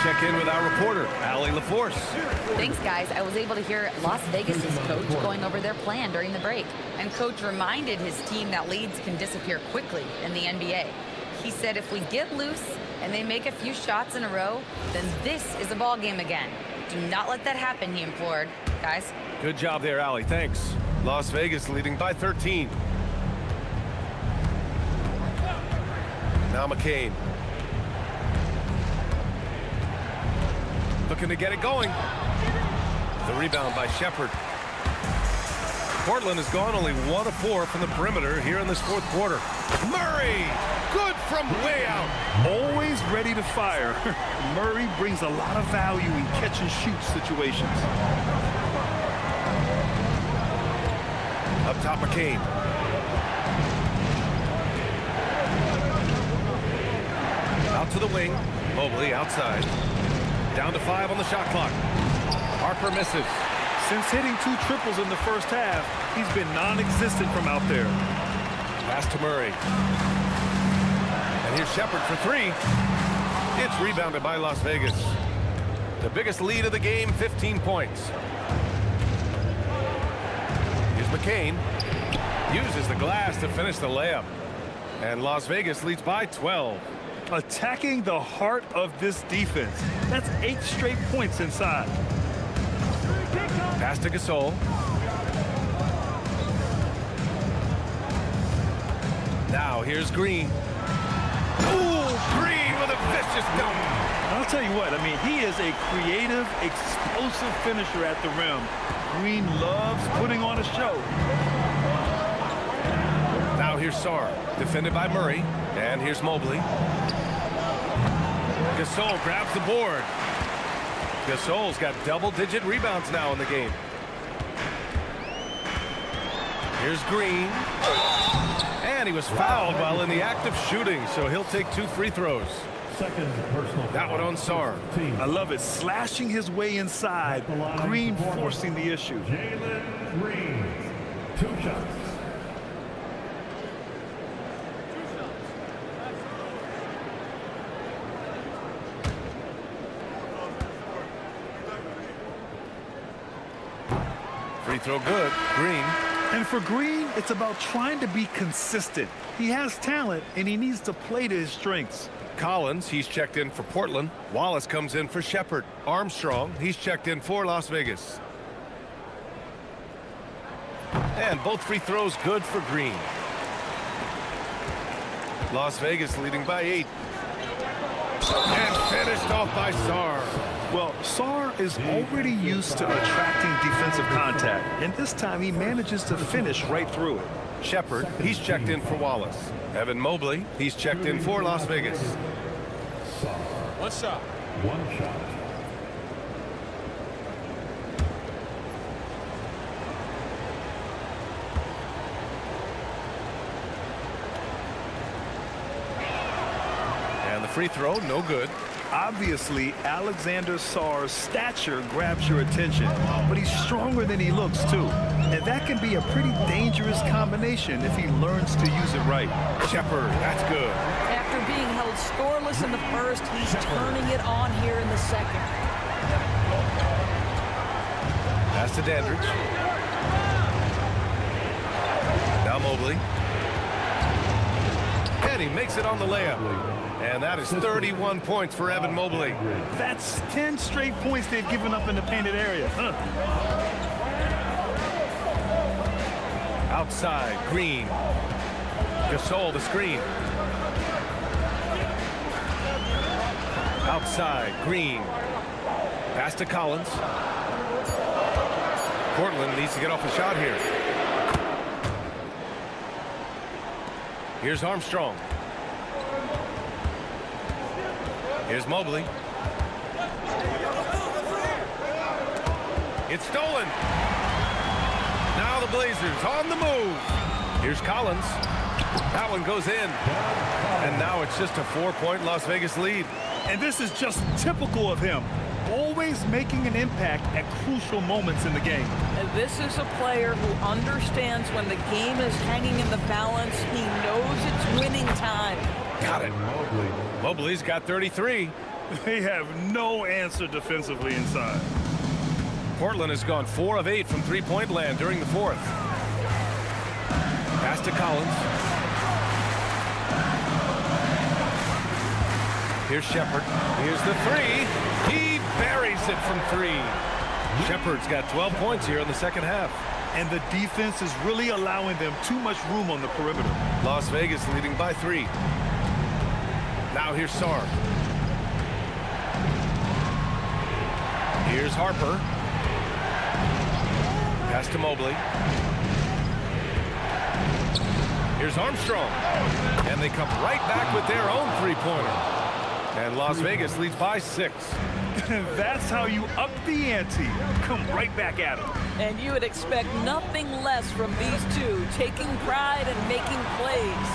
check in with our reporter, Allie LaForce. Thanks, guys. I was able to hear Las Vegas's coach going over their plan during the break. And coach reminded his team that leads can disappear quickly in the NBA. He said if we get loose and they make a few shots in a row, then this is a ball game again. Do not let that happen, he implored. Guys. Good job there, Allie. Thanks. Las Vegas leading by 13. Now McCain. Looking to get it going. The rebound by Shepherd. Portland has gone only 1 of 4 from the perimeter here in this fourth quarter. Murray! Good from way out. Always ready to fire. Murray brings a lot of value in catch-and-shoot situations. Up top, McCain. Out to the wing. Mobley outside. Down to 5 on the shot clock. Harper misses. Since hitting 2 triples in the first half, he's been non-existent from out there. Pass to Murray. And here's Shepherd for 3. It's rebounded by Las Vegas. The biggest lead of the game, 15 points. Here's McCain. Uses the glass to finish the layup. And Las Vegas leads by 12. Attacking the heart of this defense. That's 8 straight points inside. Pass to Gasol. Now here's Green. Ooh, Green with a vicious dunk. I'll tell you what, I mean, he is a creative, explosive finisher at the rim. Green loves putting on a show. Now here's Sarr, defended by Murray. And here's Mobley. Gasol grabs the board. Gasol's got double-digit rebounds now in the game. Here's Green. And he was fouled while in the act of shooting, so he'll take 2 free throws. Second personal. That one on Sarr. I love it. Slashing his way inside. Green forcing the issue. Jalen Green. 2 shots. Free throw good. Green. And for Green, it's about trying to be consistent. He has talent, and he needs to play to his strengths. Collins, he's checked in for Portland. Wallace comes in for Shepherd. Armstrong, he's checked in for Las Vegas. And both free throws good for Green. Las Vegas leading by 8. And finished off by Sarr. Well, Sarr is already used to attracting defensive contact, and this time he manages to finish right through it. Shepherd, he's checked in for Wallace. Evan Mobley, he's checked in for Las Vegas. One shot. 1 shot. And the free throw, no good. Obviously, Alexander Sarr's stature grabs your attention, but he's stronger than he looks, too. And that can be a pretty dangerous combination if he learns to use it right. Shepherd, that's good. After being held scoreless in the first, he's turning it on here in the second. Pass to Dandridge. Now Mobley. And he makes it on the layup. And that is 31 points for Evan Mobley. That's 10 straight points they've given up in the painted area. Outside, Green. Gasol the screen. Outside, Green. Pass to Collins. Portland needs to get off a shot here. Here's Armstrong. Here's Mobley. It's stolen. Now the Blazers on the move. Here's Collins. That one goes in. And now it's just a 4-point Las Vegas lead. And this is just typical of him. Always making an impact at crucial moments in the game. And this is a player who understands when the game is hanging in the balance. He knows it's winning time. Got it. Mobley's got 33. They have no answer defensively inside. Portland has gone 4 of 8 from three-point land during the fourth. Pass to Collins. Here's Shepard. Here's the three. He buries it from 3. Shepard's got 12 points here in the second half. And the defense is really allowing them too much room on the perimeter. Las Vegas leading by 3. Now here's Sarr. Here's Harper. Pass to Mobley. Here's Armstrong. And they come right back with their own three-pointer. And Las Vegas leads by 6. That's how you up the ante. Come right back at it. And you would expect nothing less from these two, taking pride and making plays.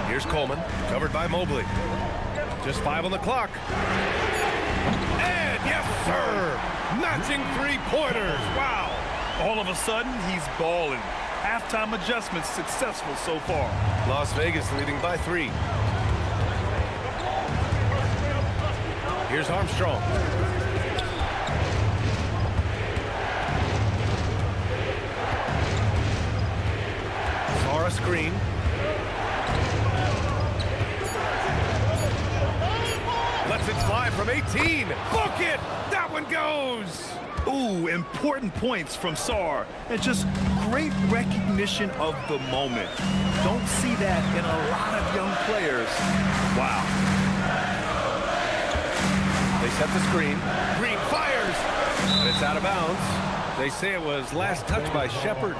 Here's Coleman, covered by Mobley. Just 5 on the clock. And yes, sir! Matching three-pointers. Wow! All of a sudden, he's balling. Halftime adjustments successful so far. Las Vegas leading by 3. Here's Armstrong. Sarr a screen. Lets it fly from 18. Book it! That one goes! Ooh, important points from Sarr. And just great recognition of the moment. Don't see that in a lot of young players. Wow. They set the screen. Green fires! And it's out of bounds. They say it was last touched by Shepard.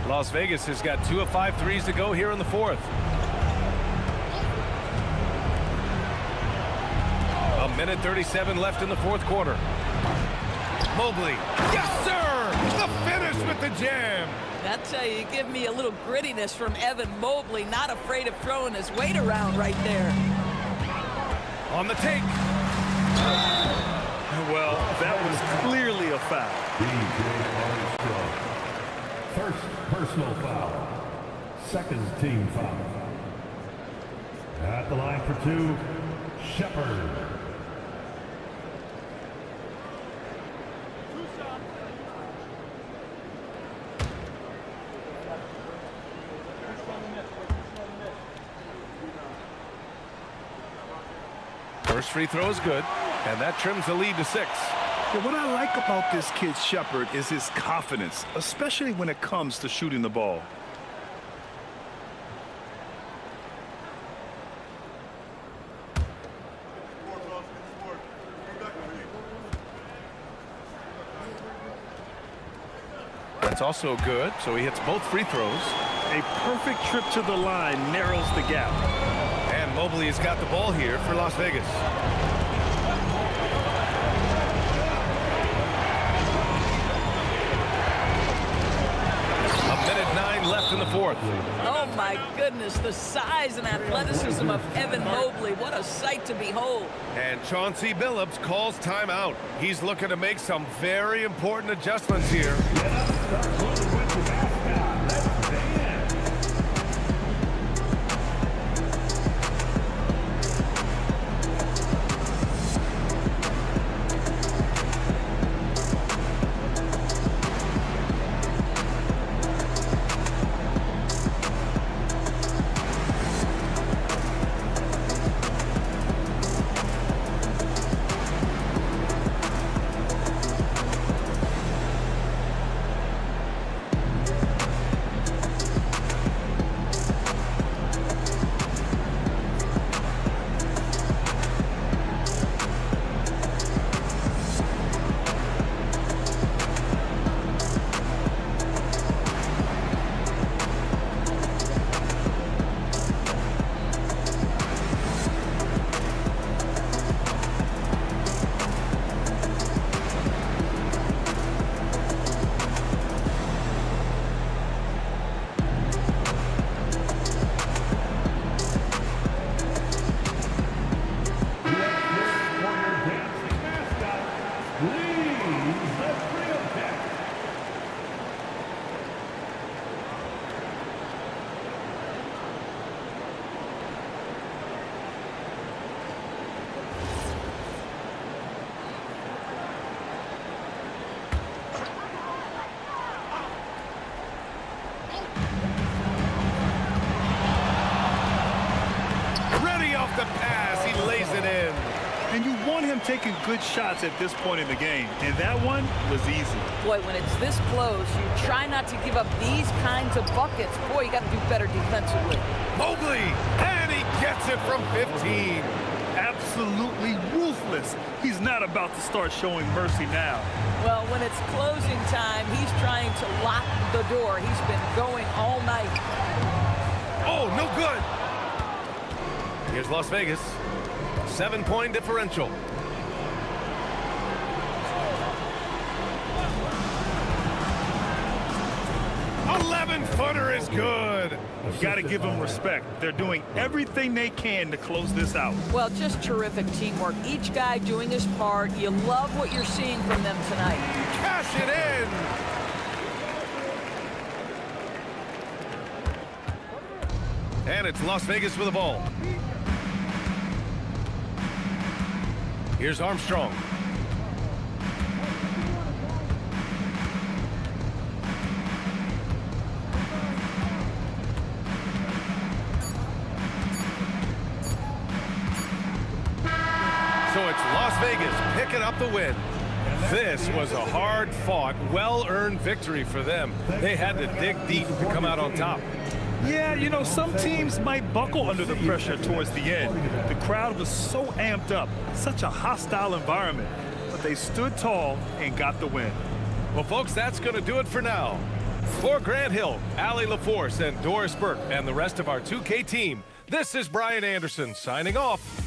Las Vegas has got 2 of 5 threes to go here in the fourth. A minute 37 left in the fourth quarter. Mobley. Yes, sir! The finish with the jam. I tell you, give me a little grittiness from Evan Mobley, not afraid of throwing his weight around right there. On the take. Well, that was clearly a foul. First personal foul. Second team foul. At the line for 2, Shepard. First free throw is good, and that trims the lead to 6. But what I like about this kid Shepard is his confidence, especially when it comes to shooting the ball. That's also good, so he hits both free throws. A perfect trip to the line narrows the gap. And Mobley has got the ball here for Las Vegas. A minute 9 left in the fourth. Oh my goodness, the size and athleticism of Evan Mobley. What a sight to behold. And Chauncey Billups calls timeout. He's looking to make some very important adjustments here. want him taking good shots at this point in the game, and that one was easy. Boy, when it's this close, you try not to give up these kinds of buckets. Boy, you got to do better defensively. Mobley, and he gets it from 15. Absolutely ruthless. He's not about to start showing mercy now. Well, when it's closing time, he's trying to lock the door. He's been going all night. Oh, no good. Here's Las Vegas. 7-point differential. Footer is good. You got to give them respect. They're doing everything they can to close this out. Well, just terrific teamwork. Each guy doing his part. You love what you're seeing from them tonight. Cash it in. And it's Las Vegas with the ball. Here's Armstrong. So it's Las Vegas picking up the win. This was a hard-fought, well-earned victory for them. They had to dig deep to come out on top. Yeah, you know, some teams might buckle under the pressure towards the end. The crowd was so amped up, such a hostile environment, but they stood tall and got the win. Well, folks, that's going to do it for now. For Grant Hill, Allie LaForce, and Doris Burke, and the rest of our 2K team, this is Brian Anderson signing off.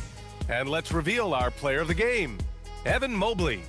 And let's reveal our player of the game, Evan Mobley.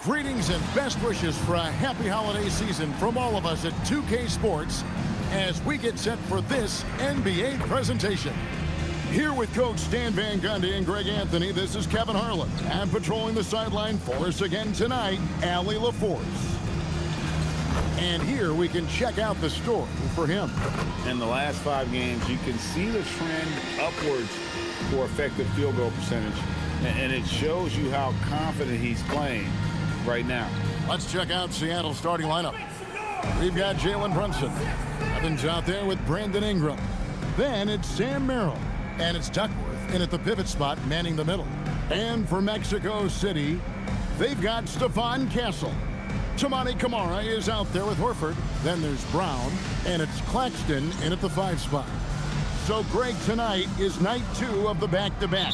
Greetings and best wishes for a happy holiday season from all of us at 2K Sports as we get set for this NBA presentation. Here with Coach Stan Van Gundy and Greg Anthony, this is Kevin Harlan. And patrolling the sideline for us again tonight, Allie LaForce. And here we can check out the story for him. In the last 5 games, you can see the trend upwards for effective field goal percentage. And it shows you how confident he's playing right now. Let's check out Seattle's starting lineup. We've got Jalen Brunson. Evans out there with Brandon Ingram. Then it's Sam Merrill. And it's Duckworth in at the pivot spot, manning the middle. And for Mexico City, they've got Stephon Castle. Tamani Kamara is out there with Horford. Then there's Brown. And it's Claxton in at the 5 spot. So, Greg, tonight is night 2 of the back-to-back.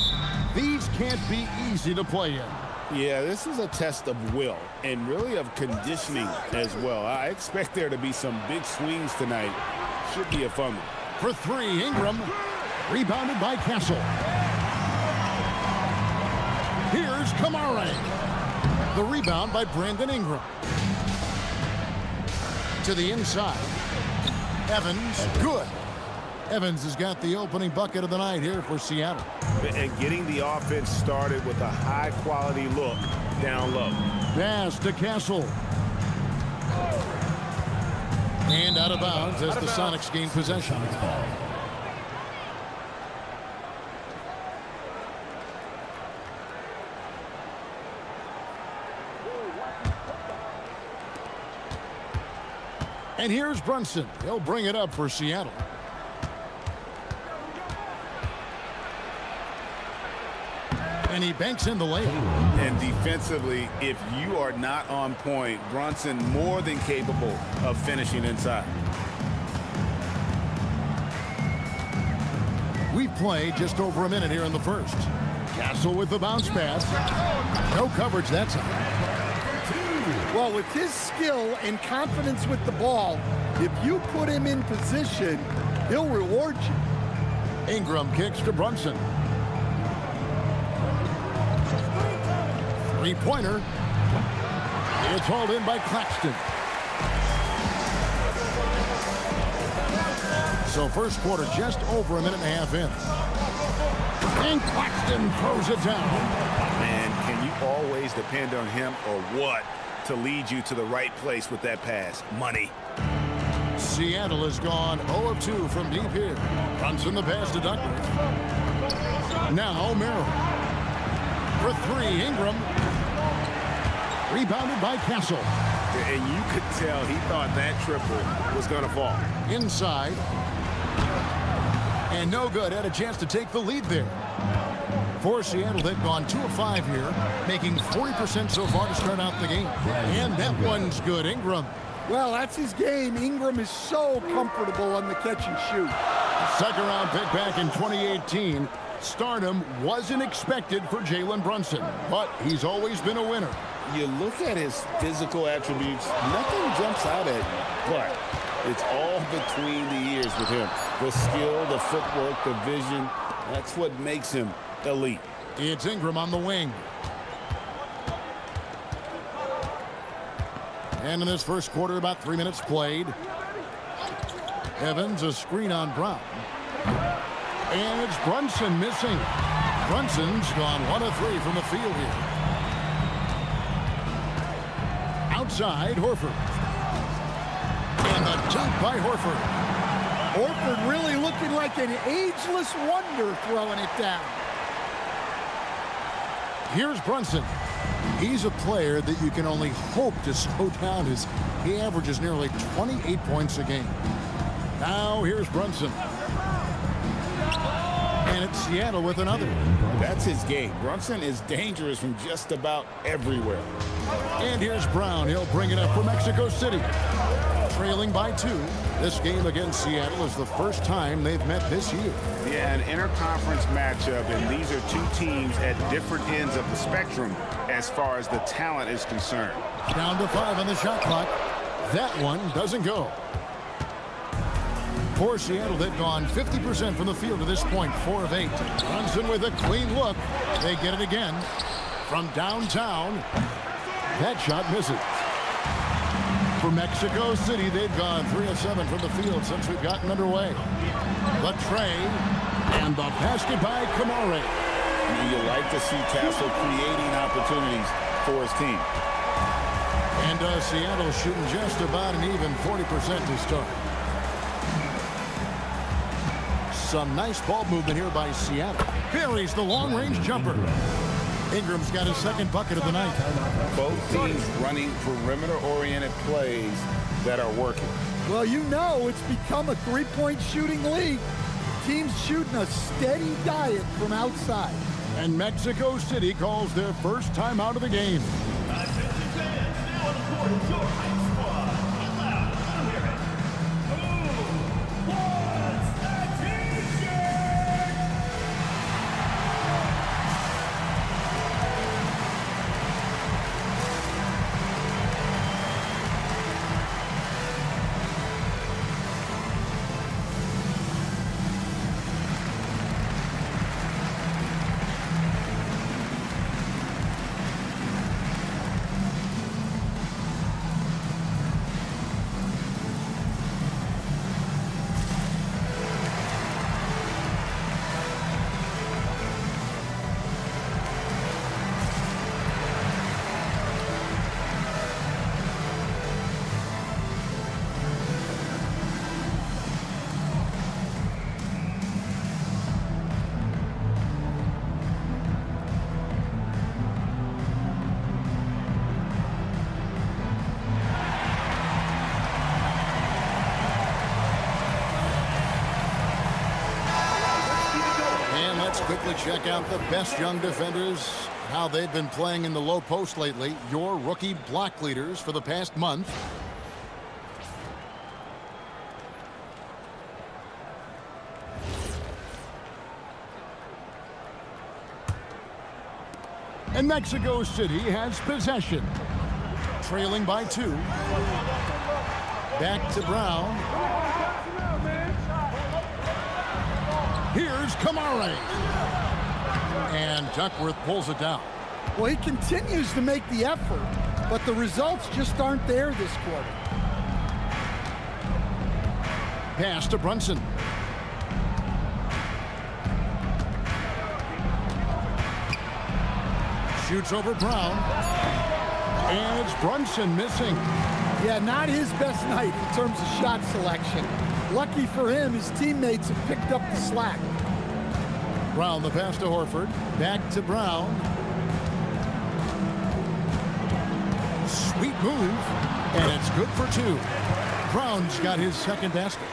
These can't be easy to play in. Yeah, this is a test of will and really of conditioning as well. I expect there to be some big swings tonight. Should be a fun one. For 3, Ingram. Rebounded by Castle. Here's Kamara. The rebound by Brandon Ingram. To the inside. Evans, good. Evans has got the opening bucket of the night here for Seattle. And getting the offense started with a high-quality look down low. Pass to Castle. And out of bounds as the Sonics gain possession. And here's Brunson. He'll bring it up for Seattle. And he banks in the layup. And defensively, if you are not on point, Brunson more than capable of finishing inside. We've played just over a minute here in the first. Castle with the bounce pass. No coverage that time. Well, with his skill and confidence with the ball, if you put him in position, he'll reward you. Ingram kicks to Brunson. Three-pointer. It's hauled in by Claxton. So first quarter just over a minute and a half in. And Claxton throws it down. Man, can you always depend on him or what to lead you to the right place with that pass? Money. Seattle has gone 0 of 2 from deep here. Brunson the pass to Duckworth. Now Merrill. For 3, Ingram. Rebounded by Castle. And you could tell he thought that triple was going to fall. Inside. And no good. Had a chance to take the lead there. For Seattle, they've gone 2 of 5 here, making 40% so far to start out the game. And that one's good. Ingram. Well, that's his game. Ingram is so comfortable on the catch and shoot. Second round pick back in 2018. Stardom wasn't expected for Jalen Brunson, but he's always been a winner. You look at his physical attributes, nothing jumps out at you, but it's all between the ears with him. The skill, the footwork, the vision, that's what makes him elite. It's Ingram on the wing. And in this first quarter, about 3 minutes played. Evans, a screen on Brown. And it's Brunson missing. Brunson's gone 1 of 3 from the field here. Outside, Horford. And the dunk by Horford. Horford really looking like an ageless wonder throwing it down. Here's Brunson. He's a player that you can only hope to slow down as he averages nearly 28 points a game. Now here's Brunson. And it's Seattle with another. That's his game. Brunson is dangerous from just about everywhere. And here's Brown. He'll bring it up for Mexico City. Trailing by 2. This game against Seattle is the first time they've met this year. Yeah, an interconference matchup, and these are 2 teams at different ends of the spectrum as far as the talent is concerned. Down to 5 on the shot clock. That one doesn't go. For Seattle, they've gone 50% from the field to this point, 4 of 8. Brunson with a clean look. They get it again from downtown. That shot misses. For Mexico City, they've gone 3 of 7 from the field since we've gotten underway. The tray and the basket by Kamare. You like to see Tassel creating opportunities for his team. And Seattle shooting just about an even 40% to start. Some nice ball movement here by Seattle. Buries the long-range jumper. Ingram's got his second bucket of the night. Both teams running perimeter-oriented plays that are working. Well, you know it's become a three-point shooting league. Teams shooting a steady diet from outside. And Mexico City calls their first time out of the game. Quickly check out the best young defenders, how they've been playing in the low post lately. Your rookie block leaders for the past month. And Mexico City has possession. Trailing by 2. Back to Brown. Here's Kamare. And Duckworth pulls it down. Well, he continues to make the effort, but the results just aren't there this quarter. Pass to Brunson. Shoots over Brown. And it's Brunson missing. Yeah, not his best night in terms of shot selection. Lucky for him, his teammates have picked up the slack. Brown, the pass to Horford. Back to Brown. Sweet move. And it's good for 2. Brown's got his second basket.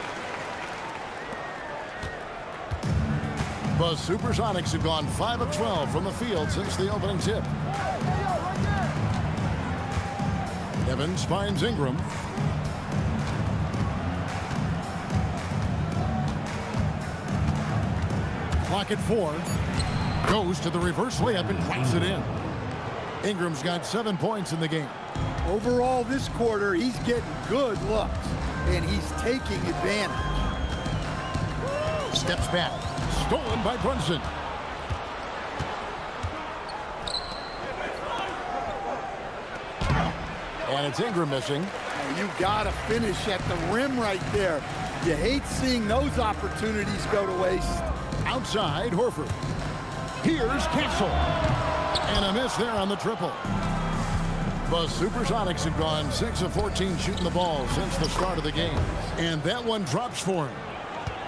The Supersonics have gone 5 of 12 from the field since the opening tip. Evans finds Ingram. Clock at 4. Goes to the reverse layup and drops it in. Ingram's got 7 points in the game. Overall, this quarter, he's getting good looks, and he's taking advantage. Steps back. Stolen by Brunson. And it's Ingram missing. You got to finish at the rim right there. You hate seeing those opportunities go to waste. Outside, Horford. Here's Castle. And a miss there on the triple. The Supersonics have gone 6 of 14 shooting the ball since the start of the game. And that one drops for him.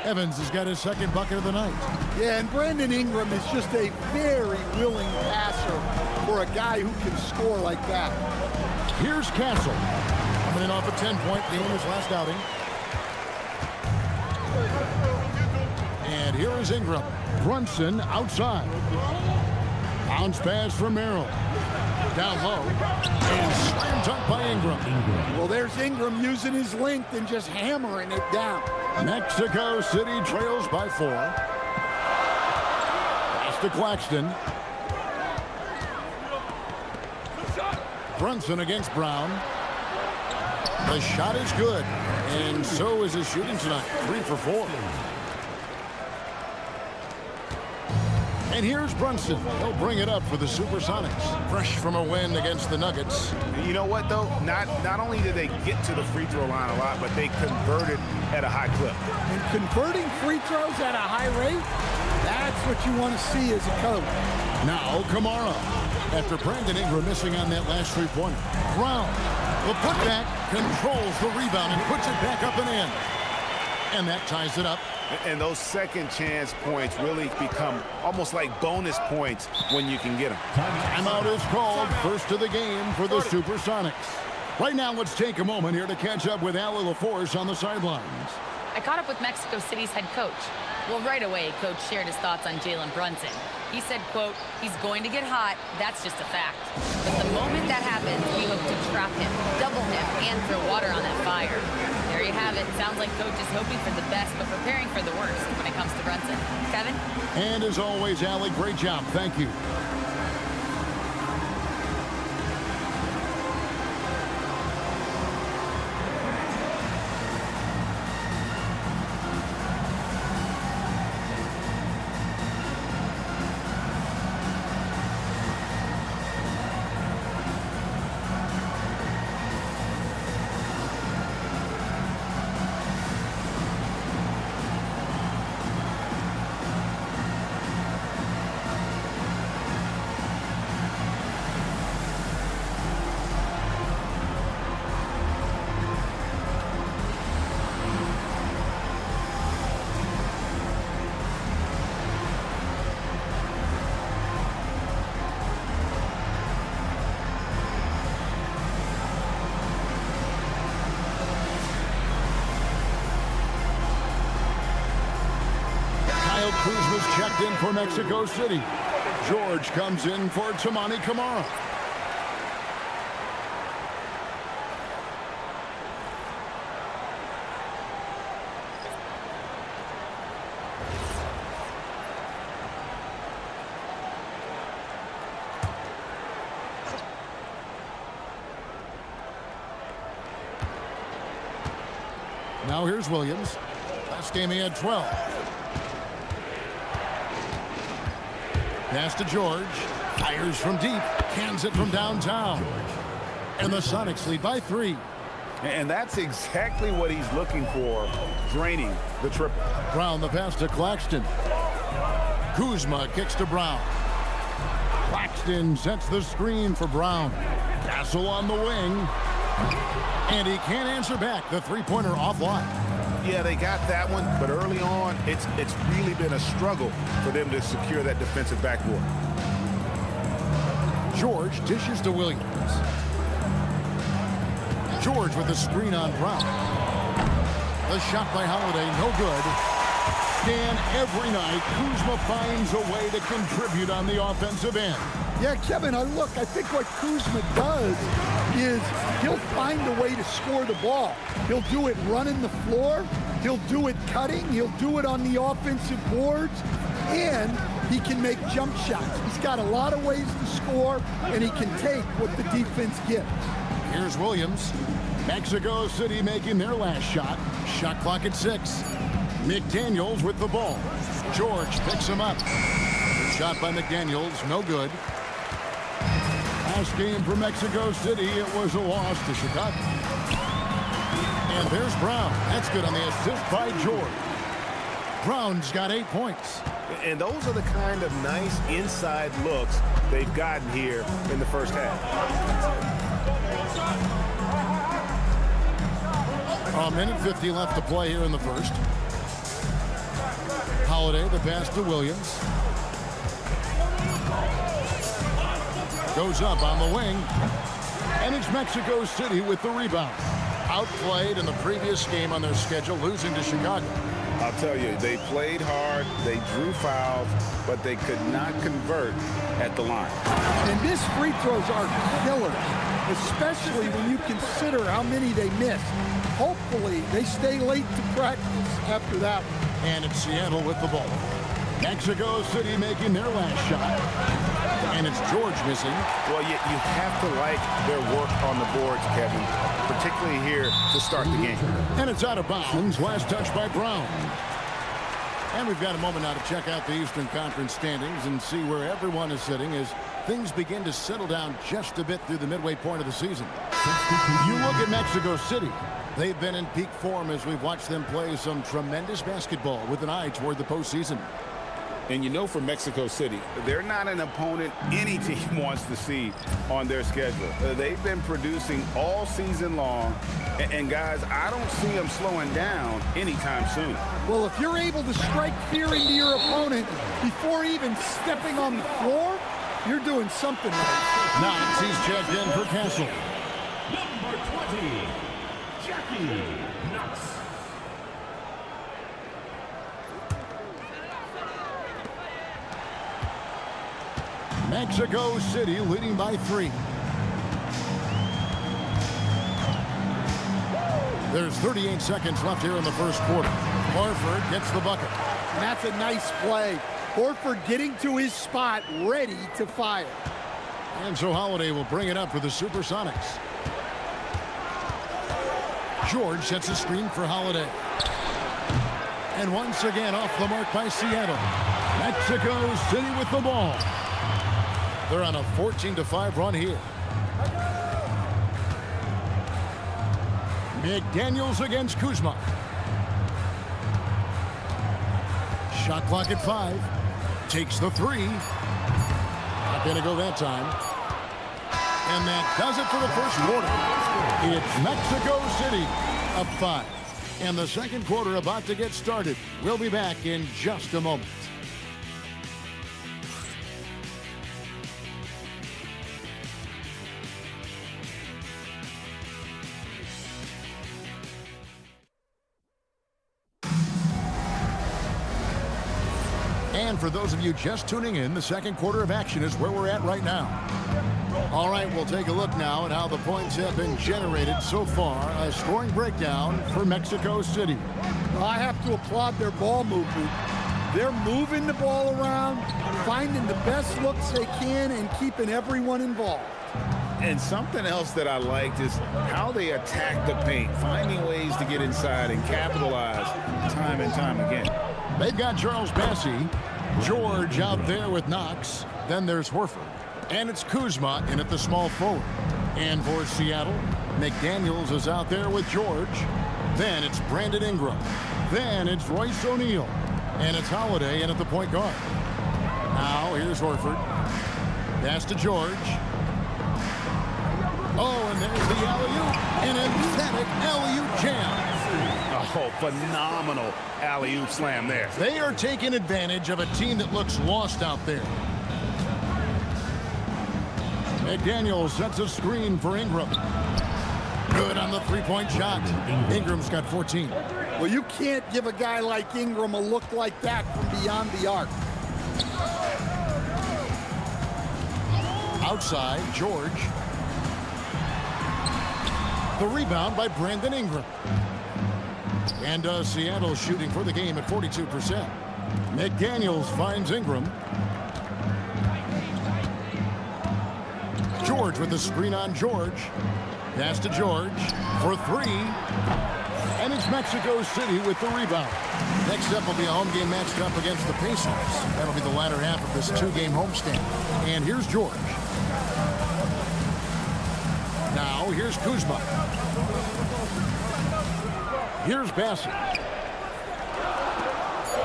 Evans has got his second bucket of the night. Yeah, and Brandon Ingram is just a very willing passer for a guy who can score like that. Here's Castle. Coming in off a 10-point game his last outing. And here is Ingram. Brunson outside. Bounce pass from Merrill. Down low. And slam dunk by Ingram. Well, there's Ingram using his length and just hammering it down. Mexico City trails by 4. Pass to Claxton. Brunson against Brown. The shot is good. And so is his shooting tonight. 3 for 4. And here's Brunson. He'll bring it up for the Supersonics. Fresh from a win against the Nuggets. You know what, though? Not only did they get to the free throw line a lot, but they converted at a high clip. And converting free throws at a high rate, that's what you want to see as a coach. Now, Kamara. After Brandon Ingram missing on that last three-pointer. Brown, the putback, controls the rebound and puts it back up and in. And that ties it up. And those second chance points really become almost like bonus points when you can get them. Timeout is called. First of the game for the Supersonics. Right now, let's take a moment here to catch up with Allie LaForce on the sidelines. I caught up with Mexico City's head coach. Well, right away, Coach shared his thoughts on Jalen Brunson. He said, quote, he's going to get hot, that's just a fact. But the moment that happens, we hope to trap him, double him, and throw water on that fire. There you have it. Sounds like Coach is hoping for the best, but preparing for the worst when it comes to Brunson. Kevin? And as always, Allie, great job. Thank you. Cruz was checked in for Mexico City. George comes in for Tamani Kamara. Now here's Williams. Last game he had 12. Pass to George. Fires from deep. Cans it from downtown. And the Sonics lead by 3. And that's exactly what he's looking for, draining the triple. Brown the pass to Claxton. Kuzma kicks to Brown. Claxton sets the screen for Brown. Castle on the wing. And he can't answer back. The three-pointer offline. Yeah, they got that one, but early on, it's really been a struggle for them to secure that defensive backboard. George dishes to Williams. George with the screen on Brown. The shot by Holiday, no good. Scan every night. Kuzma finds a way to contribute on the offensive end. Yeah, Kevin, I think what Kuzma does is he'll find a way to score the ball. He'll do it running the floor. He'll do it cutting. He'll do it on the offensive boards. And he can make jump shots. He's got a lot of ways to score, and he can take what the defense gives. Here's Williams. Mexico City making their last shot. Shot clock at 6. McDaniels with the ball. George picks him up. Shot by McDaniels, no good. Last game for Mexico City, it was a loss to Chicago. And there's Brown. That's good on the assist by George. Brown's got 8 points. And those are the kind of nice inside looks they've gotten here in the first half. A minute 50 left to play here in the first. Holiday, the pass to Williams. Goes up on the wing. And it's Mexico City with the rebound. Outplayed in the previous game on their schedule, losing to Chicago. I'll tell you, they played hard, they drew fouls, but they could not convert at the line. And missed free throws are killers, especially when you consider how many they missed. Hopefully, they stay late to practice after that one. And it's Seattle with the ball. Mexico City making their last shot. And it's George missing. Well, you have to like their work on the boards, Kevin, particularly here to start the game. And it's out of bounds. Last touch by Brown. And we've got a moment now to check out the Eastern Conference standings and see where everyone is sitting as things begin to settle down just a bit through the midway point of the season. You look at Mexico City. They've been in peak form as we've watched them play some tremendous basketball with an eye toward the postseason. And you know, for Mexico City, they're not an opponent any team wants to see on their schedule. They've been producing all season long. And guys, I don't see them slowing down anytime soon. Well, if you're able to strike fear into your opponent before even stepping on the floor, you're doing something right. Knox, he's checked in for Castle. Number 20, Jackie Knox. Mexico City leading by 3. There's 38 seconds left here in the first quarter. Horford gets the bucket. And that's a nice play. Horford getting to his spot, ready to fire. And so Holiday will bring it up for the Supersonics. George sets a screen for Holiday. And once again off the mark by Seattle. Mexico City with the ball. They're on a 14-5 run here. McDaniels against Kuzma. Shot clock at 5. Takes the 3. Not going to go that time. And that does it for the first quarter. It's Mexico City up 5. And the second quarter about to get started. We'll be back in just a moment. And for those of you just tuning in, the second quarter of action is where we're at right now. All right, we'll take a look now at how the points have been generated so far. A scoring breakdown for Mexico City. Well, I have to applaud their ball movement. They're moving the ball around, finding the best looks they can, and keeping everyone involved. And something else that I liked is how they attack the paint, finding ways to get inside and capitalize time and time again. They've got Charles Bassey, George out there with Knox. Then there's Horford. And it's Kuzma in at the small forward. And for Seattle, McDaniels is out there with George. Then it's Brandon Ingram. Then it's Royce O'Neal. And it's Holiday in at the point guard. Now here's Horford. Pass to George. Oh, and there's the alley-oop. An emphatic alley-oop jam. Oh, phenomenal alley-oop slam there. They are taking advantage of a team that looks lost out there. McDaniels sets a screen for Ingram. Good on the three-point shot. Ingram's got 14. Well, you can't give a guy like Ingram a look like that from beyond the arc. Outside, George. The rebound by Brandon Ingram. And Seattle shooting for the game at 42%. McDaniels finds Ingram. George with the screen on George. Pass to George for 3. And it's Mexico City with the rebound. Next up will be a home game matched up against the Pacers. That'll be the latter half of this 2-game homestand. And here's George. Now here's Kuzma. Here's Bassett.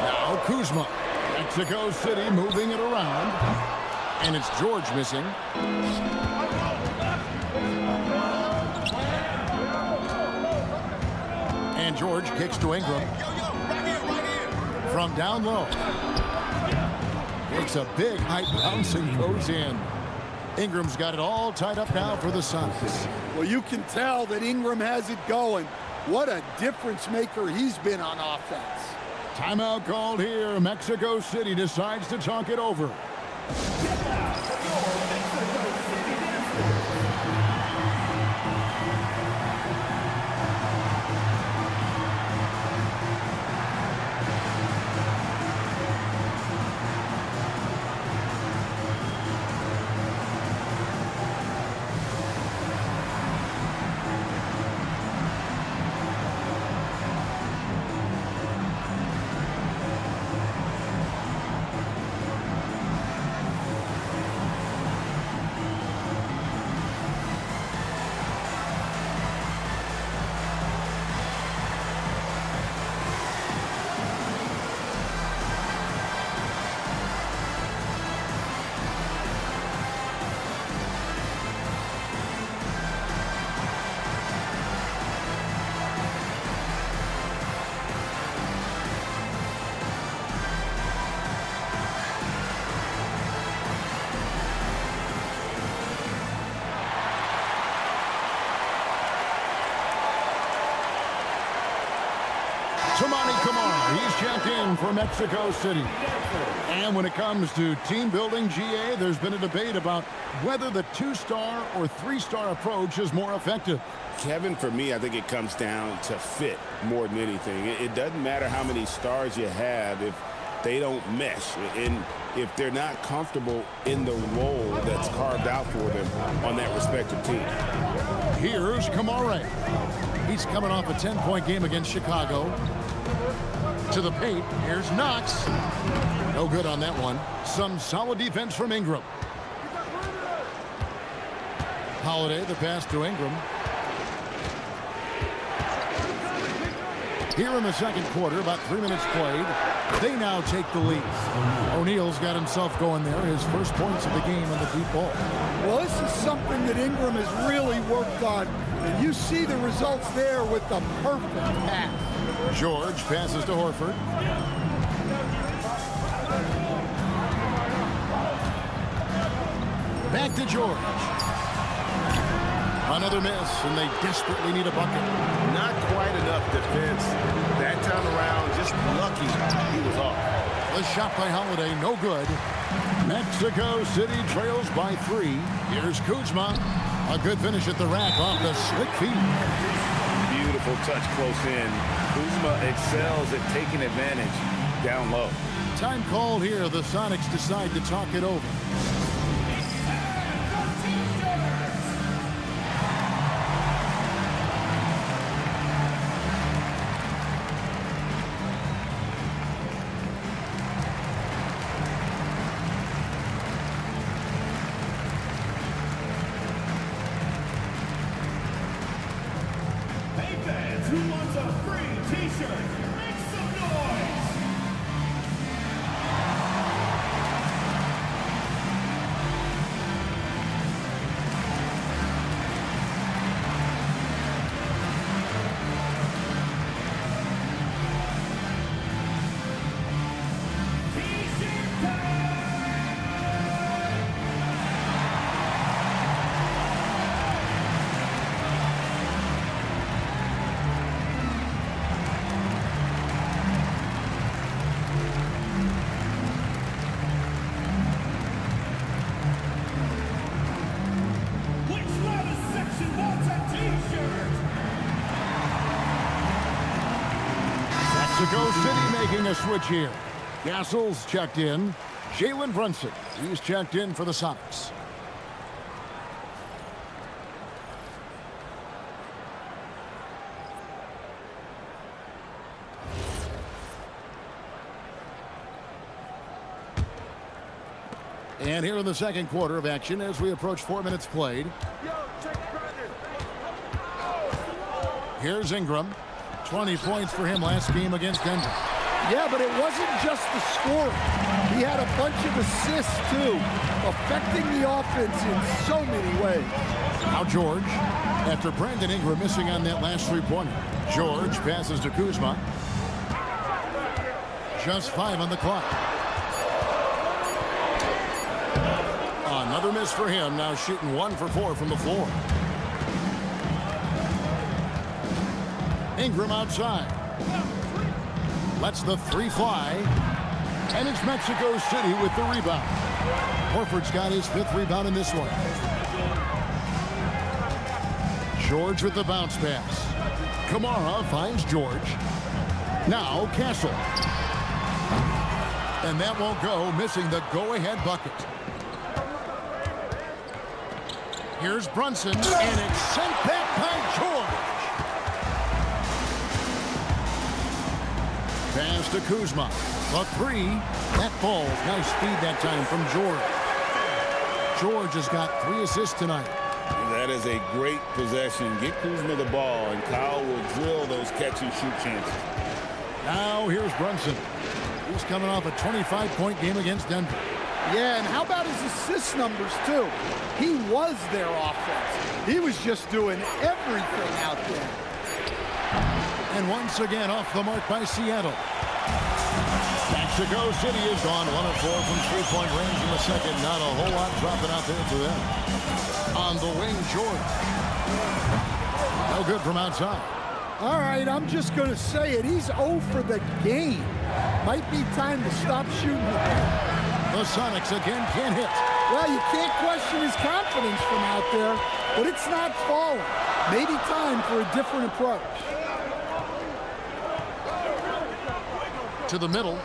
Now Kuzma. Mexico City moving it around. And it's George missing. And George kicks to Ingram. From down low. Makes a big high bounce and goes in. Ingram's got it all tied up now for the Suns. Well, you can tell that Ingram has it going. What a difference maker he's been on offense. Timeout called here. Mexico City decides to talk it over. Toumani Camara, he's checked in for Mexico City. And when it comes to team building, GA, there's been a debate about whether the 2-star or 3-star approach is more effective. Kevin, for me, I think it comes down to fit more than anything. It doesn't matter how many stars you have if they don't mesh, and if they're not comfortable in the role that's carved out for them on that respective team. Here's Camara. He's coming off a 10-point game against Chicago. To the paint, here's Knox. No good on that one. Some solid defense from Ingram. Holiday, the pass to Ingram. Here in the second quarter, about 3 minutes played, they now take the lead. O'Neal's got himself going there, his first points of the game on the deep ball. Well, this is something that Ingram has really worked on, and you see the results there with the perfect pass. George passes to Horford. Back to George. Another miss, and they desperately need a bucket. Not quite enough defense. That time around, just lucky he was off. The shot by Holiday, no good. Mexico City trails by 3. Here's Kuzma. A good finish at the rack off the slick feet. Beautiful touch close in. Kuzma excels at taking advantage down low. Time called here. The Sonics decide to talk it over. Who wants a free t-shirt? Make some noise! Mexico City making a switch here. Gassel's checked in. Jalen Brunson, he's checked in for the Sonics. And here in the second quarter of action as we approach 4 minutes played. Here's Ingram. 20 points for him last game against Denver. Yeah, but it wasn't just the scoring. He had a bunch of assists, too, affecting the offense in so many ways. Now George, after Brandon Ingram missing on that last three-pointer. George passes to Kuzma. Just 5 on the clock. Another miss for him, now shooting 1 for 4 from the floor. Ingram outside. Lets the 3 fly. And it's Mexico City with the rebound. Horford's got his 5th rebound in this one. George with the bounce pass. Camara finds George. Now Castle. And that won't go, missing the go-ahead bucket. Here's Brunson, and it's sent back by George. Pass to Kuzma. The 3. That falls. Nice speed that time from George. George has got 3 assists tonight. That is a great possession. Get Kuzma the ball, and Kyle will drill those catch-and-shoot chances. Now here's Brunson. He's coming off a 25-point game against Denver. Yeah, and how about his assist numbers, too? He was their offense. He was just doing everything out there. And once again off the mark by Seattle. Mexico City is gone 1 of 4 from 3-point range in the second. Not a whole lot dropping out there for them. On the wing, George. No good from outside. All right, I'm just going to say it. He's 0 for the game. Might be time to stop shooting again. The Sonics again can't hit. Well, you can't question his confidence from out there, but it's not falling. Maybe time for a different approach. To the middle.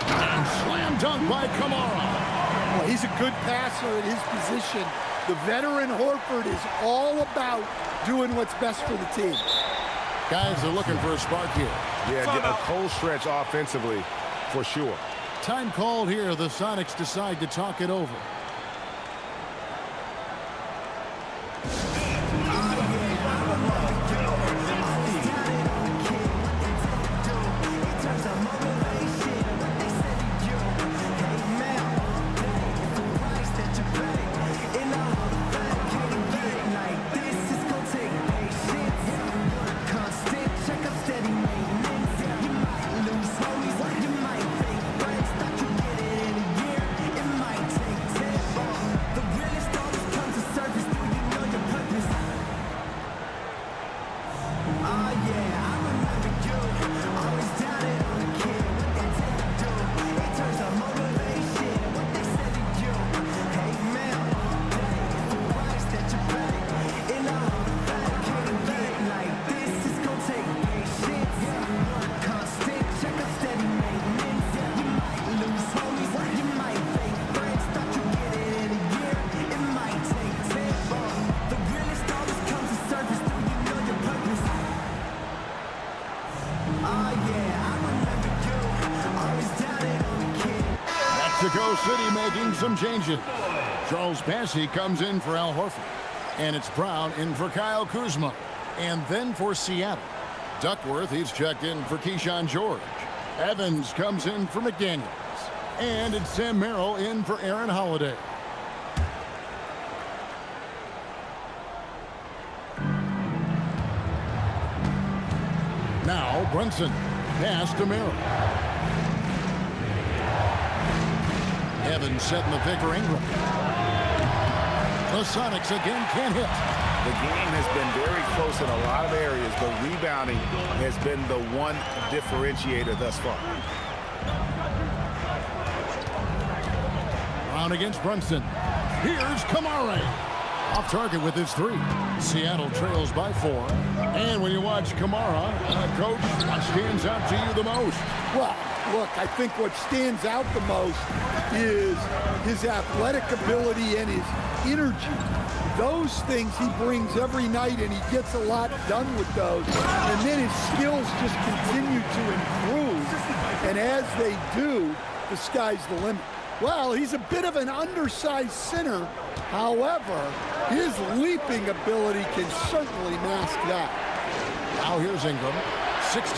And slam dunk by Kamara. Well, he's a good passer at his position. The veteran Horford is all about doing what's best for the team. Guys are looking for a spark here. Yeah, a cold stretch offensively for sure. Time called here. The Sonics decide to talk it over. Mexico City making some changes. Charles Passy comes in for Al Horford. And it's Brown in for Kyle Kuzma. And then for Seattle, Duckworth, he's checked in for Keyshawn George. Evans comes in for McDaniels. And it's Sam Merrill in for Aaron Holiday. Now Brunson, pass to Merrill. Evans setting the pick for Ingram. The Sonics again can't hit. The game has been very close in a lot of areas, but rebounding has been the one differentiator thus far. Brown against Brunson. Here's Kamara. Off target with his 3. Seattle trails by 4. And when you watch Kamara, Coach, what stands out to you the most? Well, look, I think what stands out the most is his athletic ability and his energy. Those things he brings every night, and he gets a lot done with those. And then his skills just continue to improve. And as they do, the sky's the limit. Well, he's a bit of an undersized center. However, his leaping ability can certainly mask that. Now here's Ingram. 16